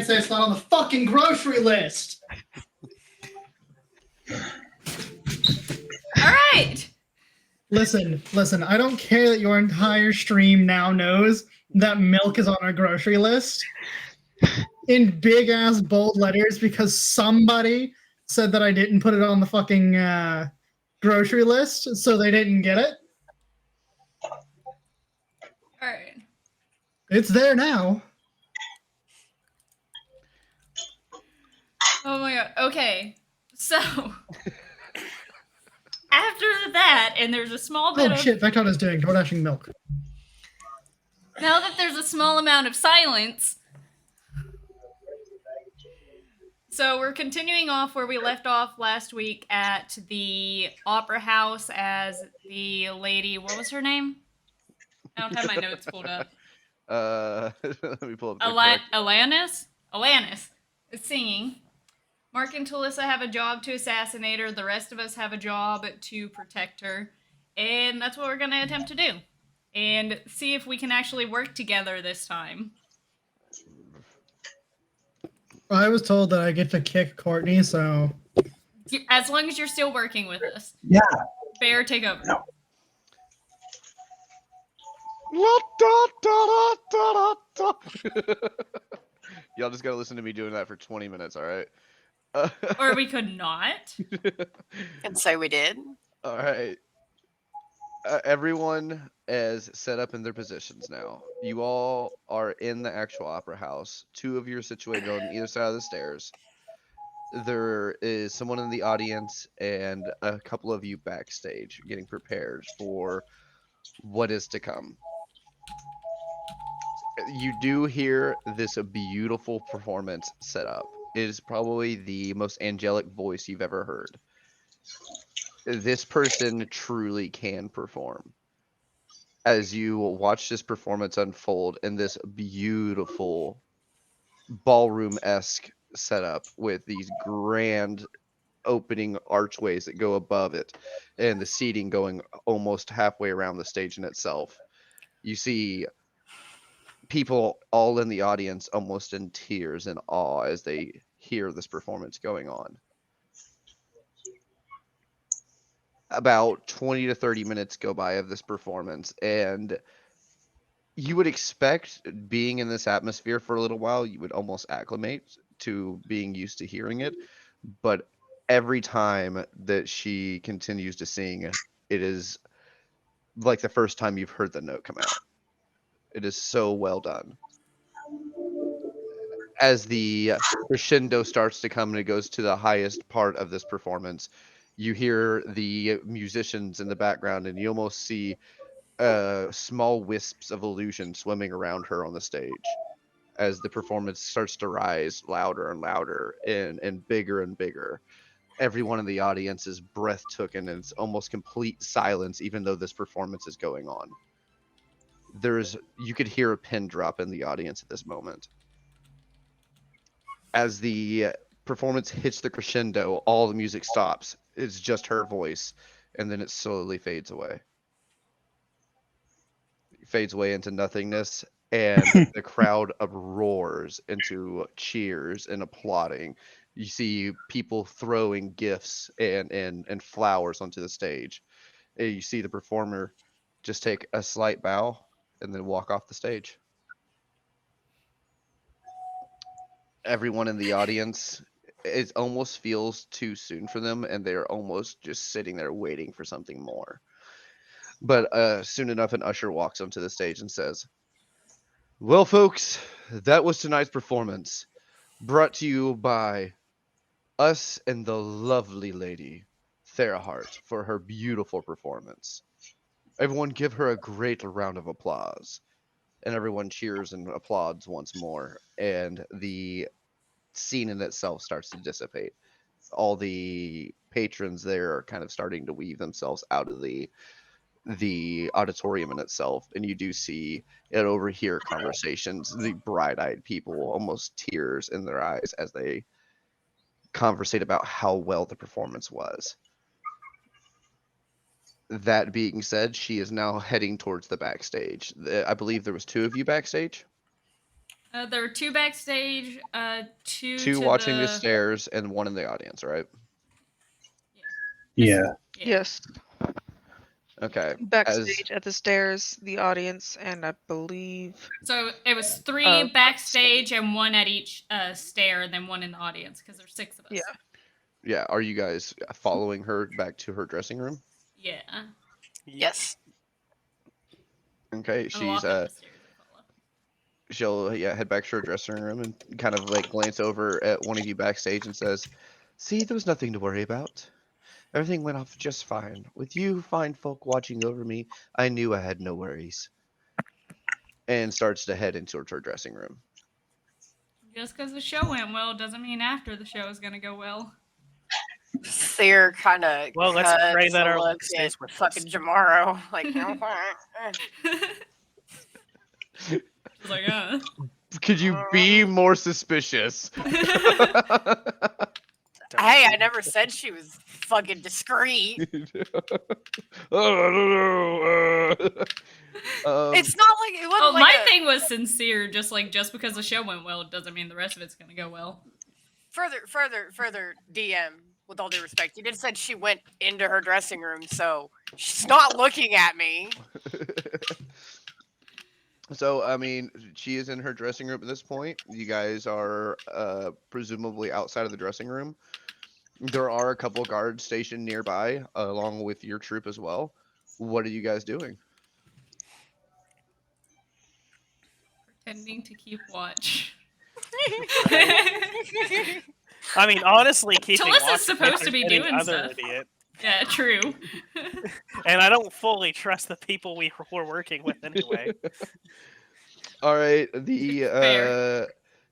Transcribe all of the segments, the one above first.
say it's not on the fucking grocery list. All right. Listen. I don't care that your entire stream now knows that milk is on our grocery list in big ass bold letters because somebody said that I didn't put it on the fucking grocery list, so they didn't get it. All right. It's there now. Oh my god. Okay. So after that, and there's a small bit of shit, Vecton doing DoorDashing milk. Now that there's a small amount of silence, so we're continuing off where we left off last week at the Opera House as the lady, what was her name? I don't have my notes pulled up. Let me pull up the correct. Alanis is singing. Mark and Talissa have a job to assassinate her. The rest of us have a job to protect her. And that's what we're going to attempt to do. And see if we can actually work together this time. I was told that I get to kick Courtney, so... As long as you're still working with us. Yeah. Bear, take over. No. Y'all just gotta listen to me doing that for 20 minutes, alright? Or we could not. And so we did. Alright. Everyone is set up in their positions now. You all are in the actual opera house. Two of you are situated on either side of the stairs. There is someone in the audience and a couple of you backstage getting prepared for what is to come. You do hear this beautiful performance set up. It is probably the most angelic voice you've ever heard. This person truly can perform. As you watch this performance unfold in this beautiful ballroom-esque setup with these grand opening archways that go above it and the seating going almost halfway around the stage in itself. You see people all in the audience almost in tears and awe as they hear this performance going on. About 20 to 30 minutes go by of this performance, and you would expect, being in this atmosphere for a little while, you would almost acclimate to being used to hearing it. But every time that she continues to sing, it is like the first time you've heard the note come out. It is so well done. As the crescendo starts to come and it goes to the highest part of this performance, you hear the musicians in the background and you almost see small wisps of illusion swimming around her on the stage as the performance starts to rise louder and louder and bigger. Everyone in the audience is breath taken and it's almost complete silence even though this performance is going on. You could hear a pin drop in the audience at this moment. As the performance hits the crescendo, all the music stops. It's just her voice, and then it slowly fades away. It fades away into nothingness, and the crowd uproars into cheers and applauding. You see people throwing gifts and flowers onto the stage. And you see the performer just take a slight bow and then walk off the stage. Everyone in the audience, it almost feels too soon for them, and they're almost just sitting there waiting for something more. But soon enough, an usher walks onto the stage and says, "Well, folks, that was tonight's performance, brought to you by us and the lovely lady, Therahart, for her beautiful performance. Everyone give her a great round of applause." And everyone cheers and applauds once more, and the scene in itself starts to dissipate. All the patrons there are kind of starting to weave themselves out of the auditorium in itself, and you do see and overhear conversations, the bright-eyed people, almost tears in their eyes as they conversate about how well the performance was. That being said, she is now heading towards the backstage. I believe there was two of you backstage. There were 2 backstage, 2 Two to watching the the stairs and one in the audience, right? Yeah. Yes. Okay. Backstage at the stairs, the audience, and I believe So it was 3 Uh, backstage and 1 at each stair, and then 1 in the audience because there's 6 of us. Yeah. Yeah. Are you guys following her back to her dressing room? Yeah. Yes. Okay. I'll She's walk up the stairs and follow. she'll head back to her dressing room and kind of like glance over at one of you backstage and says, "See, there was nothing to worry about. Everything went off just fine. With you fine folk watching over me, I knew I had no worries." And starts to head into her dressing room. Just because the show went well doesn't mean after the show is gonna go well. They're kind of Well, let's pray that our luck stays with fucking us. Jamaro. Like, It's like, Could you be more suspicious? hey, I never said she was fucking discreet. It's not like it wasn't Oh, like my thing was sincere. Just because the show went well doesn't mean the rest of it's gonna go well. further DM. With all due respect, you did said she went into her dressing room, so she's not looking at me. So, I mean, she is in her dressing room at this point. You guys are presumably outside of the dressing room. There are a couple guards stationed nearby, along with your troop as well. What are you guys doing? Pretending to keep watch. I mean, honestly, keeping Talissa's watch supposed to be any doing other stuff. idiot. Yeah, true. And I don't fully trust the people we're working with anyway. All right, Fair.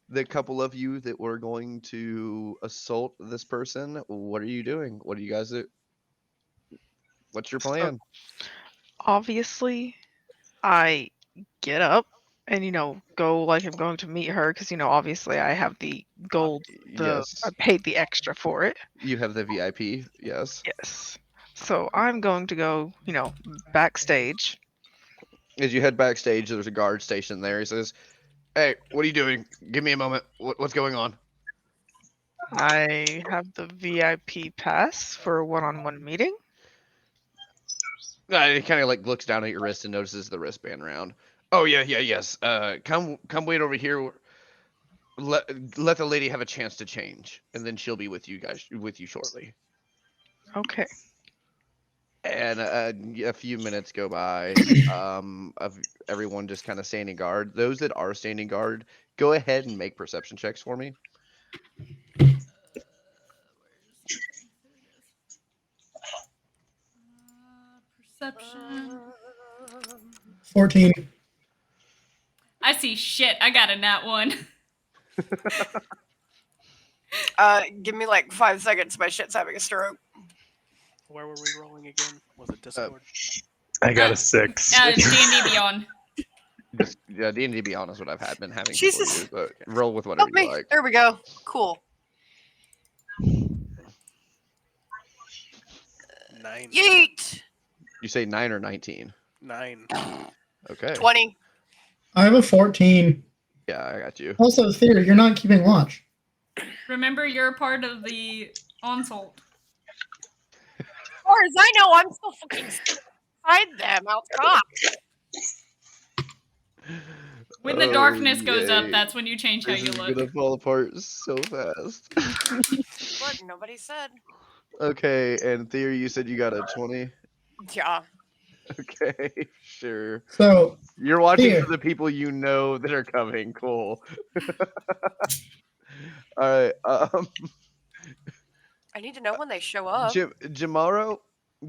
the couple of you that were going to assault this person, what are you doing? What do you guys do? What's your plan? obviously I get up and go like I'm going to meet her because obviously I have the gold. Yes, I paid the extra for it. you have the VIP. Yes. Yes. So I'm going to go, backstage. As you head backstage, there's a guard stationed there. He says, "Hey, what are you doing? Give me a moment. What's going on?" I have the VIP pass for a one-on-one meeting. He kind of like looks down at your wrist and notices the wristband around. Oh yes. Come wait over here. Let the lady have a chance to change, and then she'll be with you shortly. Okay. And a few minutes go by of everyone just kind of standing guard. Those that are standing guard, go ahead and make perception checks for me. Perception. 14. I see shit. I got a nat 1. Give me like 5 seconds. My shit's having a stroke. Where were we rolling again? Was it Discord? Uh, I got a 6. D&D Beyond. Yeah, D&D Beyond is what I've been having Jesus. for you, but roll with whatever Help you me. like. There we go. Cool. 9. Yeet. You say 9 or 19? 9. Okay. 20. I have a 14. Yeah, I got you. Also, Theory, you're not keeping watch. Remember, you're a part of the onslaught. As far as I know, I'm still fucking inside them out top. When the darkness goes up, yay. that's when you change how This you is look. gonna fall apart so fast. What? Nobody said. Okay, and Theory, you said you got a 20? Yeah. Okay, sure. So, You're watching Here. for the people you know that are coming. Cool. All right. I need to know when they show up. Jamaro,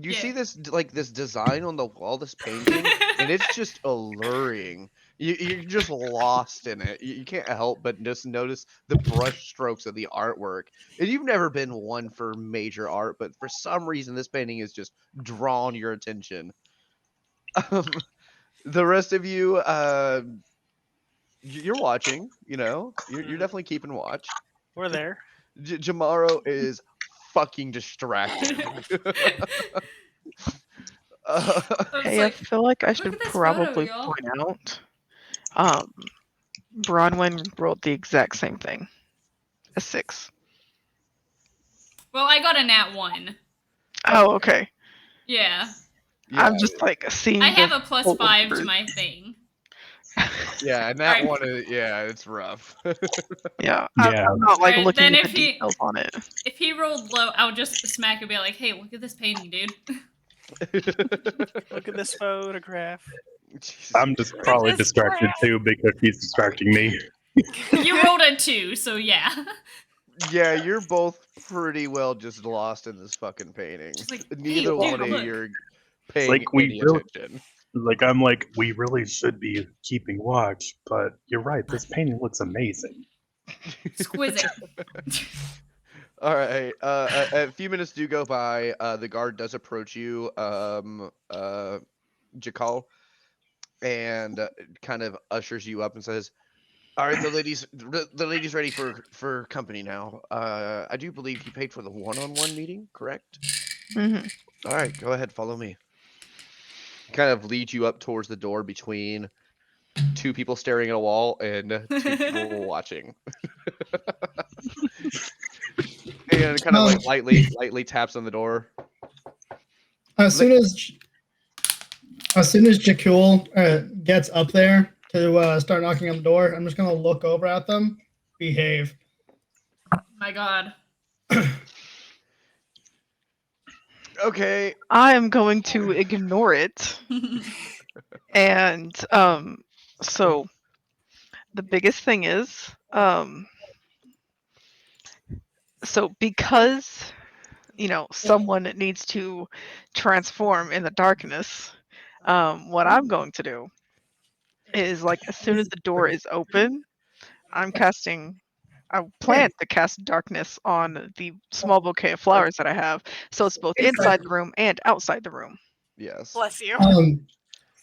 you see Yeah. this this design on the wall, this painting, and it's just alluring. You're just lost in it. You can't help but just notice the brush strokes of the artwork. And you've never been one for major art, but for some reason, this painting has just drawn your attention. The rest of you, you're watching. You're definitely keeping watch. We're there. Jamaro is fucking distracted. It's Hey, I like, feel like I look should at this probably photo, y'all. point out Bronwyn rolled the exact same thing. A 6. Well, I got a nat 1. Oh, okay. Yeah. I'm just like seeing. I have the a plus total 5 to numbers. my thing. Yeah, and that Alright. one is it's rough. Yeah, Yeah. I'm not like Alright, looking then at the if he- details on it. If he rolled low, I'll just smack and be like, hey, look at this painting, dude. Look at this photograph. Jesus I'm just probably This distracted crap. too because he's distracting me. You rolled a 2, so yeah. Yeah, you're both pretty well just lost in this fucking painting. Just like, Neither hey, one dude, of look. you are paying like we any really- attention. I'm like, we really should be keeping watch, but you're right, this painting looks amazing. Exquisite. All right. A few minutes do go by. The guard does approach you, Jakal, and kind of ushers you up and says, "All right, the lady's ready for company now. I do believe you paid for the one-on-one meeting, correct? Mhm. All right, go ahead, follow me." Kind of leads you up towards the door between two people staring at a wall and two people watching. And kind of like lightly taps on the door. As soon as Jakul gets up there to start knocking on the door, I'm just gonna look over at them. Behave. My god. Okay. I am going to ignore it, and so the biggest thing is so because someone needs to transform in the darkness, what I'm going to do is, like, as soon as the door is open, I plan to cast darkness on the small bouquet of flowers that I have, so it's both inside the room and outside the room. Yes. Bless you.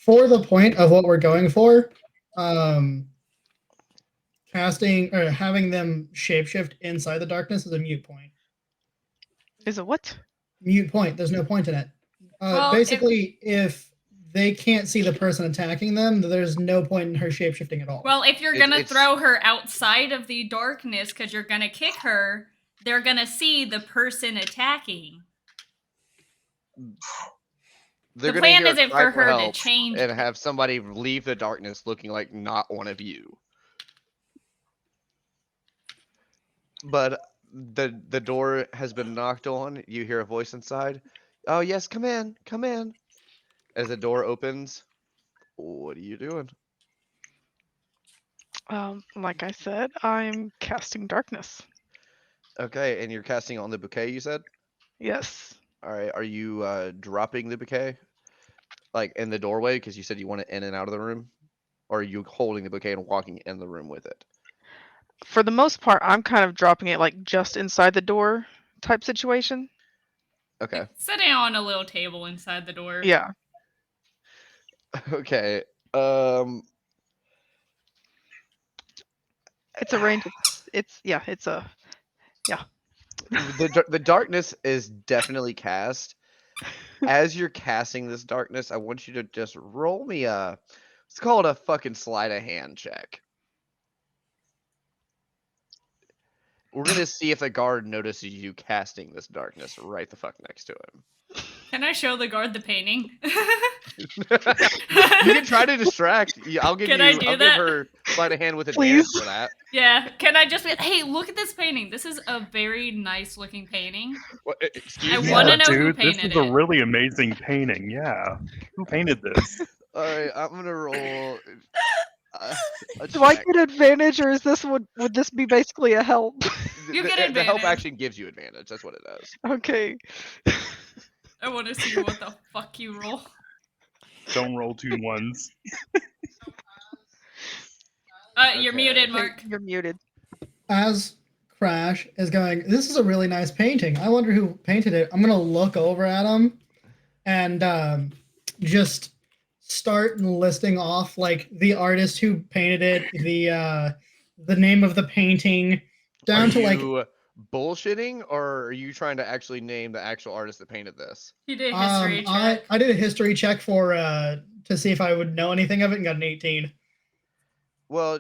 For the point of what we're going for, casting or having them shapeshift inside the darkness is a mute point. Is it what? Mute point. There's no point in it. Well, Basically, if they can't see the person attacking them, there's no point in her shapeshifting at all. Well, if you're It- gonna it's- throw her outside of the darkness because you're gonna kick her, they're gonna see the person attacking. They're The gonna plan hear a isn't cry for her to help change. and have somebody leave the darkness looking like not one of you. But the door has been knocked on. You hear a voice inside. "Oh yes, come in, come in." As the door opens, what are you doing? Like I said, I'm casting darkness. Okay, and you're casting on the bouquet, you said? Yes. All right, are you dropping the bouquet? Like in the doorway because you said you want it in and out of the room? Or are you holding the bouquet and walking in the room with it? For the most part, I'm kind of dropping it like just inside the door type situation. Okay. Sitting on a little table inside the door. Yeah. Okay. It's a range. It's a. The darkness is definitely cast. As you're casting this darkness, I want you to just roll me let's call it a fucking sleight of hand check. We're gonna see if the guard notices you casting this darkness right the fuck next to him. Can I show the guard the painting? You can try to distract. I'll give Can you. I do I'll that? give her sleight of hand with advantage for that. Yeah. Can I just be, hey, look at this painting. This is a very nice looking painting. What, I excuse me. wanna know who dude, this painted is a it. really amazing painting. Yeah, who painted this? All right, I'm gonna roll. A Do I check. get advantage, or is this would this be basically a help? You get The help advantage. action gives you advantage. That's what it does. Okay. I want to see what the fuck you roll. Don't roll 2 ones. You're Okay. muted, Hey, Mark. you're muted. As Crash is going, this is a really nice painting. I wonder who painted it. I'm gonna look over at him and just start listing off like the artist who painted it, the name of the painting, down Are to like you bullshitting, or are you trying to actually name the actual artist that painted this? He did a history I check. I did a history check for to see if I would know anything of it and got an 18. Well,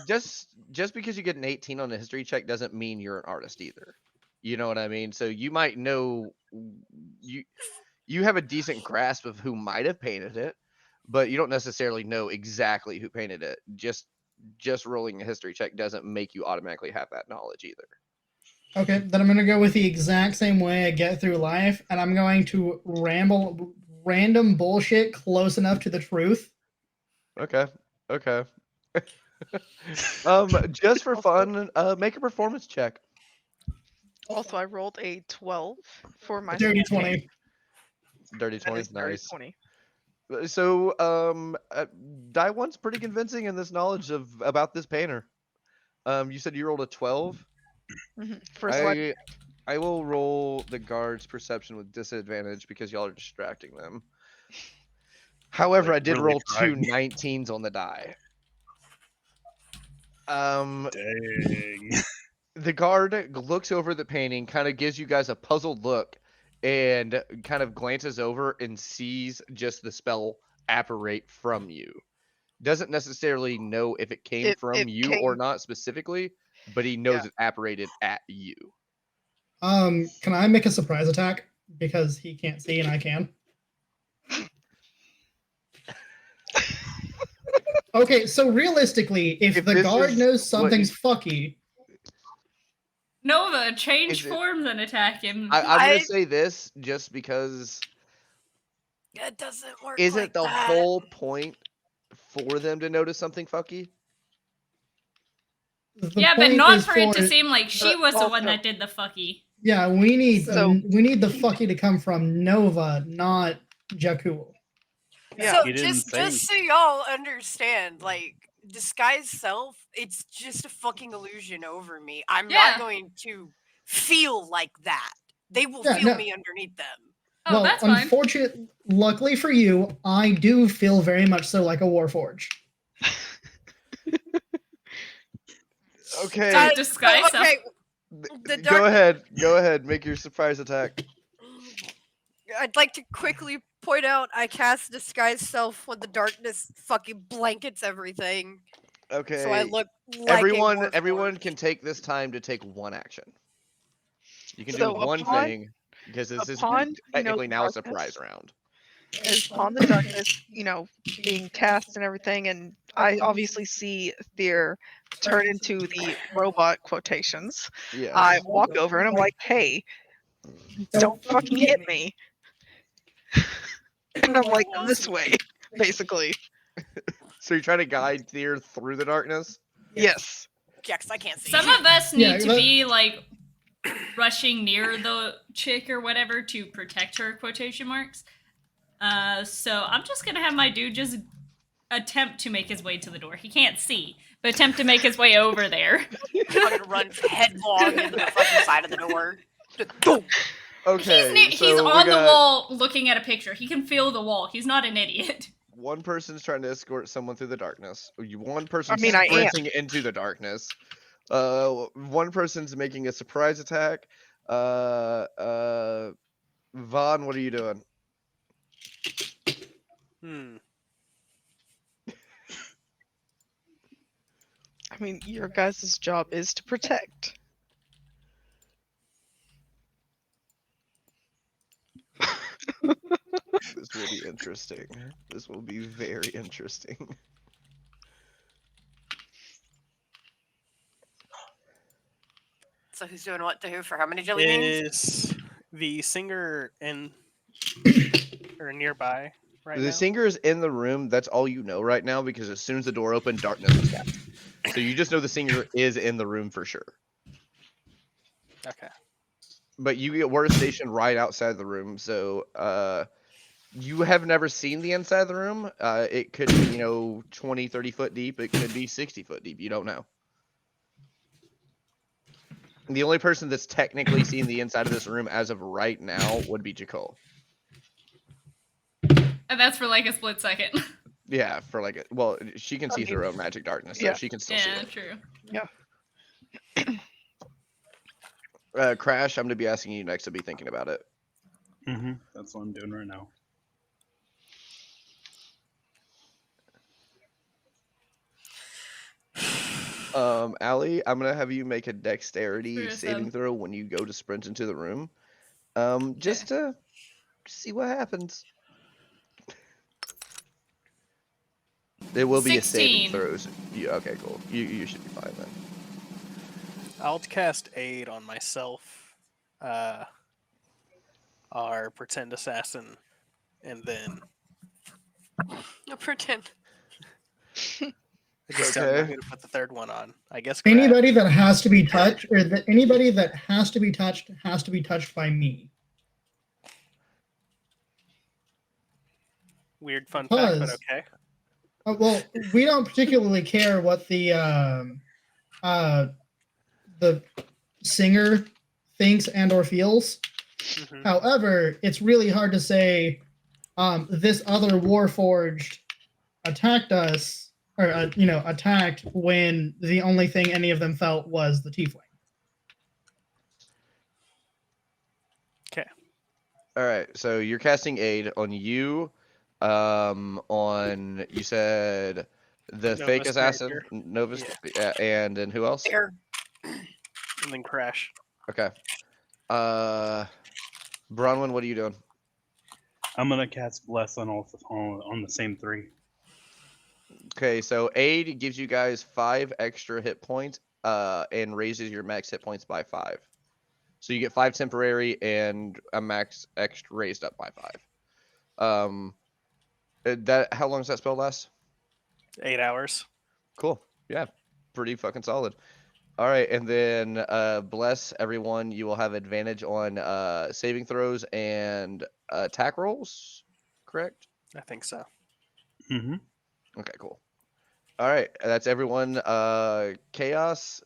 just because you get an 18 on a history check doesn't mean you're an artist either. You know what I mean? So you might know you have a decent grasp of who might have painted it, but you don't necessarily know exactly who painted it. Just rolling a history check doesn't make you automatically have that knowledge either. Okay, then I'm gonna go with the exact same way I get through life, and I'm going to ramble random bullshit close enough to the truth. Okay. Okay. Just for fun, make a performance check. Also, I rolled a 12 for my Dirty skill paint. 20. Dirty That 20, is dirty nice. 20. So, Die One's pretty convincing in this knowledge about this painter. You said you rolled a 12. For select, I will roll the guard's perception with disadvantage because y'all are distracting them. However, Like, I did really roll trying. 2 19s on the die. Dang. The guard looks over the painting, kind of gives you guys a puzzled look, and kind of glances over and sees just the spell apparate from you. Doesn't necessarily know if it came from you or not specifically, but he knows it apparated at you. Can I make a surprise attack because he can't see and I can? Okay, so realistically, if the this guard is knows what something's fucky, Nova, change Is it- forms and attack him. I'm gonna say this just because It doesn't work isn't like the that. whole point for them to notice something fucky? the Yeah, but point not is for it to seem like she was the one also- that did the fucky. Yeah, we need So- we need the fucky to come from Nova, not Jakul. Yeah. So He didn't just say- so y'all understand, like disguise self, it's just a fucking illusion over me. I'm Yeah. not going to feel like that. They will Yeah, feel no. me underneath them. Oh, well, that's fine. luckily for you, I do feel very much so like a Warforged. Okay, So disguise self. okay. The go dark- ahead, make your surprise attack. I'd like to quickly point out I cast disguise self when the darkness fucking blankets everything. Okay, So I look like everyone can take this time to take one action. You can So do one upon- thing because this is upon, technically now a darkness, surprise round. is upon the darkness, being cast and everything, and I obviously see Thier turn into the robot quotations. Yeah. I walk over and I'm like, "Hey, don't fucking hit me!" And I'm like, "This way," basically. So you're trying to guide Thier through the darkness? Yes. Yeah, 'cause I can't see. Some of us need Yeah, to that- be like rushing near the chick or whatever to protect her, quotation marks. So I'm just gonna have my dude just attempt to make his way to the door. He can't see, but attempt to make his way over there. I'm gonna run headlong into the fucking side of the door. Okay. He's so we on the got wall looking at a picture. He can feel the wall. He's not an idiot. one person's trying to escort someone through the darkness. One person I am. sprinting into the darkness. One person's making a surprise attack. Vaughn, what are you doing? I mean, your guys' job is to protect. This will be interesting. This will be very interesting. So who's doing what to who for how many jelly beans? Is the singer in or nearby right The now? singer is in the room. That's all you know right now because as soon as the door opened, darkness was cast. So you just know the singer is in the room for sure. Okay. But we're stationed right outside the room, so you have never seen the inside of the room. It could be 20, 30 foot deep. It could be 60 foot deep. You don't know. The only person that's technically seen the inside of this room as of right now would be Jakul. And that's for like a split second. Yeah, for well, she can see through her own magic darkness, so yeah. she can still see Yeah, it. true. Crash, I'm gonna be asking you next to be thinking about it. That's what I'm doing right now. Allie, I'm gonna have you make a dexterity For saving some- throw when you go to sprint into the room. Just to see what happens. It will be a saving 16. throws. Yeah, okay, cool. You should be fine then. I'll cast aid on myself, our pretend assassin, and then No pretend. I just don't know who to put the third one on. I guess grab. Anybody that has to be touched, or that anybody that has to be touched by me. Weird fun fact, but Because- okay. Well, we don't particularly care what the singer thinks and or feels. Mhm. However, it's really hard to say this other Warforged attacked us, or attacked when the only thing any of them felt was the tiefling. All right, so you're casting aid on you. On you said the fake Novus assassin, Rapier. Novus, and then who else? There. And then crash. Okay. Bronwyn, what are you doing? I'm gonna cast bless on on the same 3. Okay, so aid gives you guys 5 extra hit points, and raises your max hit points by 5. So you get 5 temporary and a max extra raised up by 5. That how long does that spell last? 8 hours. Cool. Yeah, pretty fucking solid. All right, and then bless everyone. You will have advantage on saving throws and attack rolls. Correct? I think so. Mm-hmm. Okay, cool. All right, that's everyone. Chaos.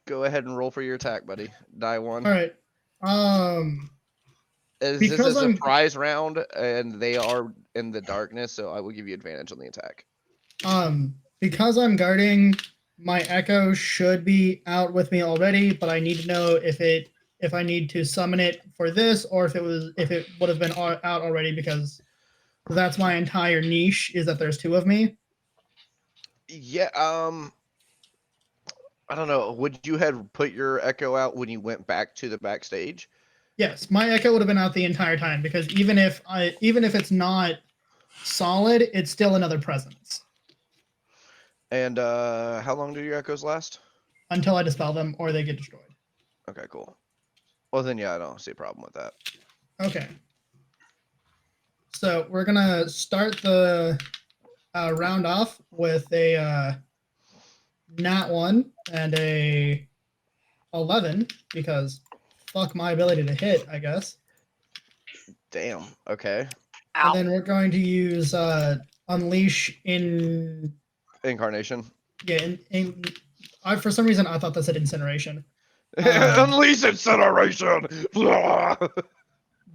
Go ahead and roll for your attack, buddy. Die 1. All right. Is this a because I'm- surprise round and they are in the darkness, so I will give you advantage on the attack. Because I'm guarding, my echo should be out with me already, but I need to know if I need to summon it for this or if it would have been out already, because that's my entire niche, is that there's 2 of me. Yeah, I don't know. Would you have put your echo out when you went back to the backstage? Yes, my echo would have been out the entire time, because even if it's not solid, it's still another presence And how long do your echoes last? until I dispel them or they get destroyed. Okay, cool. Well then, yeah, I don't see a problem with that. Okay. So we're gonna start the round off with a nat 1 and a 11, because fuck my ability to hit, I guess. Damn. Okay. Ow. And then we're going to use unleash in Incarnation. I, for some reason I thought that said incineration. Um, Unleash incineration.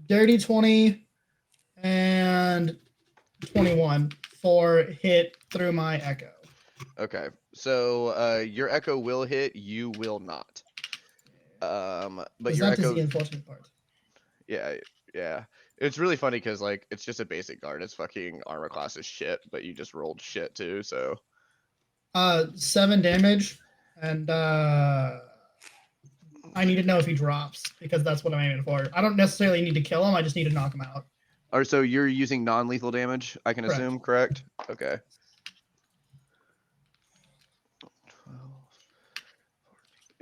Dirty 20 and 21 for hit through my echo. Okay, so your echo will hit. You will not. But 'Cause your that is echo. the unfortunate part. Yeah, yeah. It's really funny because like it's just a basic guard. It's fucking armor class is shit, but you just rolled shit too. So 7 damage, and I need to know if he drops, because that's what I'm aiming for. I don't necessarily need to kill him. I just need to knock him out. or so you're using non-lethal damage, I can Correct. assume, correct? Okay.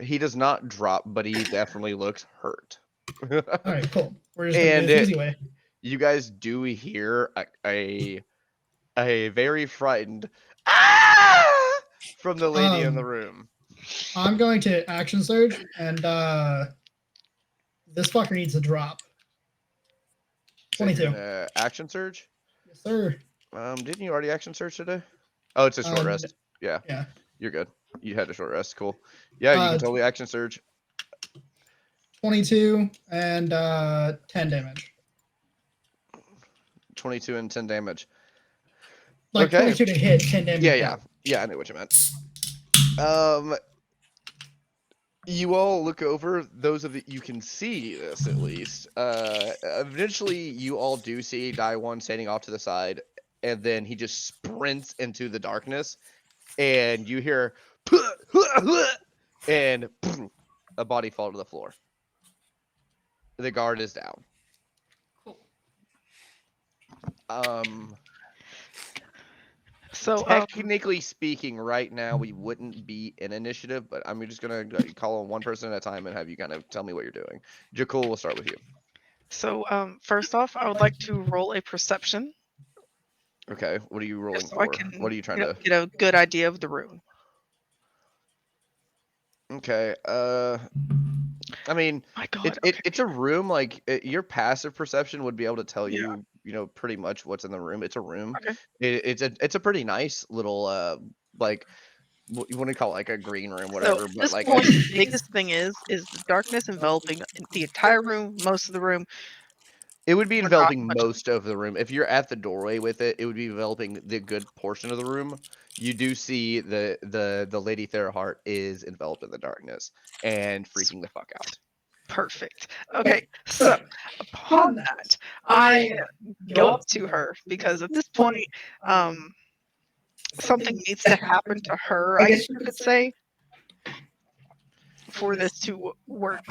He does not drop, but he definitely looks hurt. All right, cool. We're just gonna And do this easy way. You guys do hear a very frightened ah! from the lady in the room. I'm going to action surge, and this fucker needs to drop. So you're 22. gonna action surge? Yes, sir. Didn't you already action surge today? Oh, it's a short rest. Yeah, Yeah. you're good. You had a short rest. Cool. Yeah, you can totally action surge. 22 and 10 damage. 22 and 10 damage. Like Okay. 22 to hit, 10 damage. Yeah, I know what you meant. You all look over, those of you can see this at least. Eventually you all do see Die One standing off to the side, and then he just sprints into the darkness, and you hear and a body fall to the floor. The guard is down. Cool. So Technically speaking, right now we wouldn't be in initiative, but I'm just gonna call on one person at a time and have you kind of tell me what you're doing. Jakul, we'll start with you. So first off, I would like to roll a perception. Okay, what are you rolling Just so I for? can, What are you trying to? get a good idea of the room. Okay. I mean, My God. it's a room. Like your passive perception would be able to tell Yeah. you, pretty much what's in the room. It's a room. Okay. It's a pretty nice little like what you want to call it, like a green room, So whatever. at But this like point, the biggest thing is the darkness enveloping the entire room, most of the room. it would be Or not enveloping much. most of the room. If you're at the doorway with it, it would be enveloping the good portion of the room. You do see the Lady Therahart is enveloped in the darkness and freaking the fuck out. Perfect. Okay, so upon that, I go up to her because at this point, something needs to happen to her, I guess you could say, for this to work.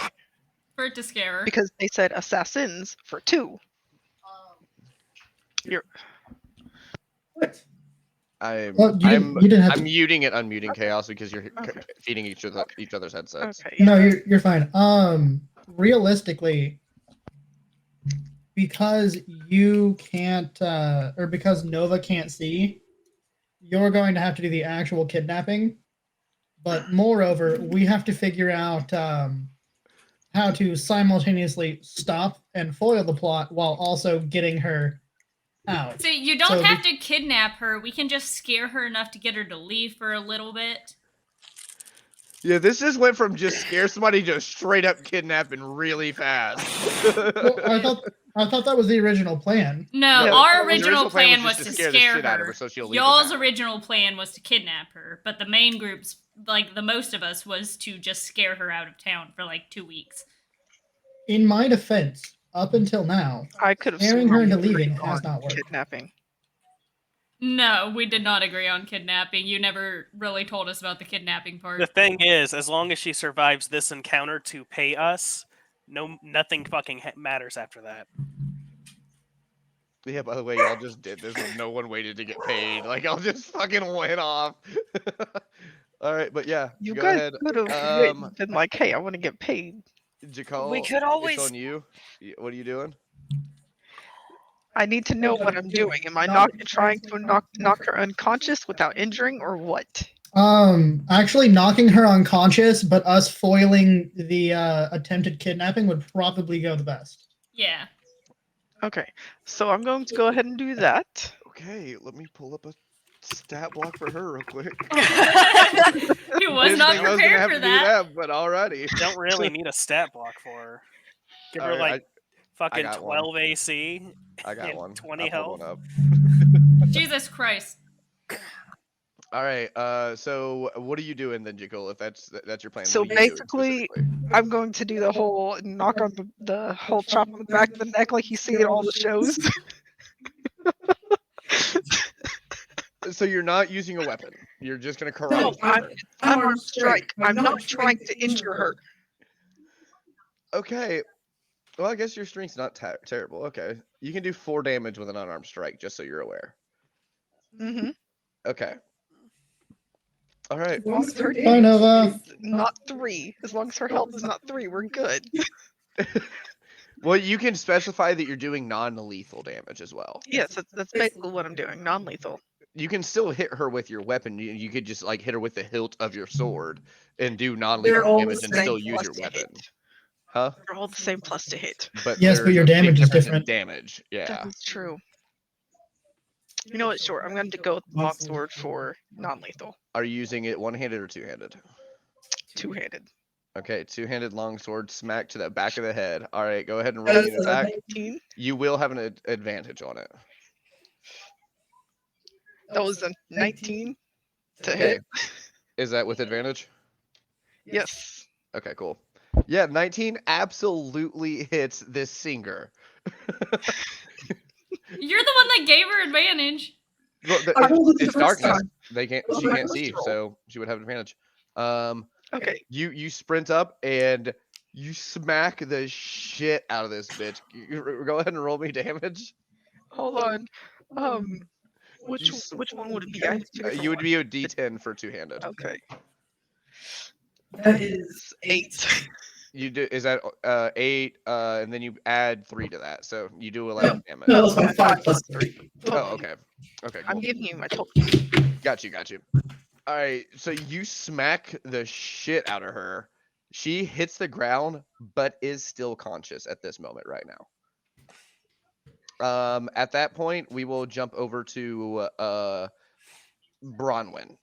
For it to scare her. Because they said assassins for 2. What? I'm Well, you didn't have I'm to. muting it, unmuting chaos because you're Okay. feeding each other's headsets. Okay. No, you're fine. Realistically, because you can't, or because Nova can't see, you're going to have to do the actual kidnapping. But moreover, we have to figure out how to simultaneously stop and foil the plot while also getting her out. See, you don't So have to kidnap her. We can just scare her enough to get her to leave for a little bit. Yeah, this just went from just scare somebody to straight up kidnapping really fast. Well, I thought that was the original plan. No, Yeah, our the original plan was just to scare the scare shit out of her. her so she'll leave the Y'all's town. original plan was to kidnap her, but the main group's, like the most of us, was to just scare her out of town for like 2 weeks. In my defense, up until now, I could have scaring her sworn into we agreed leaving has on not worked. kidnapping. No, we did not agree on kidnapping. You never really told us about the kidnapping part. The thing is, as long as she survives this encounter to pay us, nothing fucking matters after that. Yeah, by the way, y'all just did this and no one waited to get paid. Like, y'all just fucking went off. All right, but yeah, You go guys ahead. could have been like, hey, I want to get paid. Jakal, We could always- it's on you. What are you doing? I need to know what I'm doing. Am I not trying to knock her unconscious without injuring, or what? Actually knocking her unconscious, but us foiling the attempted kidnapping would probably go the best. Yeah. Okay, so I'm going to go ahead and do that. Okay, let me pull up a stat block for her real quick. He was Didn't not think I was gonna prepared have for to do that. but alrighty. Don't really need a stat block for her. Give her Alright, like fucking got one. 12 AC I got and one. 20 I pulled health. one up. Jesus Christ. All right. So what are you doing then, Jekyll? If that's your plan. So what are you doing basically, specifically? I'm going to do the whole knock on the whole chop on the back of the neck like you see in all the shows. So you're not using a weapon. You're just gonna No, karate. I'm unarmed strike. I'm not trying to injure her. Okay. Well, I guess your strength's not terrible. Okay. You can do 4 damage with an unarmed strike, just so you're aware. Mm-hmm. Okay. All right. As long as her Bye, damage Nova. is not 3. As long as her health is not 3, we're good. Well, you can specify that you're doing non-lethal damage as well. Yes, that's basically what I'm doing. Non-lethal. You can still hit her with your weapon. You could just like hit her with the hilt of your sword and do non-lethal damage and still use your weapon. Huh? They're all the same plus to hit. But Yes, but there's your a big damage is difference in different. Damage, yeah. That is true. You know what? Sure, I'm going to go with longsword for non-lethal. Are you using it one-handed or two-handed? Two-handed. Okay, two-handed longsword, smack to the back of the head. All right, go ahead and roll an attack. 19. You will have an advantage on it. That was a 19 to Okay. hit. Is that with advantage? Yes. Okay, cool. Yeah, 19 absolutely hits this singer. You're the one that gave her advantage. Well, I rolled it the it's first darkness. time. They can't. Well, She my can't first see, roll. so she would have advantage. Okay. You sprint up and you smack the shit out of this bitch. Go ahead and roll me damage. Hold on. Which You s- which one would it be? I have two different You would ones. be a D10 for two-handed. Okay. That is 8. You do is that 8, and then you add 3 to that, so you do 11 damage. No, it's my 5 plus 3. Oh, okay. Okay, I'm cool. giving you my total. Got you. All right, so you smack the shit out of her. She hits the ground, but is still conscious at this moment right now. At that point, we will jump over to Bronwyn.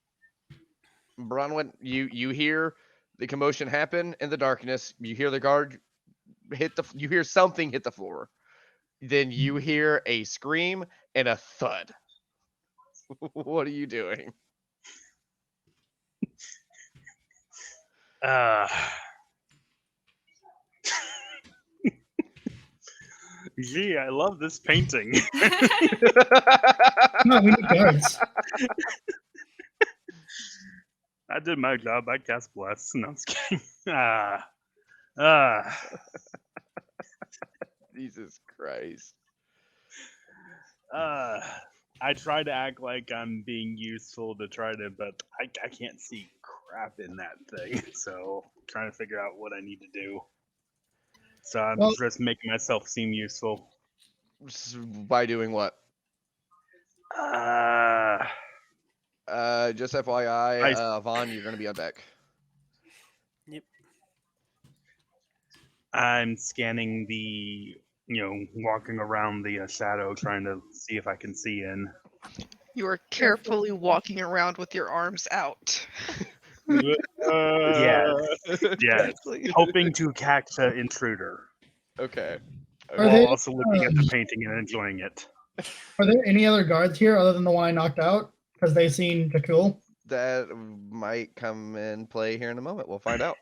Bronwyn, you hear the commotion happen in the darkness. You hear the guard you hear something hit the floor. Then you hear a scream and a thud. What are you doing? Gee, I love this painting. No, we need guards. I did my job. I cast bless. No, I'm just kidding. Jesus Christ. I try to act like I'm being useful to try to, but I can't see crap in that thing. So I'm trying to figure out what I need to do. So I'm Well- just making myself seem useful. By doing what? Just FYI, Vaughn, you're gonna be on deck. I'm scanning walking around the shadow, trying to see if I can see in. You are carefully walking around with your arms out. Yes, yes. Exactly. Hoping to catch an intruder. Okay. Are While they- also looking at the painting and enjoying it. Are there any other guards here other than the one I knocked out? Because they've seen Jakul? That might come in play here in a moment. We'll find out.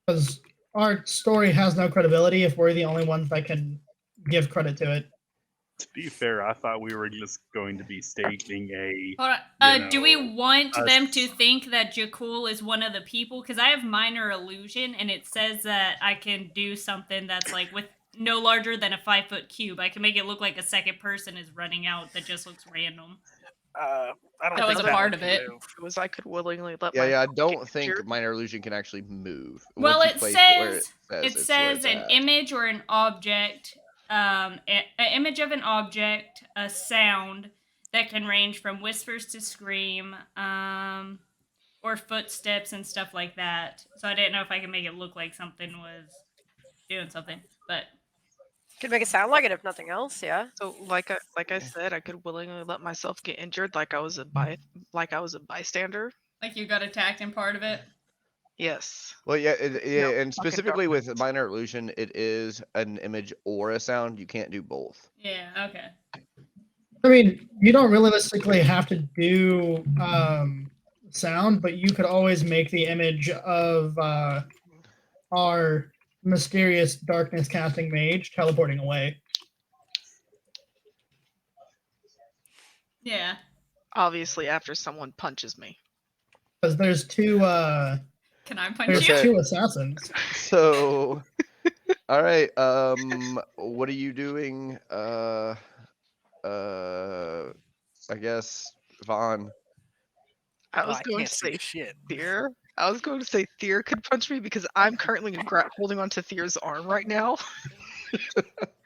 Because our story has no credibility if we're the only ones that can give credit to it. To be fair, I thought we were just going to be staging a. Hold on. You Do we know, want them to us- think that Jakul is one of the people? Because I have minor illusion, and it says that I can do something that's like with no larger than a 5-foot cube. I can make it look like a second person is running out that just looks random. I don't That was think a part would of it. move. It was I could willingly let Yeah, I myself don't get think injured. minor illusion can actually move. Well, Once you it place where says it's it where says it's an at. image or an object, an image of an object, a sound that can range from whispers to scream, or footsteps and stuff like that. So I didn't know if I could make it look like something was doing something, but Could make it sound like it if nothing else, yeah. So like I said, I could willingly let myself get injured like I was a bystander. like you got attacked in part of it. Yes. Well, yeah, No, and fucking specifically with darkness. minor illusion, it is an image or a sound. You can't do both. Yeah. Okay. I mean, you don't realistically have to do sound, but you could always make the image of our mysterious darkness casting mage teleporting away. Yeah. Obviously after someone punches me. Because there's two Can I punch there's you? Okay. two assassins. So, all right. What are you doing? I guess Vaughn. I was I going can't to see say shit. Thier. I was going to say Thier could punch me because I'm currently holding onto Thier's arm right now.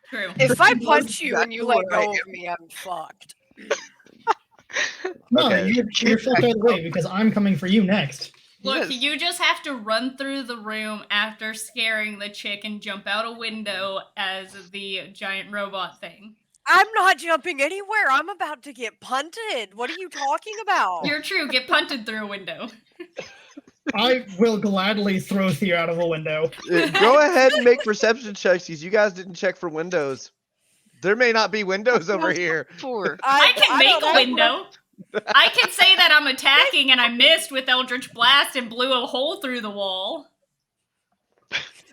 True. If I He knows punch you and exactly you let where I go of me, I'm fucked. No, Okay. you're fucked either way because I'm coming for you next. Look, Yes. you just have to run through the room after scaring the chick and jump out a window as the giant robot thing. I'm not jumping anywhere. I'm about to get punted. What are you talking about? You're true. Get punted through a window. I will gladly throw Thier out of a window. Go ahead and make perception checks because you guys didn't check for windows. There may not be windows over here. For I can make don't a know. window. I can say that I'm attacking and I missed with Eldritch Blast and blew a hole through the wall.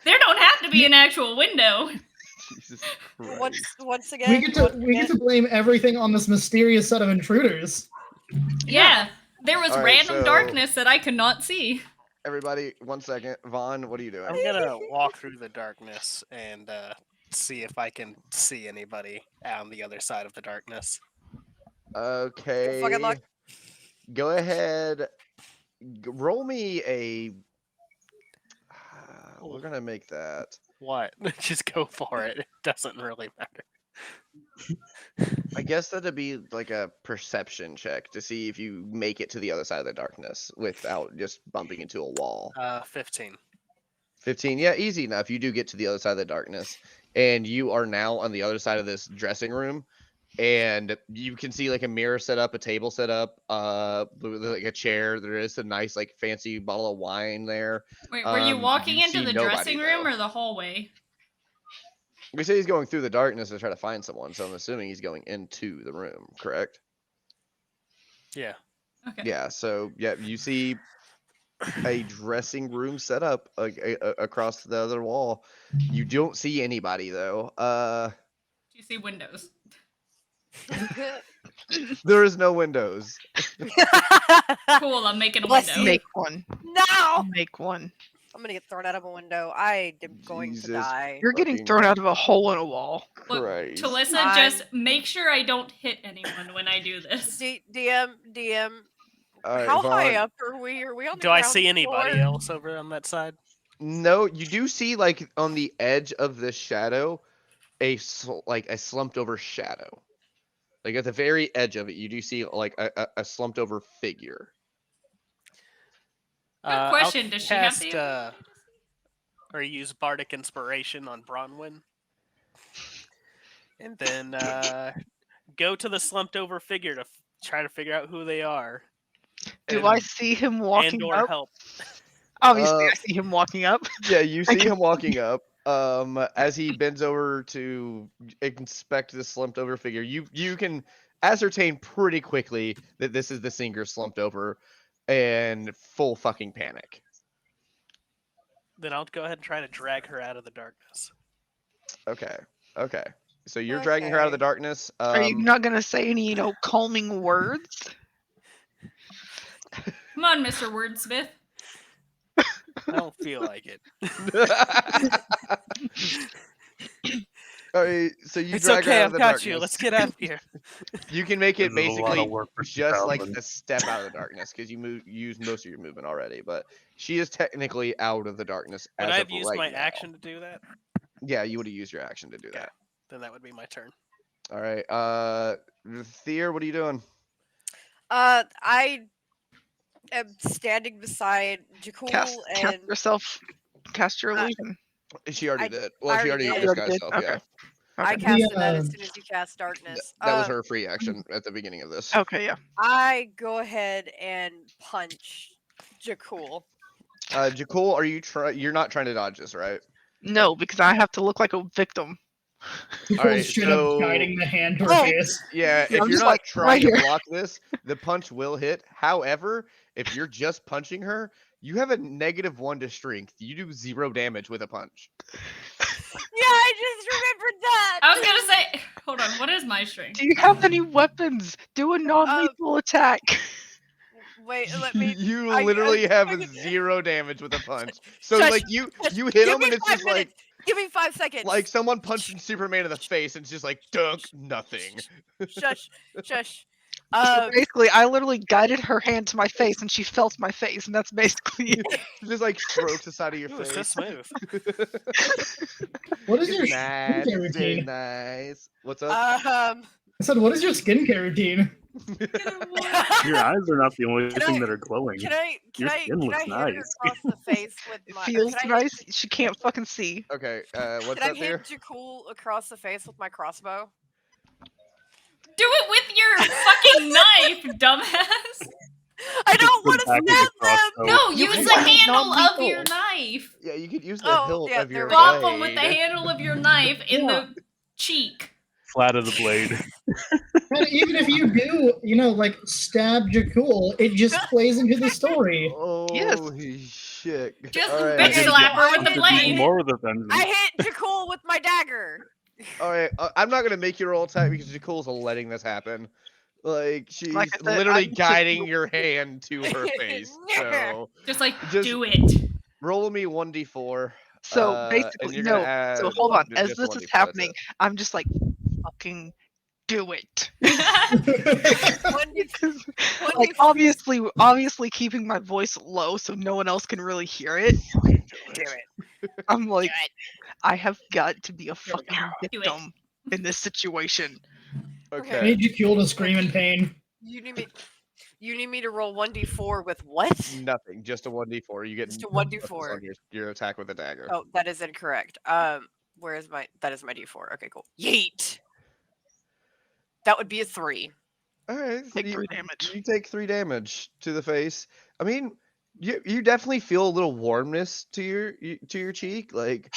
There don't have to be an actual window. Jesus Christ. Once again, We get to blame everything on this mysterious set of intruders. Yeah, there was All right, random so- darkness that I could not see. Everybody, 1 second. Vaughn, what are you doing? I'm gonna walk through the darkness and see if I can see anybody on the other side of the darkness. Okay. fucking luck. Go ahead. Roll me a. We're gonna make that. What? Just go for it. It doesn't really matter. I guess that'd be like a perception check to see if you make it to the other side of the darkness without just bumping into a wall. 15. 15, yeah, easy enough. You do get to the other side of the darkness, and you are now on the other side of this dressing room, and you can see like a mirror set up, a table set up, like a chair. There is a nice like fancy bottle of wine there. Wait, were you walking you into see the nobody, dressing room though. or the hallway? We say he's going through the darkness to try to find someone, so I'm assuming he's going into the room, correct? Yeah. Okay. Yeah, so yeah, you see a dressing room set up across the other wall. You don't see anybody though. Do you see windows? There is no windows. Cool, I'm making a Bless window. you. Make one. No! Make one. I'm gonna get thrown out of a window. I am going to Jesus. die. You're getting Fucking thrown out of a hole in a wall. Look, Christ. Talissa, I'm- just make sure I don't hit anyone when I do this. DM. All right, How Vaughn. high up are we? Are we on the Do I ground see anybody floor? else over on that side? No, you do see like on the edge of the shadow, a slumped over shadow. Like at the very edge of it, you do see like a slumped over figure. Good question, I'll does she have cast, the or use Bardic Inspiration on Bronwyn. And then go to the slumped over figure to try to figure out who they are. Do I see him walking and or up? help. Obviously, I see him walking up. Yeah, you see him walking up. As he bends over to inspect the slumped over figure, you can ascertain pretty quickly that this is the singer slumped over, and full fucking panic. Then I'll go ahead and try to drag her out of the darkness. Okay. So you're dragging her out of the Okay. darkness. Are you not gonna say any, calming words? Come on, Mr. Wordsmith. I don't feel like it. All right, so you It's drag her okay, out I've of the got darkness. you. Let's get out of here. You can make it This is a lot of basically work for just like 2000. the step out of the darkness because you use most of your movement already, but she is technically out of the darkness. Would as I of have used right my now. action to do that? Yeah, you would have used your action to do Okay. that. Then that would be my turn. All right, Thier, what are you doing? I am standing beside Jakul Cast and cast your Uh, illusion. She already I- did. I Well, she already already did. disguised Already did? herself. Okay. Yeah, I Okay. casted that as um, soon as you cast darkness. that was her free action at the beginning of this. Okay, yeah. I go ahead and punch Jakul. Jakul, are you you're not trying to dodge this, right? No, because I have to look like a victim. All right, straight so- up guiding the hand to her Oh. face. Yeah, Yeah, if I'm you're just not like, trying right to here. block this, the punch will hit. However, if you're just punching her, you have a -1 to strength. You do 0 damage with a punch. Yeah, I just remembered that. I was gonna say, hold on, what is my strength? Do you have any weapons? Do a non-lethal attack. Wait, let me. You I- literally I- have I- 0 damage with a punch. So Shush, like you shush, hit give him me and it's 5 just like minutes. Give me 5 seconds. someone punching Superman in the face and it's just like dunk nothing. Shush, shush. So basically, I literally guided her hand to my face, and she felt my face, and that's basically it. Just like strokes the side of your Ooh, it's face. so smooth. What is your Nice, skincare very routine? nice. What's up? I said, what is your skincare routine? Your eyes are not the only Can thing I- that are glowing. Can I Your skin looks hit her nice. across the face with It my? feels can I, nice. She can't fucking see. Okay, what's Can I up there? hit Jakul across the face with my crossbow? Do it with your fucking knife, dumbass! I don't the want to back of stab the them. crossbow. No, You use can the use handle of non-lethal. your knife. Yeah, you could use the Oh, hilt yeah, of your there we go. Bop them with the blade. handle of your knife in Yeah. the cheek. Flat of the blade. And even if you do, stab Jakul, it just plays into the story. Holy shit. Just All right. bitch Okay, slap so her I with the hit- blade. More with a vengeance. I hit Jakul with my dagger. All right, I'm not gonna make you roll attack because Jacool's letting this happen. Like she's Like I said, literally I'm guiding your hand to her face. So Just like Just- do it. roll me 1d4. So and basically, you're gonna no. add. So hold on. As just this 1d4, is that's happening, it. I'm just like, fucking do it. 'Cause, like obviously keeping my voice low so no one else can really hear it. Do it. I'm like, Do it. I have got to be a fucking Do it. victim in this situation. I Okay. need Jakul to scream in pain. You need me to roll 1d4 with what? Nothing. Just a 1d4. You get Just a bonuses 1d4. on your attack with a dagger. Oh, that is incorrect. Where is that is my d4. Okay, cool. Yeet. That would be a 3. All right. Take you, 3 damage. you take 3 damage to the face. I mean, you definitely feel a little warmness to your cheek. Like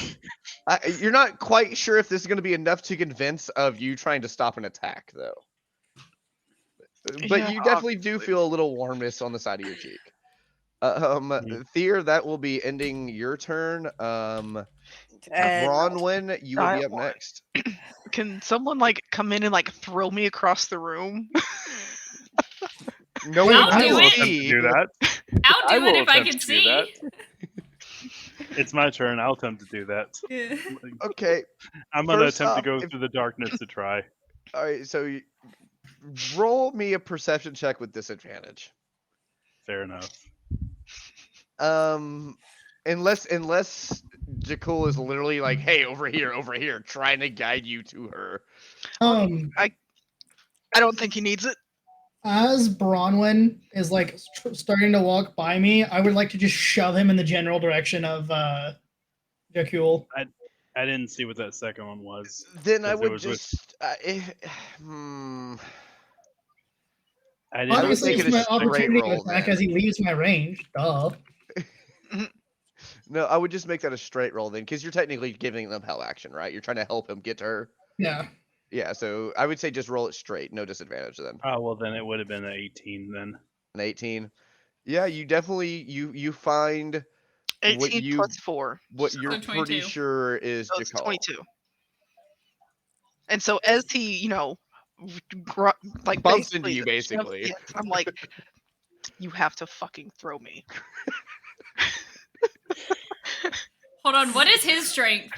you're not quite sure if this is going to be enough to convince of you trying to stop an attack, though. But Yeah, you definitely do obviously. feel a little warmness on the side of your cheek. Thier, that will be ending your turn. And Bronwyn, you will I be up want- next. Can someone like come in and like throw me across the room? No Wait, one I'll can do will it. attempt to see. do that. I'll I do it will if I attempt can to do see. that. It's my turn. I'll attempt to do that. Okay. I'm gonna First attempt to off, go if- through the darkness to try. All right. So roll me a perception check with disadvantage. Fair enough. Unless Jakul is literally like, hey, over here, trying to guide you to her. I don't think he needs it. As Bronwyn is like starting to walk by me, I would like to just shove him in the general direction of Jakul. I didn't see what that second one was. Then I 'cause it would was with- just. I didn't would Obviously, make it's it a my straight opportunity to roll attack then. as he leaves my range. Duh. No, I would just make that a straight roll then, because you're technically giving them hell action, right? You're trying to help him get to her. Yeah. Yeah, so I would say just roll it straight, no disadvantage then. Oh well, then it would have been an 18 then. An 18. Yeah, you definitely you find 18 you- plus 4. what so- you're So pretty 22. sure is So it's Jakal. 22. And so as he, like Bumps into basically, you, basically. yes, I'm like, you have to fucking throw me. Hold on, what is his strength?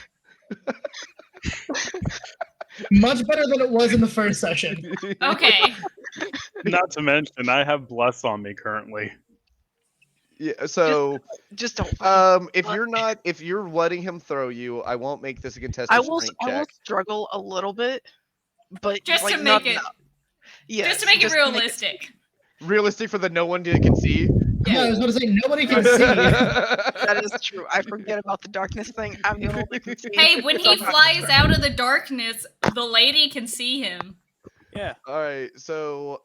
Much better than it was in the first session. Okay. Not to mention, I have bless on me currently. Yeah, so Just don't. if you're letting him throw you, I won't make this a contested I will strength I will check. struggle a little bit, but Just like, to not make it enough. Yes, just to make it just to make realistic. Realistic for the no one can see. Yeah, I was going to say nobody can see. That is true. I forget about the darkness thing. I'm the only one that can see. Hey, when So he I'm not flies concerned. out of the darkness, the lady can see him. Yeah. All right, so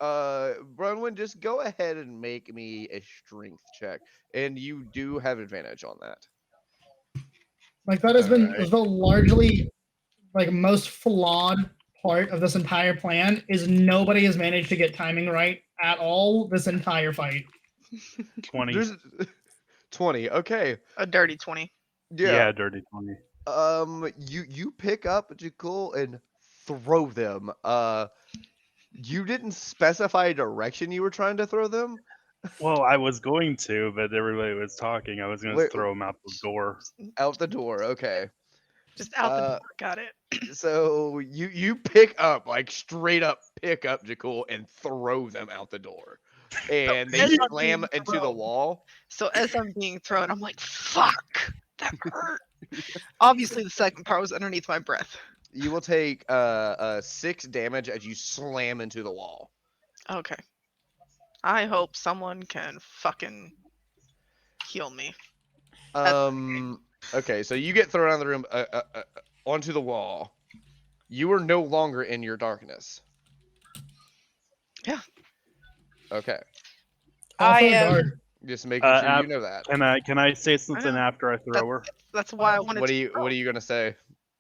Bronwyn, just go ahead and make me a strength check, and you do have advantage on that. Like that has been Alright. the largely like most flawed part of this entire plan is nobody has managed to get timing right at all this entire fight. 20. There's 20. Okay. A dirty 20. Yeah, dirty 20. You pick up Jakul and throw them. You didn't specify a direction you were trying to throw them. Well, I was going to, but everybody was talking. I was going to Wait. throw him out the door. Out the door. Okay. Just out the Uh, door. Got it. So you pick up, like straight up pick up Jakul and throw them out the door. And they As I'm slam being into the thrown. wall. So as I'm being thrown, I'm like, fuck, that hurt. Obviously, the second part was underneath my breath. You will take 6 damage as you slam into the wall. Okay. I hope someone can fucking heal me. Okay, so you get thrown out of the room onto the wall. You are no longer in your darkness. Yeah. Okay. I Off am- guard. Just making sure Ab- you know that. Can I say something know. after I throw her? That's why I wanted What to. are you gonna say?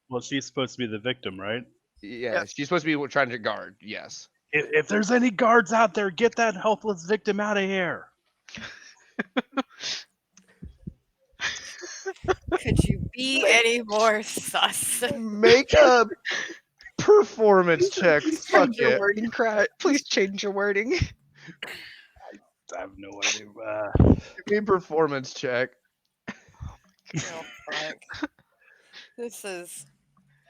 Well, she's supposed to be the victim, right? Yeah, Yes. she's supposed to be trying to guard. Yes. If there's any guards out there, get that helpless victim out of here. Could you be any more sus? Make a performance check. Please Fuck change your it. wording, Please change your wording. I have no idea. Give me a performance check. Oh, fuck. This is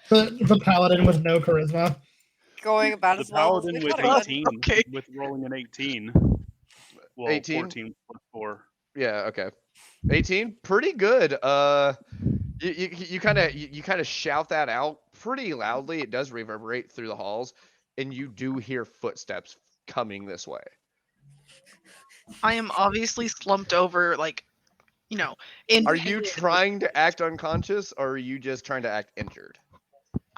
The paladin with no charisma. going about The as well as we paladin with could have. 18, Okay. with rolling an 18. Well, 18? 14 plus 4. Yeah, okay. 18, pretty good. You kind of shout that out pretty loudly. It does reverberate through the halls, and you do hear footsteps coming this way. I am obviously slumped over, like, in Are you pain. trying to act unconscious, or are you just trying to act injured?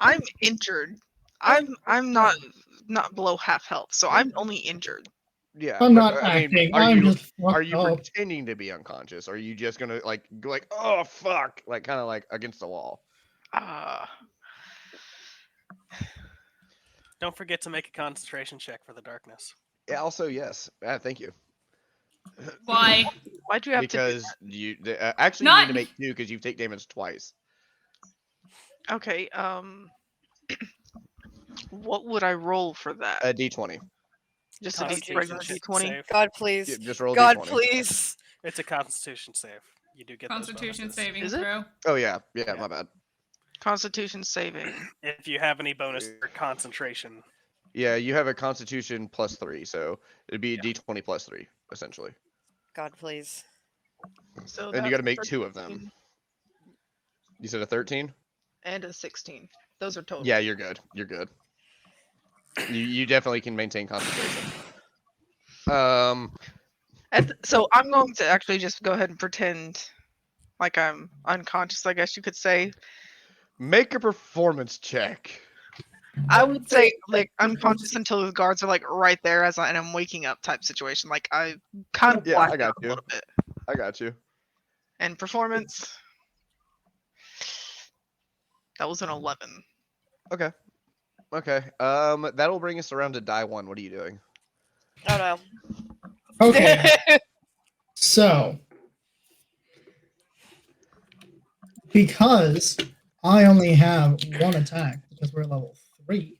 I'm injured. I'm not below half health, so I'm only injured. Yeah, I'm but not I mean, acting. are I'm you just fucked up. pretending to be unconscious? Or are you just gonna like go like, oh fuck, like kind of like against the wall? Don't forget to make a concentration check for the darkness. Yeah. Also, yes. Thank you. Why? Why'd you have Because you actually Not- need to make 2 because you take damage twice. to? Okay. What would I roll for that? A d20. Just a Constitution regular save. d20. God, please. Yeah, just roll a God, d20. please. It's a Constitution save. You do get those Constitution bonuses. saving Is it? throw. Oh yeah, Yeah. my bad. Constitution saving. If you have any bonus for concentration. Yeah, you have a Constitution +3, so it'd be a d20 +3 essentially, God, please. So and you that's got to make 2 of them. 13 You said a 13? and a 16. Those are total. Yeah, you're good. You're good. You definitely can maintain concentration. So I'm going to actually just go ahead and pretend like I'm unconscious, I guess you could say. Make a performance check. I would say like unconscious until the guards are like right there and I'm waking up type situation. Like I kind of Yeah, I blacked got out a you. little bit. I got you. And performance. That was an 11. Okay. That'll bring us around to die 1. What are you doing? Oh no. Okay, so because I only have 1 attack because we're level 3,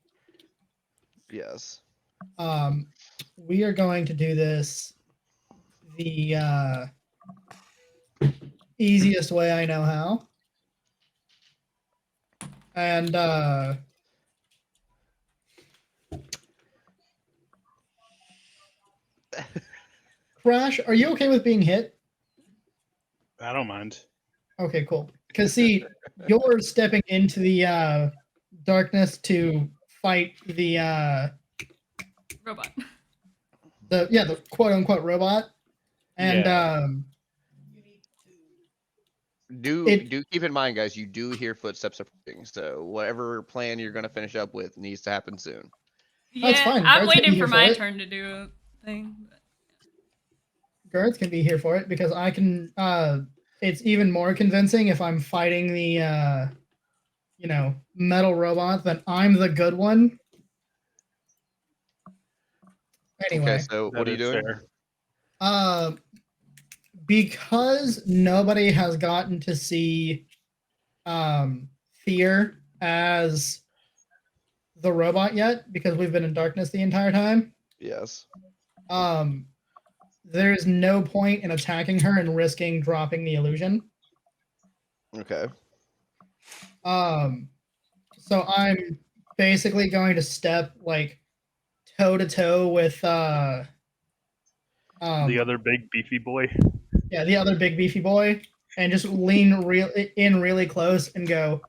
Yes. we are going to do this the easiest way I know how. And Crash, are you okay with being hit? I don't mind. Okay, cool. Because see, you're stepping into the darkness to fight the Robot. the quote unquote robot, and Yeah. Do keep in mind, guys, you do hear footsteps approaching, so whatever plan you're gonna finish up with needs to happen soon. That's Yeah, fine. I'm Guards can be waiting here for for my it. turn to do a thing. Guards can be here for it because I can. It's even more convincing if I'm fighting the metal robot that I'm the good one. Anyway, Okay, so what That are you is doing? fair. Because nobody has gotten to see Fear as the robot yet, because we've been in darkness the entire time. Yes. There's no point in attacking her and risking dropping the illusion. Okay. So I'm basically going to step like toe to toe with The other big beefy boy. yeah, the other big beefy boy, and just lean in really close and go,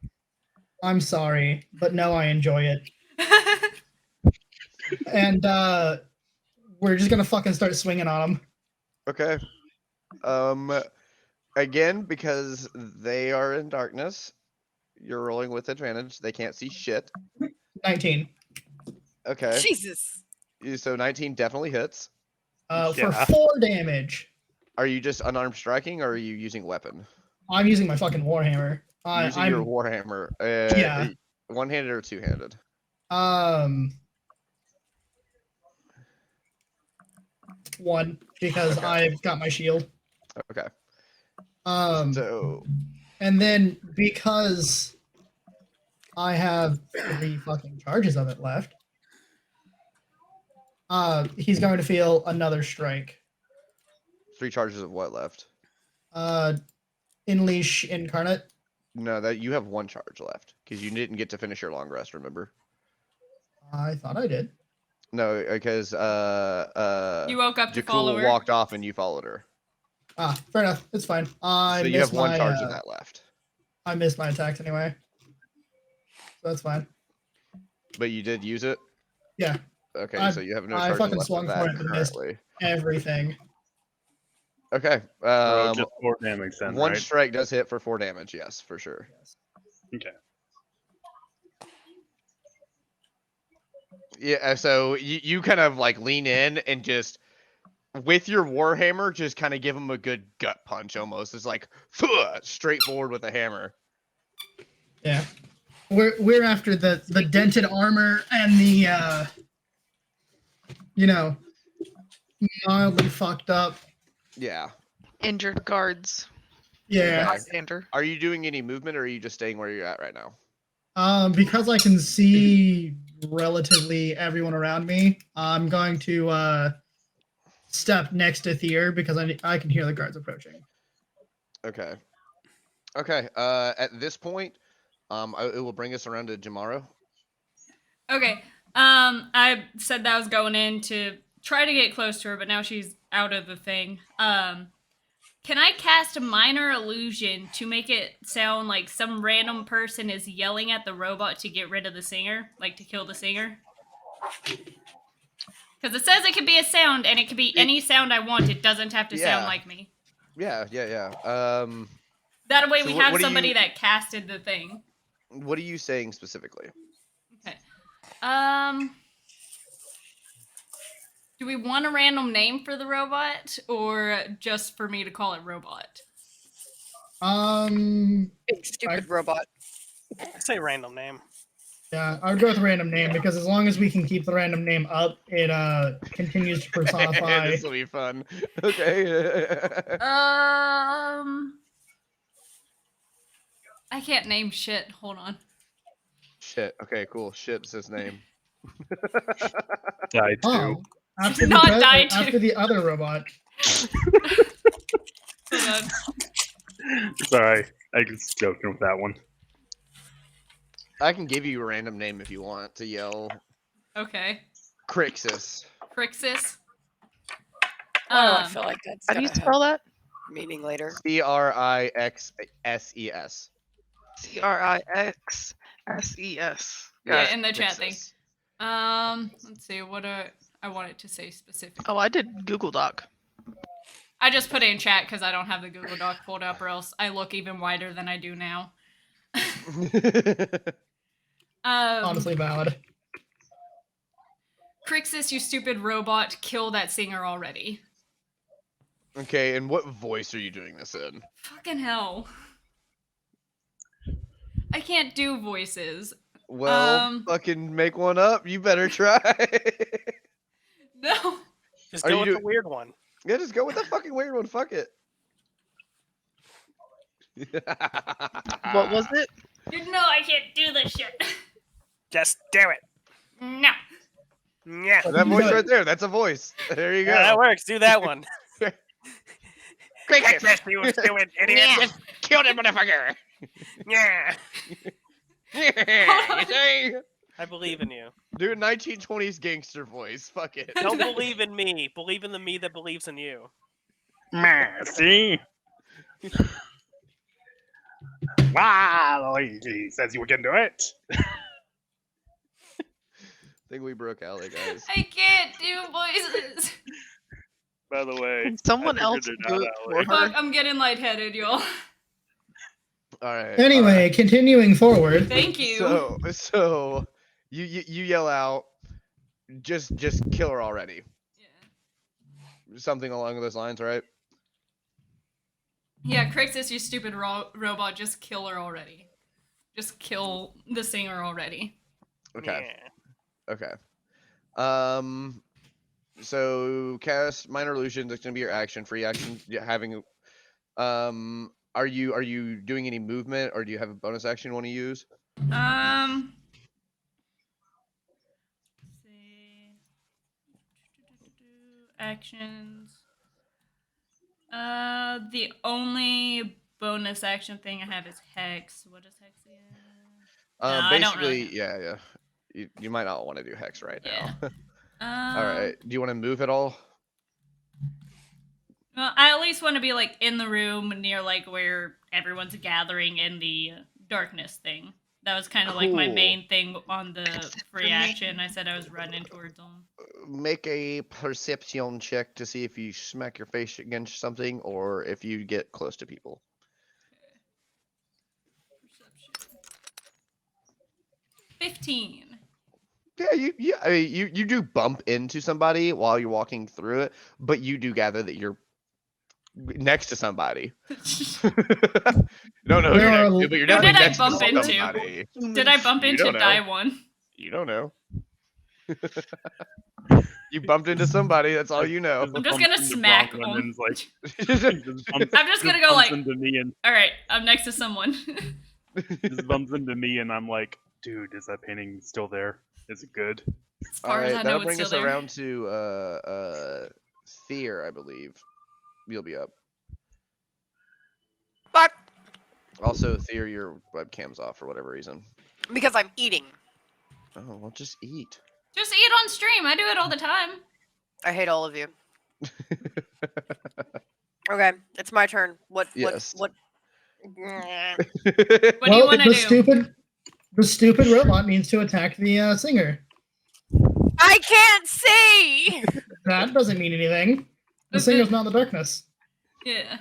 "I'm sorry, but no, I enjoy it." And we're just gonna fucking start swinging on him. Okay. Again, because they are in darkness, you're rolling with advantage. They can't see shit. 19. Okay. Jesus. So 19 definitely hits. For Yeah. 4 damage. Are you just unarmed striking, or are you using weapon? I'm using my fucking warhammer. You're using your warhammer. Yeah. One-handed or two-handed? One, because Okay. I've got my shield. Okay. Um, So And then because I have 3 fucking charges of it left, he's going to feel another strike. 3 charges of what left? Unleash Incarnate. No, that you have 1 charge left because you didn't get to finish your long rest. Remember? I thought I did. No, because You woke up to follow Jakul her. walked off and you followed her. Fair enough. It's fine. I So you have missed 1 my, charge of that left. I missed my attacks anyway. So that's fine. But you did use it? Yeah. Okay, so you have no I charges fucking left swung of for that it and missed. currently. Everything. Okay. So just 4 damage then, 1 right? strike does hit for 4 damage, yes, for sure. Okay. Yeah, so you kind of like lean in and just with your warhammer, just kind of give him a good gut punch almost. It's like straight forward with a hammer. Yeah. We're after the dented armor and the mildly fucked up. Yeah. Injured guards. Yeah. Okay. Bystander. Are you doing any movement or are you just staying where you're at right now? Because I can see relatively everyone around me, I'm going to step next to Thier because I can hear the guards approaching. Okay. Okay. At this point, it will bring us around to Jamaro. Okay. I said that I was going in to try to get close to her, but now she's out of the thing. Can I cast a minor illusion to make it sound like some random person is yelling at the robot to get rid of the singer, like to kill the singer? Because it says it could be a sound, and it could be any sound I want. It doesn't have to sound like me. Yeah. That way So we what have are somebody you- that casted the thing. What are you saying specifically? Okay. Do we want a random name for the robot, or just for me to call it robot? Big stupid robot. Say random name. Yeah, I would go with a random name because as long as we can keep the random name up, it continues to personify. This will be fun. Okay. I can't name shit. Hold on. Shit. Okay, cool. Shit's his name. Die too. Oh, after Not the, die too. after the other robot. Hold on. Sorry, I was joking with that one. I can give you a random name if you want to yell. Okay. Crixus. Crixus. Why do I feel like that's How do you gonna spell that? have meaning later? Crixses. Crixses. Yeah, in the chat thing. Crixus. Let's see. What I want it to say specifically. Oh, I did Google Doc. I just put it in chat because I don't have the Google Doc pulled up, or else I look even wider than I do now. Honestly valid. Crixus, you stupid robot, kill that singer already. Okay, and what voice are you doing this in? Fucking hell. I can't do voices. Well, fucking make one up. You better try. No. Just Are go you with do- the weird one. Yeah, just go with the fucking weird one. Fuck it. What was it? You know I can't do this shit. Just do it. No. Yeah. That voice right there, that's a voice. There you go. Yeah, that works. Do that one. Crixus. you stupid idiot. Just kill that motherfucker. Yeah. You see? I believe in you. Do a 1920s gangster voice. Fuck it. Don't believe in me. Believe in the me that believes in you. See? Wow, Luigi says you can do it. I think we broke Allie, guys. I can't do voices. By the way, Can someone I else figured do it it out, for Allie. her? Fuck, I'm getting lightheaded, y'all. All right. Anyway, continuing forward. Thank you. So you yell out, just kill her already. Yeah. Something along those lines, right? Yeah, Crixus, you stupid robot, just kill her already. Just kill the singer already. Okay. Yeah. Okay. So cast minor illusions. It's gonna be your action. Free action. Having Are you doing any movement, or do you have a bonus action you want to use? Let's see. Actions. The only bonus action thing I have is Hex. What does Hex again? No, I don't really Basically, yeah. You might not want to do hex right Yeah. now. All right. Do you want to move at all? Well, I at least want to be like in the room near like where everyone's gathering in the darkness thing. That was kind of like my Cool. main thing on the free action. I said I was running towards them. Make a perception check to see if you smack your face against something or if you get close to people. Perception. 15. Yeah, I mean, you do bump into somebody while you're walking through it, but you do gather that you're next to somebody. Don't know who There you're are- next to, but you're Who definitely did I next bump to into? somebody. Did I bump You into don't know. Die One? You don't know. You bumped into somebody. That's all you know. I'm just gonna smack him. him. Like, I'm just gonna go like, into me and all right, I'm next to someone. just bumps into me, and I'm like, dude, is that painting still there? Is it good? As far as I know, that'll it's bring still us there. around to Fear, I believe. You'll be up. Fuck. Also, Fear, your webcam's off for whatever reason. Because I'm eating. Oh, well, just eat. Just eat on stream. I do it all the time. I hate all of you. Okay, it's my turn. Yes. What? What do you want to do? The stupid robot needs to attack the singer. I can't see. That doesn't mean anything. The singer's not in the darkness. Yeah.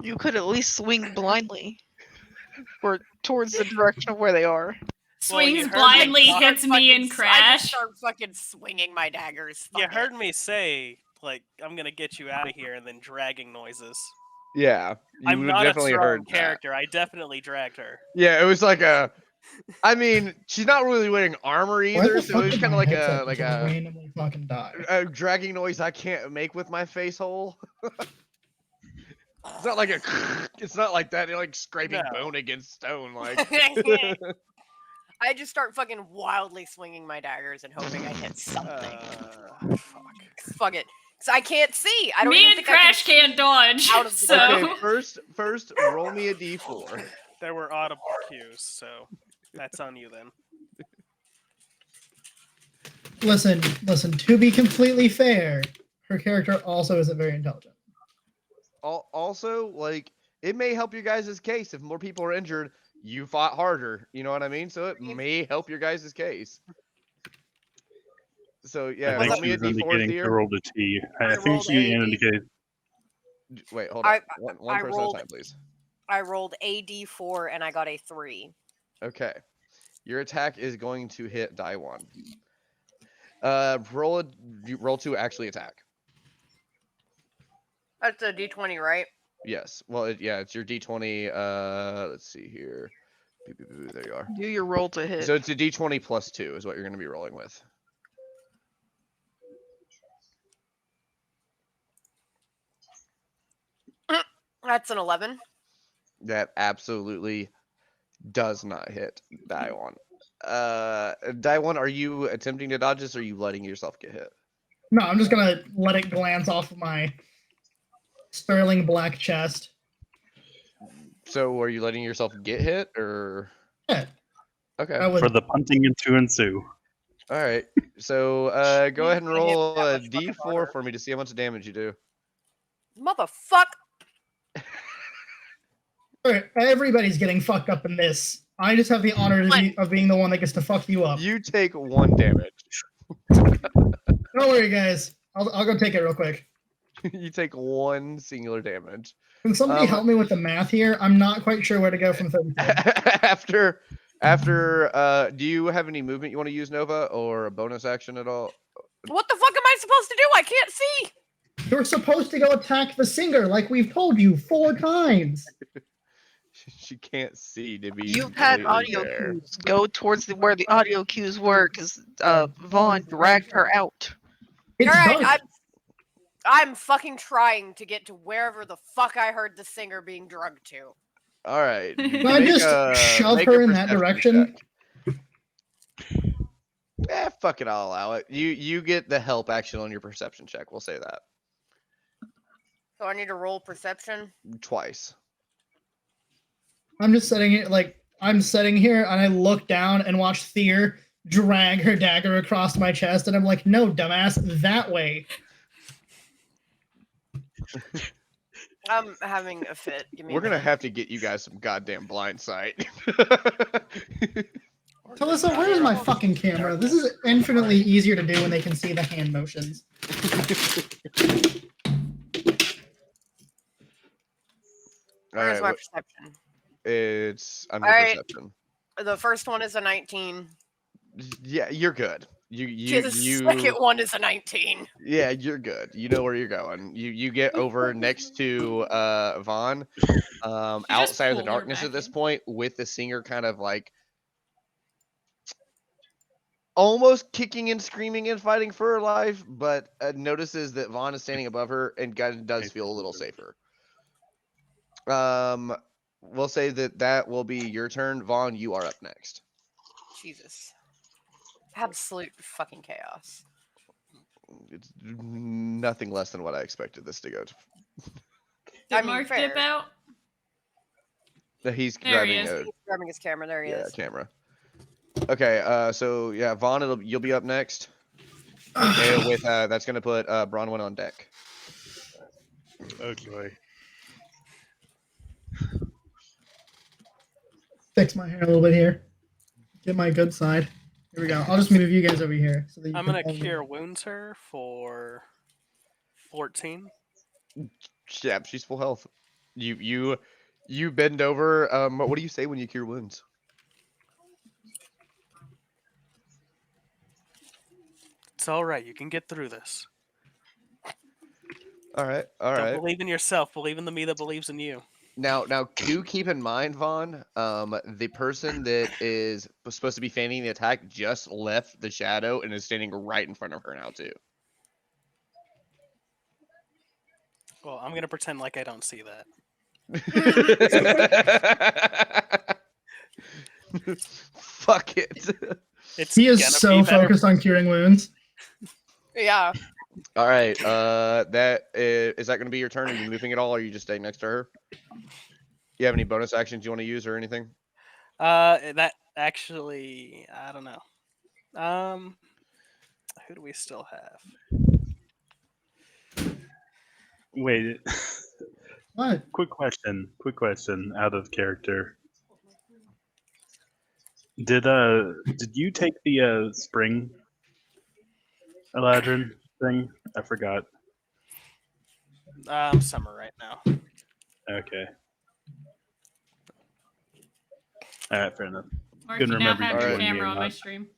You could at least swing blindly, or towards the direction of where they are. Well, you Swings heard blindly, me- hits me and I just crash. start fucking swinging my daggers. You Fuck it. heard me say, like, I'm gonna get you out of here, and then dragging noises. Yeah, you I'm would not a definitely strong heard that. character. I definitely dragged her. Yeah, it was like a. I mean, she's not really wearing armor Why either, the so fuck it was did kind of my like headset a just randomly fucking die? dragging noise I can't make with my face hole. It's not like a. It's not like that. You're like scraping No. bone against stone, like. I just start fucking wildly swinging my daggers and hoping I hit something. Fuck. Fuck it. Because I can't see. I don't Me even and think I Crash can can't dodge. out of the So Okay, first, roll me a d4. There were audible cues, so that's on you then. Listen. To be completely fair, her character also isn't very intelligent. Also, like, it may help your guys' case if more people are injured. You fought harder, you know what I mean? So it may help your guys' case. So yeah, I think roll she me a was d4 indicating to here. roll the T. I I think rolled she a D. indicated. Wait, hold on. I- One I person rolled- at a time, please. I rolled a d4 and I got a 3. Okay. Your attack is going to hit die 1. Roll to actually attack. That's a d20, right? Yes. Well, yeah, it's your d20. Let's see here. There you are. Do your roll to hit. So it's a d20 plus 2 is what you're going to be rolling with. That's an 11. That absolutely does not hit die 1. Die 1, are you attempting to dodge this or are you letting yourself get hit? No, I'm just gonna let it glance off of my sterling black chest. So are you letting yourself get hit or? Yeah. Okay. I would. For the punting to ensue. All right. So go ahead and Gonna hit roll that a much fucking d4 harder. for me to see how much damage you do. Motherfuck. Alright, everybody's getting fucked up in this. I just have the honor of being the one that gets to fuck you up. You take 1 damage. Don't worry, guys. I'll go take it real quick. You take 1 singular damage. Can somebody Um, help me with the math here? I'm not quite sure where to go from 32. After do you have any movement you want to use, Nova, or a bonus action at all? What the fuck am I supposed to do? I can't see. You're supposed to go attack the singer, like we've told you 4 times. She can't see to be. You've had completely audio fair. cues. Go towards where the audio cues were, because Vaughn dragged her out. It's All right, dark. I'm fucking trying to get to wherever the fuck I heard the singer being drugged to. All right. Can I just shove make her a in that perception direction? check. Fuck it, I'll allow it. You get the help action on your perception check. We'll say that So I need to roll perception. twice. I'm just sitting here, like, I'm sitting here, and I look down and watch Thea drag her dagger across my chest, and I'm like, no, dumbass, that way. I'm having a fit. Give me We're a gonna minute. have to get you guys some goddamn blind sight. Talissa, where's my fucking camera? This is infinitely easier to do when they can see the hand motions. All Where's right, my perception? it's under All right. perception. The first one is a 19. Yeah, you're good. The second one is a 19. Yeah, you're good. You know where you're going. You get over next to Vaughn, outside of the pulled her darkness back at this in. point, with the singer kind of like almost kicking and screaming and fighting for her life, but notices that Vaughn is standing above her and does feel a little safer. We'll say that will be your turn. Vaughn, you are up next. Jesus. Absolute fucking chaos. It's nothing less than what I expected this to go to. Did I mean, Mark fair. dip out? He's There he grabbing is. a He's grabbing his camera. There he is. camera. Okay, so yeah, Vaughn, you'll be up next. And with that's gonna put Bronwyn on deck. Okay. Fix my hair a little bit here. Get my good side. Here we go. I'll just move you guys over here. So that you I'm can gonna only- cure wounds her for 14. Yeah, she's full health. You bend over. What do you say when you cure wounds? It's all right. You can get through this. All right. Don't believe in yourself. Believe in the me that believes in you. Now, do keep in mind, Vaughn, the person that is supposed to be feigning the attack just left the shadow and is standing right in front of her now, too. Well, I'm gonna pretend like I don't see that. Fuck it. It's He is gonna so be better. focused on curing wounds. Yeah. All right. That is that going to be your turn? Are you moving at all? Or are you just staying next to her? You have any bonus actions you want to use or anything? That actually, I don't know. Who do we still have? Wait. What? Quick question. Out of character. Did you take the spring Eladrin thing? I forgot. Summer right now. Okay. Alright, fair enough. Mark, Couldn't you now remember have you your joining me camera or on my not. stream.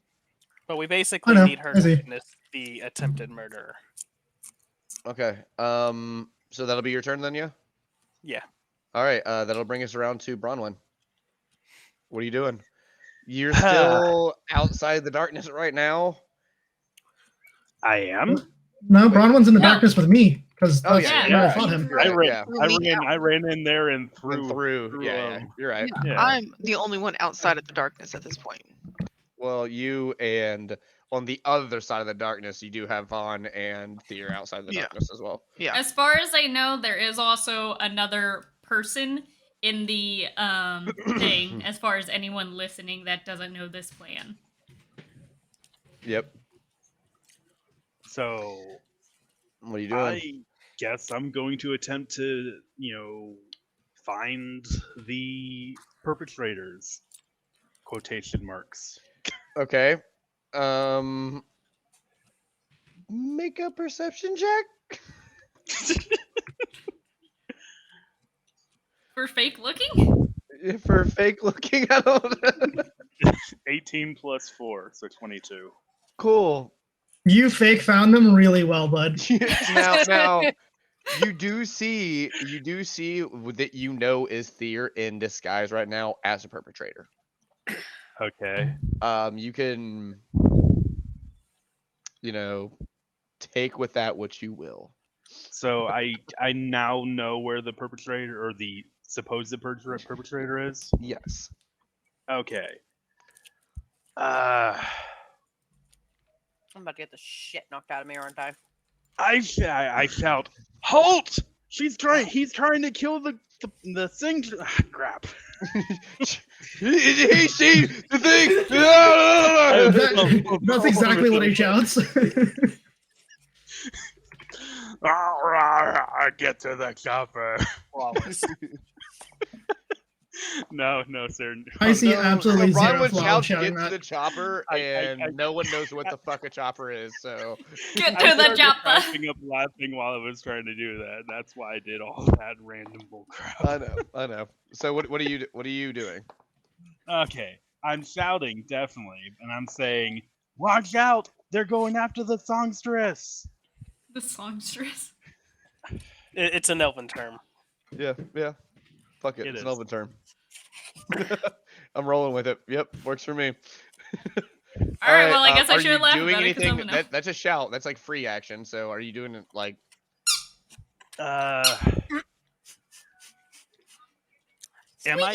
But we basically know, need her I to see. witness the attempted murderer. Okay. So that'll be your turn then, yeah? Yeah. All right. That'll bring us around to Bronwyn. What are you doing? You're still outside the darkness right now. I am. No, Wait. Bronwyn's in the No. darkness with me because Oh, that's yeah, where I yeah. fought him. You're right, yeah. I ran in there and Went through. through. Yeah. You're right. Yeah, Yeah. I'm the only one outside of the darkness at this point. Well, you and on the other side of the darkness, you do have Vaughn and Thea outside the Yeah. darkness as well. Yeah. As far as I know, there is also another person in the thing, as far as anyone listening that doesn't know this plan. Yep. So What are you doing? I guess I'm going to attempt to, find the perpetrators. Quotation marks. Okay. Make a perception check. For fake looking? For fake looking, I don't. 18 plus 4, so 22. Cool. You fake found them really well, bud. now, you do see that is Thea in disguise right now as a perpetrator. Okay. You can, take with that what you will. So I now know where the perpetrator or the supposed perpetrator is. Yes. Okay. I'm about to get the shit knocked out of me, aren't I? I shout, halt! He's trying to kill the thing. Crap. he see the thing. That's exactly what he shouts. Get to the chopper. Flawless. No, sir. I see No, absolutely Brian zero would flaw shout, with shouting "Get to that. the chopper," I- and no one knows what the fuck a chopper is. So Get I to the started chopper. cracking up laughing while I was trying to do that. That's why I did all that random bullcrap. I know. So what are you doing? Okay, I'm shouting definitely, and I'm saying, "Watch out! They're going after the songstress." The songstress. It's an elven term. Yeah. Fuck it. It It's is. an open term. I'm rolling with it. Yep, works for me. All right, well, I guess I are should you laugh doing about it because anything? I'm a no. That's a shout. That's like free action. So are you doing it like? Am I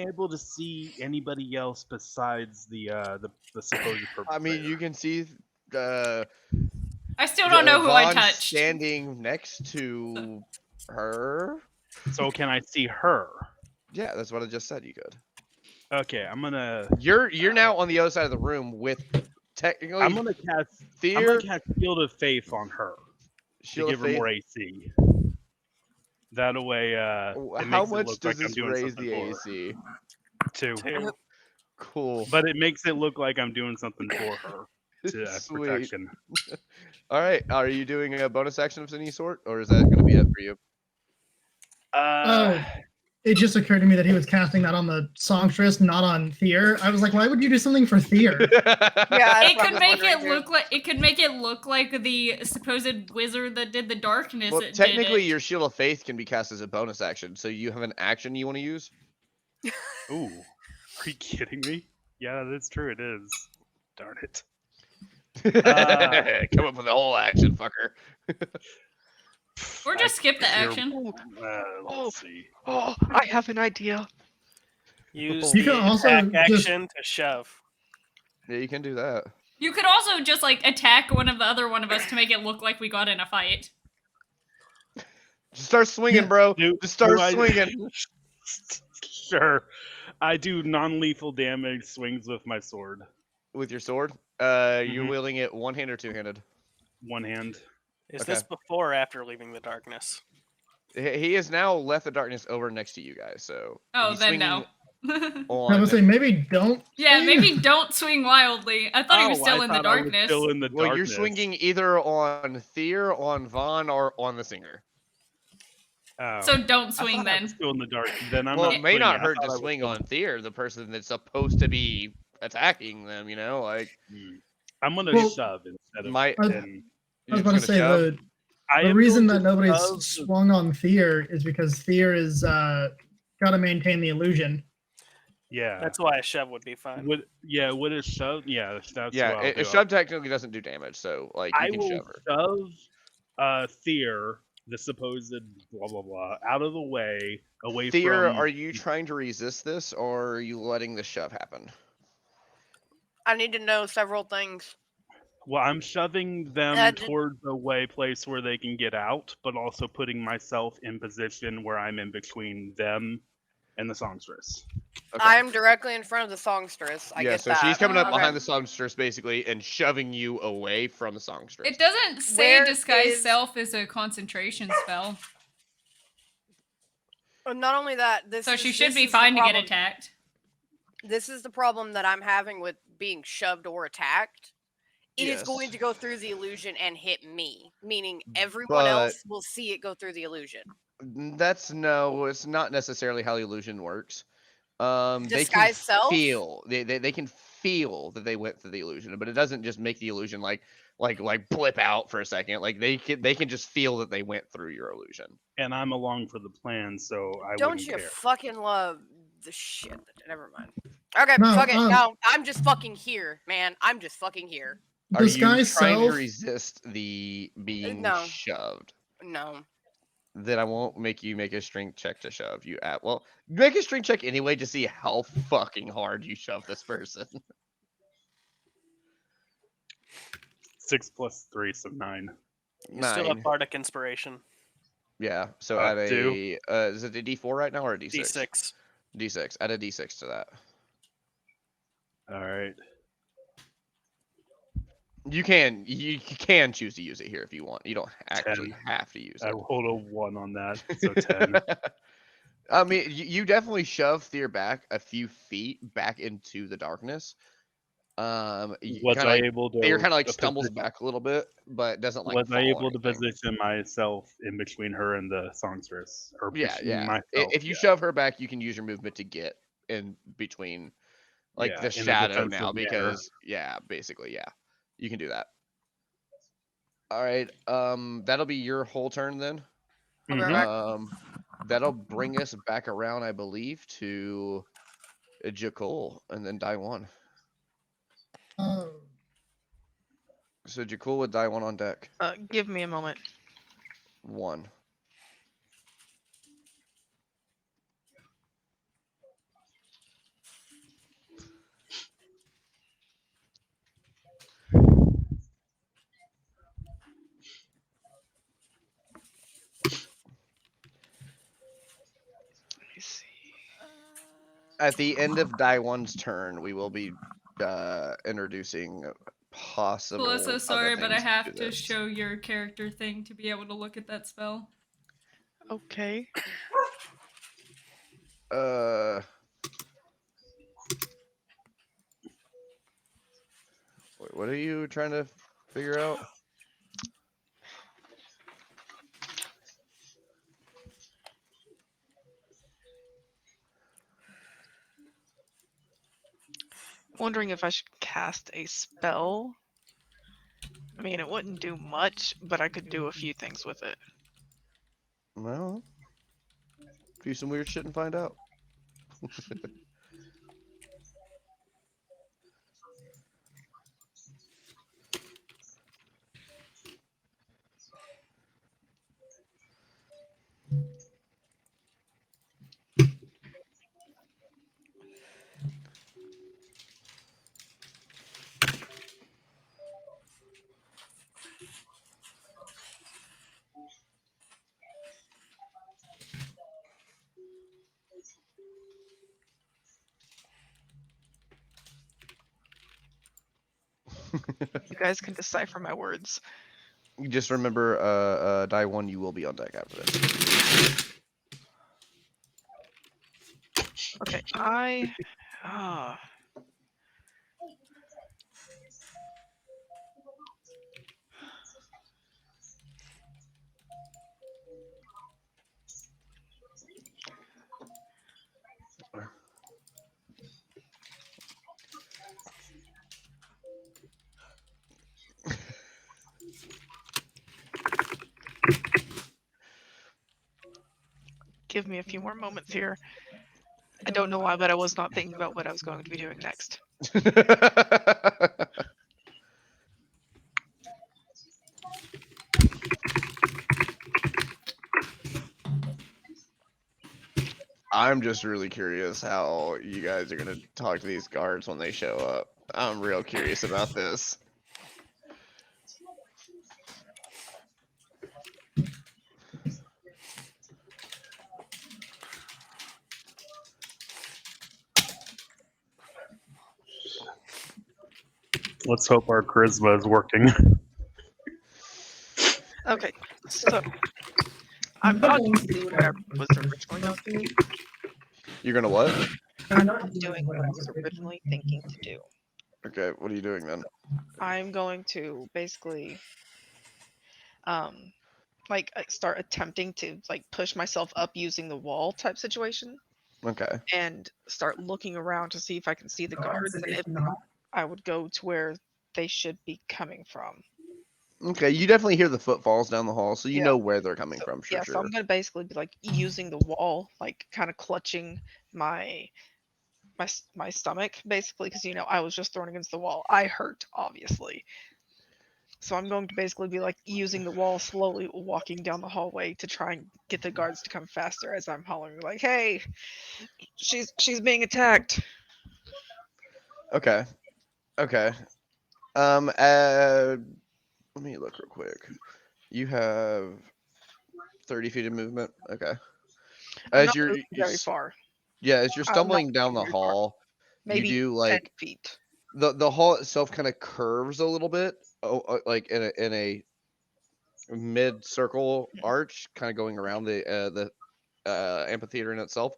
able to see anybody else besides the supposed perpetrator? I mean, you can see I still don't know who I Vaughn touched. standing next to her. So can I see her? Yeah, that's what I just said. You could. Okay, I'm gonna You're now on the other side of the room with technically I'm gonna cast Fear, Shield of Faith on her Shield to of give her Faith. more AC. That way, it How makes it much look does like I'm this doing raise something the for her. AC? 2. Two. Cool. But it makes it look like I'm doing something for her to Sweet. protection. All right. Are you doing a bonus action of any sort, or is that going to be it for you? Oh, it just occurred to me that he was casting that on the songstress, not on Thier. I was like, why would you do something for Thier? Yeah, It could make it look like the supposed wizard that did the darkness. Well, that technically, did it. your Shield of Faith can be cast as a bonus action, so you have an action you want to use. Ooh, are you kidding me? Yeah, that's true. It is. Darn it. Come up with a whole action, fucker. Or just skip the You're- action. Let's see. Oh, I have an idea. Use You the can also attack just- action to shove. Yeah, you can do that. You could also just like attack one of of us to make it look like we got in a fight. Just start swinging, Yeah. bro. Do- Just start do I- swinging. Sure. I do non-lethal damage swings with my sword. With your sword. You're Mhm. wielding it one hand or two handed. One hand. Is Okay. this before or after leaving the darkness? He has now left the darkness over next to you guys, so. Oh, he's then no. swinging I On, would say maybe don't. Yeah, swing. maybe don't swing wildly. I thought he was Oh, still I in the thought I was darkness. Still in the well, you're darkness. swinging either on Thier, on Vaughn, or on the singer. Oh. So don't I swing thought I then. was still in the dark. Then I'm Well, not it may swinging. not I hurt thought to I was swing still- on Thier, the person that's supposed to be attacking them. You know, like I'm gonna Well, shove instead of. my. I- and I was you're about to just say gonna shove? the I am reason going that to nobody's shove- swung on Thier is because Thier is got to maintain the illusion. Yeah. That's why a shove would be fine. Would a shove? Yeah, that's Yeah, what I'll a do. shove technically doesn't do damage, so like you I can will shove her. shove Thier, the supposed blah blah blah, out of the way, away Thier, from. are you trying to resist this, or are you letting the shove happen? I need to know several things. Well, I'm shoving them That- towards a way place where they can get out, but also putting myself in position where I'm in between them and the songstress. Okay. I am directly in front of the songstress. I yeah, get so that. she's coming up Okay. behind the songstress basically and shoving you away from the songstress. It doesn't say Where disguise is- self is a concentration spell, Not only that, so she should this be is the fine to get problem- attacked. This is the problem that I'm having with being shoved or attacked. It is going Yes. to go through the illusion and hit me, meaning everyone But- else will see it go through the illusion. That's no, it's not necessarily how the illusion works. They Disguise can self? feel they can feel that they went through the illusion, but it doesn't just make the illusion like blip out for a second. Like they can just feel that they went through your illusion. And I'm along for the plan, so I Don't wouldn't you care. fucking love the shit? Never mind. Okay, No, fuck it. No, I'm just fucking here, man. I'm just fucking here. Are This you guy's trying to self- resist the being No. shoved? No. Then I won't make you make a strength check to shove you at. Well, make a strength check anyway to see how fucking hard you shove this person. 6 plus 3, so 9. You still have 9. bardic inspiration. Yeah. So add a. 2. Is it a D4 right now or a D6? D6. D6. Add a D6 to that. All right. You can choose to use it here if you want. You don't actually 10. have to use I it. rolled a 1 on that, so 10. I mean, you definitely shove Thier back a few feet back into the darkness. Was Kinda I like, able to? Thier kind of like to stumbles posi- back a little bit, but doesn't like Was I fall able or to anything. position myself in between her and the songstress, or Yeah, between yeah. myself? If you shove her back, you can use your movement to get in between, like Yeah, the in a shadow defensive now, manner. because basically, you can do that. All right, that'll be your whole turn then. I'll be Mhm. right back. That'll bring us back around, I believe, to Jakul and then die one. Oh. So Jakul would die one on deck. Give me a moment. 1. Let me see. At the end of die one's turn, we will be introducing possible. Calissa, other sorry, but I things have do to this. show your character thing to be able to look at that spell. Okay. What are you trying to figure out? Wondering if I should cast a spell. I mean, it wouldn't do much, but I could do a few things with it. Well, do some weird shit and find out. You guys can decipher my words. Just remember, die one, you will be on deck after this. Okay, ah. Give me a few more moments here. I don't know why, but I was not thinking about what I was going to be doing next. I'm just really curious how you guys are gonna talk to these guards when they show up. I'm real curious about this. Let's hope our charisma is working. Okay, so I'm not doing what I was originally going to do. You're gonna what? I'm not doing what I was originally thinking to do. Okay, what are you doing then? I'm going to basically, like start attempting to like push myself up using the wall type situation, Okay. and start looking around to see if I can see the guards, and if not, I would go to where they should be coming from. Okay, you definitely hear the footfalls down the hall, so you Yeah. know where they're coming So, from, for yeah, so sure. I'm gonna basically be like using the wall, like kind of clutching my my stomach, basically, because I was just thrown against the wall. I hurt, obviously, So I'm going to basically be like using the wall, slowly walking down the hallway to try and get the guards to come faster as I'm hollering like, "Hey, she's being attacked." Okay. Okay. Let me look real quick. You have 30 feet of movement. Okay. I'm As not you're, moving very far. as you're I'm not stumbling down moving the very far. hall, you Maybe do 10 like feet. the hall itself kind of curves a little bit, like in a mid circle arch, kind of going around the amphitheater in itself.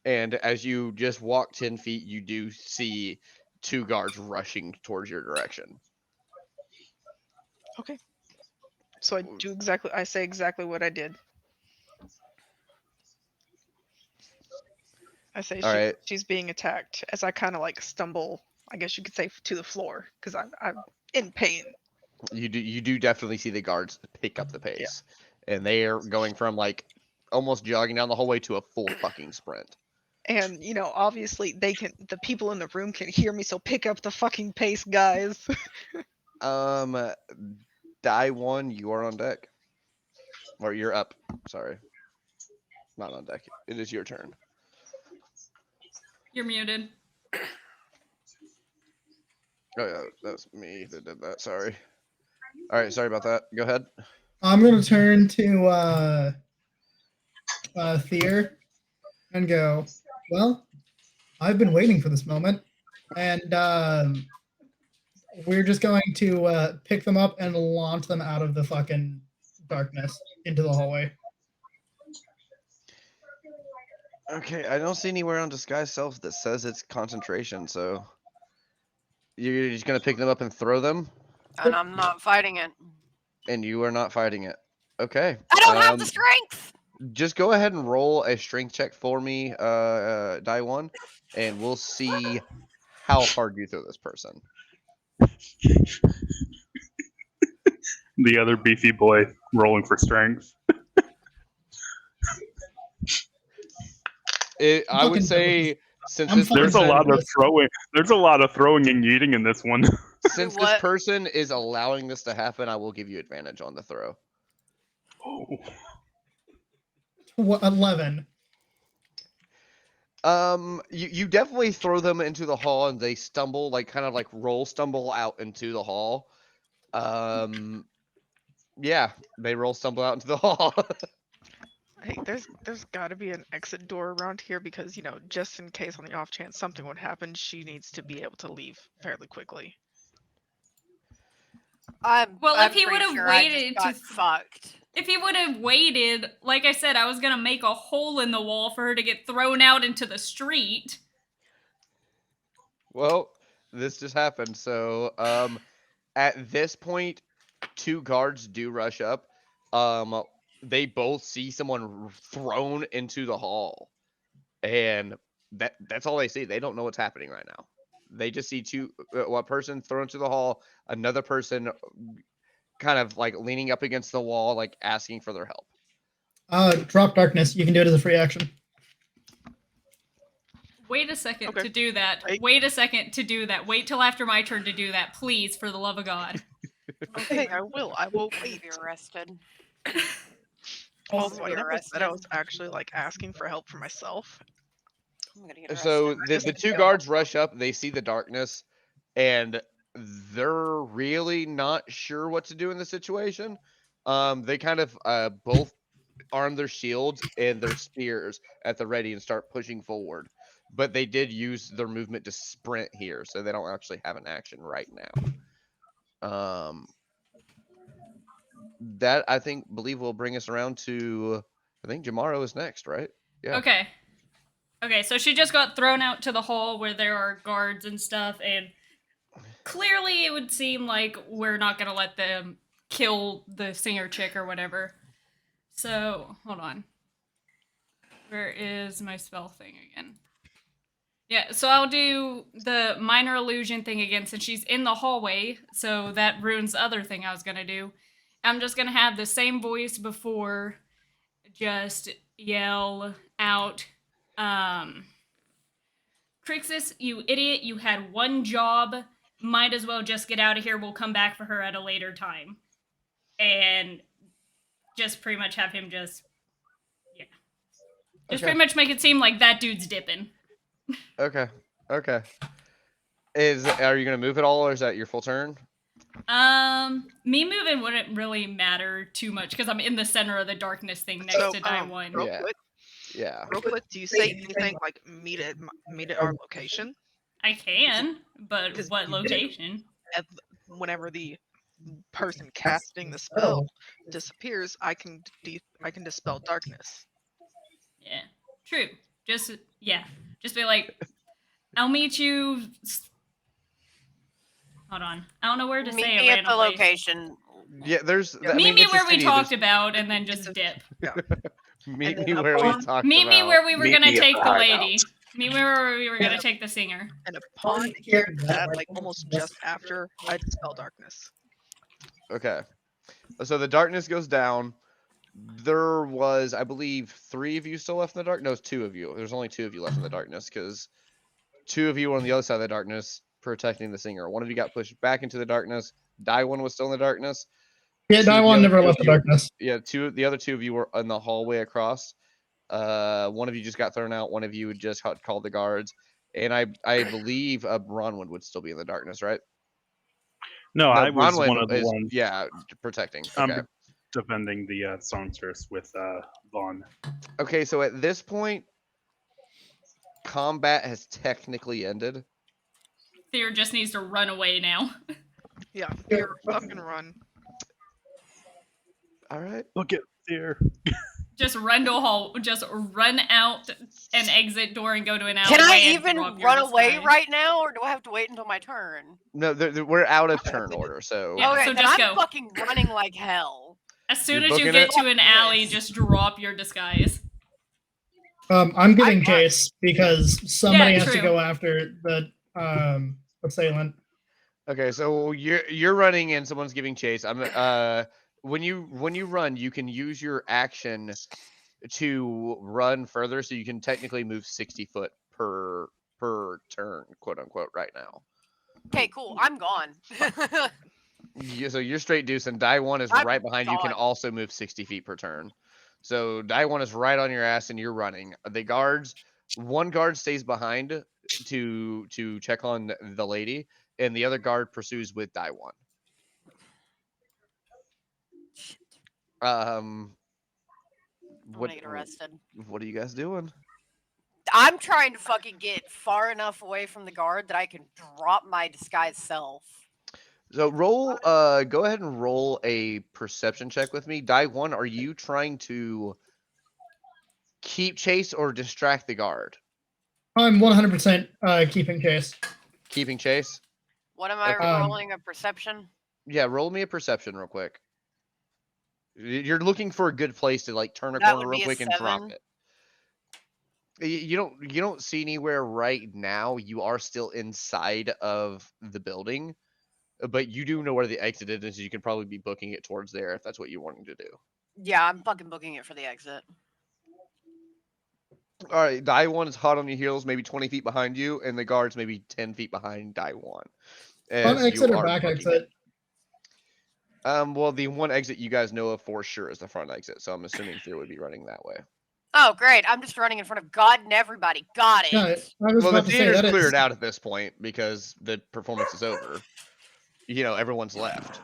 And as you just walk 10 feet, you do see 2 guards rushing towards your direction. Okay. So I say exactly what I did. I say All right. she's being attacked as I kind of like stumble, I guess you could say, to the floor because I'm in pain. You do definitely see the guards pick up the pace, and they are going from like almost jogging down the hallway to a full fucking sprint. And obviously the people in the room can hear me, so pick up the fucking pace, guys. Die one, you are on deck, or you're up. Sorry, not on deck. It is your turn. You're muted. Oh yeah, that's me that did that. Sorry. All right, sorry about that. Go ahead. I'm gonna turn to Thier and go, well, I've been waiting for this moment, and we're just going to pick them up and launch them out of the fucking darkness into the hallway. Okay, I don't see anywhere on disguise self that says it's concentration, so you're just gonna pick them up and throw them, And I'm not fighting it. and you are not fighting it. Okay. I don't have the strength. Just go ahead and roll a strength check for me, die one, and we'll see how hard you throw this person. The other beefy boy rolling for strength. I would Fucking say since I'm this fucking There's a person, lot of Yes. throwing. There's a lot of throwing and eating in this one. since this What? person is allowing this to happen, I will give you advantage on the throw. Oh. 11. You definitely throw them into the hall, and they stumble, like kind of like stumble out into the hall. Yeah, they stumble out into the hall. Hey, there's got to be an exit door around here because just in case on the off chance something would happen, she needs to be able to leave fairly quickly. Well, I'm if he pretty would have sure I just waited got fucked. if he would have waited, like I said, I was gonna make a hole in the wall for her to get thrown out into the street. Well, this just happened. So, at this point, 2 guards do rush up. They both see someone thrown into the hall, and that's all they see. They don't know what's happening right now. They just see one person thrown into the hall, another person kind of like leaning up against the wall, like asking for their help. Drop darkness. You can do it as a free action. Wait a second Okay. to do that. Right. Wait a second to do that. Wait till after my turn to do that, please, for the love of God. Okay, I will I'm gonna wait. be arrested. Also, I'm I gonna never get said I arrested. was actually like asking for help for myself. I'm gonna get arrested. So right the now. 2 guards rush up. They see the darkness, and they're really not sure what to do in the situation. They kind of both arm their shields and their spears at the ready and start pushing forward. But they did use their movement to sprint here, so they don't actually have an action right now. That I believe will bring us around to, I think Jamaro is next, right? Yeah. Okay. Okay, so she just got thrown out to the hall where there are guards and stuff, and clearly it would seem like we're not gonna let them kill the singer chick or whatever. So, hold on. Where is my spell thing again? Yeah, so I'll do the minor illusion thing again since she's in the hallway, so that ruins the other thing I was gonna do. I'm just gonna have the same voice before, just yell out, Crixus, you idiot, you had one job. might as well just get out of here. We'll come back for her at a later time. And just pretty much have him just Okay. pretty much make it seem like that dude's dipping. Okay. Okay. Are you gonna move at all, or is that your full turn? Me moving wouldn't really matter too much because I'm in the center of the darkness thing next So, to Die One. real Yeah. quick, Yeah. real quick, do you say anything like meet at our location? I can, but Because what location? Whenever the person casting the spell disappears, I can dispel darkness. Yeah, true. Just be like, I'll meet you. Hold on, I don't know where to Meet say me a at random the place. location. Yeah. There's. I Meet mean, me it's a where we city, talked there's- about, and then just dip. Meet And me then where we upon- talked Meet me about. where we were Meet gonna me at take the the hideout. lady. Meet me where we were gonna take the singer. And upon hearing that, like almost just after, I dispel darkness. Okay. So the darkness goes down. There was, I believe, 3 of you still left in the dark. No, it's 2 of you. There's only 2 of you left in the darkness because 2 of you were on the other side of the darkness protecting the singer. One of you got pushed back into the darkness. Die One was still in the darkness. Yeah, Two of the Daiwan other never 2 of left the you- darkness. Yeah, the other 2 of you were in the hallway across. One of you just got thrown out. One of you just called the guards, and I believe Bronwyn would still be in the darkness, right? No, I was Bronwyn one of the is, ones yeah, protecting. I'm Okay. defending the songstress with Vaughn. Okay, so at this point, combat has technically ended. Theo just needs to run away now. Yeah, fear, fucking run. All right. Look at there. Just run to a hall. Just run out an exit door and go to an alleyway. Can I and even drop your run away disguise. right now, or do I have to wait until my turn? No, we're out of turn order, so Yeah, Okay, so then just I'm go. fucking running like hell. As soon You're as you booking get it? to an alley, Yes. just drop your disguise. I'm giving I- chase because somebody Yeah, has to true. go after the assailant. okay, so you're running and someone's giving chase. I'm when you run, you can use your action to run further, so you can technically move 60 foot per turn, quote unquote, right now. Okay, cool. I'm gone. Yeah, so you're straight deuce, and Die One is I'm right behind you. Can gone. also move 60 feet per turn. So Die One is right on your ass, and you're running. The guards, one guard stays behind to check on the lady, and the other guard pursues with Die One. I'm What gonna get arrested. what are you guys doing? I'm trying to fucking get far enough away from the guard that I can drop my disguised self. So roll, go ahead and roll a perception check with me. Die One, are you trying to keep chase or distract the guard? I'm 100% keeping chase. Keeping chase? What am I Okay. rolling? A perception? Yeah, roll me a perception real quick. You're looking for a good place to like turn a That corner would real be a quick and drop 7. it. You don't see anywhere right now. You are still inside of the building, but you do know where the exit is. You can probably be booking it towards there if that's what you're wanting to do. Yeah, I'm fucking booking it for the exit. All right, Die One is hot on your heels, maybe 20 feet behind you, and the guards maybe 10 feet behind Die One. Front as you exit or are back booking exit? it. Well, the one exit you guys know of for sure is the front exit, so I'm assuming Theo would be running that way. Oh, great. I'm just running in front of God and everybody. Got it. Yeah, I was Well, the about to say theater's that cleared is. out at this point because the performance is over. Everyone's left.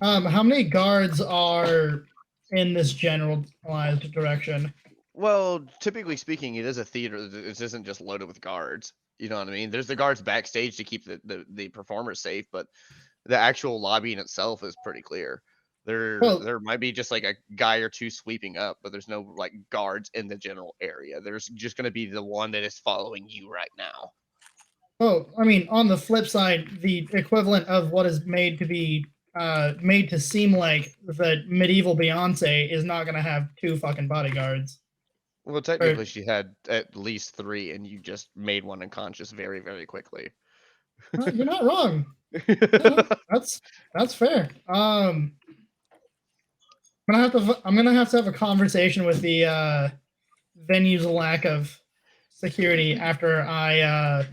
How many guards are in this generalized direction? Well, typically speaking, it is a theater. This isn't just loaded with guards. You know what I mean? There's the guards backstage to keep the performers safe, but the actual lobby in itself is pretty clear. There might be just like a guy or two sweeping up, but there's no like guards in the general area. There's just going to be the one that is following you right now. Oh, I mean, on the flip side, the equivalent of what is made to be made to seem like the medieval Beyonce is not going to have 2 fucking bodyguards. Well, technically, she had at least 3, and you just made one unconscious very, very quickly. You're not wrong. Yeah, that's fair. I'm gonna have to have a conversation with the venue's lack of security after I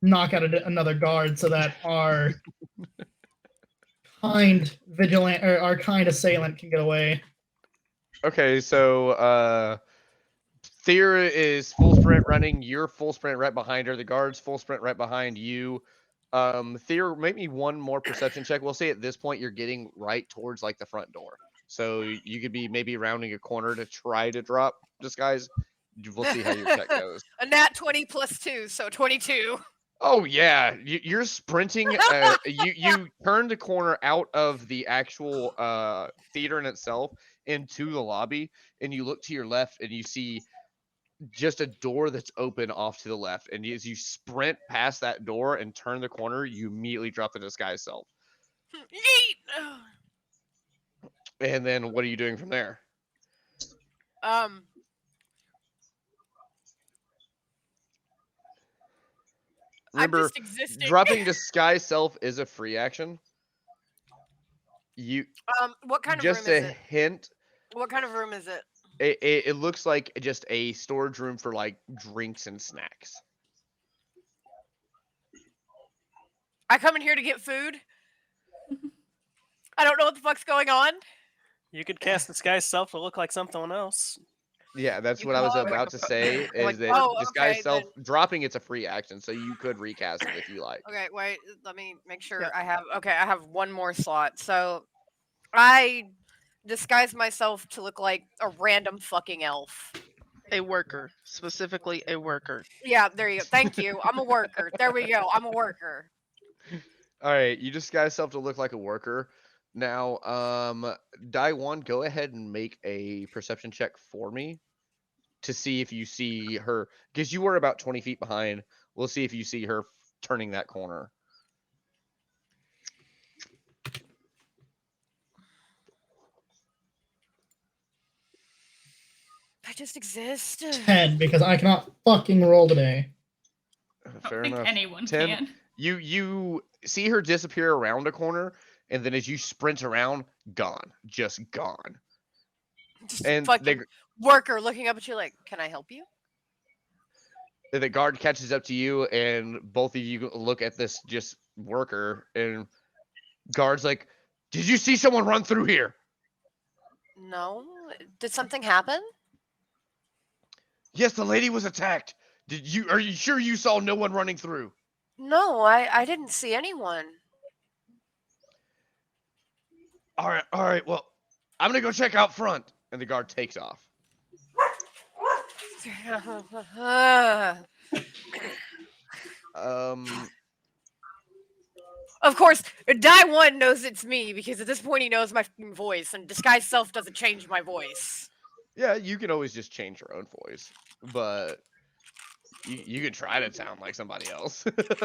knock out another guard so that our kind vigilant or our kind assailant can get away. Okay, so Thea is full sprint running. You're full sprint right behind her. The guard's full sprint right behind you. Thea, make me one more perception check. We'll say at this point you're getting right towards like the front door, so you could be maybe rounding a corner to try to drop disguise. We'll see how your check goes. A nat 20 plus 2, so 22. Oh yeah, you're sprinting. You turn the corner out of the actual theater in itself into the lobby, and you look to your left, and you see just a door that's open off to the left. And as you sprint past that door and turn the corner, you immediately drop the disguise self. Yeet! And then what are you doing from there? I'm Remember, just existing. dropping disguise self is a free action. You What kind of just room is a it? hint. What kind of room is it? It looks like just a storage room for like drinks and snacks. I come in here to get food. I don't know what the fuck's going on. You could cast disguise self to look like something else. Yeah, that's You what I was call it about to say. Is like- that Oh, disguise okay, self dropping? It's a free action, so you could recast it if you like. Okay, wait. Let me make sure Yeah. I have. Okay, I have one more slot. So I disguise myself to look like a random fucking elf. A worker, specifically a worker. Yeah, there you go. Thank you. I'm a worker. There we go. I'm a worker. All right, you disguise self to look like a worker. Now, Daiwan, go ahead and make a perception check for me to see if you see her, because you were about 20 feet behind. We'll see if you see her turning that corner. I just exist. 10, because I cannot fucking roll today. I don't Fair think enough. anyone 10. can. You see her disappear around a corner, and then as you sprint around, gone, just gone. Just And fucking worker looking up at you like, "Can I help you?" the guard catches up to you, and both of you look at this just worker, and guard's like, "Did you see someone run through here?" No. Did something happen? Yes, the lady was attacked. Are you sure you saw no one running through? No, I didn't see anyone. All right, well, I'm gonna go check out front. And the guard takes off. Of course, Die One knows it's me because at this point he knows my fucking voice, and disguise self doesn't change my voice. Yeah, you can always just change your own voice, but you could try to sound like somebody else.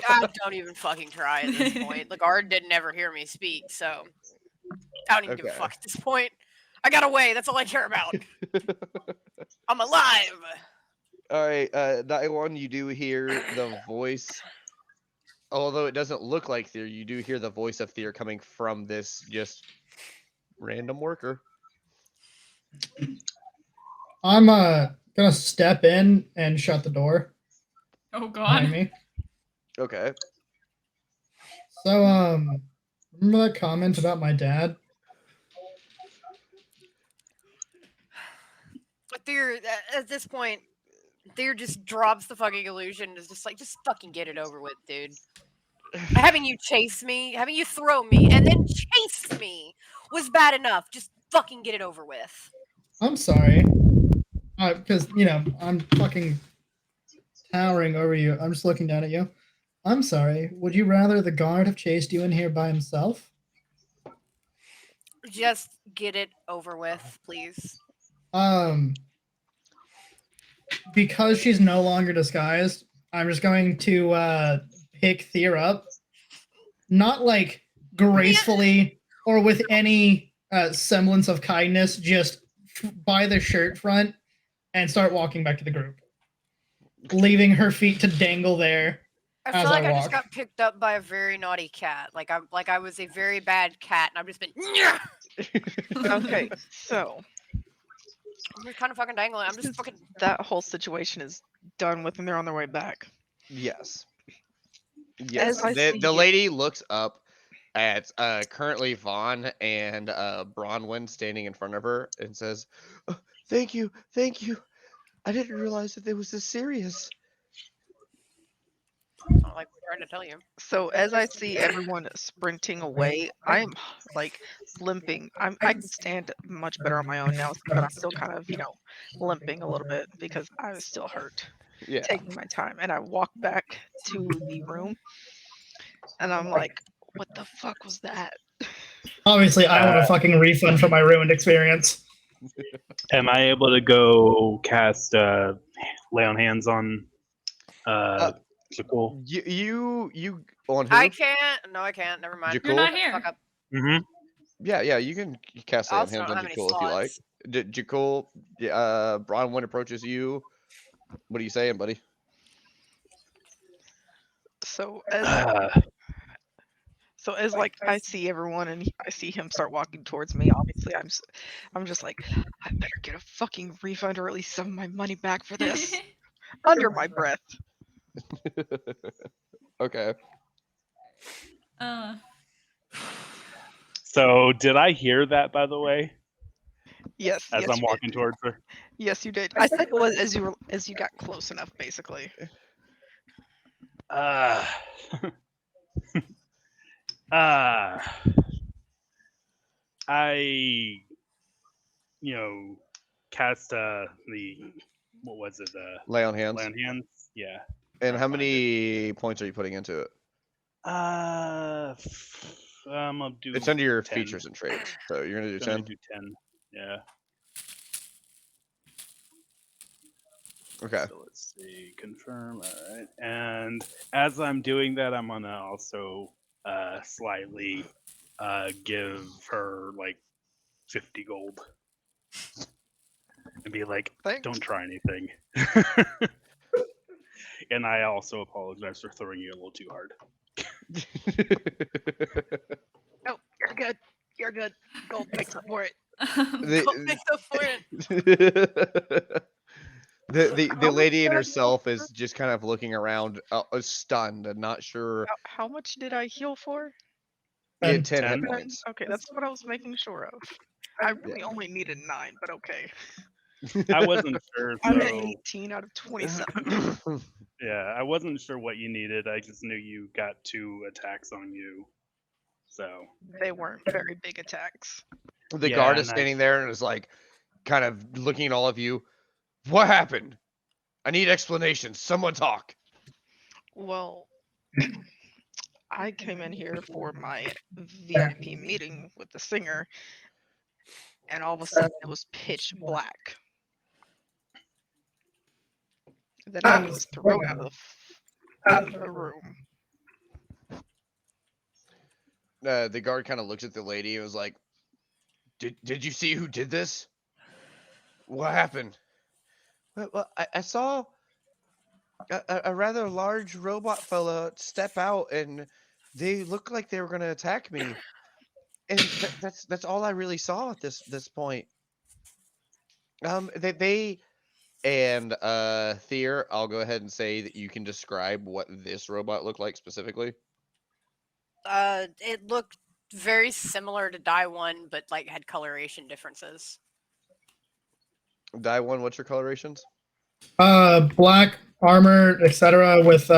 I don't even fucking try at this point. The guard didn't ever hear me speak, so I don't even give a Okay. fuck at this point. I got away. That's all I care about. I'm alive. All right, Daiwan, you do hear the voice. Although it doesn't look like Thea, you do hear the voice of Thea coming from this just random worker. I'm gonna step in and shut the door Oh behind god. me. Okay. So remember that comment about my dad? But at this point, Thea just drops the fucking illusion. Is just like, just fucking get it over with, dude. Having you chase me, having you throw me, and then chase me was bad enough. Just fucking get it over with. I'm sorry. Because, I'm fucking towering over you. I'm just looking down at you. I'm sorry. Would you rather the guard have chased you in here by himself? Just get it over with, please. Because she's no longer disguised, I'm just going to pick Thea up. Not like gracefully or with any semblance of kindness, just by the shirt front and start walking back to the group, leaving her feet to dangle there. I As feel like I I just walk. got picked up by a very naughty cat. Like I was a very bad cat, and I've just been. Okay, so I'm just kind of fucking dangling. I'm just fucking. that whole situation is done with and they're on their way back. Yes. Yes, As I see the it- lady looks up at currently Vaughn and Bronwyn standing in front of her and says, "Oh, thank you, thank you. I didn't realize that it was this serious." Not like we're trying to tell you. So as I see everyone sprinting away, I'm like limping. I can stand much better on my own now, but I'm still kind of, limping a little bit because I was still hurt. Yeah. Taking my time, and I walk back to the room, and I'm like, "What the fuck was that?" Obviously, I want a fucking refund for my ruined experience. Am I able to go cast lay on hands on Jakul? You on who? I can't. No, I can't. Never mind. You're not Jakul? here. Fuck up. Mm-hmm. Yeah, you can cast I lay on also hands don't on have any Jakul if you like. slots. Jakul, Bronwyn approaches you. What are you saying, buddy? So as like I see everyone and I see him start walking towards me. Obviously, I'm just like, I better get a fucking refund or at least some of my money back for this. Under my breath. Okay. uh, So did I hear that, by the way, Yes, as yes, I'm you walking did. towards her? Yes, you did. I said it was as you got close enough, basically. Uh, uh, I, cast the, what was it? Lay on hands. Land hands? Yeah. And trying how to find it. many points are you putting into it? I'll do. It's under your 10. features and traits. So you're gonna do Gonna 10. do 10. Yeah. Okay. So let's see. Confirm. All right. And as I'm doing that, I'm gonna also slightly give her like 50 gold and be like, Thanks. "Don't try anything." And I also apologize for throwing you a little too hard. Oh, you're good. You're good. Gold makes up for it. Go make up for it. The lady in herself is just kind of looking around, stunned and not sure. How much did I heal for? You get 10 hit 10? points. Okay, that's what I was making sure of. I really only needed 9, but okay. I wasn't sure. I'm at So 18 out of 27. yeah, I wasn't sure what you needed. I just knew you got 2 attacks on you. So They weren't very big attacks. The Yeah, guard is and I- standing there and is like, kind of looking at all of you. What happened? I need explanations. Someone talk. Well, I came in here for my VIP meeting with the singer, and all of a sudden it was pitch black. Then I was thrown out of the room. The guard kind of looks at the lady and was like, Did you see who did this? What happened? Well, I saw a rather large robot fella step out, and they looked like they were going to attack me. And that's all I really saw at this point. They and Thier, I'll go ahead and say that you can describe what this robot looked like specifically. It looked very similar to Die One, but like had coloration differences. Die one, what's your colorations? Black armor, etc., with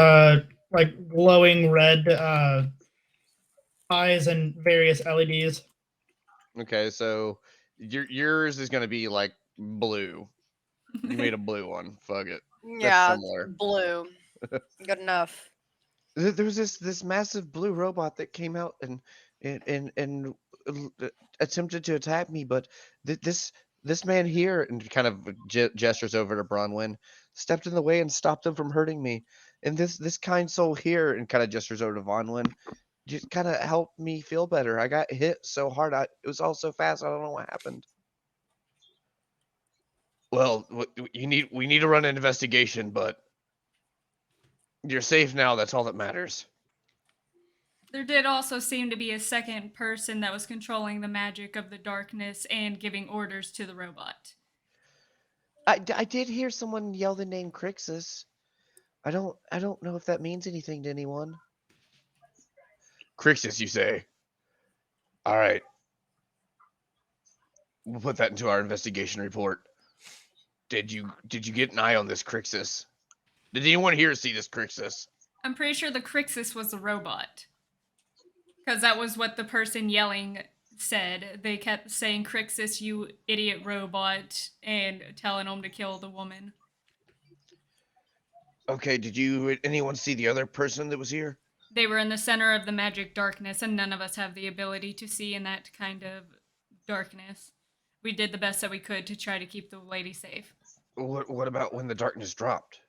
like glowing red eyes and various LEDs. Okay, so yours is going to be like blue. You made a blue one. Fuck it. Yeah, similar. blue. Good enough. There was this massive blue robot that came out and attempted to attack me, but this man here, and kind of gestures over to Bronwyn, stepped in the way and stopped him from hurting me. And this kind soul here, and kind of gestures over to Vonwyn, just kind of helped me feel better. I got hit so hard, it was all so fast. I don't know what happened. Well, we need to run an investigation, but you're safe now. That's all that matters. There did also seem to be a second person that was controlling the magic of the darkness and giving orders to the robot. I did hear someone yell the name Crixus. I don't know if that means anything to anyone. Crixus, you say? All right. We'll put that into our investigation report. Did you get an eye on this Crixus? Did anyone here see this Crixus? I'm pretty sure the Crixus was the robot. Because that was what the person yelling said. They kept saying, Crixus, you idiot robot, and telling him to kill the woman. Okay, did anyone see the other person that was here? They were in the center of the magic darkness, and none of us have the ability to see in that kind of darkness. We did the best that we could to try to keep the lady safe. What about when the darkness dropped?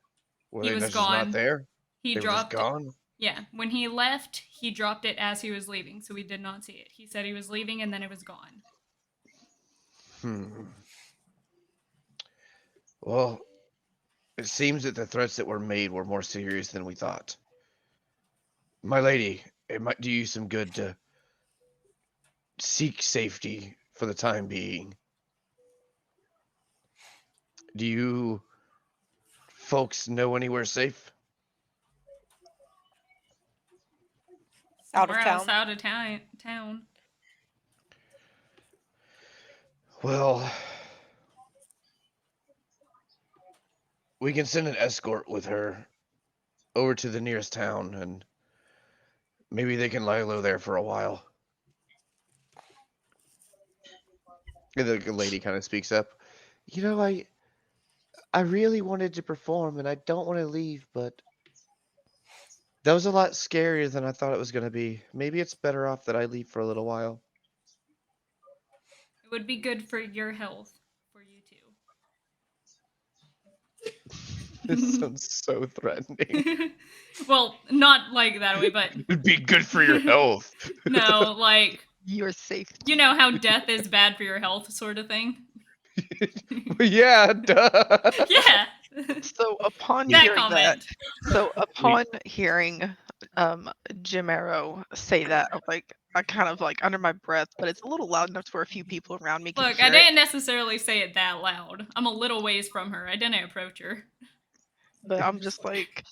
Were He they was just not gone. there? He They were just dropped it. gone? Yeah, when he left, he dropped it as he was leaving, so we did not see it. He said he was leaving, and then it was gone. Well, it seems that the threats that were made were more serious than we thought. My lady, it might do you some good to seek safety for the time being. Do you folks know anywhere safe? Out of Somewhere else town. out of town. Well, we can send an escort with her over to the nearest town, and maybe they can lie low there for a while. And the lady kind of speaks up. You know, I really wanted to perform, and I don't want to leave, but that was a lot scarier than I thought it was going to be. Maybe it's better off that I leave for a little while. It would be good for your health, for you This too. sounds so threatening. Well, not like that way, but It'd be good for your health. no, like, Your safety. you know how death is bad for your health, sort of thing. Yeah, duh. Yeah. So upon That hearing that, comment. hearing Jim Arrow say that, I kind of like under my breath, but it's a little loud enough to where a few people around me can Look, I hear it. didn't necessarily say it that loud. I'm a little ways from her. I didn't approach her. But I'm just like,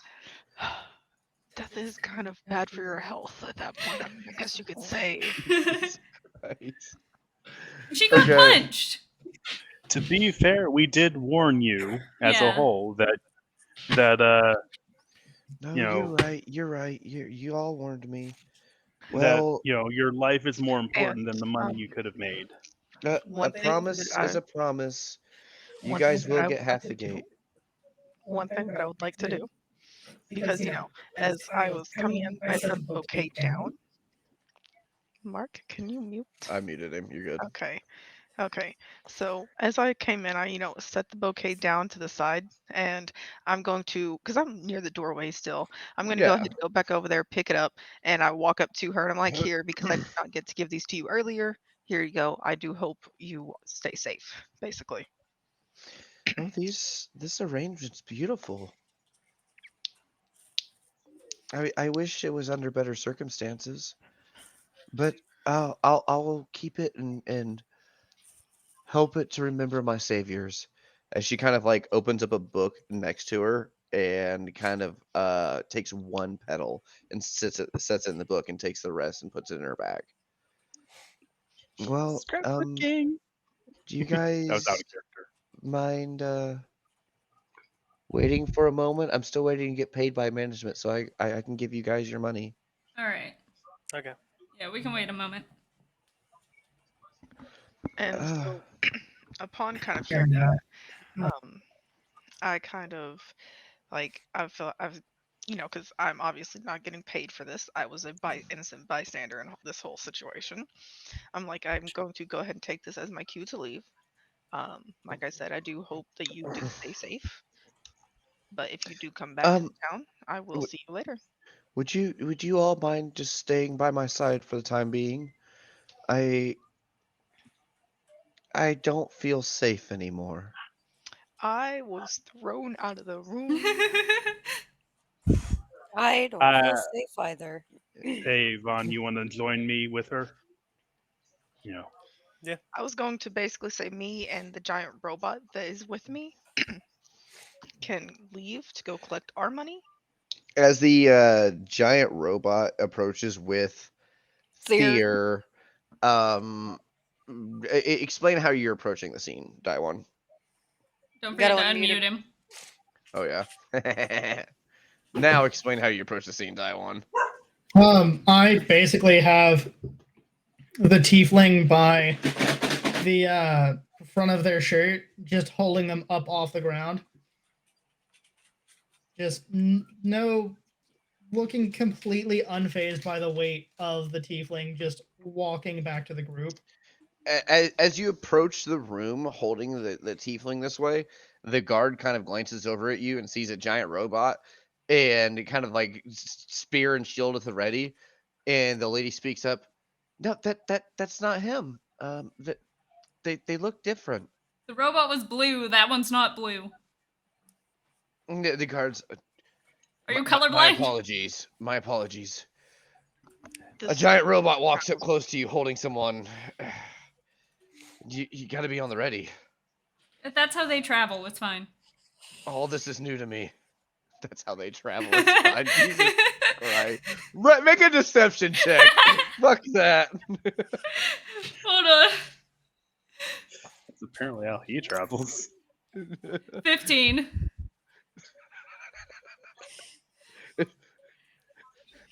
death is kind of bad for your health at that point. I guess you could say. Christ. She got Okay. punched. To be fair, we did warn you as a Yeah. whole that No, you know- you're right. You're right. You all warned me. that Well, your life is more important And, than the money you could have made. a one thing promise that is a promise. You one guys thing that will I get would half like the to do- gate. One thing that I would like to do, because as I was coming in, I set the bouquet down. Mark, can you mute? I muted him. You're good. Okay. So as I came in, I set the bouquet down to the side, and I'm going to, because I'm near the doorway still, I'm going to go Yeah. ahead and go back over there, pick it up, and I walk up to her, and I'm like, here, because I did not get to give these to you earlier. Here you go. I do hope you stay safe, basically. Oh, this arrangement's beautiful. I wish it was under better circumstances, but I'll keep it and help it to remember my saviors. As she kind of like opens up a book next to her and kind of takes one petal and sets it in the book and takes the rest and puts it in her bag. Well, Scrap the king. do you That was out guys of character. mind waiting for a moment? I'm still waiting to get paid by management, so I can give you guys your money. All right. Okay. Yeah, we can wait a moment. And Uh, so, upon kind of hearing that, I kind of I feel because I'm obviously not getting paid for this. I was a innocent bystander in this whole situation. I'm like, I'm going to go ahead and take this as my cue to leave. Like I said, I do hope that you do stay safe. But if you do come back to town, I will see you later. Would you all mind just staying by my side for the time being? I don't feel safe anymore. I was thrown out of the room. I don't feel safe either. Hey, Vaughn, you want to join me with her? You know, I was going to basically say me and the giant robot that is with me can leave to go collect our money. As the giant robot approaches with fear. Explain how you're approaching the scene, Daiwan. Don't Gotta forget to unmute unmute him. Oh yeah. Now explain how you approach the scene, Daiwan. I basically have the tiefling by the front of their shirt, just holding them up off the ground. Just no, looking completely unfazed by the weight of the tiefling, just walking back to the group. As you approach the room holding the tiefling this way, the guard kind of glances over at you and sees a giant robot and kind of like spear and shield at the ready. And the lady speaks up, "No, that's not him. They look different." The robot was blue. That one's not blue. The guards. Are you My colorblind? apologies. My apologies. A This giant robot walks up close to you holding someone. You got to be on the ready. If that's how they travel, it's fine. All this is new to me. That's how they travel. It's fine. Jesus Christ. Right, make a deception check. Fuck that. Hold on. That's apparently how he travels. 15.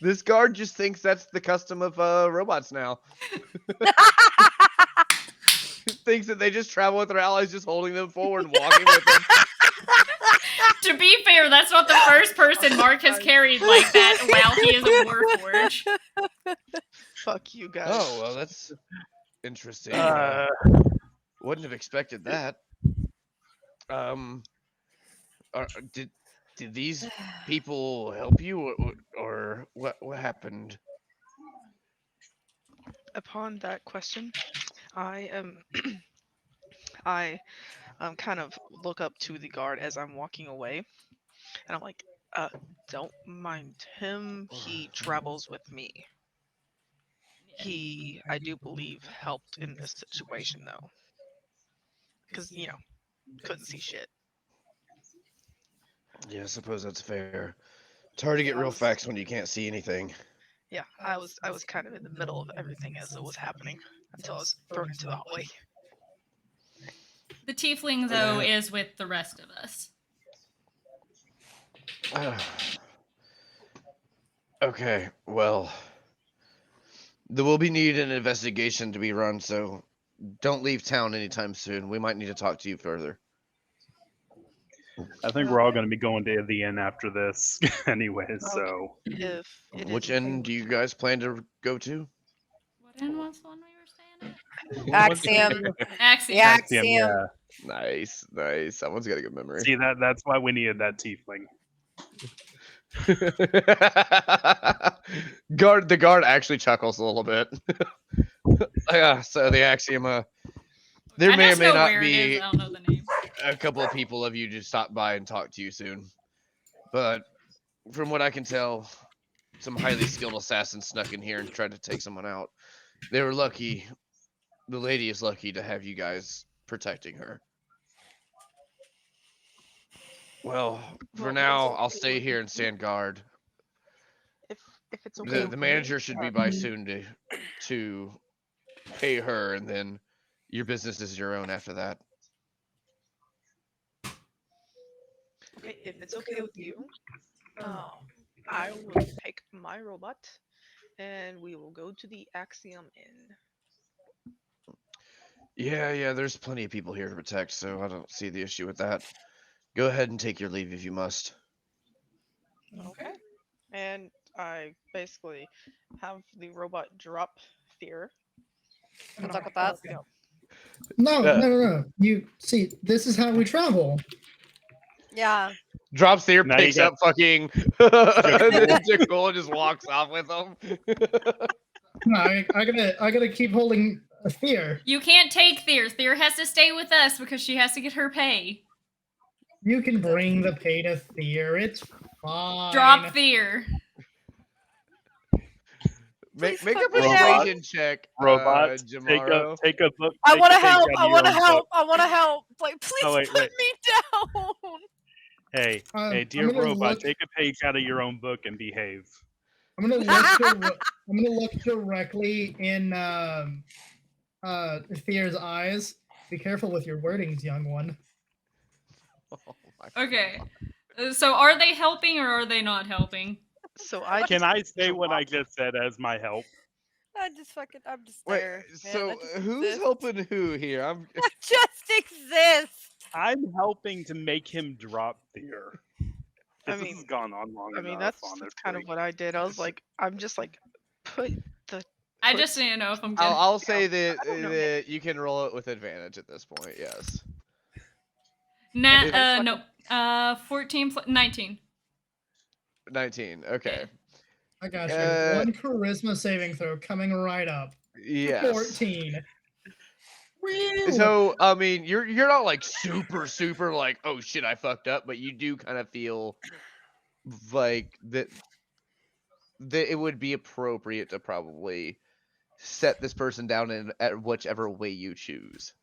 This guard just thinks that's the custom of robots now. Thinks that they just travel with their allies, just holding them forward and walking with them. To be fair, that's not the first person Mark has carried like that while he is a Warforge. fuck you guys. Oh, well, that's interesting. Wouldn't have expected that. Did these people help you, or what happened? Upon that question, I I kind of look up to the guard as I'm walking away, and I'm like, don't mind him. He travels with me. He, I do believe, helped in this situation though, because couldn't see shit. Yeah, I suppose that's fair. It's hard to get real facts when you can't see anything. Yeah, I was kind of in the middle of everything as it was happening until I was thrown into the hallway. The tiefling, though, is with the rest of us. Okay, well, there will be need an investigation to be run, so don't leave town anytime soon. We might need to talk to you further. I think we're all going to be going to the inn after this, anyways. So If it is Which okay end with do you you. guys plan to go to? What end was the one we were staying Axiom. at? Axiom. Yeah, Axiom, Axiom. yeah. Nice, nice. Someone's got a good memory. See that's why we needed that tiefling. The guard actually chuckles a little bit. Yeah, so the Axiom, there I may or just may know not where it be is. I don't know the name. a couple of people of you to stop by and talk to you soon. But from what I can tell, some highly skilled assassins snuck in here and tried to take someone out. They were lucky. The lady is lucky to have you guys protecting her. Well, for Well, now, it's I'll okay stay with here me. and stand guard. If it's okay. The with manager me, should be by soon to pay her, and then your business is your own after that. Okay, if it's okay with you, I will take my robot, and we will go to the Axiom Inn. Yeah, there's plenty of people here to protect, so I don't see the issue with that. Go ahead and take your leave if you must. Okay. And I basically have the robot drop fear. Good luck with that. No. You see, this is how we travel. Yeah. Drops there, Now you picks got- up fucking Jakul and just walks off with them. No, I gotta keep holding a fear. You can't take Thea. Thea has to stay with us because she has to get her pay. You can bring the pay to fear. It's fine. Drop Thea. Make Please a put me down. persuasion check, Robots, Jamaro. take a book. I take want a to page help. out of I your want to own help. book. I want to help. Like, please Oh, wait, put wait. me down. Hey, I'm dear gonna robot, look- take a page out of your own book and behave. I'm gonna look. I'm gonna look directly in Fear's eyes. Be careful with your wordings, young one. Oh my Okay. God. So are they helping or are they not helping? So I Can just I say what I drop- just said as my help? I'm just Wait, there. Man, so I just who's exist. helping who here? I'm I just exist. I'm helping to make him drop fear. I 'Cause this mean- has gone on long I mean, enough, that's honestly. kind of what I did. I was like, I'm just like, put the. I put- just didn't know if I'm I'll, good. I'll say that, I don't know. that you can roll it with advantage at this point. Yes. Nah, It- no. 14 19. 19. Okay. I got you. Uh, One charisma saving throw coming right up. Yes. 14. Woo! So I mean, you're not like super like, oh shit, I fucked up, but you do kind of feel like that it would be appropriate to probably set this person down in at whichever way you choose.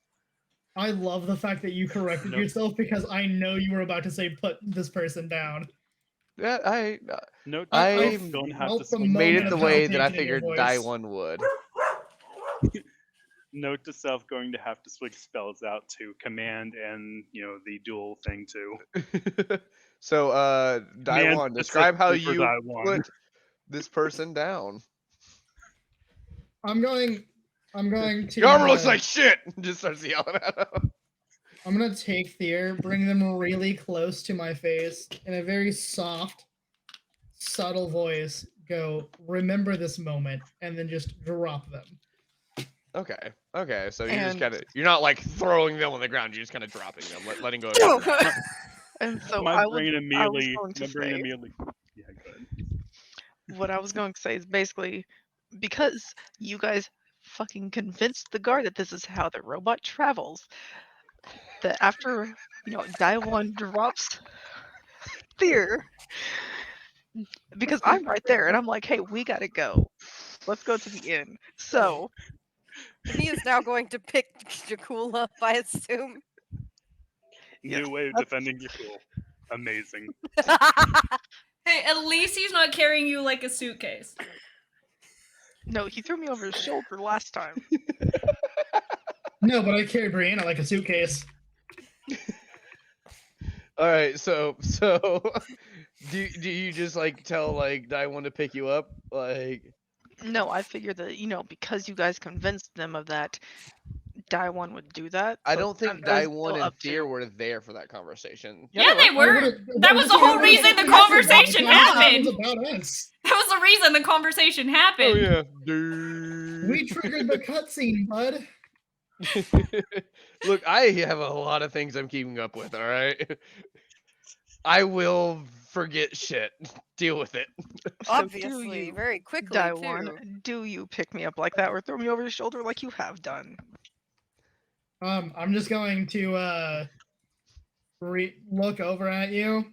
I love the fact that you corrected No. yourself because I know you were about to say put this person down. Yeah, Note I to self, don't have to felt the switch made moment it the of way that I hesitation in your figured voice. die one would. Note to self, going to have to switch spells out to command and the dual thing too. So die Command one. Describe how specifically for you die one. put this person down. I'm going to Your armor looks like shit. Just starts yelling at him. I'm gonna take Thier, bring them really close to my face, in a very soft, subtle voice, go, remember this moment, and then just drop them. Okay. Okay. So you're just And- kind of you're not like throwing them on the ground. You're just kind of dropping them, letting go of them. And so My I was brain immediately. going to My brain say- immediately. Yeah, good. what I was going to say is basically because you guys fucking convinced the guard that this is how the robot travels, that after die one drops Fear, because I'm right there and I'm like, hey, we gotta go. Let's go to the inn. So He is now going to pick Jakul up, I assume. yes, New way of that's- defending your cool. Amazing. Hey, at least he's not carrying you like a suitcase. no, he threw me over his shoulder last time. No, but I carry Brianna like a suitcase. All right. So do you just like tell like die one to pick you up like? No, I figured that because you guys convinced them of that, die one would do that. I so don't think it was die still one and up Fear to- were there for that conversation. Yeah, they I were. would've- That was the whole reason the conversation happened. It was about us. That was the reason the conversation happened. Oh yeah. Dude. We triggered the cutscene, bud. Look, I have a lot of things I'm keeping up with. All right. I will forget shit. Deal with it. So do Obviously, you, very quickly die too. one, do you pick me up like that or throw me over your shoulder like you have done? I'm just going to look over at you,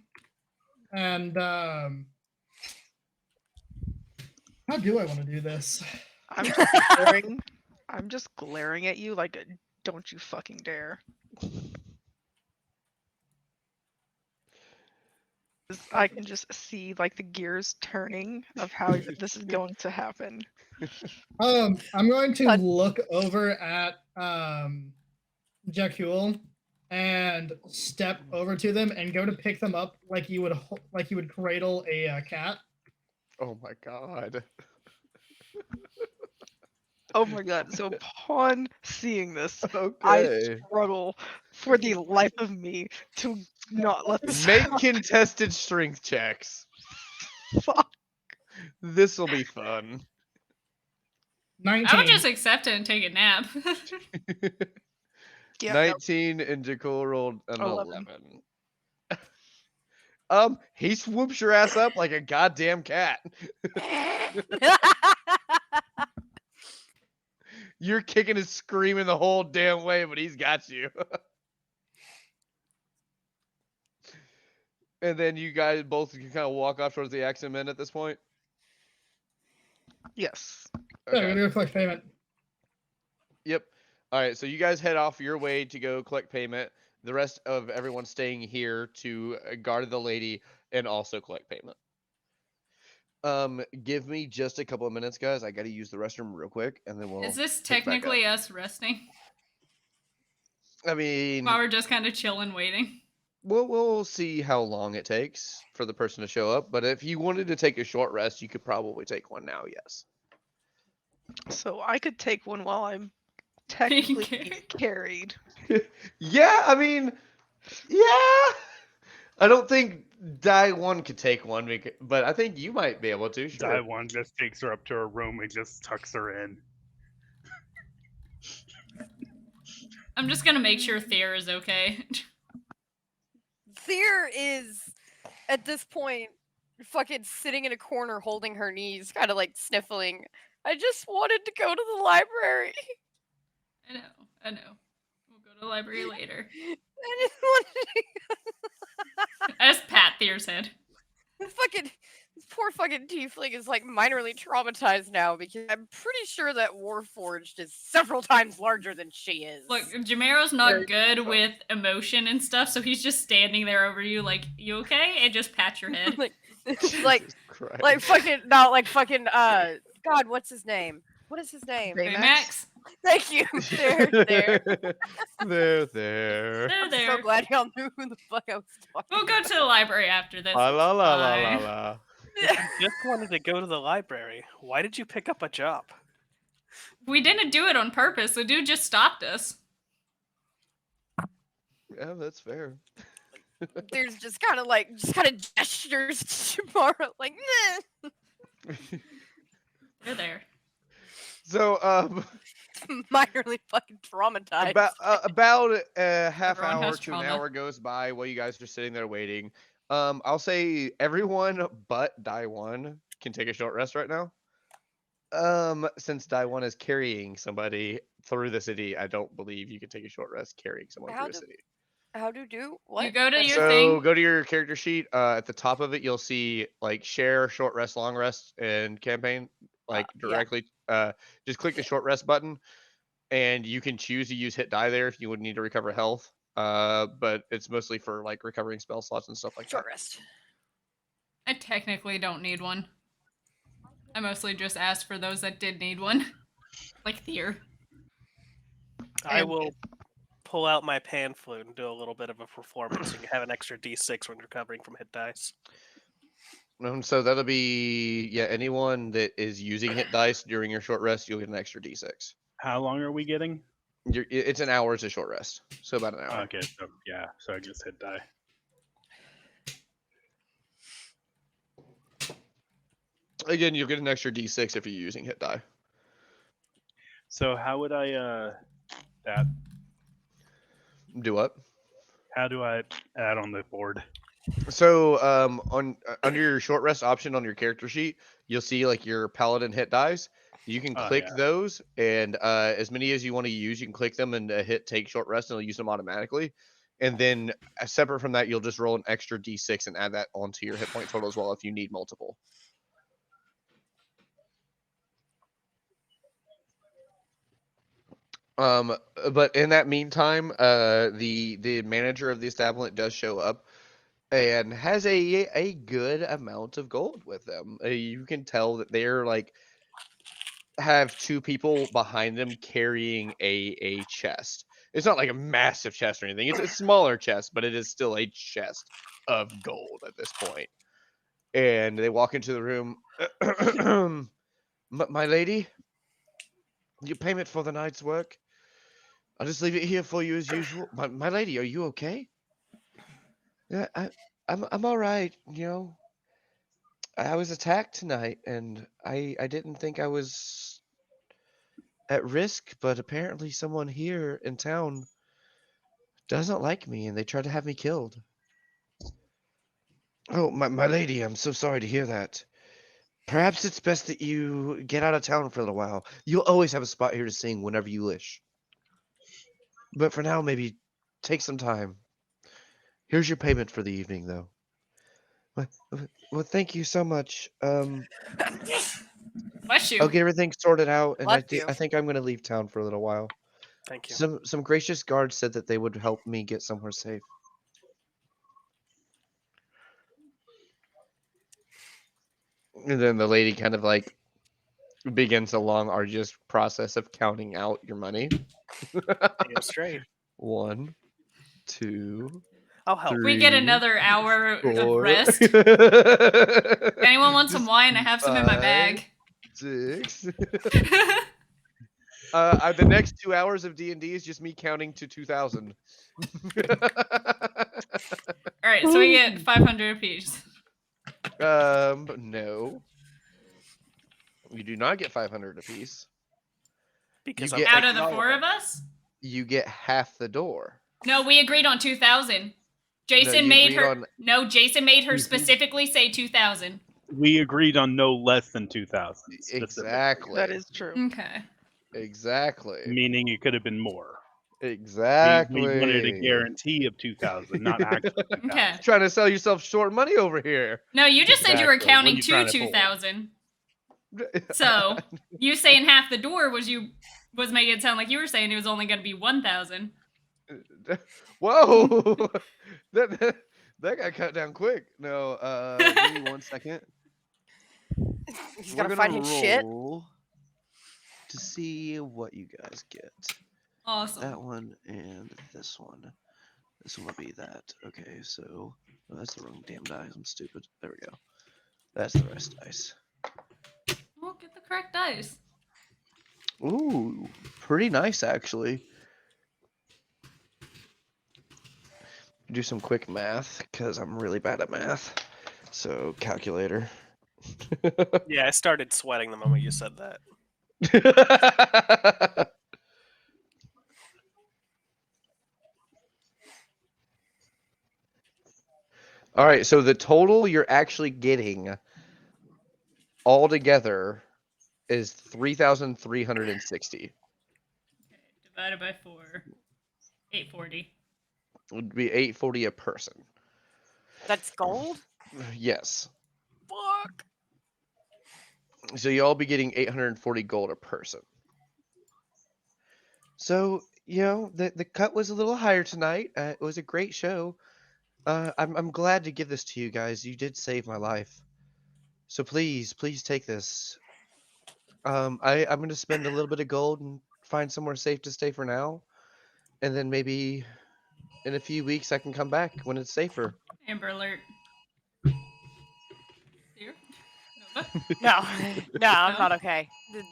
and how do I want to do this? I'm just glaring. I'm just glaring at you like, don't you fucking dare. 'Cause I can just see like the gears turning of how this is going to happen. I'm going to God. look over at Jakul and step over to them and go to pick them up like you would cradle a cat. Oh my god. Oh my god! So upon seeing this, I Okay. struggle for the life of me to not let this Make happen. contested strength checks. Fuck. This will be fun. 19. I would just accept it and take a nap. Yeah, no, 19 and Jakul rolled an 11. 11. He swoops your ass up like a goddamn cat. You're kicking and screaming the whole damn way, but he's got you. And then you guys both can kind of walk off towards the Axiom Inn at this point. Yes. Yeah, we're gonna go collect payment. Yep. All right. So you guys head off your way to go collect payment. The rest of everyone staying here to guard the lady and also collect payment. Give me just a couple of minutes, guys. I gotta use the restroom real quick, and then we'll Is this pick back up. technically us resting? I mean, While we're just kind of chilling, waiting. we'll see how long it takes for the person to show up. But if you wanted to take a short rest, you could probably take one now. Yes. So I could take one while I'm Being technically being carried. Yeah, I mean, yeah. I don't think Die One could take one, but I think you might be able to. Sure. One just takes her up to her room and just tucks her in. I'm just gonna make sure Thea is okay. Thea is, at this point, fucking sitting in a corner holding her knees, kind of like sniffling. I just wanted to go to the library. I know. We'll go to the library later. I just wanted to I just pat Thea's head. this poor fucking tiefling is like minorly traumatized now because I'm pretty sure that Warforged is several times larger than she is. Look, Jamero's not Very good true. with emotion and stuff, so he's just standing there over you, like, "You okay?" And just pat your head. like Jesus Christ. like fucking no, like fucking God, what's his name? What is his name? Baymax? Max, Thank you. There. there. they're I'm there. so glad y'all knew who the fuck I was talking We'll go to the library after this. La it's la la la fine. la la. If you just wanted to go to the library, why did you pick up a job? We didn't do it on purpose. The dude just stopped us. Yeah, that's fair. There's just kind of gestures to Jamara, like, nah. They're there. So, Minorly fucking traumatized. about a half Everyone hour has to an trauma. hour goes by while you guys are sitting there waiting. I'll say everyone but Die One can take a short rest right now. Since Die One is carrying somebody through the city, I don't believe you can take a short rest carrying someone How through a do- city. How do what? You go to your So thing. go to your character sheet. At the top of it, you'll see like share, short rest, long rest, and campaign. Like Yeah. directly, just click the short rest button, and you can choose to use hit die there if you would need to recover health. But it's mostly for like recovering spell slots and stuff like Short that. rest. I technically don't need one. I mostly just asked for those that did need one. Like Thea. I And- will pull out my pan flute and do a little bit of a performance. So you can have an extra d6 when recovering from hit dice. So that'll be anyone that is using hit dice during your short rest, you'll get an extra d6. How long are we getting? It's an hour as a short rest, so about an hour. Okay, so yeah, so I just hit die. Again, you'll get an extra d6 if you're using hit die. So how would I that? Do what? How do I add on the board? So on under your short rest option on your character sheet, you'll see like your paladin hit dice. You can Oh, click yeah. those, and as many as you want to use, you can click them and hit take short rest, and it'll use them automatically. And then separate from that, you'll just roll an extra d6 and add that onto your hit point total as well if you need multiple. But in that meantime, the manager of the establishment does show up and has a good amount of gold with them. You can tell that they're like have two people behind them carrying a chest. It's not like a massive chest or anything. It's a smaller chest, but it is still a chest of gold at this point. And they walk into the room. My lady, your payment for the night's work. I'll just leave it here for you as usual. My lady, are you okay? Yeah, I'm all right. You know, I was attacked tonight, and I didn't think I was at risk, but apparently someone here in town doesn't like me, and they tried to have me killed. Oh, my lady, I'm so sorry to hear that. Perhaps it's best that you get out of town for a little while. You'll always have a spot here to sing whenever you wish. But for now, maybe take some time. Here's your payment for the evening, though. Well, thank you so much. Bless you. I'll get everything sorted out, and Bless you. I think I'm gonna leave town for a little while. Thank you. Some gracious guards said that they would help me get somewhere safe. And then the lady kind of like begins a long, arduous process of counting out your money. Damn straight. 1, 2, Oh hell. 3. We get another hour of 4. rest. Anyone want some wine? I have some in my 5, bag. 6. The next 2 hours of D&D is just me counting to 2,000. All right, so we get 500 apiece. No. You do not get 500 apiece. Because You I'm get Out taking of the all 4 it. of us? You get half the door. No, we agreed on 2,000. Jason you made agreed her. on- No, Jason made her Mhm. specifically say 2,000. We agreed on no less than 2,000. Exactly. That is true. Okay. Exactly. Meaning it could have been more. Exactly. We wanted a guarantee of 2,000, not actually 2,000. Okay. Trying to sell yourself short money over here. No, you just said you were Exactly. What counting you to trying to pull? 2,000. So you saying half the door was making it sound like you were saying it was only going to be 1,000. Whoa. that got cut down quick. No, give me 1 second. He's We're gotta gonna find his shit. roll to see what you guys get. Awesome. That one and this one. This one will be that. Okay, so oh, that's the wrong damn dice. I'm stupid. There we go. That's the rest dice. Well, get the correct dice. Ooh, pretty nice actually. Do some quick math because I'm really bad at math. So calculator. Yeah, I started sweating the moment you said that. All right, so the total you're actually getting all together is 3,360. Okay, divided by 4. 840. Would be 840 a person. That's gold? Yes. Fuck. So you all be getting 840 gold a person. So, the cut was a little higher tonight. It was a great show. I'm glad to give this to you guys. You did save my life. So please take this. I'm going to spend a little bit of gold and find somewhere safe to stay for now. And then maybe in a few weeks I can come back when it's safer. Amber alert. Here? Nova? No, no, I'm not okay.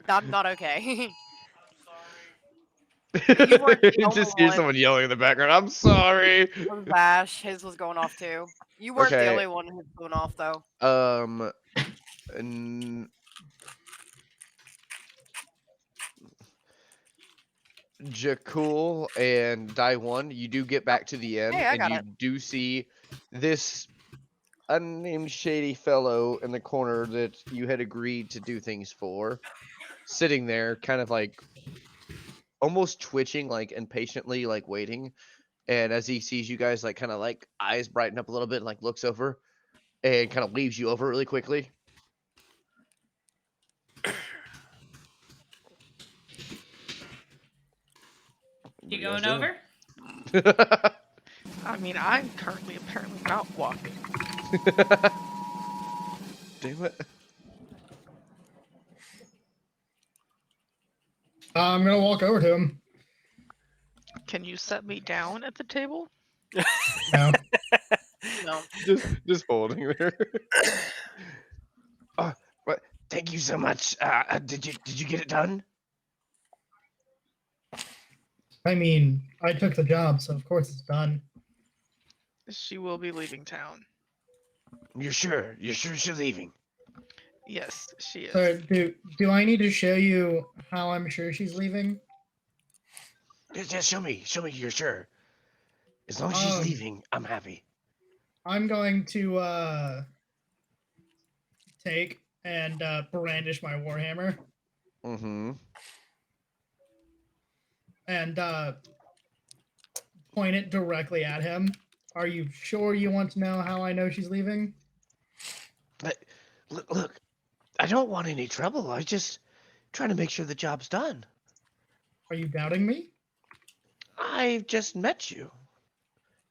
I'm not okay. You weren't the only Just hear one. someone yelling in the background. I'm sorry. It was Bash. His was going off too. You weren't the Okay. only one who was going off though. Jakul and Daiwon, you do get back to the end, Hey, I and got you it. do see this unnamed shady fellow in the corner that you had agreed to do things for, sitting there, kind of like almost twitching, like impatiently, like waiting. And as he sees you guys, like kind of like eyes brighten up a little bit, and like looks over and kind of leaves you over really quickly. You What going guys over? doing? I mean, I'm currently apparently not walking. Damn it. I'm gonna walk over to him. Can you set me down at the table? No. No. Just holding there. But thank you so much. Did you get it done? I mean, I took the job, so of course it's done. She will be leaving town. You're sure? You're sure she's leaving? Yes, she is. So do I need to show you how I'm sure she's leaving? Just show me you're sure. As long as she's Um, leaving, I'm happy. I'm going to take and brandish my warhammer Mm-hmm. and point it directly at him. Are you sure you want to know how I know she's leaving? Look, I don't want any trouble. I just trying to make sure the job's done. Are you doubting me? I've just met you.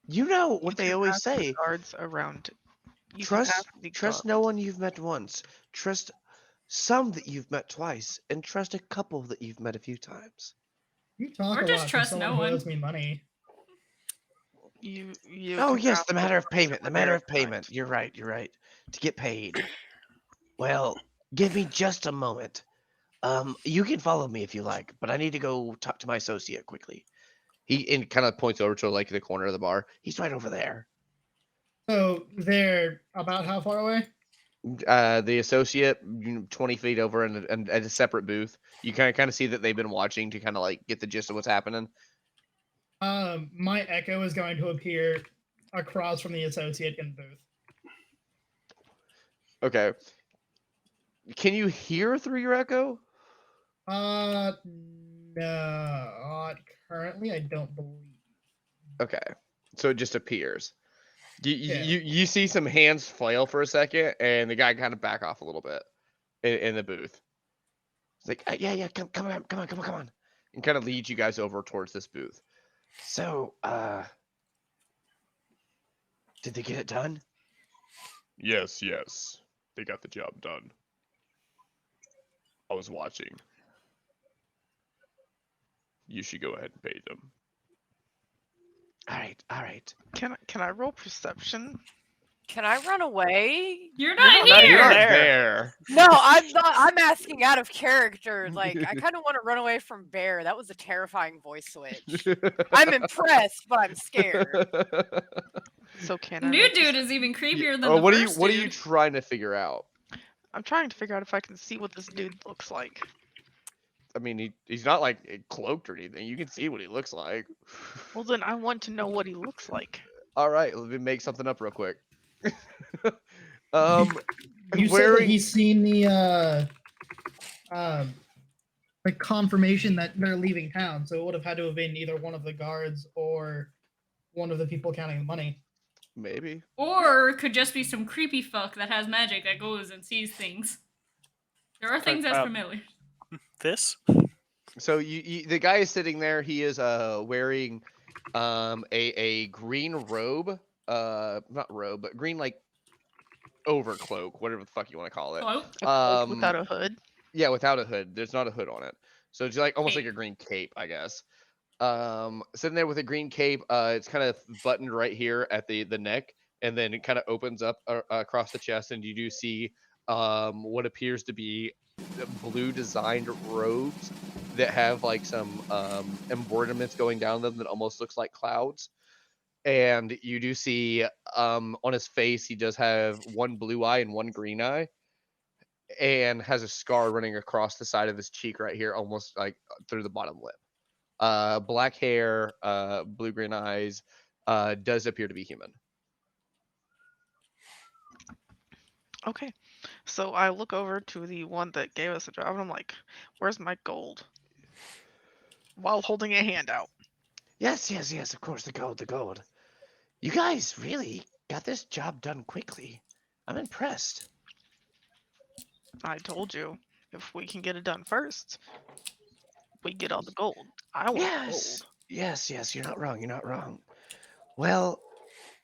You know what You they can always ask the say. guards around You Trust have to be trust gone. no one you've met once. Trust some that you've met twice, and trust a couple that you've met a few times. You talk Or a just lot for trust someone no who one. owes me money. You Oh can yes, have the matter of payment. The matter of tonight. payment. You're right. You're right. To get paid. Well, give me just a moment. You can follow me if you like, but I need to go talk to my associate quickly. He and kind of points over to like the corner of the bar. He's right over there. So they're about how far away? The associate, 20 feet over, and at a separate booth. You kind of see that they've been watching to kind of like get the gist of what's happening. My echo is going to appear across from the associate in the booth. Okay. Can you hear through your echo? No, currently I don't believe. Okay. So it just appears. Yeah. You see some hands flail for a second, and the guy kind of back off a little bit in the booth. It's like, yeah, come on, and kind of leads you guys over towards this booth. So, did they get it done? Yes. They got the job done. I was watching. You should go ahead and pay them. All right. Can I roll perception? Can I run away? You're You're not not here. You're not there. there. No, I'm not. I'm asking out of character. Like, I kind of want to run away from Bear. That was a terrifying voice switch. I'm impressed, but I'm scared. So can I New roll dude is even creepier than Oh, the what first are dude. you trying to figure out? I'm trying to figure out if I can see what this dude looks like. I mean, he's not like cloaked or anything. You can see what he looks like. Well, then I want to know what he looks like. All right, let me make something up real quick. um, You said that wearing he's seen the confirmation that they're leaving town, so it would have had to have been either one of the guards or one of the people counting the money. maybe. Or could just be some creepy fuck that has magic that goes and sees things. There are things as familiar. This? So the guy is sitting there. He is wearing a green robe, not robe, but green like overcloak, whatever the fuck you want to call it. Hello? A cloak without a hood. Yeah, without a hood. There's not a hood on it. So it's like almost like Cape. a green cape, I guess. Sitting there with a green cape. It's kind of buttoned right here at the neck, and then it kind of opens up across the chest, and you do see what appears to be blue designed robes that have like some embroiderments going down them that almost looks like clouds. And you do see on his face he does have one blue eye and one green eye, and has a scar running across the side of his cheek right here, almost like through the bottom lip. Black hair, blue green eyes, does appear to be human. Okay. So I look over to the one that gave us a job and I'm like, where's my gold? While holding a hand out. Yes, of course, the gold. You guys really got this job done quickly. I'm impressed. I told you, if we can get it done first, we get all the gold. I want gold. Yes, you're not wrong. Well,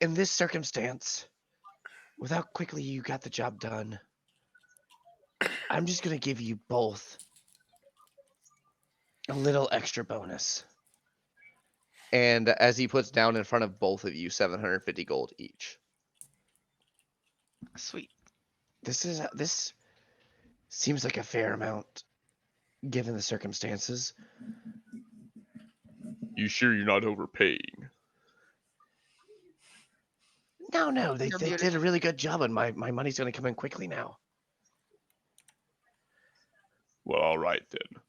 in this circumstance, with how quickly you got the job done, I'm just gonna give you both a little extra bonus. And as he puts down in front of both of you 750 gold each. Sweet. This seems like a fair amount given the circumstances. You sure you're not overpaying? No, they You're did muted. a really good job, and my money's gonna come in quickly now. Well, all right then.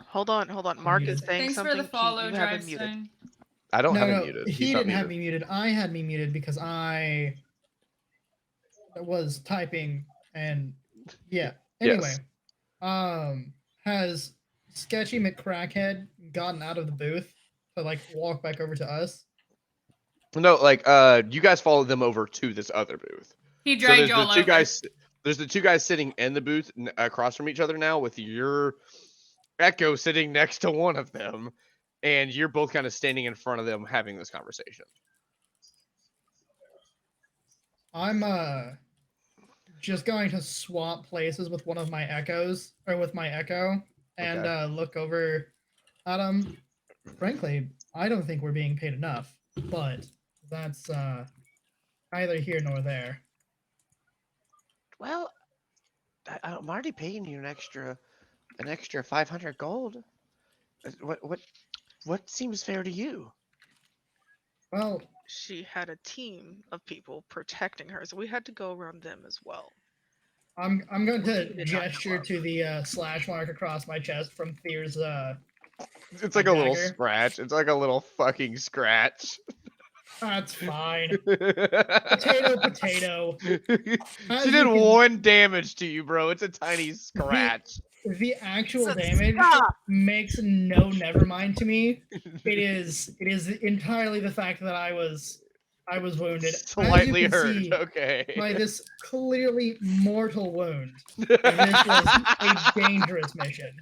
Hold on. Mark is muted. saying Thanks for something. the follow, You have him muted. Drivestone. I don't have him No, muted. he He's not didn't have muted. me muted. I had me muted because I was typing and yeah. Anyway, Yes. has Sketchy McCrackhead gotten out of the booth to like walk back over to us? No, like you guys followed them over to this other booth. He So dragged there's you the all two over. guys. There's the two guys sitting in the booth across from each other now, with your Echo sitting next to one of them, and you're both kind of standing in front of them having this conversation. I'm just going to swap places with one of my echoes, or with my echo, and Okay. look over at him. Frankly, I don't think we're being paid enough, but that's neither here nor there. Well, I'm already paying you an extra 500 gold. What seems fair to you? Well, She had a team of people protecting her, so we had to go around them as well. I'm going He to did not gesture show up. to the slash mark across my chest from Thier's It's like a little dagger. scratch. It's like a little fucking scratch. That's fine. Potato, Potato. As She you did can- 1 damage to you, bro. It's a tiny scratch. The actual So damage stop. makes no nevermind to me. It is entirely the fact that I was wounded. As you Slightly can hurt. see, Okay. by this clearly mortal wound, this was a dangerous mission.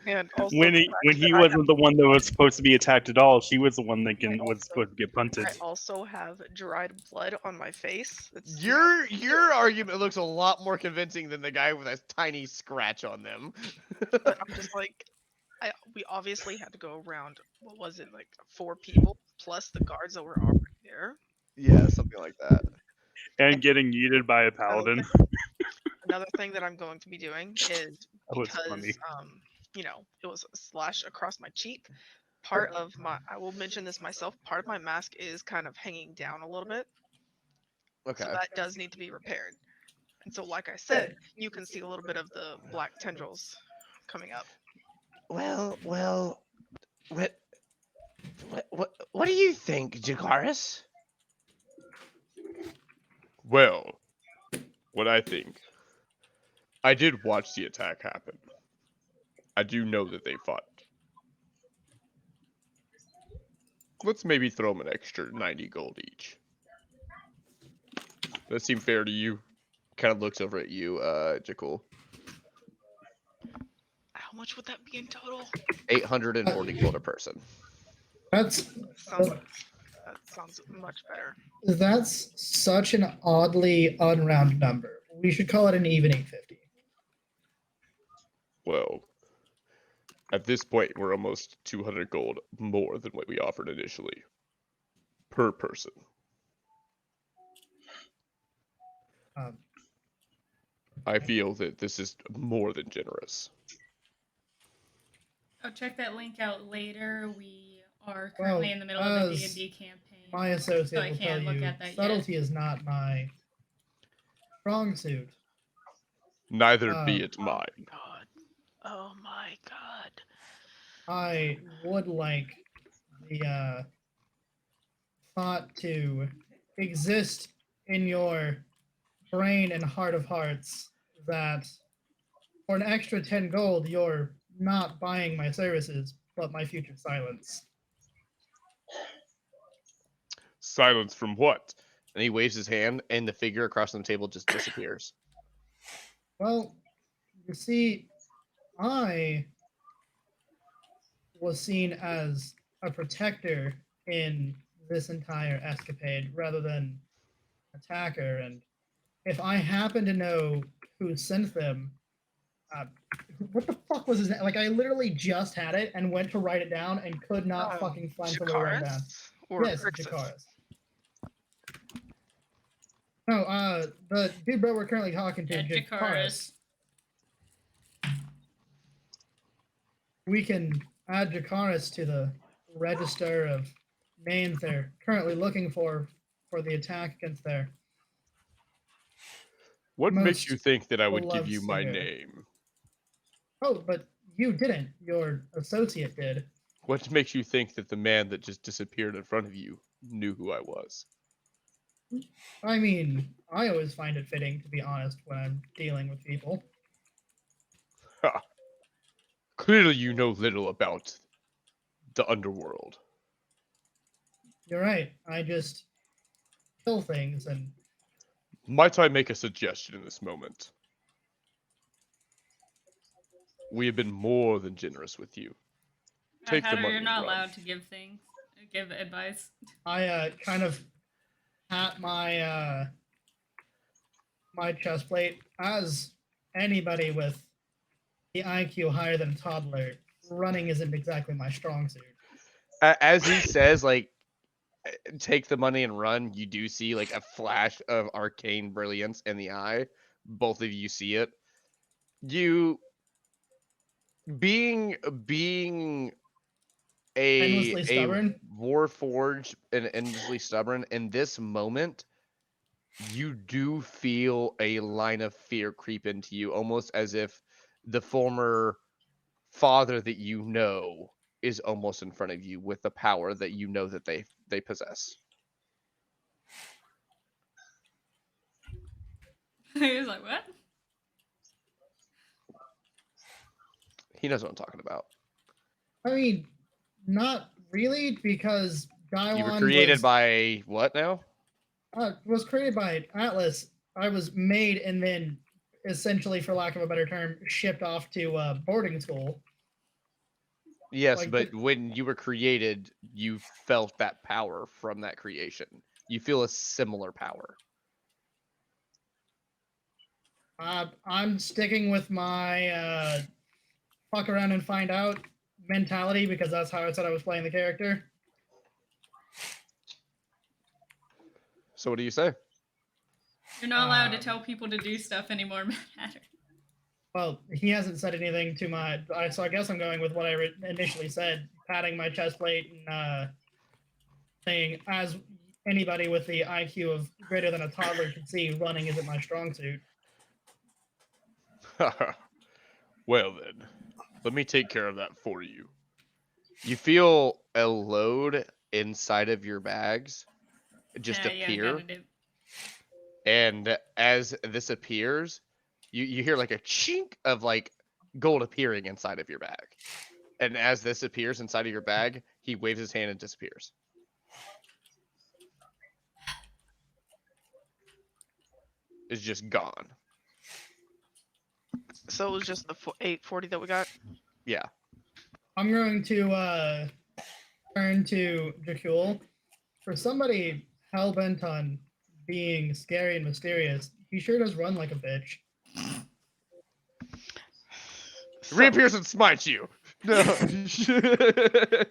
And also, When the he fact when he that I wasn't the one that was supposed to be attacked at all, she was the one that I was also- supposed to get punted. I also have dried blood on my face. It's, you know, Your argument looks a lot more convincing than the guy with a tiny scratch on them. but I'm just like, we obviously had to go around. What was it, like 4 people plus the guards that were already there? Yeah, something like that. And getting yeeted by a paladin. Another thing that I'm going to be doing is That was because funny. you know, it was a slash across my cheek. Part of my, I will mention this myself, part of my mask is kind of hanging down a little bit. Okay. So that does need to be repaired. And so, like I said, you can see a little bit of the black tendrils coming up. Well, what do you think, Jakaris? Well, what I think. I did watch the attack happen. I do know that they fought. Let's maybe throw them an extra 90 gold each. Does that seem fair to you? Kind of looks over at you, Jakul. How much would that be in total? 840 gold a person. That's That sounds much better. that's such an oddly unround number. We should call it an evening 50. Well, at this point, we're almost 200 gold more than what we offered initially. Per person. Um, I feel that this is more than generous. Oh, check that link out later. We are currently Well, in the middle of a as D&D campaign. my associate So I will tell can't look you, at that yet. subtlety is not my strong suit. Neither be it Oh mine. my god. Oh my god. I would like the thought to exist in your brain and heart of hearts that for an extra 10 gold, you're not buying my services, but my future silence. Silence from what? And he waves his hand, and the figure across from the table just disappears. Well, you see, I was seen as a protector in this entire escapade rather than attacker, and if I happen to know who sent them, what the fuck was his name? Like, I literally just had it and went to write it down and could not fucking find somebody to write it down. Jakaris or Yes, Crixus? Jakaris. No, the dude bro we're currently talking to, Yeah, Jakaris. Jakaris. We can add Jakaris to the register of names they're currently looking for the attack against their What makes you most think that I would give beloved you my singer. name? Oh, but you didn't. Your associate did. What makes you think that the man that just disappeared in front of you knew who I was? I mean, I always find it fitting, to be honest, when I'm dealing with people. Ha! Clearly you know little about the underworld. You're right. I just kill things and Might I make a suggestion in this moment? We have been more than generous with you. Take the Hatter, money you're and not run. allowed to give things, give advice. I kind of pat my my chest plate, as anybody with the IQ higher than a toddler, running isn't exactly my strong suit. As he says, like, take the money and run, you do see like a flash of arcane brilliance in the eye. Both of you see it. You being Endlessly a stubborn. warforged and endlessly stubborn in this moment, you do feel a line of fear creep into you, almost as if the former father that you know is almost in front of you with the power that you know that they possess. He was like, what? He knows what I'm talking about. I mean, not really, because You were Dylon created by what now? was created by Atlas. I was made and then, essentially, for lack of a better term, shipped off to boarding school. Yes, Like, but when you were created, you felt that power from that creation. You feel a similar power. I'm sticking with my fuck around and find out mentality, because that's how I said I was playing the character. So what do you say? You're not allowed to tell people to do stuff anymore, Matter. Well, he hasn't said anything to my... so I guess I'm going with what I initially said, patting my chest plate and saying, as anybody with the IQ of greater than a toddler can see, running isn't my strong suit. Well then, let me take care of that for you. You feel a load inside of your bags just appear. And as this appears, you hear like a chink of like gold appearing inside of your bag. And as this appears inside of your bag, he waves his hand and disappears. It's just gone. So it was just the 840 that we got. Yeah. I'm going to turn to Jakul. For somebody hell-bent on being scary and mysterious, he sure does run like a bitch. So, Reappears and smites you. No.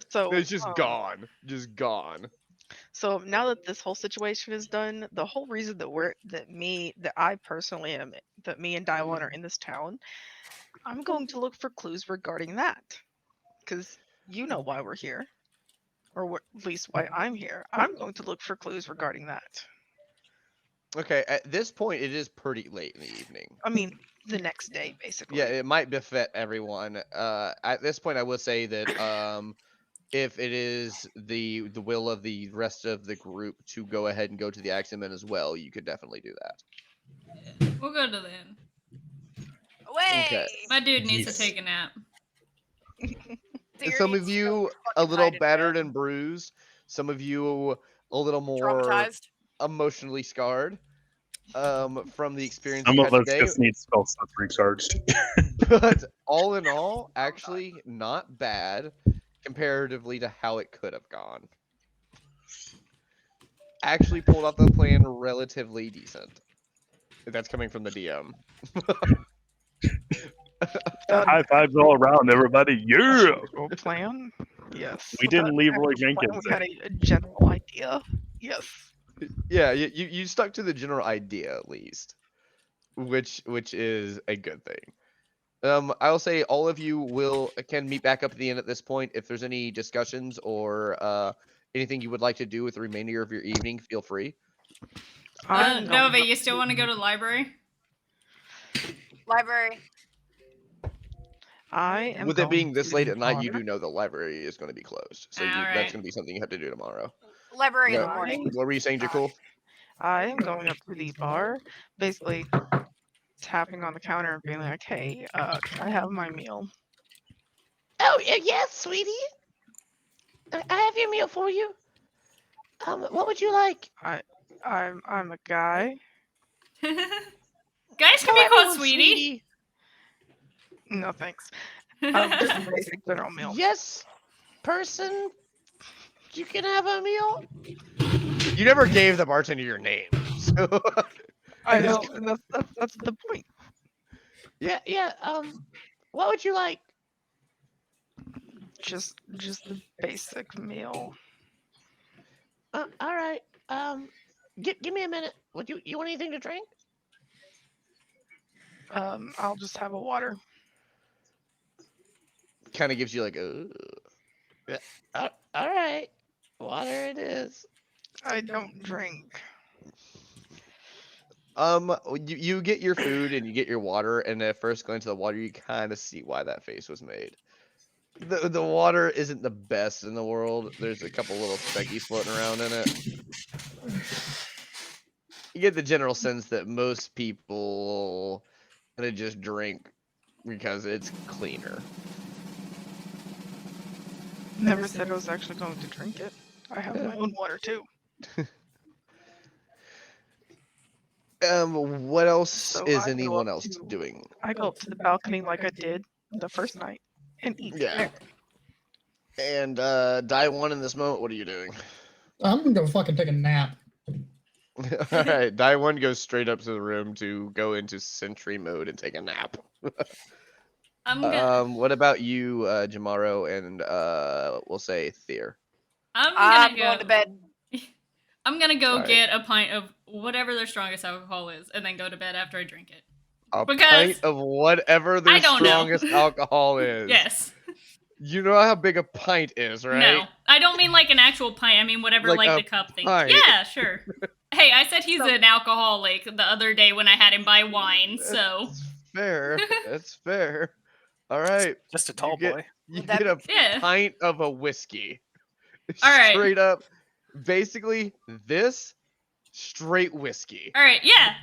So, It's just gone. Just gone. so now that this whole situation is done, the whole reason that I personally am, that me and Dylon are in this town, I'm going to look for clues regarding that, because you know why we're here, or at least why I'm here. I'm going to look for clues regarding that. Okay, at this point, it is pretty late in the evening. I mean, the next day, basically. Yeah, it might befit everyone. At this point, I will say that if it is the will of the rest of the group to go ahead and go to the accident as well, you could definitely do that. We'll go to the inn. Away! Okay. My dude needs Yes. to take a nap. Deer Some needs of to you go a fucking little hide in battered bed. and bruised. Some of you a little more Traumatized. emotionally scarred from the experience Some you of had us today. just need spell slots recharged. But all in all, actually not bad comparatively to how it could have gone. Actually pulled off the plan relatively decent. That's coming from the DM. High fives all around, everybody. Yeah. Role plan? Yes. We didn't leave Roy Actual plan, Jenkins we had a general idea. Yes. Yeah, you stuck to the general idea at least, which is a good thing. I'll say all of you can meet back up at the end at this point. If there's any discussions or anything you would like to do with the remainder of your evening, feel free. I'm going Nova, up you still want to go to the library? Library. I am With it going being this to late the at night, you bar. do know the library is going to be closed, so that's Alright. going to be something you have to do tomorrow. Library in the No. morning. What were you saying, Jakul? I am going up to the bar, basically tapping on the counter and being like, "Hey, can I have my meal?" Oh, yes, sweetie. I have your meal for you. What would you like? I'm a guy. Guys can Tell be called everyone, sweetie. No thanks. Just a basic general meal. Yes, person. You can have a meal. You never gave the bartender your name, so I know, and that's the point. Yeah, yeah. What would you like? Just the basic meal. All right. Give me a minute. Would you want anything to drink? I'll just have a water. Kind of gives you like a. All right. Water it is. I don't drink. You get your food and you get your water, and at first glance of the water, you kind of see why that face was made. The water isn't the best in the world. There's a couple little speckies floating around in it. You get the general sense that most people gonna just drink because it's cleaner. Never said I was actually going to drink it. I have my own water too. What else So is I go anyone up else to- doing? I go up to the balcony like I did the first night and eat Yeah. there. And die one in this moment. What are you doing? I'm gonna go fucking take a nap. All right, die one goes straight up to the room to go into sentry mode and take a nap. I'm gonna. What about you, Jamaro, and we'll say Thier? I'm I'm gonna going to bed. I'm gonna go Alright. get a pint of whatever their strongest alcohol is, and then go to bed after I drink it. A Because- pint of whatever their I don't know. strongest alcohol is. Yes. You know how big a pint is, right? No, I don't mean like an actual pint. I mean whatever, Like like a the cup thing. pint. Yeah, sure. Hey, I said he's an alcoholic the other day when I had him buy wine. So That's fair. That's fair. All right. Just a tall get- boy. You That- get a yeah. pint of a whiskey. All right. Straight up. Basically, this straight whiskey. All right, yeah.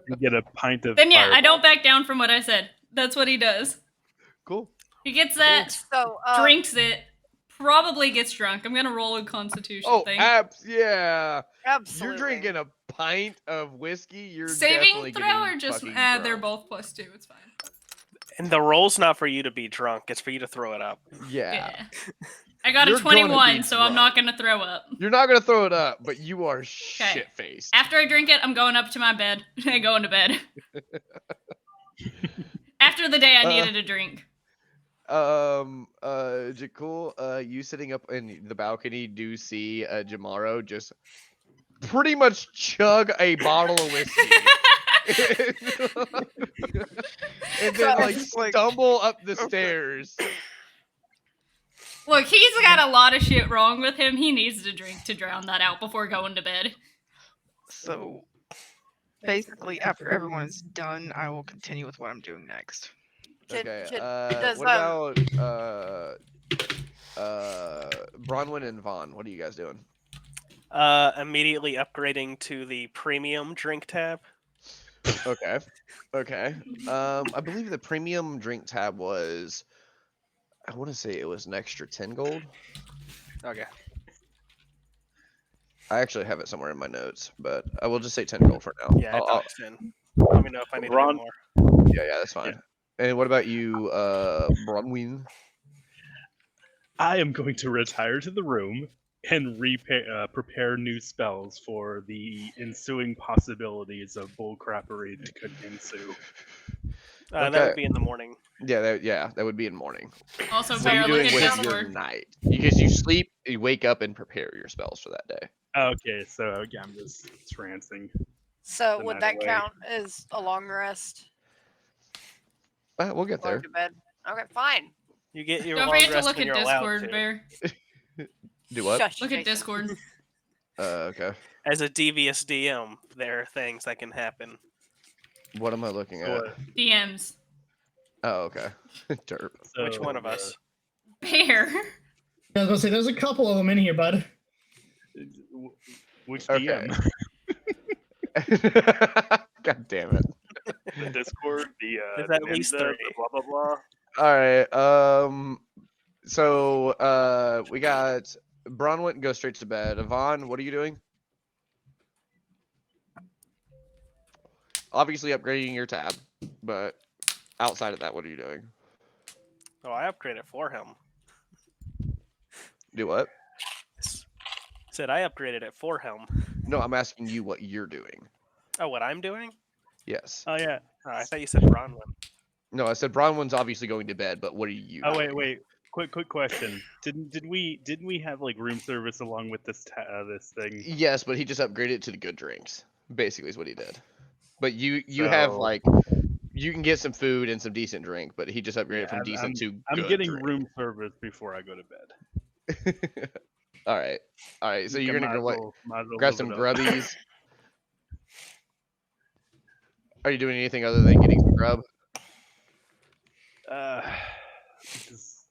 You get a pint of. Then yeah, I Fireball. don't back down from what I said. That's what he does. Cool. He gets that, So drinks it, probably gets drunk. I'm gonna roll a Constitution Oh, thing. yeah. absolutely. You're drinking a pint of whiskey. You're Saving definitely throw getting or just fucking they're drunk. both +2. It's fine. And the roll's not for you to be drunk; it's for you to throw it up. Yeah. Yeah. I got You're a gonna be 21, so I'm not drunk. gonna throw up. You're not gonna throw it up, but you are shit faced. After I drink it, I'm going up to my bed and going to bed. After the day I needed a drink. Jakul, you sitting up in the balcony do see Jamaro just pretty much chug a bottle of whiskey. And then like stumble up the stairs. Look, he's got a lot of shit wrong with him. He needs to drink to drown that out before going to bed. So basically, after everyone is done, I will continue with what I'm doing next. Okay. does, What about Bronwyn and Vaughn? What are you guys doing? Immediately upgrading to the premium drink tab. Okay. Okay. I believe the premium drink tab was, I want to say it was an extra 10 gold. Okay. I actually have it somewhere in my notes, but I will just say 10 gold for now. Yeah, I thought it's in. Let me know if I need to Ron- do more. Yeah, that's fine. And what about you, Bronwyn? I am going to retire to the room and prepare new spells for the ensuing possibilities of bullcrappery that could ensue. That Okay. would be in the morning. Yeah, that would be in morning. Also, What are Bear, you look doing at with Discord. your night? Because you sleep, you wake up, and prepare your spells for that day. Okay, so yeah, I'm just trancing. So the would night that away. count as a long rest? We'll get Going there. to bed. Okay, fine. You get your Don't long forget to rest look when at you're allowed Discord, to. Bear. Do what? Shush, Look at Jason. Discord. Okay. As a devious DM, there are things that can happen. What am I looking So, at? DMs. Oh, okay. Derp. Which one of so, us? Bear. I was gonna say there's a couple of them in here, bud. Which Okay. DM? God damn it. The Discord, There's the at least ninja, three. the blah blah blah. All right. So we got Bronwyn go straight to bed. Yvonne, what are you doing? Obviously upgrading your tab, but outside of that, what are you doing? Oh, I upgraded for him. Do what? Said I upgraded it for him. No, I'm asking you what you're doing. Oh, what I'm doing? Yes. Oh yeah. Oh, I thought you said Bronwyn. No, I said Bronwyn's obviously going to bed, but what are you? Oh doing? wait. Quick question. Didn't we have like room service along with this this thing? Yes, but he just upgraded it to the good drinks. Basically, is what he did. But you have So like you can get some food and some decent drink, but he just upgraded yeah, from decent to I'm good getting drink. room service before I go to bed. All right, all right. So you're gonna Might go as what? might as well Grab live some it up. grubbies. Are you doing anything other than getting some grub? Just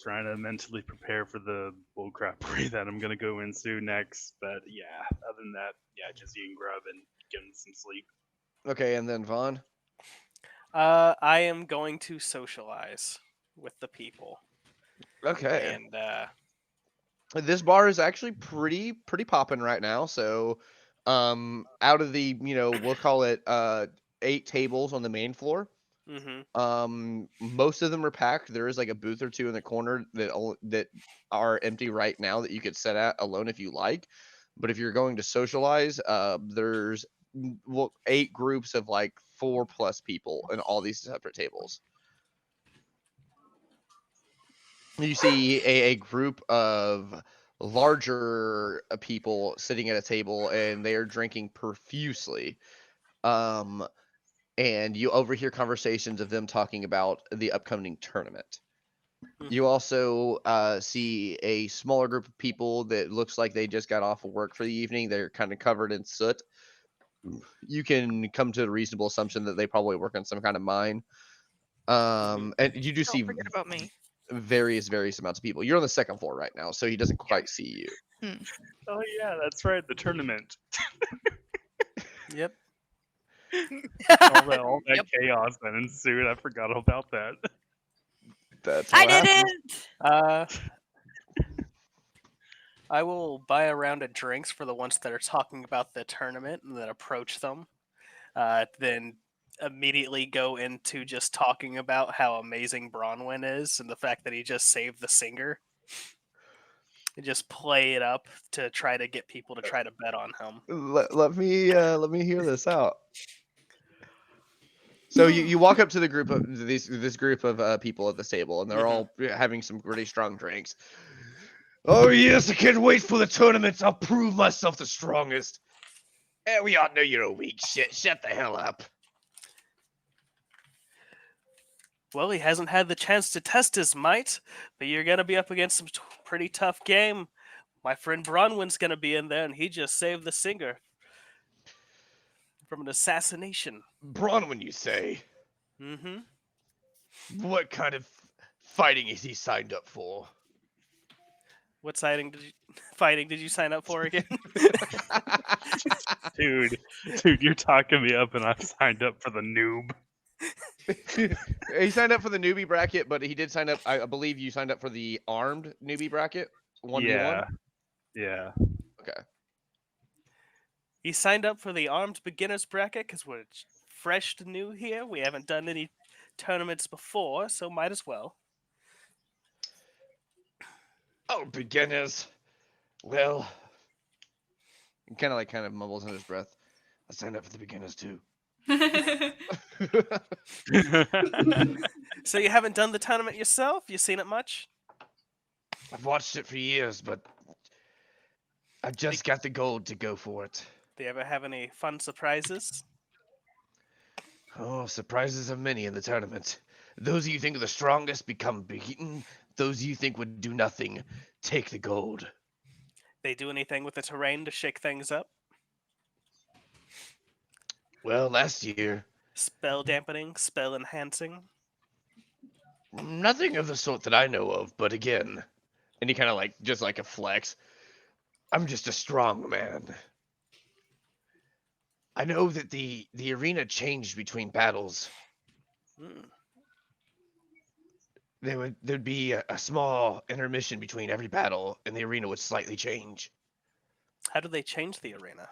trying to mentally prepare for the bullcrappery that I'm gonna go into next. But yeah, other than that, yeah, just eating grub and getting some sleep. Okay, and then Vaughn. I am going to socialize with the people, Okay. and This bar is actually pretty popping right now. So, out of the we'll call it 8 tables on the main floor. mhm. Most of them are packed. There is like a booth or two in the corner that are empty right now that you could sit at alone if you like. But if you're going to socialize, there's 8 groups of like 4+ people in all these separate tables. You see a group of larger people sitting at a table and they are drinking profusely. Um, and you overhear conversations of them talking about the upcoming tournament. You Mhm. also see a smaller group of people that looks like they just got off of work for the evening. They're kind of covered in soot. You can come to a reasonable assumption that they probably work on some kind of mine. And you do Don't see forget about me. various amounts of people. You're on the second floor right now, so he doesn't quite see you. Oh yeah, that's right, the tournament. Yep. All that Yep. chaos that ensued. I forgot about that. That's I what happens. didn't. I will buy a round of drinks for the ones that are talking about the tournament and then approach them. Then immediately go into just talking about how amazing Bronwyn is and the fact that he just saved the singer. And just play it up to try to get people to try to bet on him. Let me hear this out. So you walk up to the group of this group of people at this table, and they're all having some pretty strong drinks. Oh yes, I can't wait for the tournament. I'll prove myself the strongest. We all know you're a weak shit. Shut the hell up. Well, he hasn't had the chance to test his might, but you're gonna be up against some pretty tough game. My friend Bronwyn's gonna be in there, and he just saved the singer from an assassination. Bronwyn, you say? Mm-hmm. What kind of fighting is he signed up for? What fighting did you sign up for again? Dude, you're talking me up, and I've signed up for the noob. He signed up for the newbie bracket, but he did sign up. I believe you signed up for the armed newbie bracket, 1v1. Yeah. Okay. He signed up for the armed beginners bracket because we're fresh to new here. We haven't done any tournaments before, so might as well. Oh, beginners. Well, he kind of mumbles in his breath. I signed up for the beginners too. So you haven't done the tournament yourself? You seen it much? I've watched it for years, but I just got the gold to go for it. Do you ever have any fun surprises? Oh, surprises are many in the tournament. Those you think are the strongest become beaten. Those you think would do nothing take the gold. They do anything with the terrain to shake things up? Well, last year, Spell dampening, spell enhancing? nothing of the sort that I know of, but again, and he kind of just like a flex. I'm just a strong man. I know that the arena changed between battles. Hmm. There'd be a small intermission between every battle, and the arena would slightly change. How do they change the arena?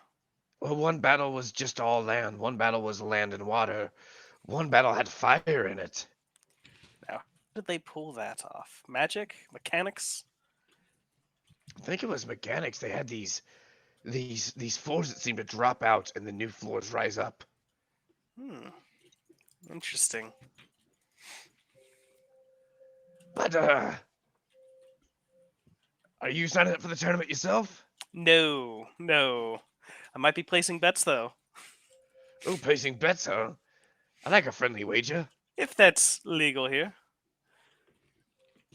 Well, one battle was just all land. One battle was land and water. One battle had fire in it. Now, how did they pull that off? Magic? Mechanics? I think it was mechanics. They had these floors that seem to drop out, and the new floors rise up. Interesting. But are you signing up for the tournament yourself? No. I might be placing bets though, Oh, placing bets, huh? I like a friendly wager. if that's legal here.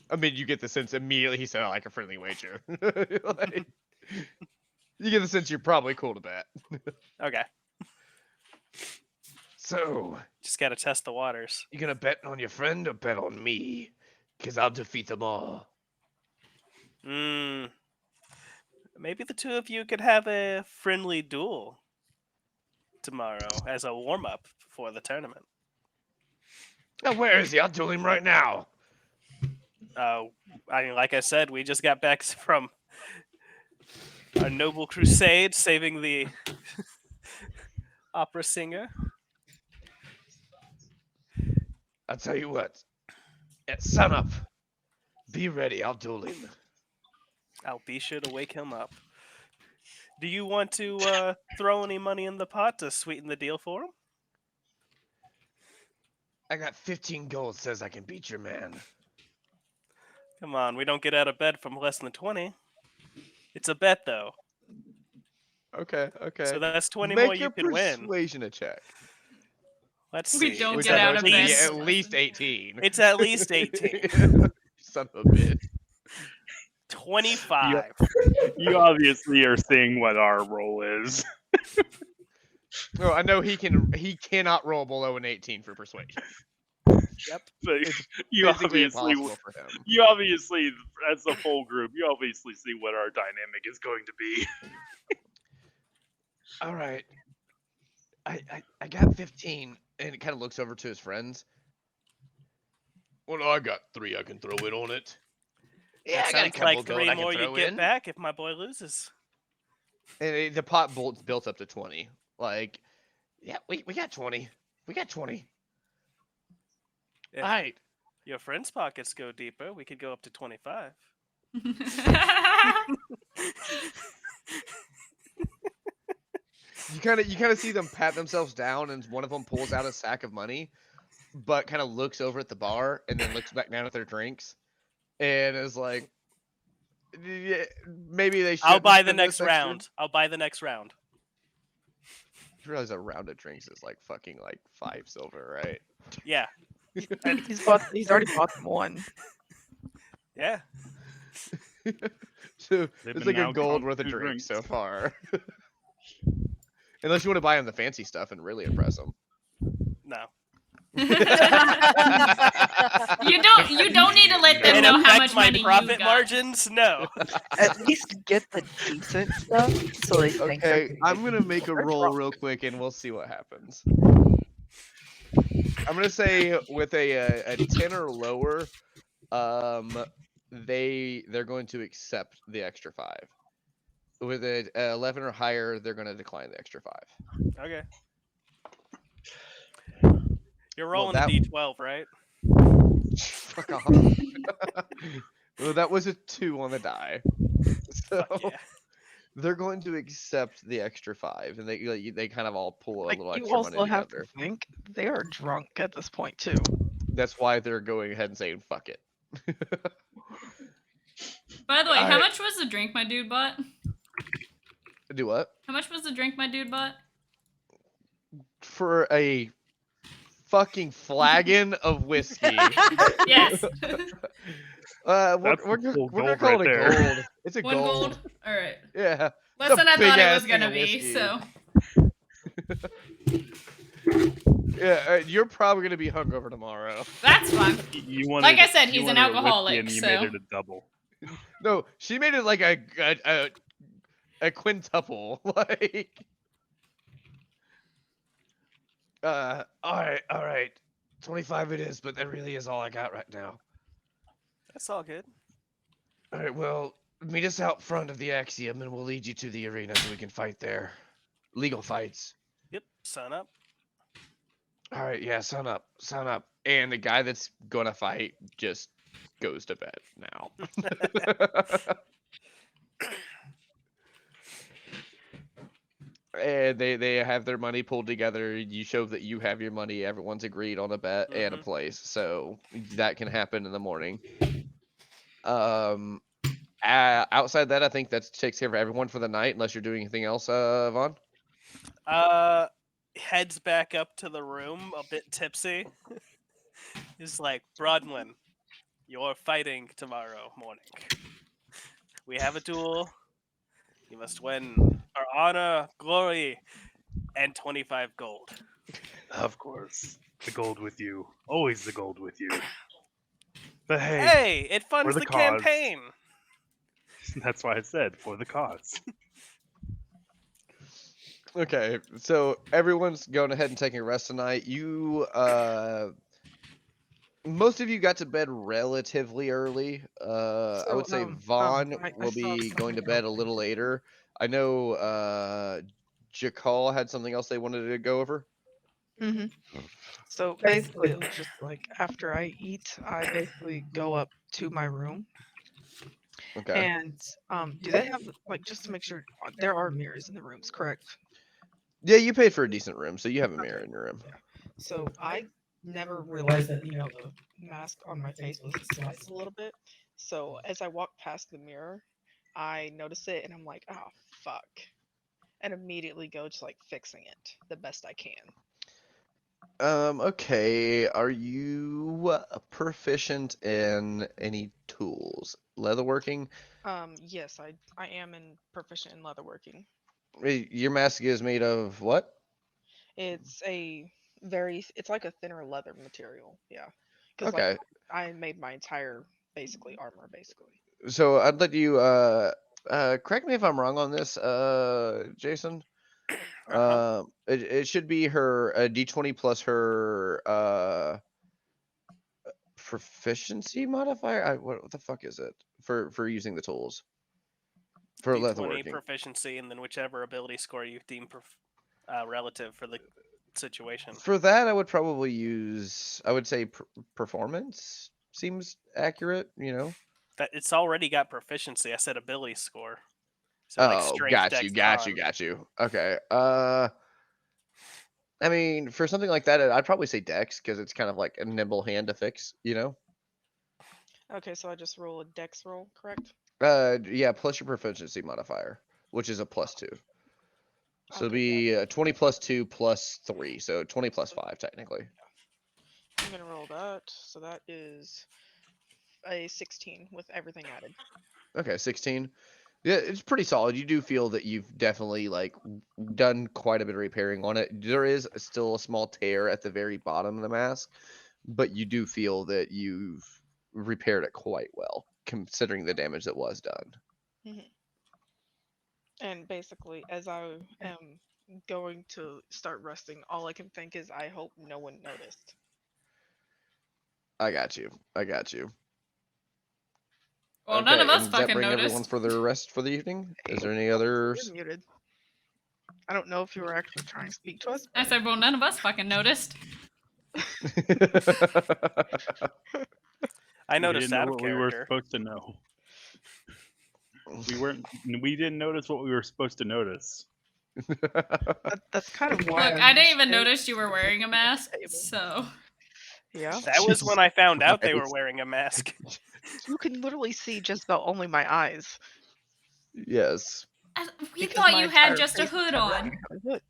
I mean, you get the sense immediately he said, "I like a friendly wager." Like, you get the sense you're probably cool to bet. Okay. So, Just gotta test the waters. you gonna bet on your friend or bet on me? Because I'll defeat them all. Maybe the two of you could have a friendly duel tomorrow as a warm up for the tournament. Now, where is he? I'll duel him right now. I mean, like I said, we just got back from a noble crusade saving the opera singer. I'll tell you what. At sunup, be ready. I'll duel him. I'll be sure to wake him up. Do you want to throw any money in the pot to sweeten the deal for him? I got 15 gold. Says I can beat your man. Come on, we don't get out of bed from less than 20. It's a bet, though. Okay. So that's 20 Make more your you could win. persuasion a check. Let's We see. don't Which get I out know of it's gonna be bed. at least 18. It's at least 18. Son of a bitch. 25. You obviously are seeing what our role is. Oh, I know he cannot roll below an 18 for persuasion. Yep. So It's you Physically obviously, impossible for him. you obviously, as a full group, you obviously see what our dynamic is going to be. All right. I got 15. And it kind of looks over to his friends. Well, I got 3 I can throw in on it. Yeah, That I got a sounds couple like gold 3 I can more you throw get in. back if my boy loses. And the pot built up to 20. Like, yeah, we got 20. We got 20. If All right. your friends' pockets go deeper, we could go up to 25. You kind of see them pat themselves down, and one of them pulls out a sack of money, but kind of looks over at the bar and then looks back down at their drinks, and is like, "Yeah, maybe they should." I'll buy the next round. I'll buy the next round. You realize a round of drinks is like fucking like 5 silver, right? Yeah. He's already bought them one. Yeah. So They've it's been like a now gold gone worth of 2 drinks drinks. so far. Unless you want to buy him the fancy stuff and really impress him. No. You don't need to let them And know how affect much my money you profit got. margins? No. At least get the decent stuff so they think they're Okay, gonna I'm get gonna make a they're roll drunk. real quick and we'll see what happens. I'm gonna say with a 10 or lower, they're going to accept the extra 5. With a 11 or higher, they're going to decline the extra 5. Okay. You're Well, rolling a d12, right? Fuck off. Well, that was a 2 on the die. So Fuck yeah. they're going to accept the extra 5, and they kind of all pull a Like, little you extra also money have together. to think they are drunk at this point too. That's why they're going ahead and saying fuck it. By the way, how Alright. much was the drink my dude bought? Do what? How much was the drink my dude bought? For a fucking flagon of whiskey. Yes. We're That's gonna full call gold it a right there. gold. It's a One gold. gold? Alright. Yeah. Less a than I thought it big-ass was thing gonna of be, whiskey. so. Yeah, you're probably gonna be hungover tomorrow. That's fine. You wanted, Like I said, you he's an wanted a whiskey alcoholic, and you so. made it a double. No, she made it like a quintuple. Like, all right. 25 it is, but that really is all I got right now. That's all good. All right, well, meet us out front of the Axiom, and we'll lead you to the arena so we can fight there. Legal fights. Yep. Sign up. All right, yeah, sign up. And the guy that's gonna fight just goes to bed now. and they have their money pulled together. You show that you have your money. Everyone's agreed on a bet and a Mhm. place, so that can happen in the morning. Um, outside that, I think that takes care of everyone for the night, unless you're doing anything else, Vaughn. Heads back up to the room, a bit tipsy. He's like, Brodwin, you're fighting tomorrow morning. We have a duel. You must win our honor, glory, and 25 gold. Of course, the gold with you. Always the gold with you. But hey, Hey, it for funds the the cause. campaign. That's why I said for the cause. Okay, so everyone's going ahead and taking a rest tonight. Most of you got to bed relatively early. I would say Vaughn I will saw be going to something bed a else. little later. I know Jakal had something else they wanted to go over. Hmm. So basically, it was just like after I eat, I basically go up to my room. Okay. And do they have like just to make sure there are mirrors in the rooms, correct? Yeah, you paid for a decent room, so you have a mirror Okay. in your room. So I never realized that the mask on my face was sliced a little bit. So as I walk past the mirror, I notice it and I'm like, oh fuck, and immediately go to like fixing it the best I can. Okay. Are you proficient in any tools? Leatherworking? Yes, I am proficient in leatherworking. Your mask is made of what? It's it's like a thinner leather material, yeah. Because like Okay. I made my entire basically armor basically. So I'd let you correct me if I'm wrong on this, Jason. It should be her a D20 plus her proficiency modifier. What the fuck is it for using the tools for D20 leatherworking? proficiency, and then whichever ability score you deem relative for the situation. For that, I would probably use. I would say performance seems accurate. You know. That it's already got proficiency. I said ability score. So like Oh, strength, got you, dex, got you, con. got you. Okay. I mean, for something like that, I'd probably say Dex because it's kind of like a nimble hand to fix, you know? Okay, so I just roll a dex roll, correct? Yeah, plus your proficiency modifier, which is a +2. So it'd Okay, be gotcha. 20 plus 2 plus 3, so 20 plus 5 technically. I'm gonna roll that. So that is a 16 with everything added. Okay, 16. Yeah, it's pretty solid. You do feel that you've definitely like done quite a bit of repairing on it. There is still a small tear at the very bottom of the mask, but you do feel that you've repaired it quite well considering the damage that was done. Hmm. And basically, as I am going to start resting, all I can think is I hope no one noticed. I got you. I got you. Well, none of Okay, us and does that fucking bring everyone noticed. for their rest for the evening? Is there any You're others? muted. I don't know if you were actually trying to speak to us. I said, well, none of us fucking noticed. I We noticed didn't know out of what we were character. supposed to know. We didn't notice what we were supposed to notice. That's kind of why Look, I I didn't even mentioned it. notice you were wearing a mask, Table. so. Yeah, That was Jesus when I found out they were Christ. wearing a mask. you can literally see just about only my eyes Yes. We because thought my you had entire just a face is hood covered. I on. have a hood.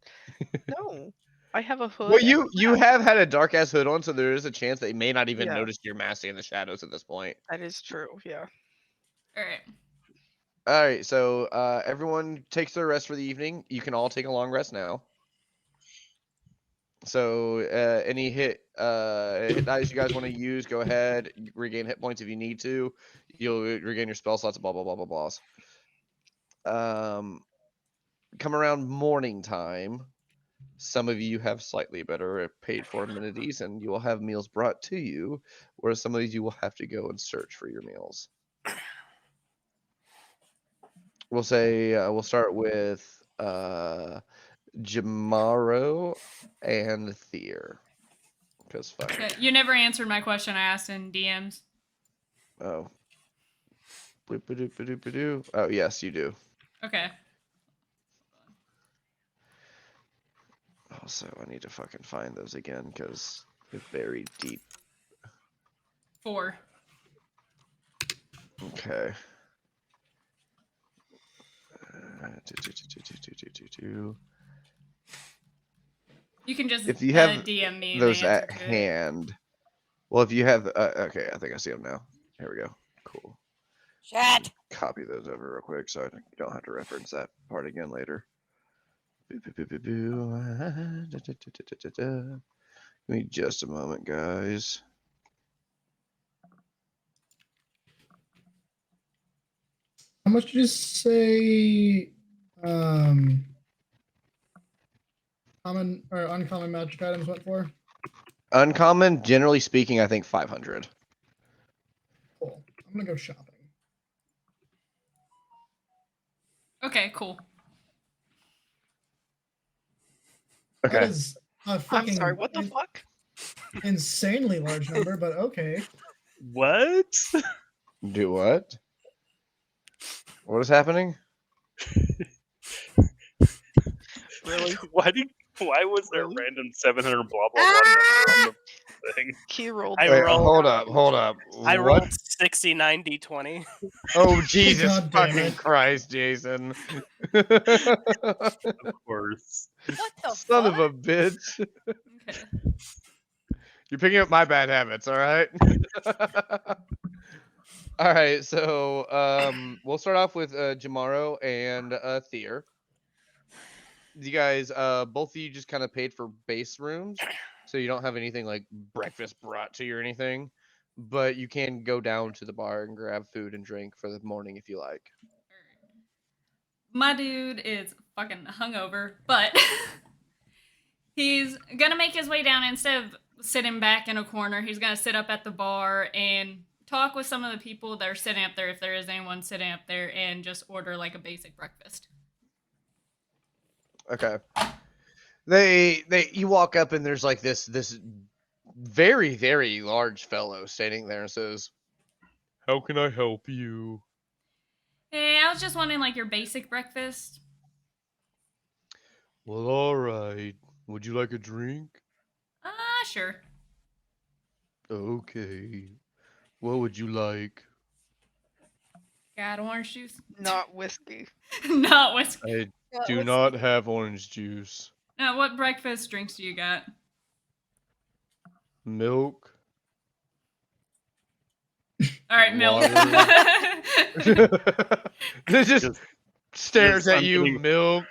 No, I have a hood. Well, and you have had a dark ass hood on, so there is a chance they may not even Yeah. notice your mask in the shadows at this point. that is true. Yeah. All right. All right, so everyone takes their rest for the evening. You can all take a long rest now. So any hit dice you guys want to use, go ahead. Regain hit points if you need to. You'll regain your spell slots. Blah blah blah blah blah. Come around morning time. Some of you have slightly better paid for amenities, and you will have meals brought to you, whereas some of you will have to go and search for your meals. We'll say we'll start with Jamaro and Thier. Because fuck. Okay, you never answered my question I asked in DMs. Oh. Boop-a-doop-a-doop-a-doo. Oh, yes, you do. Okay. Also, I need to fucking find those again because they're buried deep. 4. Okay. You can just If you have DM me those the answer at to it. hand, well, if you have, okay, I think I see them now. Here we go. Cool. Shit. Copy those over real quick so I don't have to reference that part again later. Give me just a moment, guys. How much did you say? Common or uncommon magic items went for? Uncommon, generally speaking, I think 500. Cool. I'm gonna go shopping. Okay, cool. That Okay. is a I'm fucking sorry, what the fuck? insanely large number, but okay. What? Do what? What is happening? Really? Why was there a Really? random 700 blah blah blah number on the thing? He rolled. I Wait, rolled- hold up. I What? rolled 60, 90, 20. Oh, Jesus God damn fucking it. Christ, Jason. Of course. What the Son fuck? of a bitch. Okay. You're picking up my bad habits, all right? All right, so we'll start off with Jamaro and Thier. You guys, both of you just kind of paid for base rooms, so you don't have anything like breakfast brought to you or anything, but you can go down to the bar and grab food and drink for the morning if you like. My dude is fucking hungover, but he's gonna make his way down. Instead of sitting back in a corner, he's gonna sit up at the bar and talk with some of the people that are sitting up there, if there is anyone sitting up there, and just order like a basic breakfast. Okay. You walk up and there's like this very, very large fellow standing there and says, "How can I help you?" Hey, I was just wanting like your basic breakfast. Well, all right. Would you like a drink? Sure. Okay. What would you like? Got orange juice? Not whiskey. Not whiskey. I What do was- not have orange juice. Now, what breakfast drinks do you got? Milk. All right, milk. This just Just- stares just at you, getting- milk.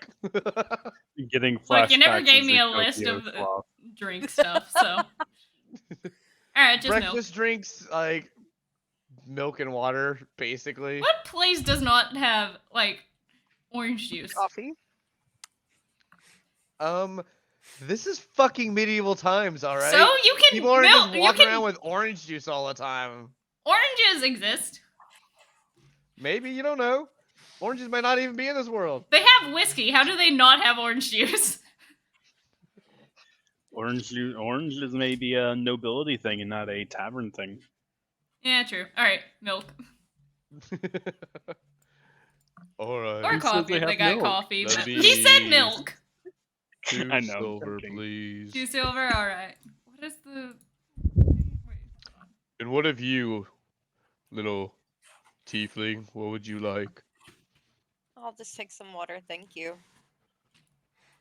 Getting flashbacks. Look, you never gave as me a the list Tokyo of sloth. drink stuff, so. All right, just milk. Breakfast drinks like milk and water, basically. What place does not have like orange juice? Coffee. This is fucking medieval times, all right? So you can People aren't milk. just You walking can around with orange juice all the time. oranges exist. Maybe you don't know. Oranges might not even be in this world. They have whiskey. How do they not have orange juice? Orange is maybe a nobility thing and not a tavern thing. Yeah, true. All right, milk All right. or says coffee they if they have got milk? coffee. That'd But he said be- milk. 2 I know, I'm silver, joking. please. 2 silver. All right. What is the? Wait. And what of you, little tiefling? What would you like? I'll just take some water, thank you.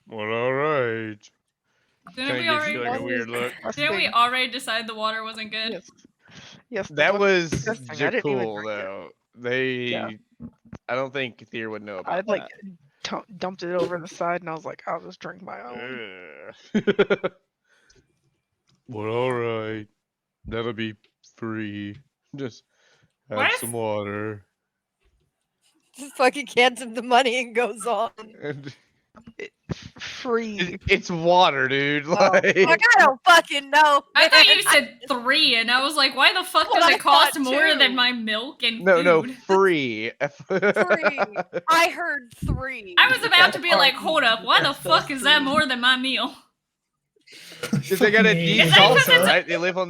Well, all right. Didn't we Kinda gives you already? like a weird look. Didn't we already decide the water wasn't good? Yes. Yes. the That water was disgusting. I didn't even cool drink it. though. They, Yeah. I don't think Thier would know about I like that. dumped it over the side, and I was like, I'll just drink my own. Ugh. Well, all right. That'll be free. Just have What? some water. Just fucking hands him the money and goes on. And Free. it's water, dude. Oh, Like, fuck, I don't fucking know. I thought man. you said 3, and I was like, why the fuck Well, does I it cost thought more than 2. my milk and no, food? free. I heard 3. I was about to be like, Pardon. hold up, why the Yes, fuck that's is that free. more than my meal? Because they got a Fucking deep Is that 'cause also, it's a- right? They live on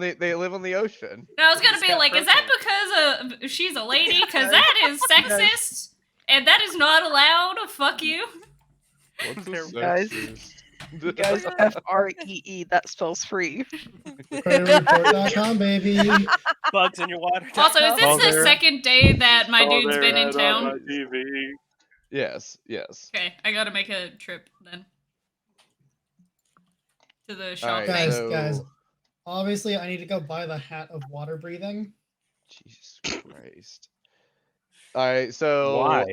the ocean. And I was gonna It's be got like, is that protein. because she's a lady? Because that is sexist, and that is not allowed. Fuck you. What's a Guys. sexist? You guys, FREE, that spells free. Creditreport.com, baby. Bugs in your water. Also, is this Oh, the there- second day that my Oh, dude's there been in it is on my town? TV. Yes, yes. Okay, I gotta make a trip then. To the shop Alright, thing. Guys, obviously I need to go buy the hat of water breathing. Jesus Christ. Alright, so Why?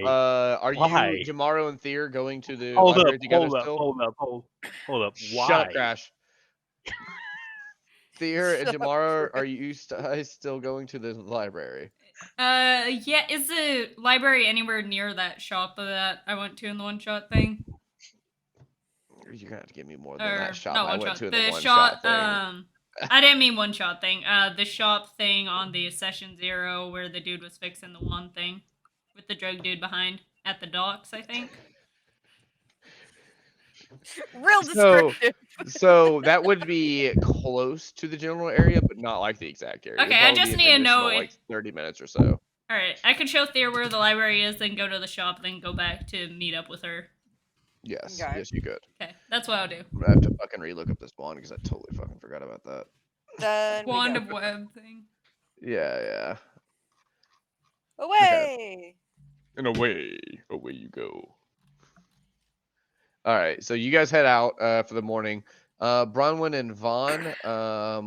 are Why? you Jamaro and Thier going to the Hold up, library together hold up, still? hold up, hold up. Shut up, Why? Crash. Thier and Shut up, Jamaro, are you still going to the library? Yeah, is the library anywhere near that shop that I went to in the one-shot thing? You're gonna have to give me more than Or that shop not I one went shot. to in The the one shot. shot thing. I didn't mean one shot thing. The shop thing on the session 0 where the dude was fixing the one thing with the drug dude behind at the docks. I think. Real So, descriptive. so that would be close to the general area, but not like the exact area. It'd Okay, I probably just be need an to know additional, if- like 30 minutes or so. All right, I could show Thea where the library is, then go to the shop, then go back to meet up with her. Yes, Okay. yes, you could. Okay, that's what I'll do. I'm gonna have to fucking relook up this one because I totally fucking forgot about that. Then we Wand go. of web thing. Yeah. Away. And away you go. All right, so you guys head out for the morning. Bronwyn and Vaughn,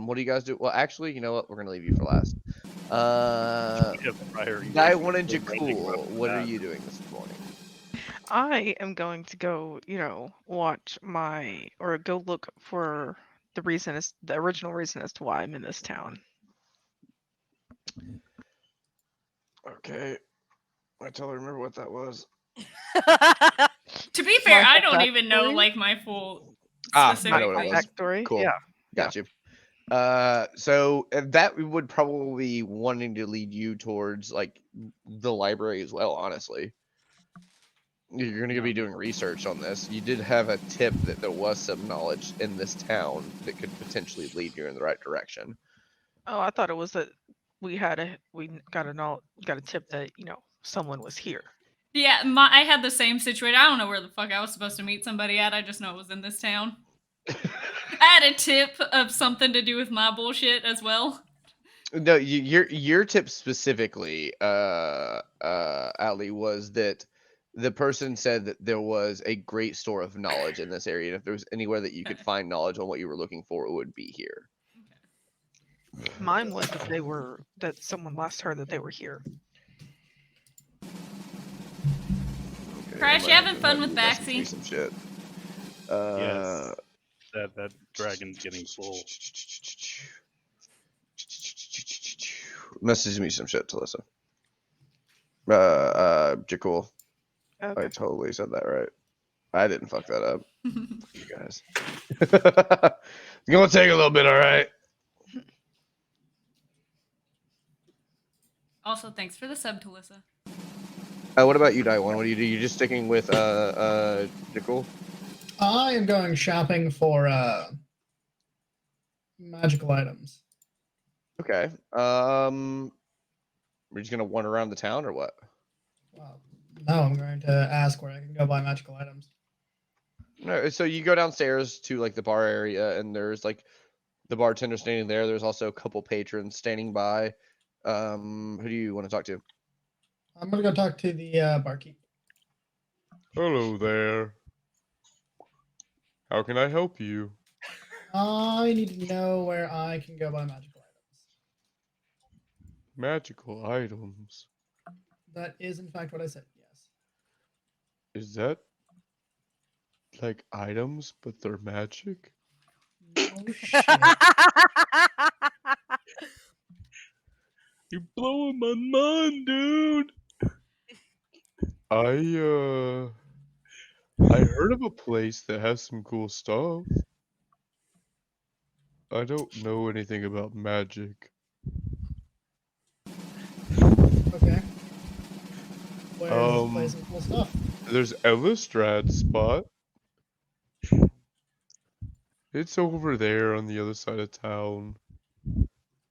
what do you guys do? Well, actually, you know what? We're gonna leave you for last. Daiwan and Jakul, what are you doing this morning? I am going to go, watch or go look for the original reason as to why I'm in this town. Okay, I totally remember what that was. To be fair, My I don't even know backstory? like my full I specific know what it thing. was. Backstory? Cool. Yeah. Got you. So that would probably be wanting to lead you towards like the library as well, honestly. You're going to be doing research on this. You did have a tip that there was some knowledge in this town that could potentially lead you in the right direction. Oh, I thought it was that we got a tip that, someone was here. Yeah, I had the same situation. I don't know where the fuck I was supposed to meet somebody at. I just know it was in this town. I had a tip of something to do with my bullshit as well. No, your tip specifically, Ali, was that the person said that there was a great store of knowledge in this area, and if there was anywhere that you could find knowledge on what you were looking for, it would be here. Mine was that someone last heard that they were here. Okay, Crash, I'm you gonna having go fun ahead with and message Baxi? me some shit. Yes. That dragon's getting full. Message me some shit, Talissa. Jakul. Okay. I totally said that right. I didn't fuck that up. You guys. It's gonna take a little bit, alright? Also, thanks for the sub, Talissa. What about you, Daiwan? What do you do? You just sticking with Jakul? I am going shopping for magical items. Okay. We're just gonna wander around the town or what? Well, no, I'm going to ask where I can go buy magical items. No, so you go downstairs to like the bar area, and there's like the bartender standing there. There's also a couple patrons standing by. Who do you want to talk to? I'm going to go talk to the barkeep. Hello there. How can I help you? I need to know where I can go buy magical items. Magical items. That is, in fact, what I said. Yes. Is that like items, but they're magic? No shit. You're blowing my mind, dude. I heard of a place that has some cool stuff. I don't know anything about magic. Okay. Where's this Um, place with cool stuff? There's Elistrad's spot. It's over there on the other side of town.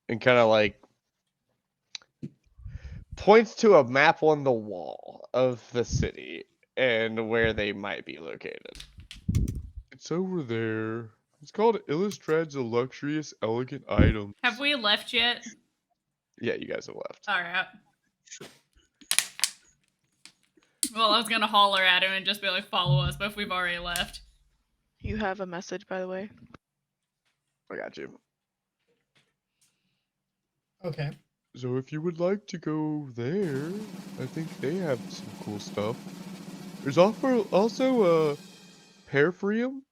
And kind of like points to a map on the wall of the city and where they might be located. It's over there. It's called Illustrad's Luxurious Elegant Items. Have we left yet? Yeah, you guys have left. All right. Well, I was gonna holler at him and just be like, "Follow us," but if we've already left. You have a message, by the way. I got you. Okay. So if you would like to go there, I think they have some cool stuff. There's also Pearfreum.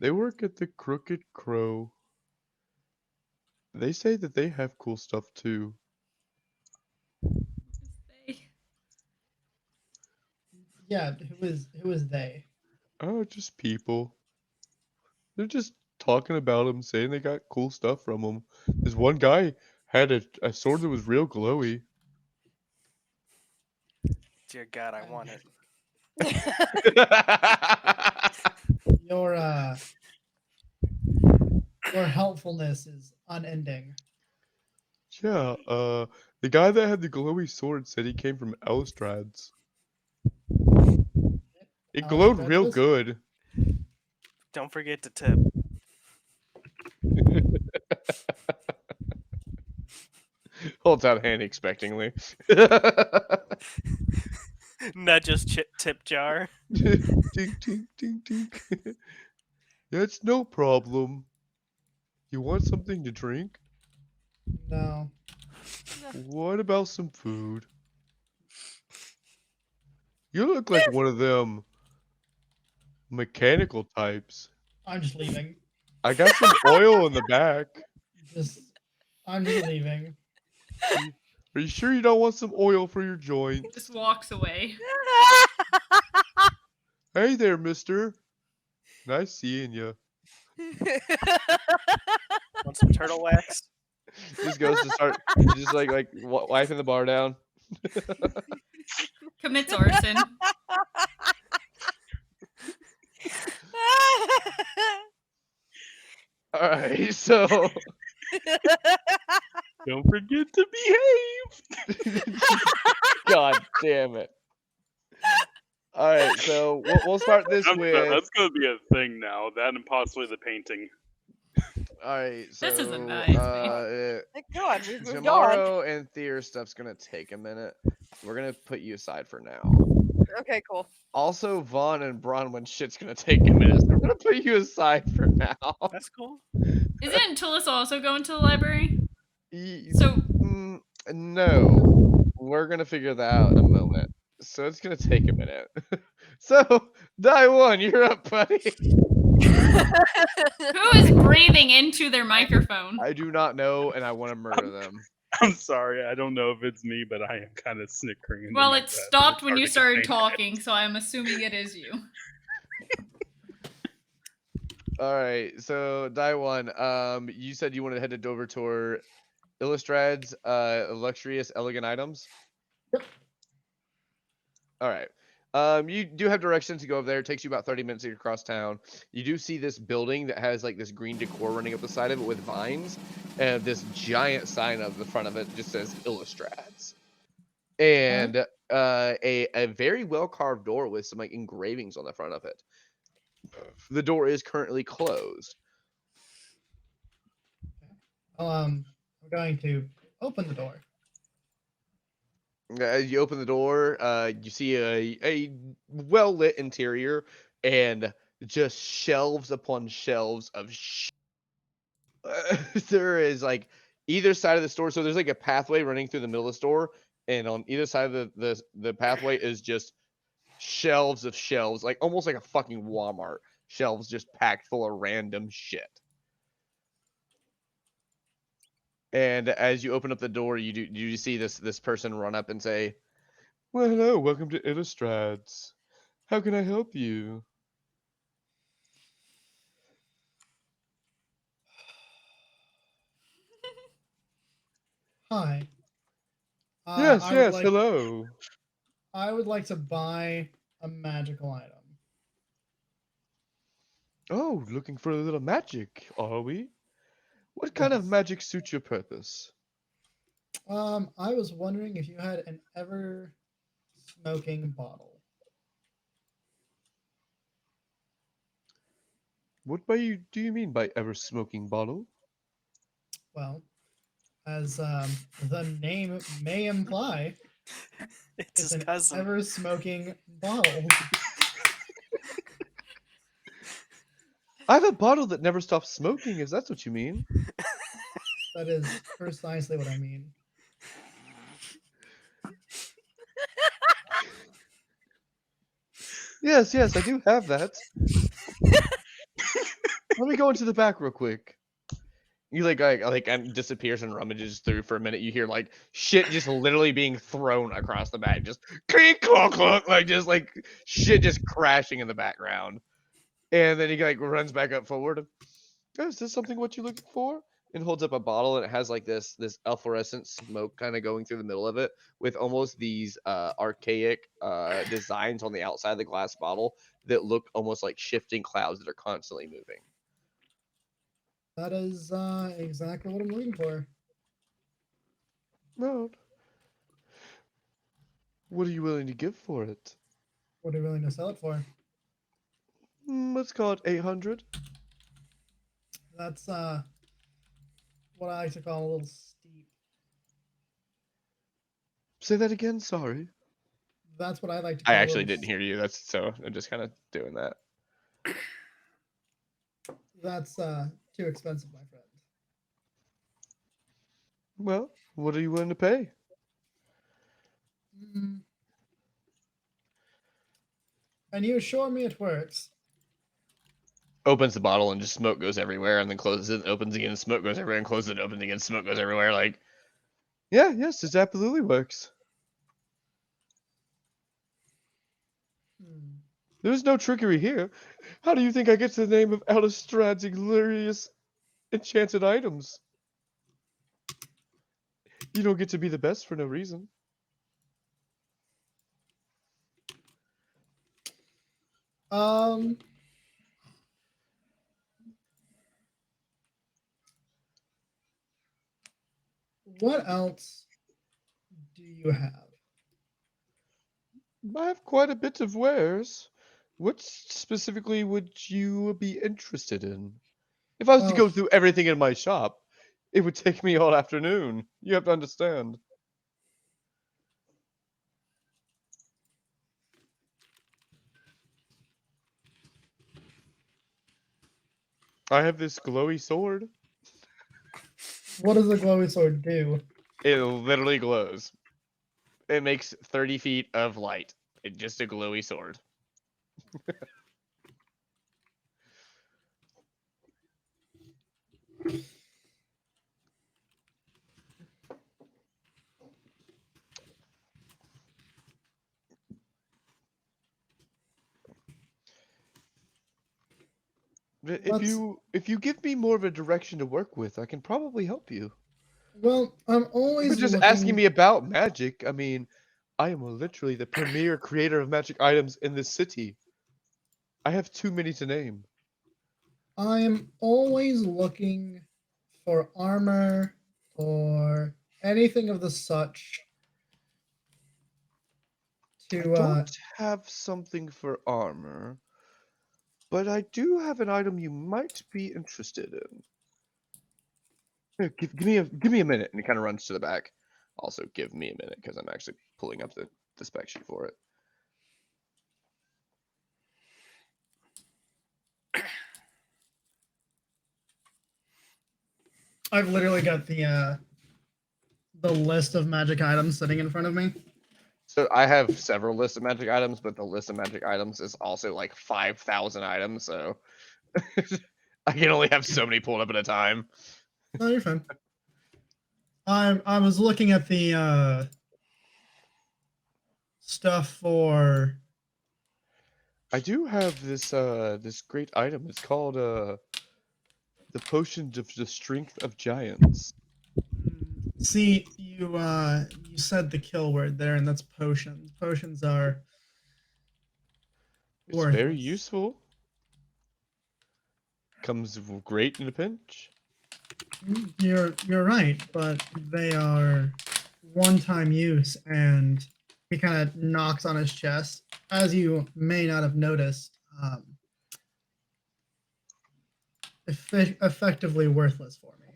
They work at the Crooked Crow. They say that they have cool stuff too. Yeah, who is they? Oh, just people. They're just talking about them, saying they got cool stuff from them. This one guy had a sword that was real glowy. Dear God, I want it. Your your helpfulness is unending. Yeah, the guy that had the glowy sword said he came from Elistrad's. It glowed real Alstratus? good. Don't forget to tip. Holds out a hand expectingly. Not just tip jar. Ding, ding, ding, ding. That's no problem. You want something to drink? No. What about some food? You look like one of them mechanical types. I'm just leaving. I got some oil in the back. I'm just leaving. Are you sure you don't want some oil for your joints? Just walks away. Hey there, mister. Nice seeing you. Want some turtle wax? Just goes to start, just like wiping the bar down. Commits arson. All right, so Don't forget to behave. God damn it. All right, so we'll start this with. That's gonna be a thing now. That and possibly the painting. All right, so This isn't nice, Thank God, we've moved on. tomorrow and Thea's stuff's gonna take a minute. We're gonna put you aside for now. Okay, cool. Also, Vaughn and Bronwyn shit's gonna take a minute. So we're gonna put you aside for now. That's cool. Isn't Tullis also going to the library? Y- So No, we're gonna figure that out in a moment. So it's gonna take a minute. So, Dai1, you're up, buddy. who is breathing into their microphone? I do not know, and I want to murder them. I'm sorry, I don't know if it's me, but I am kind of snickering. into Well, my it breath. stopped It's when hard you to started contain. talking, so I'm assuming it is you. All right, so Dai1, you said you wanted to head over to Illustrad's luxurious elegant items. Yep. All right. You do have directions to go over there. It takes you about 30 minutes to get across town. You do see this building that has like this green decor running up the side of it with vines, and this giant sign up the front of it just says Illustrad's, and a very well carved door with some like engravings on the front of it. The door is currently closed. I'm going to open the door. As you open the door, you see a well lit interior and just shelves upon shelves of there is like either side of the store. So there's like a pathway running through the middle of the store, and on either side of the pathway is just shelves of shelves, like almost like a fucking Walmart. Shelves just packed full of random shit. And as you open up the door, you see this person run up and say, "Well, hello, welcome to Illustrad's. How can I help you?" Hi. Yes, I would yes, like, hello. I would like to buy a magical item. Oh, looking for a little magic, are we? What kind of Yes. magic suits your purpose? I was wondering if you had an ever smoking bottle. What do you mean by ever smoking bottle? Well, as the name may imply, It's it's his an cousin. ever smoking bottle. I have a bottle that never stops smoking, if that's what you mean. That is precisely what I mean. Yes, yes, I do have that. Let me go into the back real quick. You and disappears and rummages through for a minute. You hear like shit just literally being thrown across the back, just clink clunk clunk, like just like shit just crashing in the background. And then he like runs back up forward. Oh, is this something what you looking for? And holds up a bottle and it has like this efflorescent smoke kind of going through the middle of it with almost these archaic designs on the outside of the glass bottle that look almost like shifting clouds that are constantly moving. That is exactly what I'm looking for. Well, what are you willing to give for it? What are you willing to sell it for? Let's call it 800. That's what I like to call a little steep. Say that again, sorry. That's what I like to I call a actually little didn't hear you. That's so I'm just kind of doing that. That's too expensive, my friend. Well, what are you willing to pay? Mm. And you assure me it works? Opens the bottle and just smoke goes everywhere, and then closes it, opens again, smoke goes everywhere, and closes it, opens again, smoke goes everywhere. Like, yeah, yes, it absolutely works. Hmm. There's no trickery here. How do you think I get to the name of Alistrad's glorious enchanted items? You don't get to be the best for no reason. Um. What else do you have? I have quite a bit of wares. What specifically would you be interested in? If I was to Well, go through everything in my shop, it would take me all afternoon. You have to understand. I have this glowy sword. what does the glowy sword do? It literally glows. It makes 30 feet of light. It's just a glowy sword. Let's. If you give me more of a direction to work with, I can probably help you. Well, I'm But always just asking looking. me about magic, I mean, I am literally the premier creator of magic items in this city. I have too many to name. I am always looking for armor or anything of the such I to don't have something for armor, but I do have an item you might be interested in. Here, give me a minute, and he kind of runs to the back. Also, give me a minute because I'm actually pulling up the spec sheet for it. I've literally got the list of magic items sitting in front of me. So I have several lists of magic items, but the list of magic items is also like 5,000 items, so I can only have so many pulled up at a time. No, you're fine. I was looking at the stuff for. I do have this great item. It's called the potion of the strength of giants. See, you said the kill word there, and that's potions. Potions are It's very worthless. useful. Comes great in a pinch. You're right, but they are one-time use, and he kind of knocks on his chest. As you may not have noticed, effectively worthless for me.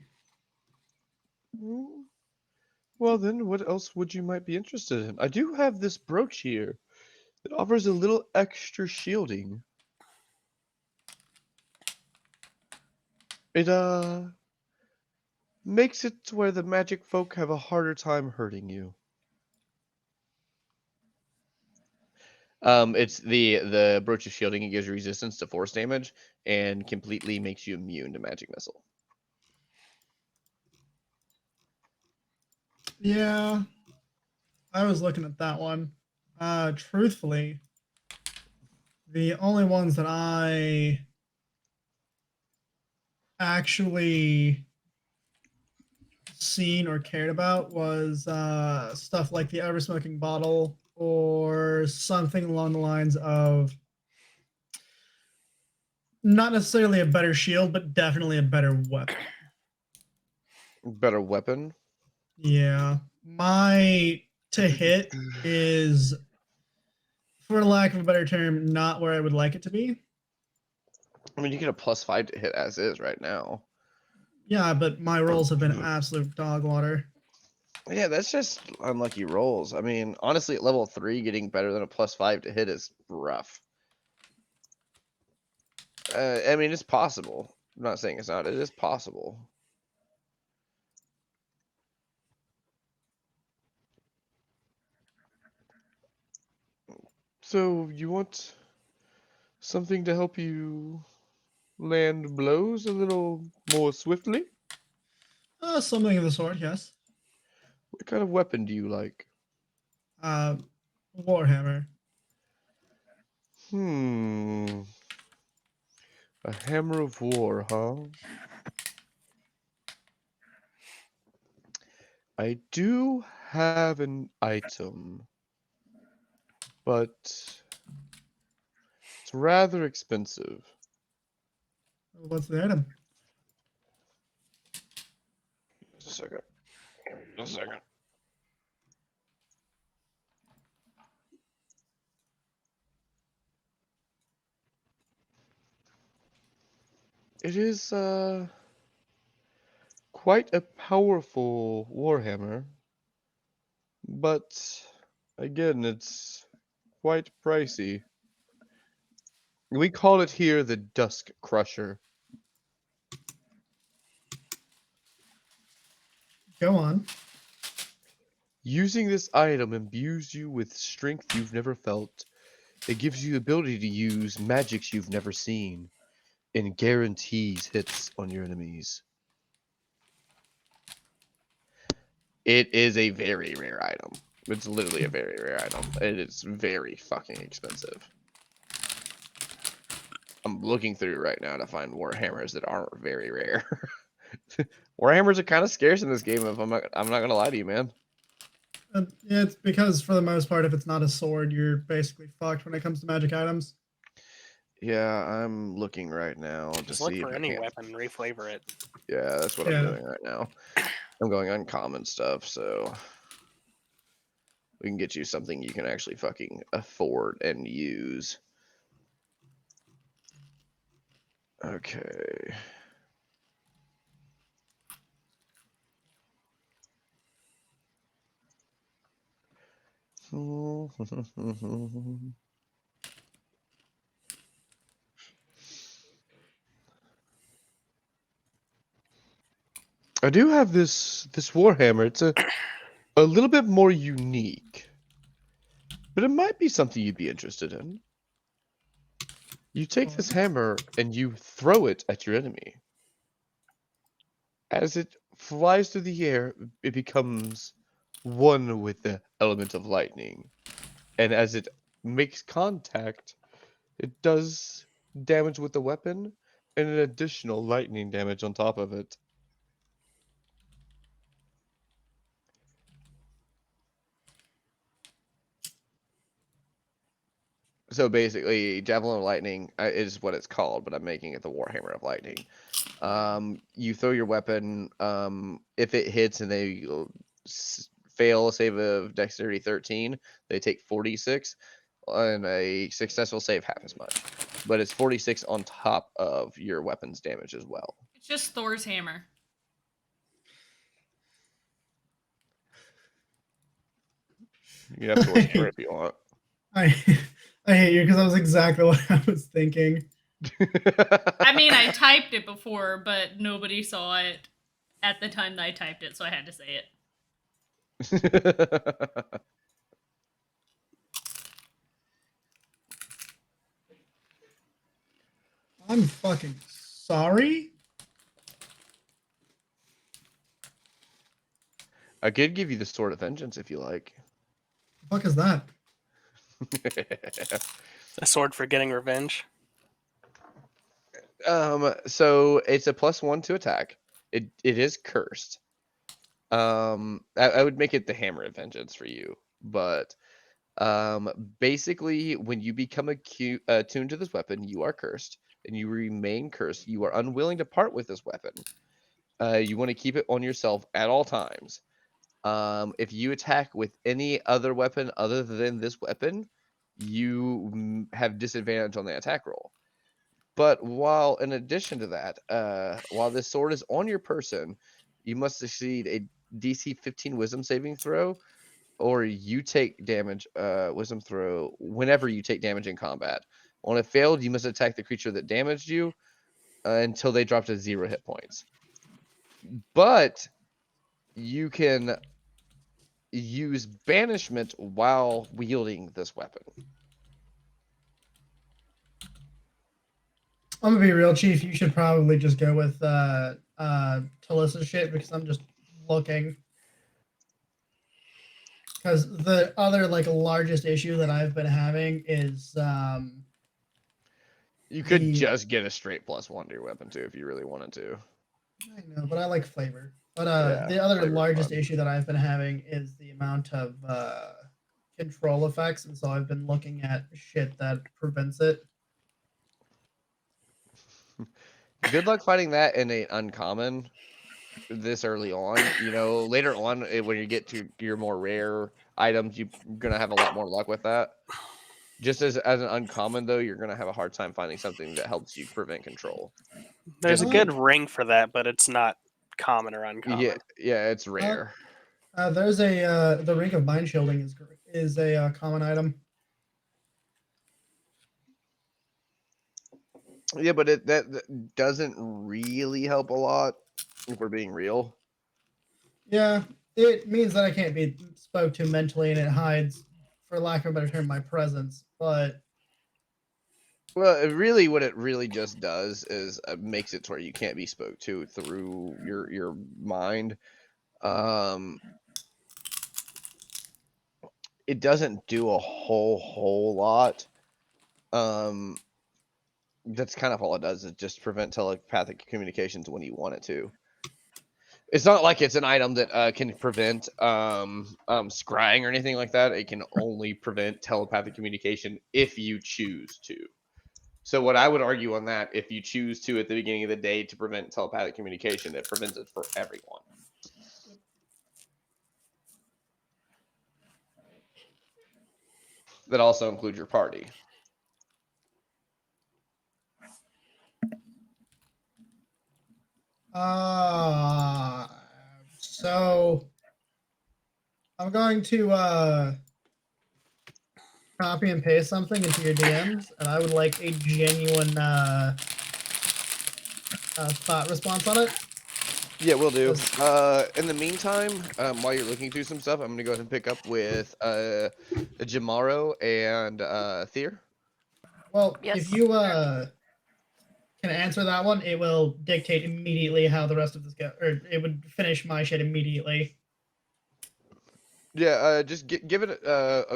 Mm, Well, then, what else would you might be interested in? I do have this brooch here that offers a little extra shielding. It makes it to where the magic folk have a harder time hurting you. It's the brooch of shielding. It gives you resistance to force damage and completely makes you immune to magic missile. Yeah, I was looking at that one. Truthfully, the only ones that I actually seen or cared about was stuff like the ever smoking bottle or something along the lines of not necessarily a better shield, but definitely a better weapon. Better weapon. Yeah, my to hit is, for lack of a better term, not where I would like it to be. I mean, you get a +5 to hit as is right now. Yeah, but my rolls have been absolute dog water. Yeah, that's just unlucky rolls. I mean, honestly, at level 3, getting better than a +5 to hit is rough. I mean, it's possible. I'm not saying it's not. It is possible. So, you want something to help you land blows a little more swiftly? Something of the sort, yes. What kind of weapon do you like? Uh, Warhammer. Hmm. A hammer of war, huh? I do have an item, but it's rather expensive. What's the item? Just a second. Just a second. It is quite a powerful warhammer, but again, it's quite pricey. We call it here the Dusk Crusher. Go on. Using this item imbues you with strength you've never felt. It gives you the ability to use magics you've never seen, and guarantees hits on your enemies. It is a very rare item. It's literally a very rare item. It is very fucking expensive. I'm looking through right now to find warhammers that aren't very rare. Warhammers are kind of scarce in this game. If I'm not gonna lie to you, man. It's because, for the most part, if it's not a sword, you're basically fucked when it comes to magic items. Yeah, I'm looking right now to Just look see if for I any can't. weapon, reflavor it. Yeah, that's what I'm doing right now. I'm going uncommon stuff, so we can get you something you can actually fucking afford and use. Okay. I do have this warhammer. It's a little bit more unique, but it might be something you'd be interested in. You take this hammer and you throw it at your enemy. As it flies through the air, it becomes one with the element of lightning. And as it makes contact, it does damage with the weapon and an additional lightning damage on top of it. So basically, Javelin of Lightning is what it's called, but I'm making it the Warhammer of Lightning. You throw your weapon. If it hits and they fail a save of Dexterity 13, they take 46. and a successful save half as much. But it's 46 on top of your weapon's damage as well. It's just Thor's hammer. You can have Thor's hammer if you want. I hate you because that was exactly what I was thinking. I mean, I typed it before, but nobody saw it at the time that I typed it, so I had to say it. I'm fucking sorry. I could give you the Sword of Vengeance if you like. The fuck is that? A sword for getting revenge. So it's a +1 to attack. It is cursed. I would make it the Hammer of Vengeance for you, but basically when you become attuned to this weapon, you are cursed, and you remain cursed. You are unwilling to part with this weapon. You want to keep it on yourself at all times. If you attack with any other weapon other than this weapon, you have disadvantage on the attack roll. But while in addition to that, while this sword is on your person, you must succeed a DC 15 Wisdom saving throw, or you take damage Wisdom throw whenever you take damage in combat. On a failed, you must attack the creature that damaged you until they drop to 0 hit points. But you can use banishment while wielding this weapon. I'm gonna be real, Chief. You should probably just go with Talissa shit because I'm just looking. Because the other like largest issue that I've been having is You could The- just get a straight +1 to your weapon too if you really wanted to. I know, but I like flavor. But Yeah, the other flavor's largest fun. issue that I've been having is the amount of control effects, and so I've been looking at shit that prevents it. Good luck fighting that in a uncommon this early on. You know, later on when you get to your more rare items, you're gonna have a lot more luck with that. Just as an uncommon though, you're gonna have a hard time finding something that helps you prevent control. There's a Oh. good ring for that, but it's not common or uncommon. Yeah, it's rare. There's a the Ring of Mind Shielding is a common item. Yeah, but that doesn't really help a lot if we're being real. Yeah, it means that I can't be spoke to mentally, and it hides, for lack of a better term, my presence. But Well, really, what it really just does is makes it to where you can't be spoke to through your mind. It doesn't do a whole lot. That's kind of all it does, is just prevent telepathic communications when you want it to. It's not like it's an item that can prevent scrying or anything like that. It can only prevent telepathic communication if you choose to. So what I would argue on that, if you choose to at the beginning of the day to prevent telepathic communication, it prevents it for everyone. That also includes your party. So I'm going to copy and paste something into your DMs, and I would like a genuine thought response on it. Yeah, we'll do. In the meantime, while you're looking through some stuff, I'm gonna go ahead and pick up with Jamaro and Thier. Well, Yes. if you can answer that one, it will dictate immediately how the rest of this go, or it would finish my shit immediately. Yeah, just give it.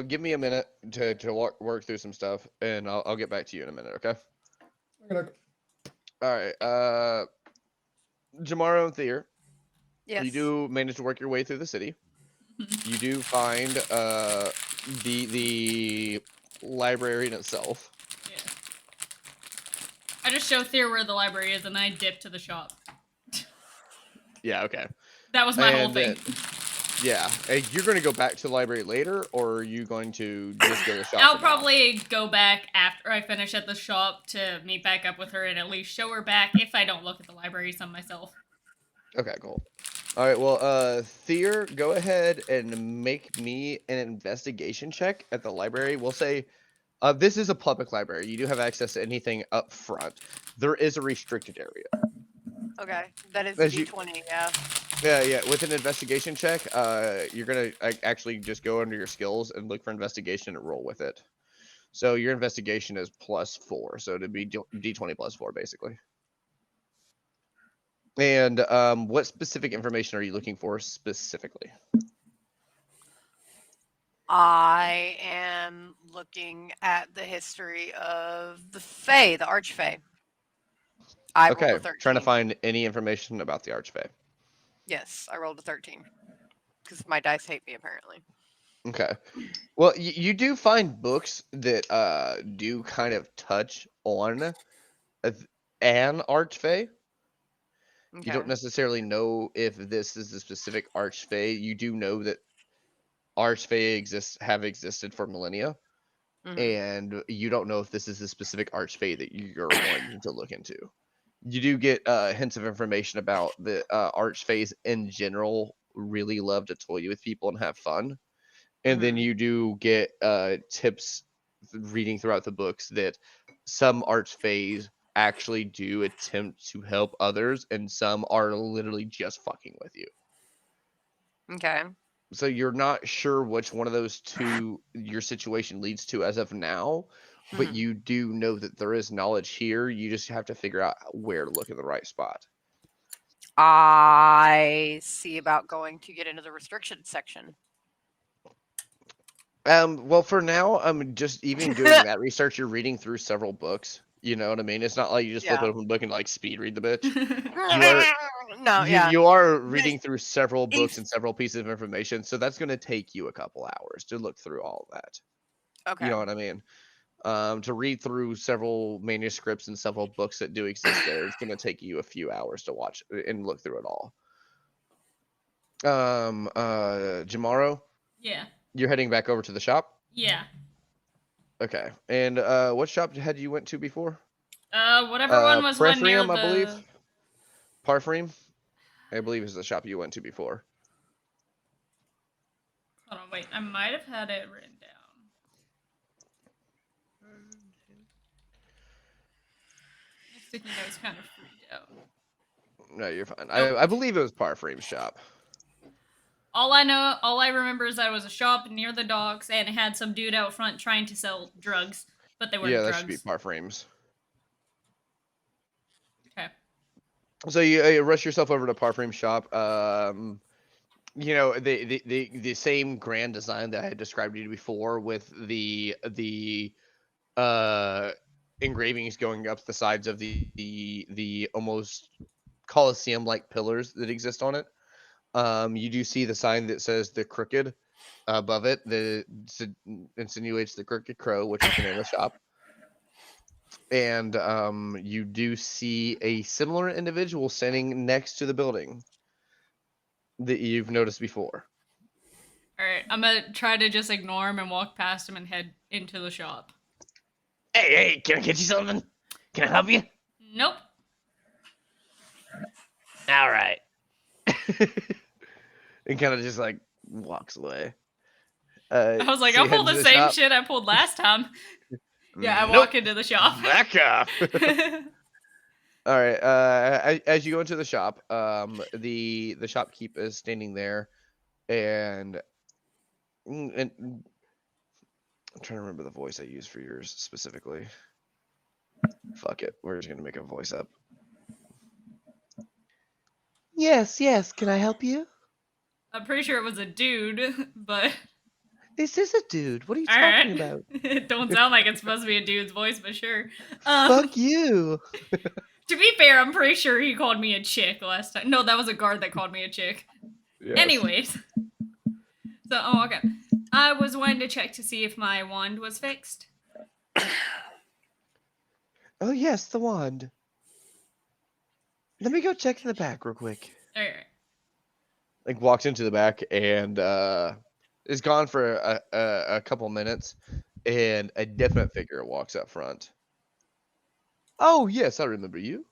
Give me a minute to work through some stuff, and I'll get back to you in a minute. Okay. Okay. All right. Jamaro and Thier, Yes. you do manage to work your way through the city. You do find the library in itself. Yeah. I just show Thier where the library is, and I dip to the shop. Yeah. Okay. That was my whole And thing. Yeah. You're going to go back to the library later, or are you going to just go to the shop? I'll for now? probably go back after I finish at the shop to meet back up with her and at least show her back if I don't look at the library some myself. Okay, cool. All right, well, Thier, go ahead and make me an investigation check at the library. We'll say this is a public library. You do have access to anything up front. There is a restricted area. Okay, that is As you- D20. Yeah. Yeah. With an investigation check, you're gonna actually just go under your skills and look for investigation and roll with it. So your investigation is +4, so it'd be D20 +4 basically. And what specific information are you looking for specifically? I am looking at the history of the Fae, the Archfey. I rolled Okay, a 13. trying to find any information about the Archfey. Yes, I rolled a 13. Because my dice hate me, apparently. Okay. Well, you do find books that do kind of touch on an Archfey. Okay. You don't necessarily know if this is the specific Archfey. You do know that Archfey have existed for millennia, and you don't know if this is the specific Archfey that you're wanting to look into. You do get hints of information about the Archfays in general really love to toy with people and have fun. And then you do get tips reading throughout the books that some Archfays actually do attempt to help others, and some are literally just fucking with you. Okay. So you're not sure which one of those two your situation leads to as of now, but you do know that there is knowledge here. You just have to figure out where to look in the right spot. I see about going to get into the restrictions section. Well, for now, I'm just even doing that research. You're reading through several books. You know what I mean? It's not like you just flip Yeah. open a book and like speed read the bitch. No, yeah. You are reading through several books and several pieces of information, so that's going to take you a couple hours to look through all of that. Okay. You know what I mean? To read through several manuscripts and several books that do exist there, it's going to take you a few hours to watch and look through it all. Jamaro, Yeah. you're heading back over to the shop? Yeah. Okay. And what shop had you went to before? Whatever one was one near Parfreum, the... I believe. Parfreum, I believe, is the shop you went to before. Hold on, wait. I might have had it written down. My sticky notes kind of freaked out. No, you're fine. Nope. I believe it was Parfreum's shop. All I remember is that it was a shop near the docks and it had some dude out front trying to sell drugs, but they weren't Yeah, that drugs. should be Parfreum's. Okay. So you rush yourself over to Parfreum's shop. You know, the same grand design that I had described to you before, with the engravings going up the sides of the almost Colosseum like pillars that exist on it. You do see the sign that says the Crooked above it, that insinuates the Crooked Crow, which is the name of the shop. And you do see a similar individual standing next to the building that you've noticed before. Alright, I'm gonna try to just ignore him and walk past him and head into the shop. Hey, can I get you something? Can I help you? Nope. All right. And kind of just like walks away. I was like, so you I'll head pull into the the same shop? shit I pulled last time. Yeah, I Nope. walk into the shop. Back off. All right. As you go into the shop, the shopkeep is standing there, and I'm trying to remember the voice I used for yours specifically. Fuck it, we're just gonna make a voice up. Yes, can I help you? I'm pretty sure it was a dude, but This is a dude. What are you alright. talking about? It don't sound like it's supposed to be a dude's voice, but sure. Fuck you. To be fair, I'm pretty sure he called me a chick last time. No, that was a guard that called me a chick. Yes. Anyways. So, okay. I was wanting to check to see if my wand was fixed. Oh yes, the wand. Let me go check in the back real quick. Alright. like walks into the back and is gone for a couple minutes, and a definite figure walks up front. Oh yes, I remember you.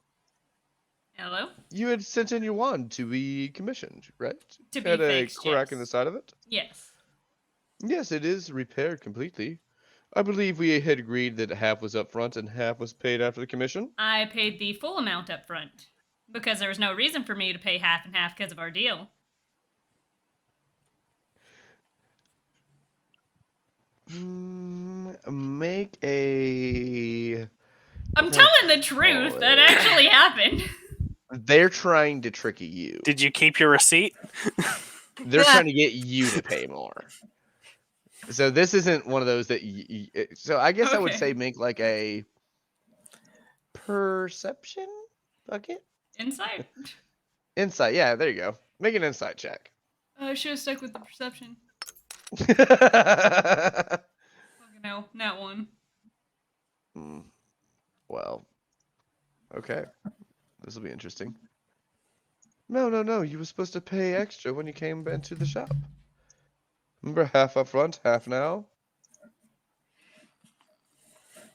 Hello? You had sent in your wand to be commissioned, right? To be Had a fixed, crack in the yes. side of it. Yes. Yes, it is repaired completely. I believe we had agreed that half was up front and half was paid after the commission. I paid the full amount up front because there was no reason for me to pay half and half because of our deal. Make a. I'm what can I telling the truth. call That it? actually happened. They're trying to trick you. Did you keep your receipt? They're trying to get you to pay more. So this isn't one of those that. So I guess I would Okay. say make like a perception bucket. Insight? Insight. Yeah, there you go. Make an insight check. I should have stuck with the perception. Fucking hell. Not one. Well, okay. This will be interesting. No. You were supposed to pay extra when you came into the shop. Remember, half up front, half now.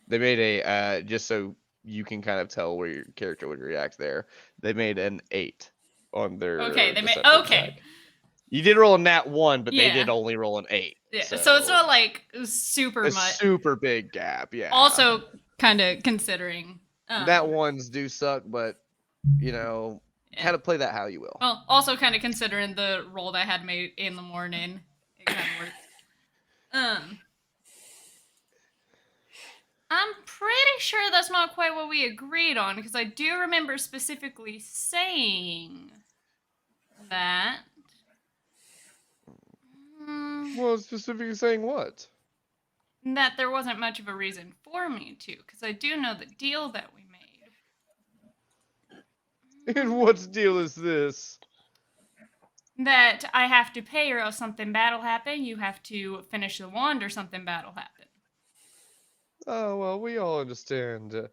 They made a just so you can kind of tell where your character would react there. They made an 8 on their Okay, they made. deception Okay. check. You did roll a nat 1, but they Yeah. did only roll an 8. Yeah. So it's not like super a much. super big gap. Yeah. Also, kind of considering. Nat 1s do suck, but you know, Yeah. kind of play that how you will. Well, also kind of considering the roll that I had made in the morning, it kind of works. I'm pretty sure that's not quite what we agreed on because I do remember specifically saying that. Well, specifically saying what? That there wasn't much of a reason for me to, because I do know the deal that we made. And what deal is this? That I have to pay or else something bad will happen. You have to finish the wand or something bad will happen. Oh, well, we all understand.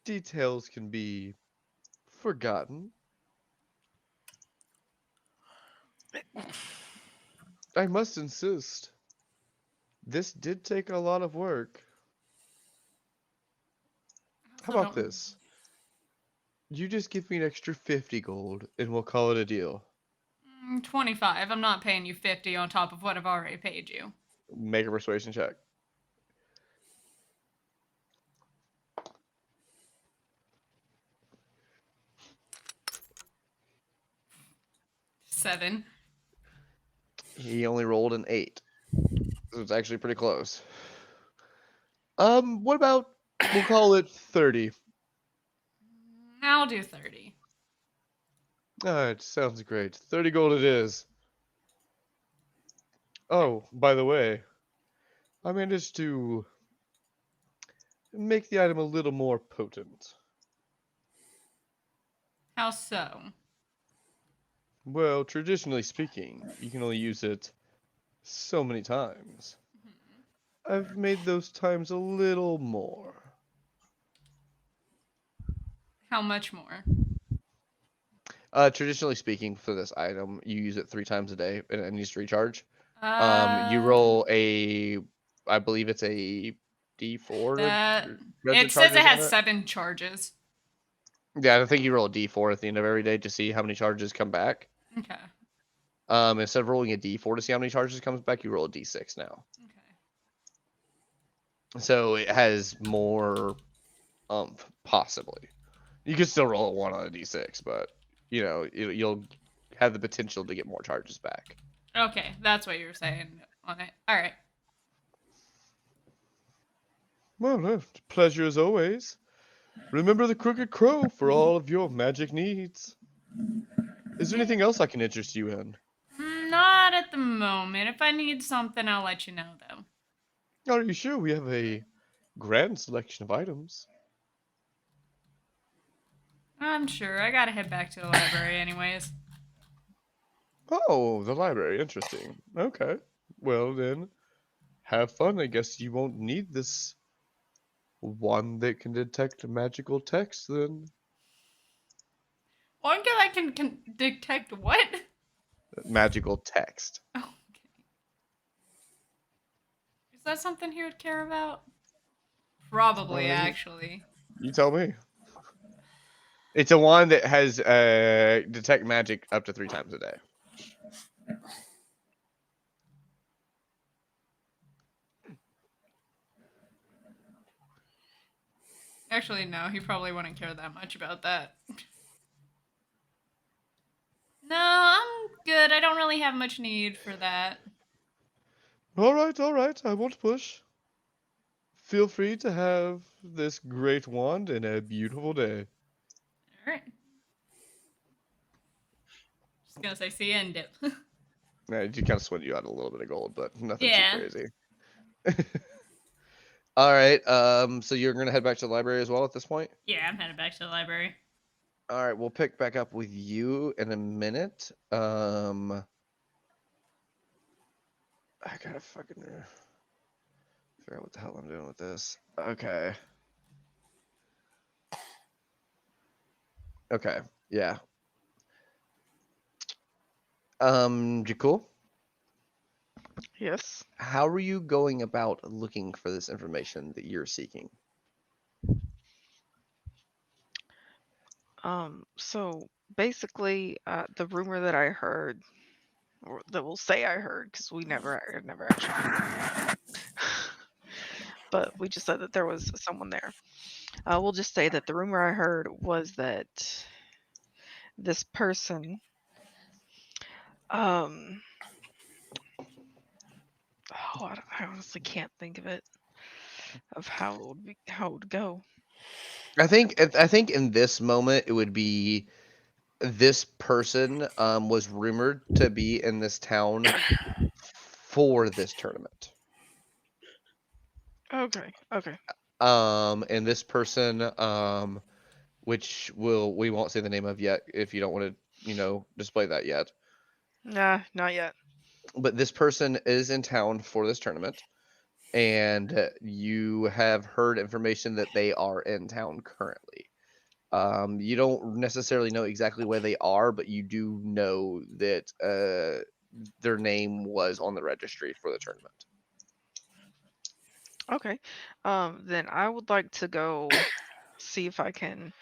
Details can be forgotten. I must insist. This did take a lot of work. How Also about don't- this? You just give me an extra 50 gold and we'll call it a deal. 25. I'm not paying you 50 on top of what I've already paid you. Make a persuasion check. Seven. He only rolled an 8. So it's actually pretty close. What about, we'll call it 30. I'll do 30. Alright, sounds great. 30 gold it is. Oh, by the way, I managed to make the item a little more potent. How so? Well, traditionally speaking, you can only use it so many times. I've made those times a little more. How much more? Traditionally speaking, for this item, you use it 3 times a day and it needs to recharge. You Uh, roll a, I believe it's a D4. That resident it says charges it on has 7 charges. Yeah, I think you roll a D4 at the end of every day to see how many charges come back. Okay. Instead of rolling a D4 to see how many charges comes back, you roll a D6 now. Okay. So it has more possibly. You could still roll a 1 on a D6, but you know, you'll have the potential to get more charges back. Okay, that's what you were saying on it. All right. Well, no, pleasure as always. Remember the Crooked Crow for all of your magic needs. Is there anything else I can interest you in? Not at the moment. If I need something, I'll let you know, though. Are you sure? We have a grand selection of items. I'm sure. I gotta head back to the library, anyways. Oh, the library. Interesting. Okay. Well, then, have fun. I guess you won't need this one that can detect magical text, then. One guy can detect what? magical text. Okay. Is that something he would care about? Probably, Well, actually. you tell me. It's a wand that has detect magic up to 3 times a day. Actually, no, he probably wouldn't care that much about that. No, I'm good. I don't really have much need for that. All right. I won't push. Feel free to have this great wand and a beautiful day. Alright. Just gonna say see you and dip. It kind of sweat you out a little bit of gold, but nothing too Yeah. crazy. All right. So you're gonna head back to the library as well at this point. Yeah, I'm headed back to the library. All right. We'll pick back up with you in a minute. I gotta fucking figure out what the hell I'm doing with this. Okay. Okay. Yeah. Jakul, Yes. how are you going about looking for this information that you're seeking? So basically, the rumor that I heard, or that we'll say I heard, because I never actually, but we just said that there was someone there. We'll just say that the rumor I heard was that this person, um, I honestly can't think of it, of how it would go. I think in this moment it would be this person was rumored to be in this town for this tournament. Okay. And this person which we won't say the name of yet if you don't want to, display that yet. Nah, not yet. But this person is in town for this tournament, and you have heard information that they are in town currently. You don't necessarily know exactly where they are, but you do know that their name was on the registry for the tournament. Okay. Then I would like to go see if I can